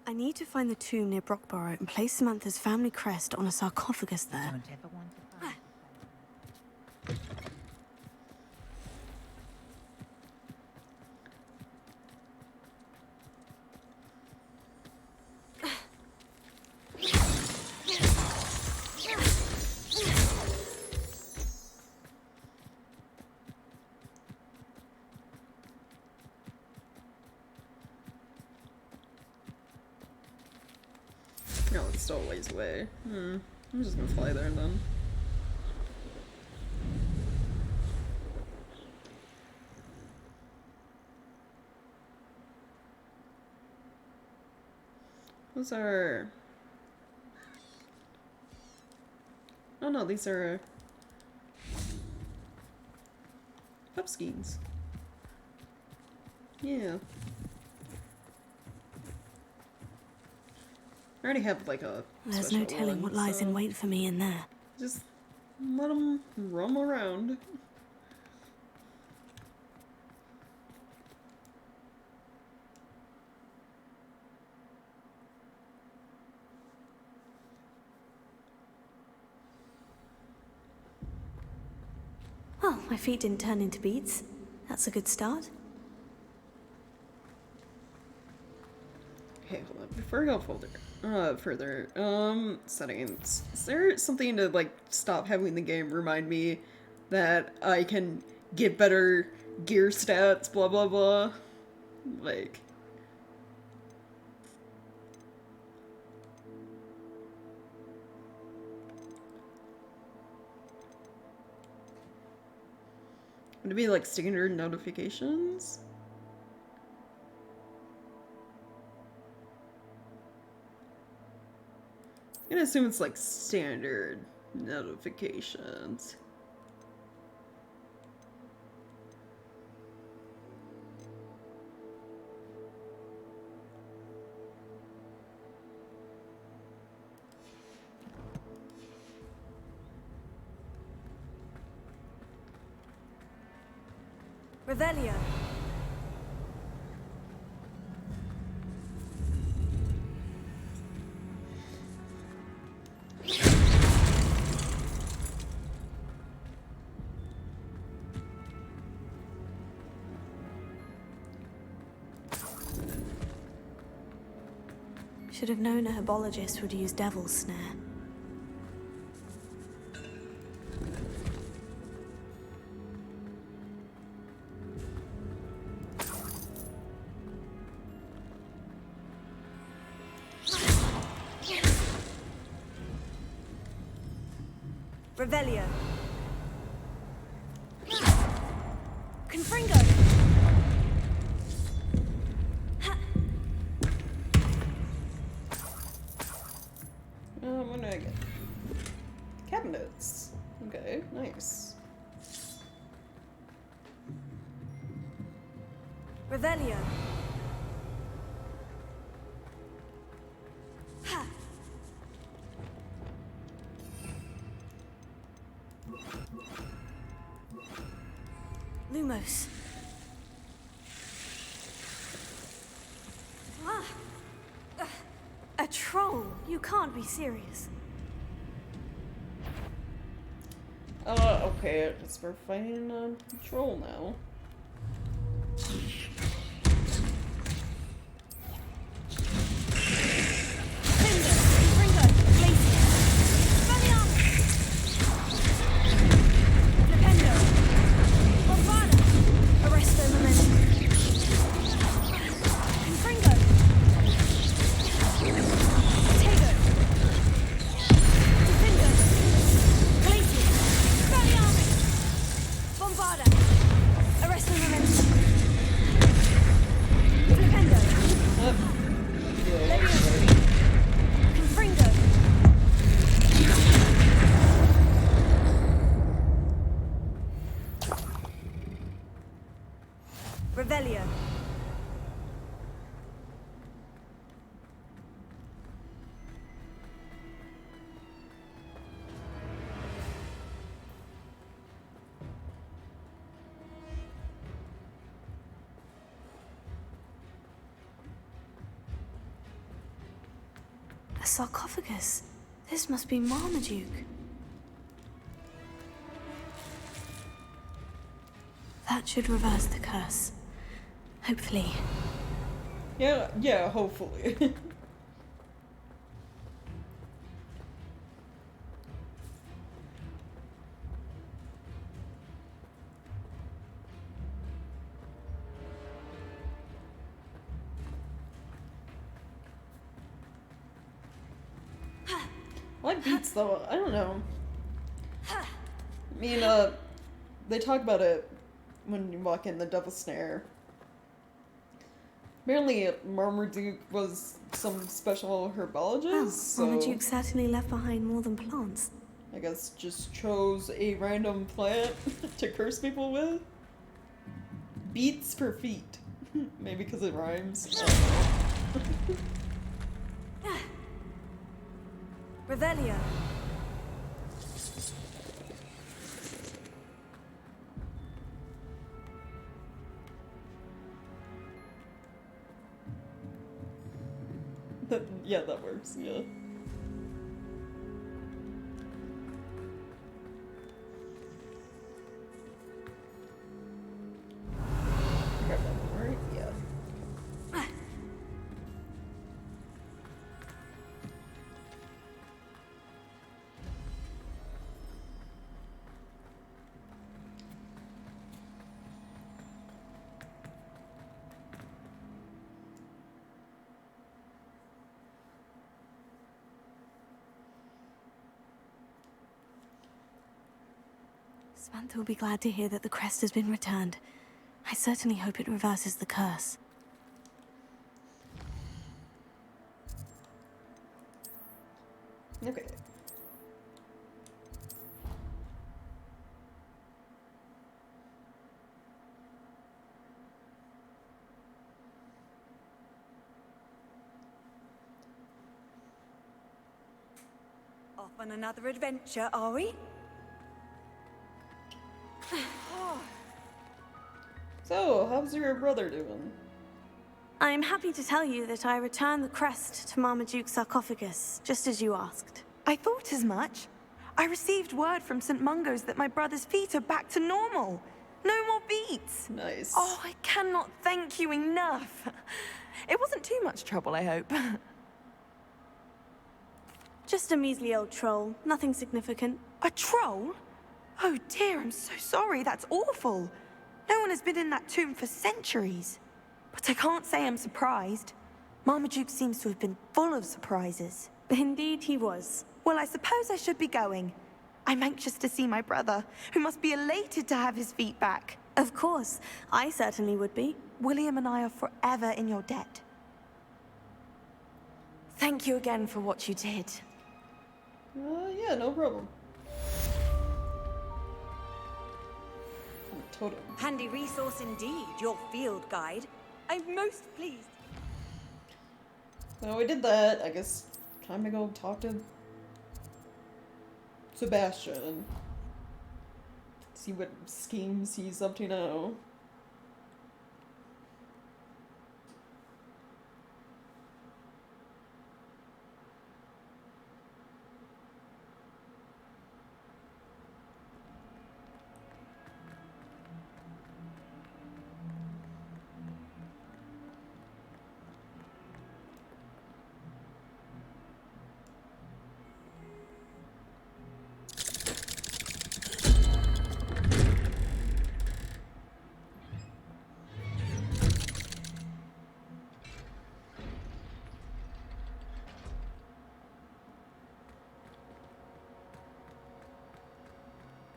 I need to find the tomb near Brockborough and place Samantha's family crest on a sarcophagus there. No, it's still a ways away. I'm just gonna fly there then. Those are... Oh no, these are... Pup skins. Yeah. I already have like a There's no telling what lies in wait for me in there. Just let them roam around. Well, my feet didn't turn into beads. That's a good start. Okay, hold on. Before I go further, settings. Is there something to, like, stop having the game remind me that I can get better gear stats, blah blah blah? Like... Would it be, like, standard notifications? I'm gonna assume it's like standard notifications. Revelio. Should have known a herbologist would use Devil's Snare. Revelio. Confringo. What do I get? Cabinets. Okay, nice. Revelio. Ha. Lumos. Ah. A troll? You can't be serious. Okay, I guess we're fighting a troll now. Revelio. A sarcophagus. This must be Marmaduke. That should reverse the curse. Hopefully. Yeah, hopefully. Like beats though, I don't know. I mean, they talk about it when you walk in the Devil's Snare. Apparently, Marmaduke was some special herbologist, so Marmaduke certainly left behind more than plants. I guess just chose a random plant to curse people with. Beats for feet. Maybe because it rhymes. I don't know. Revelio. Yeah, that works, yeah. Grab that one, right? Yeah. Samantha will be glad to hear that the crest has been returned. I certainly hope it reverses the curse. Okay. Off on another adventure, are we? So, how's your brother doing? I'm happy to tell you that I returned the crest to Marmaduke's sarcophagus, just as you asked. I thought as much. I received word from St. Mungo's that my brother's feet are back to normal. No more beats. Nice. Oh, I cannot thank you enough. It wasn't too much trouble, I hope. Just a measly old troll, nothing significant. A troll? Oh dear, I'm so sorry. That's awful. No one has been in that tomb for centuries. But I can't say I'm surprised. Marmaduke seems to have been full of surprises. Indeed he was. Well, I suppose I should be going. I'm anxious to see my brother, who must be elated to have his feet back. Of course, I certainly would be. William and I are forever in your debt. Thank you again for what you did. Yeah, no problem. Totem. Handy resource indeed, your field guide. I'm most pleased. So we did that. I guess time to go talk to Sebastian. See what schemes he's up to now.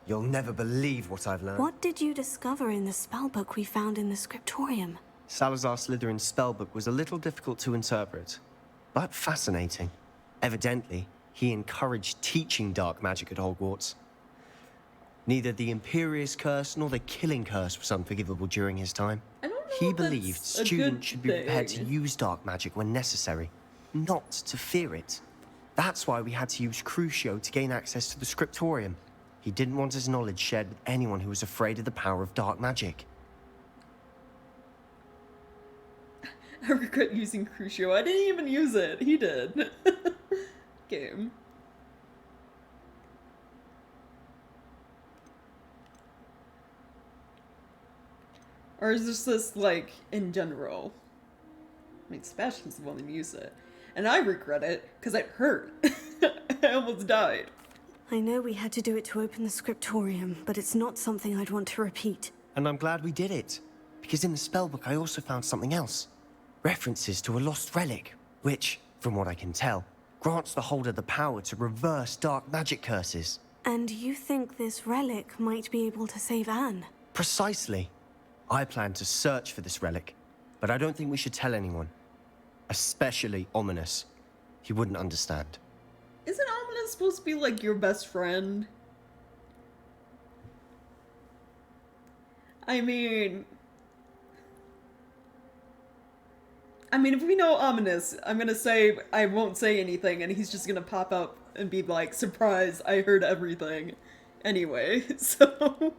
You'll never believe what I've learned. What did you discover in the spellbook we found in the scriptorium? Salazar Slytherin's spellbook was a little difficult to interpret, but fascinating. Evidently, he encouraged teaching dark magic at Hogwarts. Neither the Imperious Curse nor the Killing Curse was unforgivable during his time. I don't He if believed that's a students good should be prepared to thing. use dark magic when necessary, not to fear it. That's why we had to use Crucio to gain access to the scriptorium. He didn't want his knowledge shared with anyone who was afraid of the power of dark magic. I regret using Crucio. I didn't even use it. He did. Game. Or is this like in general? I mean, Sebastian's the one who used it. And I regret it because it hurt. I almost died. I know we had to do it to open the scriptorium, but it's not something I'd want to repeat. And I'm glad we did it, because in the spellbook I also found something else. References to a lost relic, which, from what I can tell, grants the holder the power to reverse dark magic curses. And you think this relic might be able to save Anne? Precisely. I plan to search for this relic, but I don't think we should tell anyone. Especially Ominous. He wouldn't understand. Isn't Ominous supposed to be like your best friend? I mean, if we know Ominous, I'm gonna say I won't say anything, and he's just gonna pop up and be like, surprise, I heard everything. Anyway, so...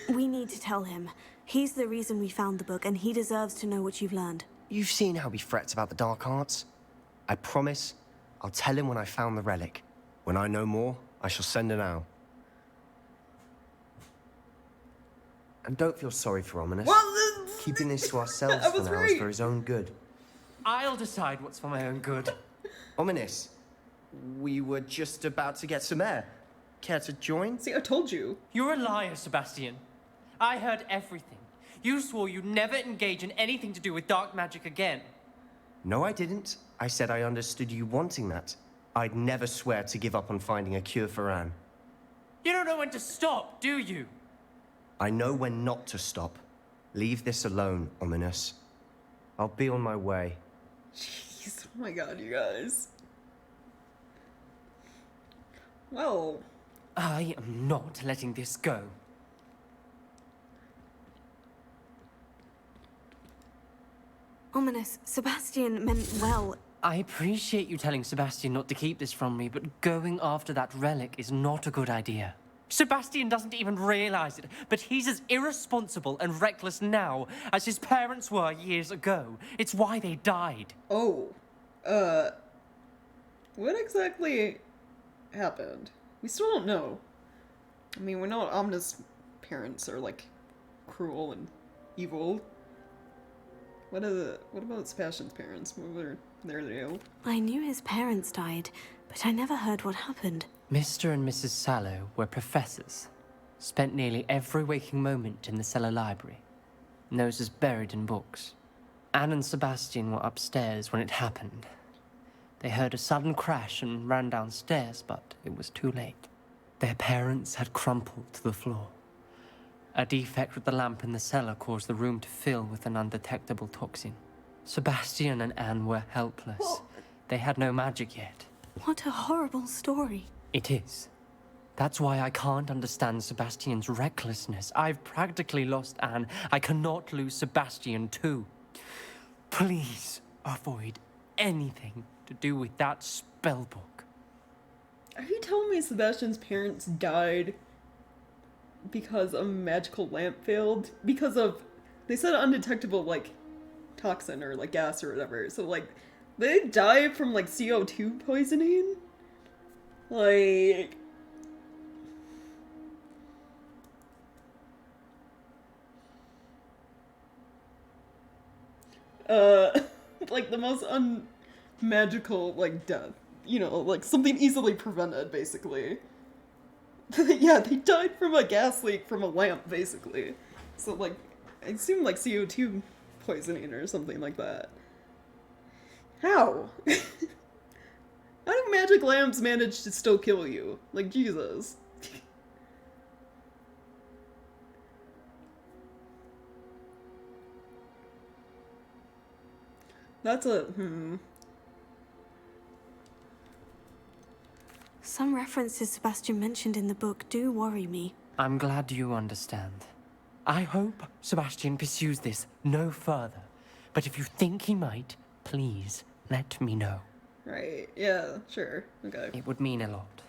We need to tell him. He's the reason we found the book, and he deserves to know what you've learned. You've seen how he frets about the dark arts. I promise I'll tell him when I found the relic. When I know more, I shall send an owl. And don't feel sorry for Ominous. Well, keeping this to ourselves for now is for his own good. I'll decide what's for my own good. Ominous, we were just about to get some air. Care to join? See, I told you. You're a liar, Sebastian. I heard everything. You swore you'd never engage in anything to do with dark magic again. No, I didn't. I said I understood you wanting that. I'd never swear to give up on finding a cure for Anne. You don't know when to stop, do you? I know when not to stop. Leave this alone, Ominous. I'll be on my way. Jeez, oh my god, you guys. Well... I am not letting this go. Ominous, Sebastian meant well. I appreciate you telling Sebastian not to keep this from me, but going after that relic is not a good idea. Sebastian doesn't even realize it, but he's as irresponsible and reckless now as his parents were years ago. It's why they died. Oh. What exactly happened? We still don't know. I mean, we know Ominous' parents are, like, cruel and evil. What about Sebastian's parents? What were their deal? I knew his parents died, but I never heard what happened. Mr. and Mrs. Sallow were professors. Spent nearly every waking moment in the cellar library. Noses buried in books. Anne and Sebastian were upstairs when it happened. They heard a sudden crash and ran downstairs, but it was too late. Their parents had crumpled to the floor. A defect with the lamp in the cellar caused the room to fill with an undetectable toxin. Sebastian and Anne were helpless. They had no magic yet. What a horrible story. It is. That's why I can't understand Sebastian's recklessness. I've practically lost Anne. I cannot lose Sebastian too. Please avoid anything to do with that spellbook. Are you telling me Sebastian's parents died because a magical lamp failed? Because of, they said undetectable, like, toxin or, like, gas or whatever. So, like, they died from, like, CO2 poisoning? Like... like, the most unmagical, like, death. You know, like, something easily prevented, basically. Yeah, they died from a gas leak from a lamp, basically. So, like, I assume, like, CO2 poisoning or something like that. How? How do magic lamps manage to still kill you? Like, Jesus. That's a, Some references Sebastian mentioned in the book do worry me. I'm glad you understand. I hope Sebastian pursues this no further. But if you think he might, please let me know. Right, yeah, sure, okay. It would mean a lot.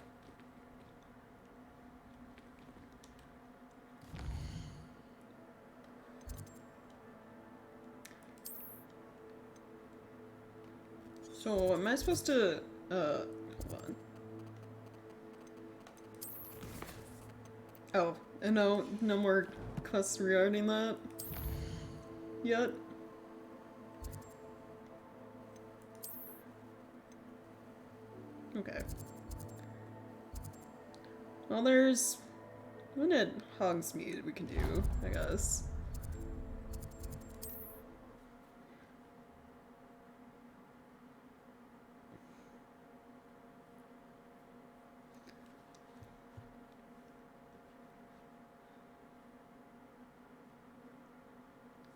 So, am I supposed to, hold on. Oh, and no more quests regarding that yet? Okay. Well, there's one at Hogsmeade we can do, I guess.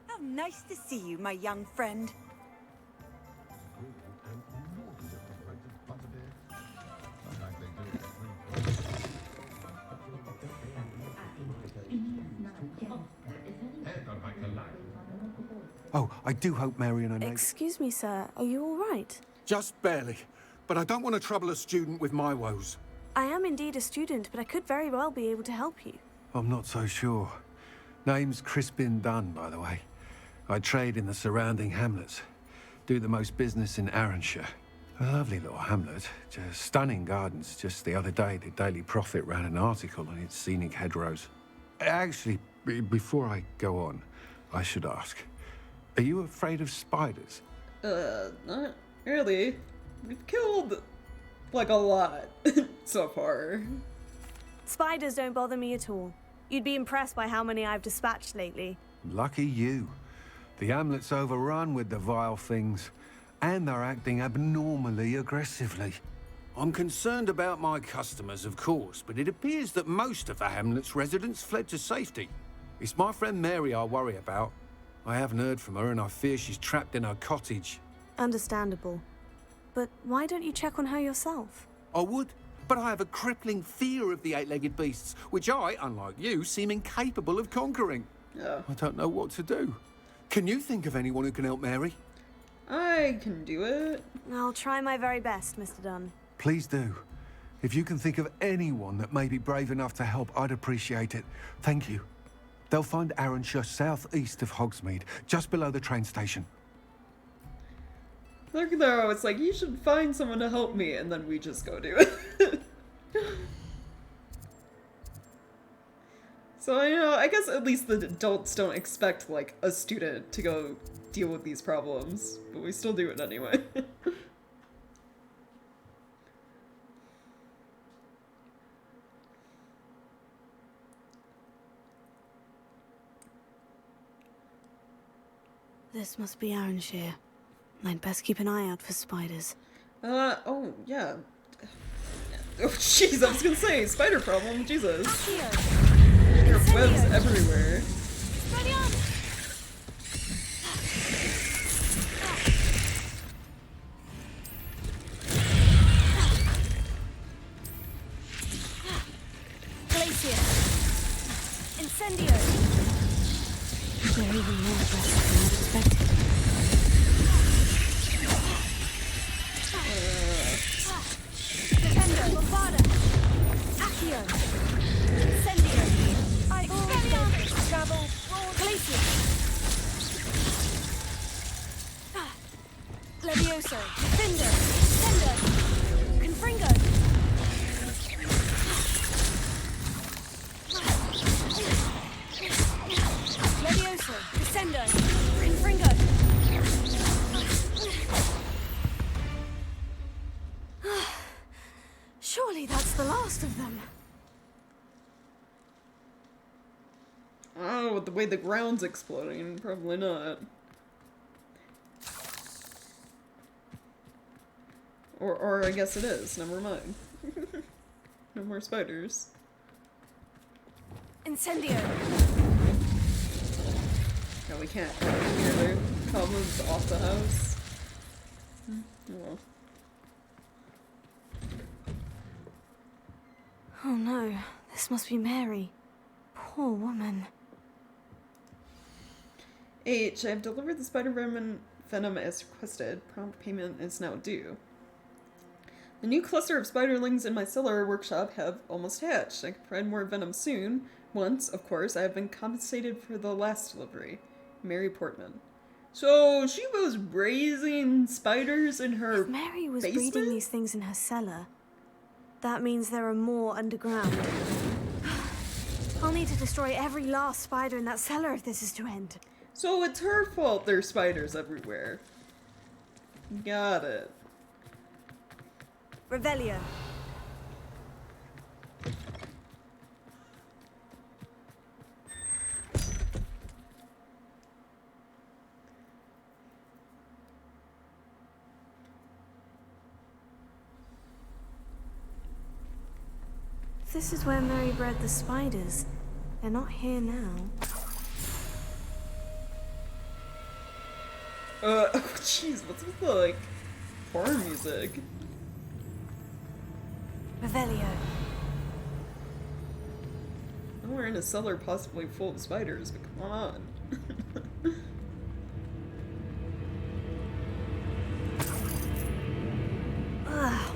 How nice to see you, my young friend. Oh, I do hope Mary and her neighbour... Excuse me, sir. Are you all right? Just barely. But I don't want to trouble a student with my woes. I am indeed a student, but I could very well be able to help you. I'm not so sure. Name's Crispin Dunn, by the way. I trade in the surrounding hamlets. Do the most business in Arranshire. A lovely little hamlet. Just stunning gardens. Just the other day, the Daily Prophet ran an article on its scenic hedgerows. Actually, before I go on, I should ask. Are you afraid of spiders? Not really. We've killed, like, a lot so far. Spiders don't bother me at all. You'd be impressed by how many I've dispatched lately. Lucky you. The hamlet's overrun with the vile things, and they're acting abnormally aggressively. I'm concerned about my customers, of course, but it appears that most of the hamlet's residents fled to safety. It's my friend Mary I worry about. I haven't heard from her, and I fear she's trapped in her cottage. Understandable. But why don't you check on her yourself? I would, but I have a crippling fear of the eight-legged beasts, which I, unlike you, seem incapable of conquering. Yeah. I don't know what to do. Can you think of anyone who can help Mary? I can do it. I'll try my very best, Mr. Dunn. Please do. If you can think of anyone that may be brave enough to help, I'd appreciate it. Thank you. They'll find Arranshire southeast of Hogsmeade, just below the train station. Look, though, it's like, you should find someone to help me, and then we just go do it. So, you know, I guess at least the adults don't expect, like, a student to go deal with these problems, but we still do it anyway. This must be Arranshire. I'd best keep an eye out for spiders. Oh, yeah. Oh, jeez, I was gonna say, spider problem, Jesus. There are webs everywhere. Glacier! Incendio! They're even more aggressive than I'd expected. Defendo, Lombarda! Accio! Incendio! Expelliarmus! Scabble! Glacier! Levioso! Defendo! Defendo! Confringo! Levioso! Descendo! Confringo! Surely that's the last of them. Oh, with the way the ground's exploding, probably not. Or I guess it is, never mind. No more spiders. Incendio! No, we can't hear their problems off the house. Well. Oh no, this must be Mary. Poor woman. H. I have delivered the spider venom as requested. Prompt payment is now due. The new cluster of spiderlings in my cellar workshop have almost hatched. I can provide more venom soon. Once, of course, I have been compensated for the last delivery. Mary Portman. So she was raising spiders in her If Mary was basement? breeding these things in her cellar, that means there are more underground. I'll need to destroy every last spider in that cellar if this is to end. So it's her fault there's spiders everywhere. Got it. Revelio. This is where Mary bred the spiders. They're not here now. Oh jeez, what's with the, like, horror music? Revelio. I know we're in a cellar possibly full of spiders, but come on.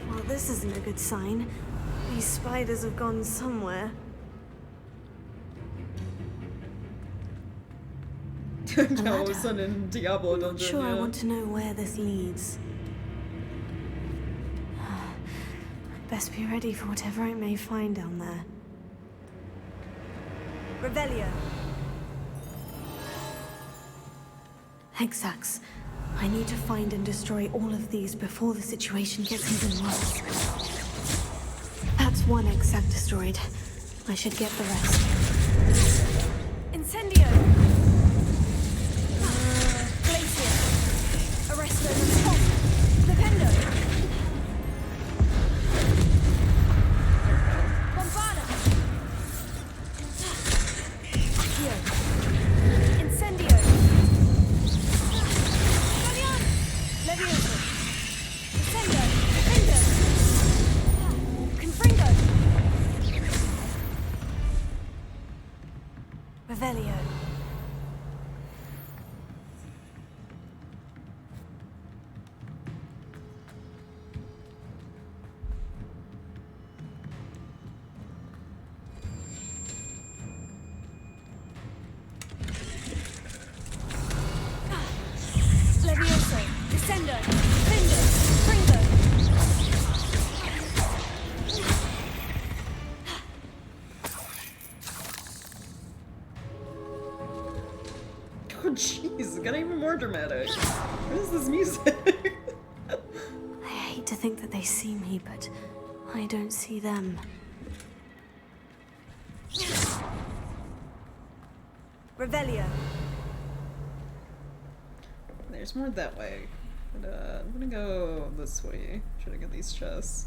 Well, this isn't a good sign. These spiders have gone somewhere. All of a sudden in Diablo I'm not dungeon, sure yeah. I want to know where this leads. Best be ready for whatever I may find down there. Revelio. Hexax. I need to find and destroy all of these before the situation gets even worse. That's one Hexac destroyed. I should get the rest. Incendio! Glacier! Arresto! Defendo! Bombarda! Accio! Incendio! Guardian! Levioso! Defendo! Confringo! Revelio. Levioso. Descendo. Findo. Fringo. Oh jeez, it got even more dramatic. What is this music? I hate to think that they see me, but I don't see them. Revelio. There's more that way. But, I'm gonna go this way. Should I get these chests?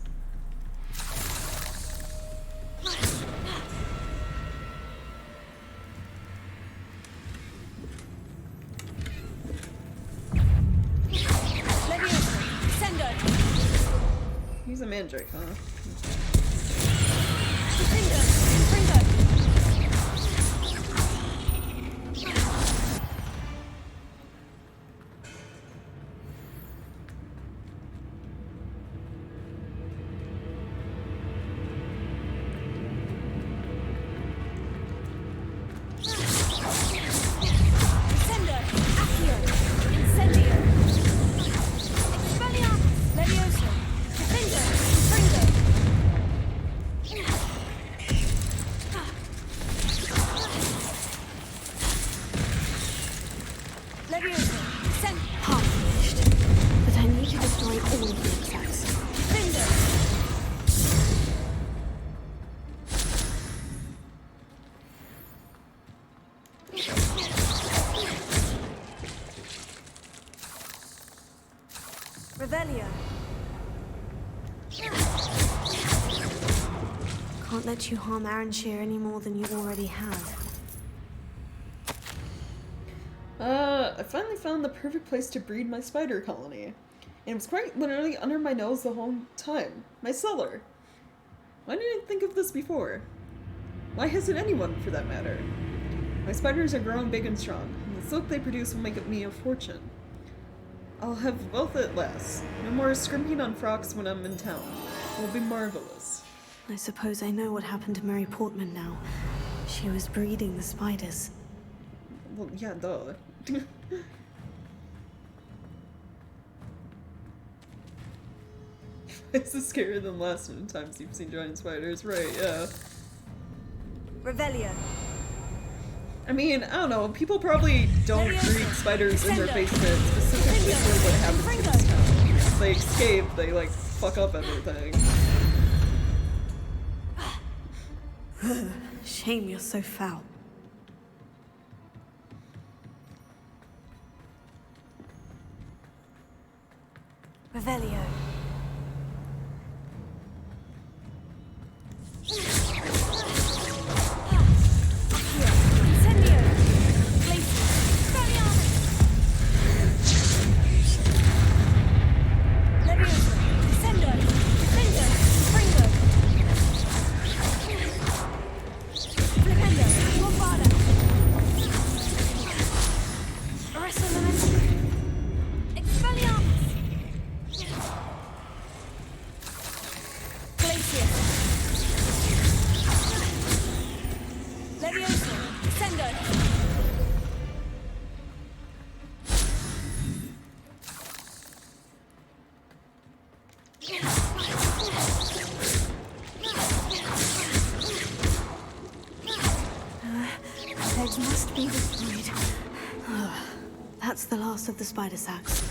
Use a mandrake, huh? Revelio. Can't let you harm Aranshir any more than you already have. I finally found the perfect place to breed my spider colony. And it was quite literally under my nose the whole time. My cellar. Why didn't I think of this before? Why hasn't anyone, for that matter? My spiders are growing big and strong, and the The silk they produce will make me a fortune. I'll have wealth at last. No more scrimping on frocks when I'm in town. It will be marvelous. I suppose I know what happened to Mary Portman now. She was breeding the spiders. Well, yeah, duh. This is scarier than last times you've seen giant spiders, right? Yeah. Revelio. I mean, I don't know. People probably don't breed spiders in their basement specifically for what happens to this town. If they escape, they like fuck up everything. Shame you're so foul. Revelio. Legs must be destroyed. That's the last of the spider sacks.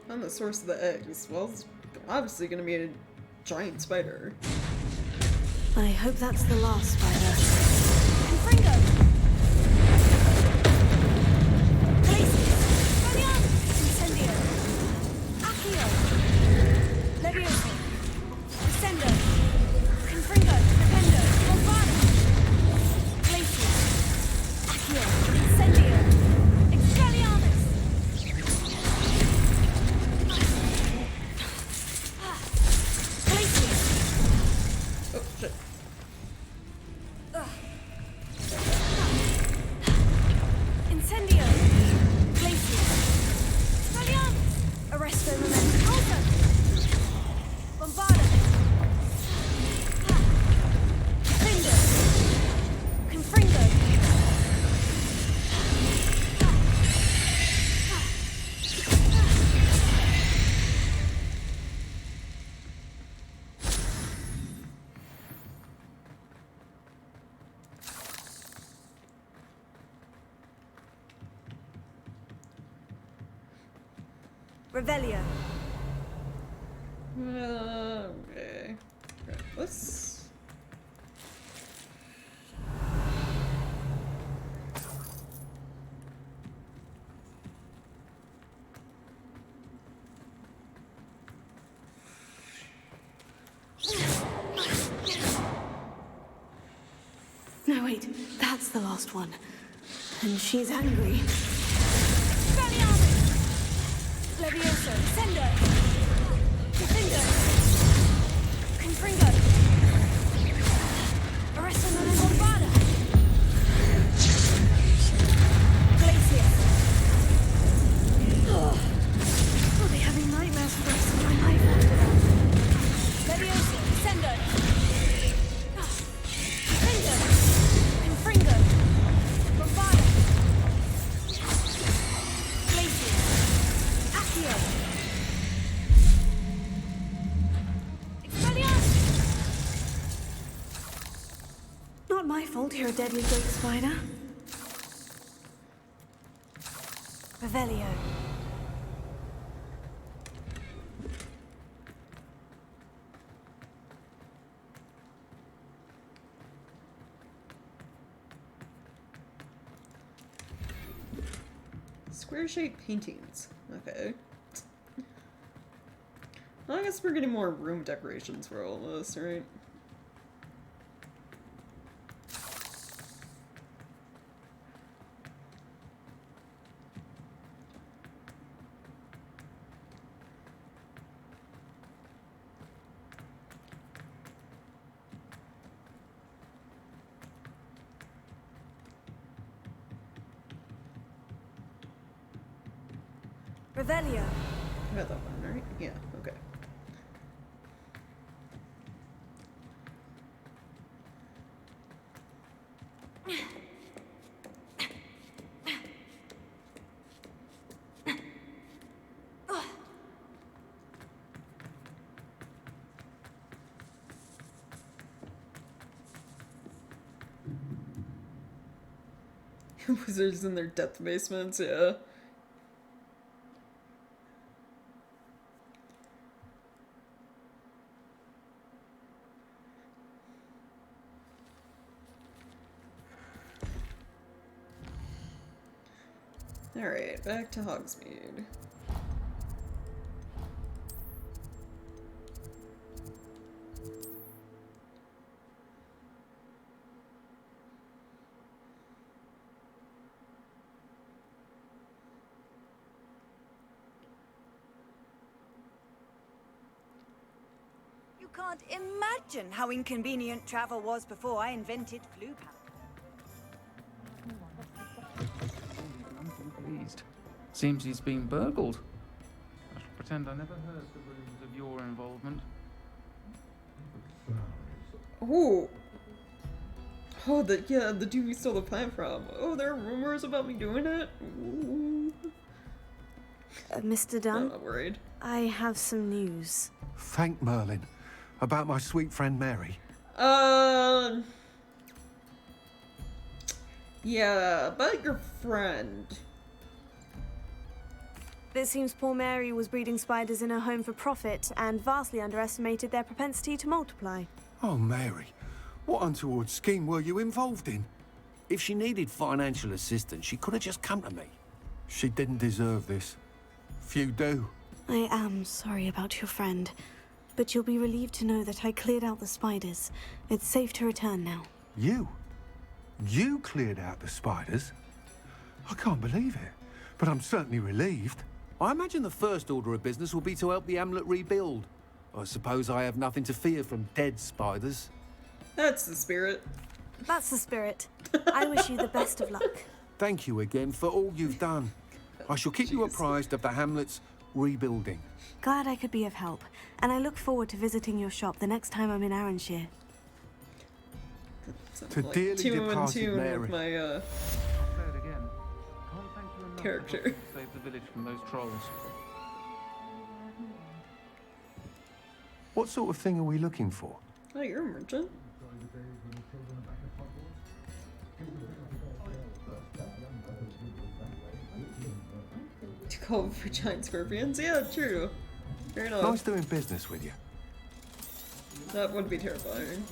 I'm the source of the eggs. Well, it's obviously gonna be a giant spider. I hope that's the last spider. Revelio. Okay. Right, let's... No, wait. That's the last one. And she's angry. Levioso, Sendo! Defendo! Confringo! Arresto non bombada! Glacier! I'll be having nightmares for the rest of my life. Levioso, Sendo! Defendo! Confringo! Bombada! Glacier! Accio! Not my fault you're a deadly great spider. Revelio. Square-shaped paintings. Okay. Well, I guess we're getting more room decorations for all of this, right? Revelio. I got that one, right? Yeah, okay. Wizards in their depth basements, yeah. Alright, back to Hogsmeade. You can't imagine how inconvenient travel was before I invented flu powder. Pleased. Seems he's been burgled. I shall pretend I never heard the rumours of your involvement. Oh. Oh, the dude we stole the plant from. Oh, there are rumors about me doing it? Ooh. Mr. Dunn? I'm not worried. I have some news. Thank Merlin. About my sweet friend Mary. Yeah, about your friend. It seems poor Mary was breeding spiders in her home for profit and vastly underestimated their propensity to multiply. Oh, Mary. What untoward scheme were you involved in? If she needed financial assistance, she could have just come to me. She didn't deserve this. Few do. I am sorry about your friend, but you'll be relieved to know that I cleared out the spiders. It's safe to return now. You? You cleared out the spiders? I can't believe it, but I'm certainly relieved. I imagine the first order of business will be to help the amulet rebuild. I suppose I have nothing to fear from dead spiders. That's the spirit. That's the spirit. I wish you the best of luck. Thank you again for all you've done. I shall keep you apprised of the hamlet's rebuilding. Glad I could be of help, and I look forward to visiting your shop the next time I'm in Arranshire. To like dearly tune departed Mary. with my I'll say it again. Can't thank you enough character. for helping save the village from those trolls. What sort of thing are we looking for? Oh, you're a merchant. To call for giant scorpions? Yeah, true. Fair enough. Nice doing business with you. That would be terrifying.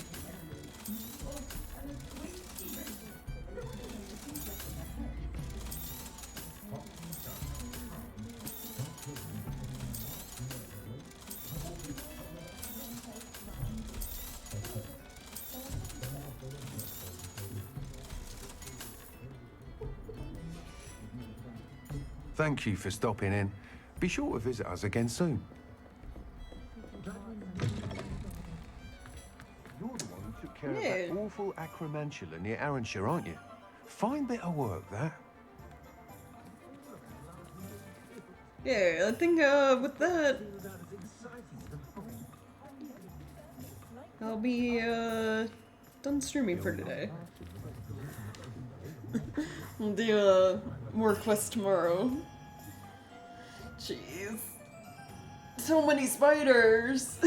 Thank you for stopping in. Be sure to visit us again soon. You're the one who took care of that awful acromantula near Arranshire, aren't you? Fine bit of work, that. Yeah, I think with that, I'll be done streaming for today. We'll do more quests tomorrow. Jeez. So many spiders!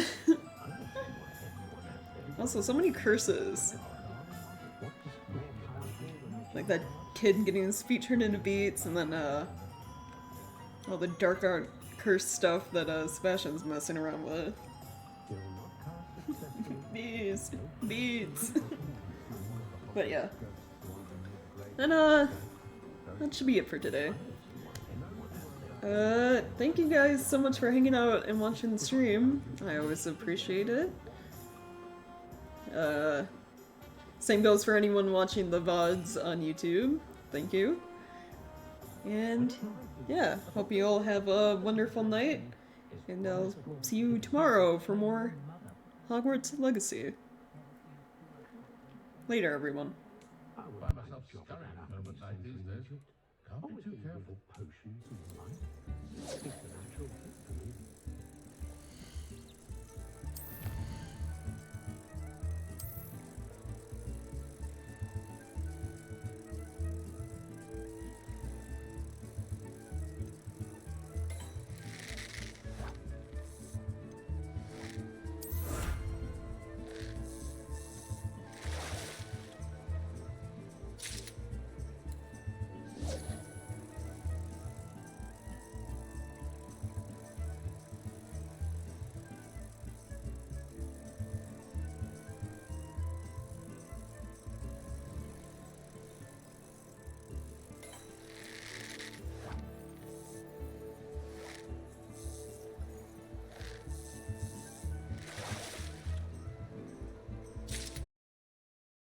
Also, so many curses. Like that kid getting his feet turned into beets, and then all the dark art curse stuff that Sebastian's messing around with. Beets. But yeah. And that should be it for today. Thank you guys so much for hanging out and watching the stream. I always appreciate it. Same goes for anyone watching the VODs on YouTube. Thank you. And yeah, hope you all have a wonderful night. And I'll see you tomorrow for more Hogwarts Legacy. Later, everyone. Buy myself scurrying moments like these days. Can't be too careful. Potions and light. Speaking of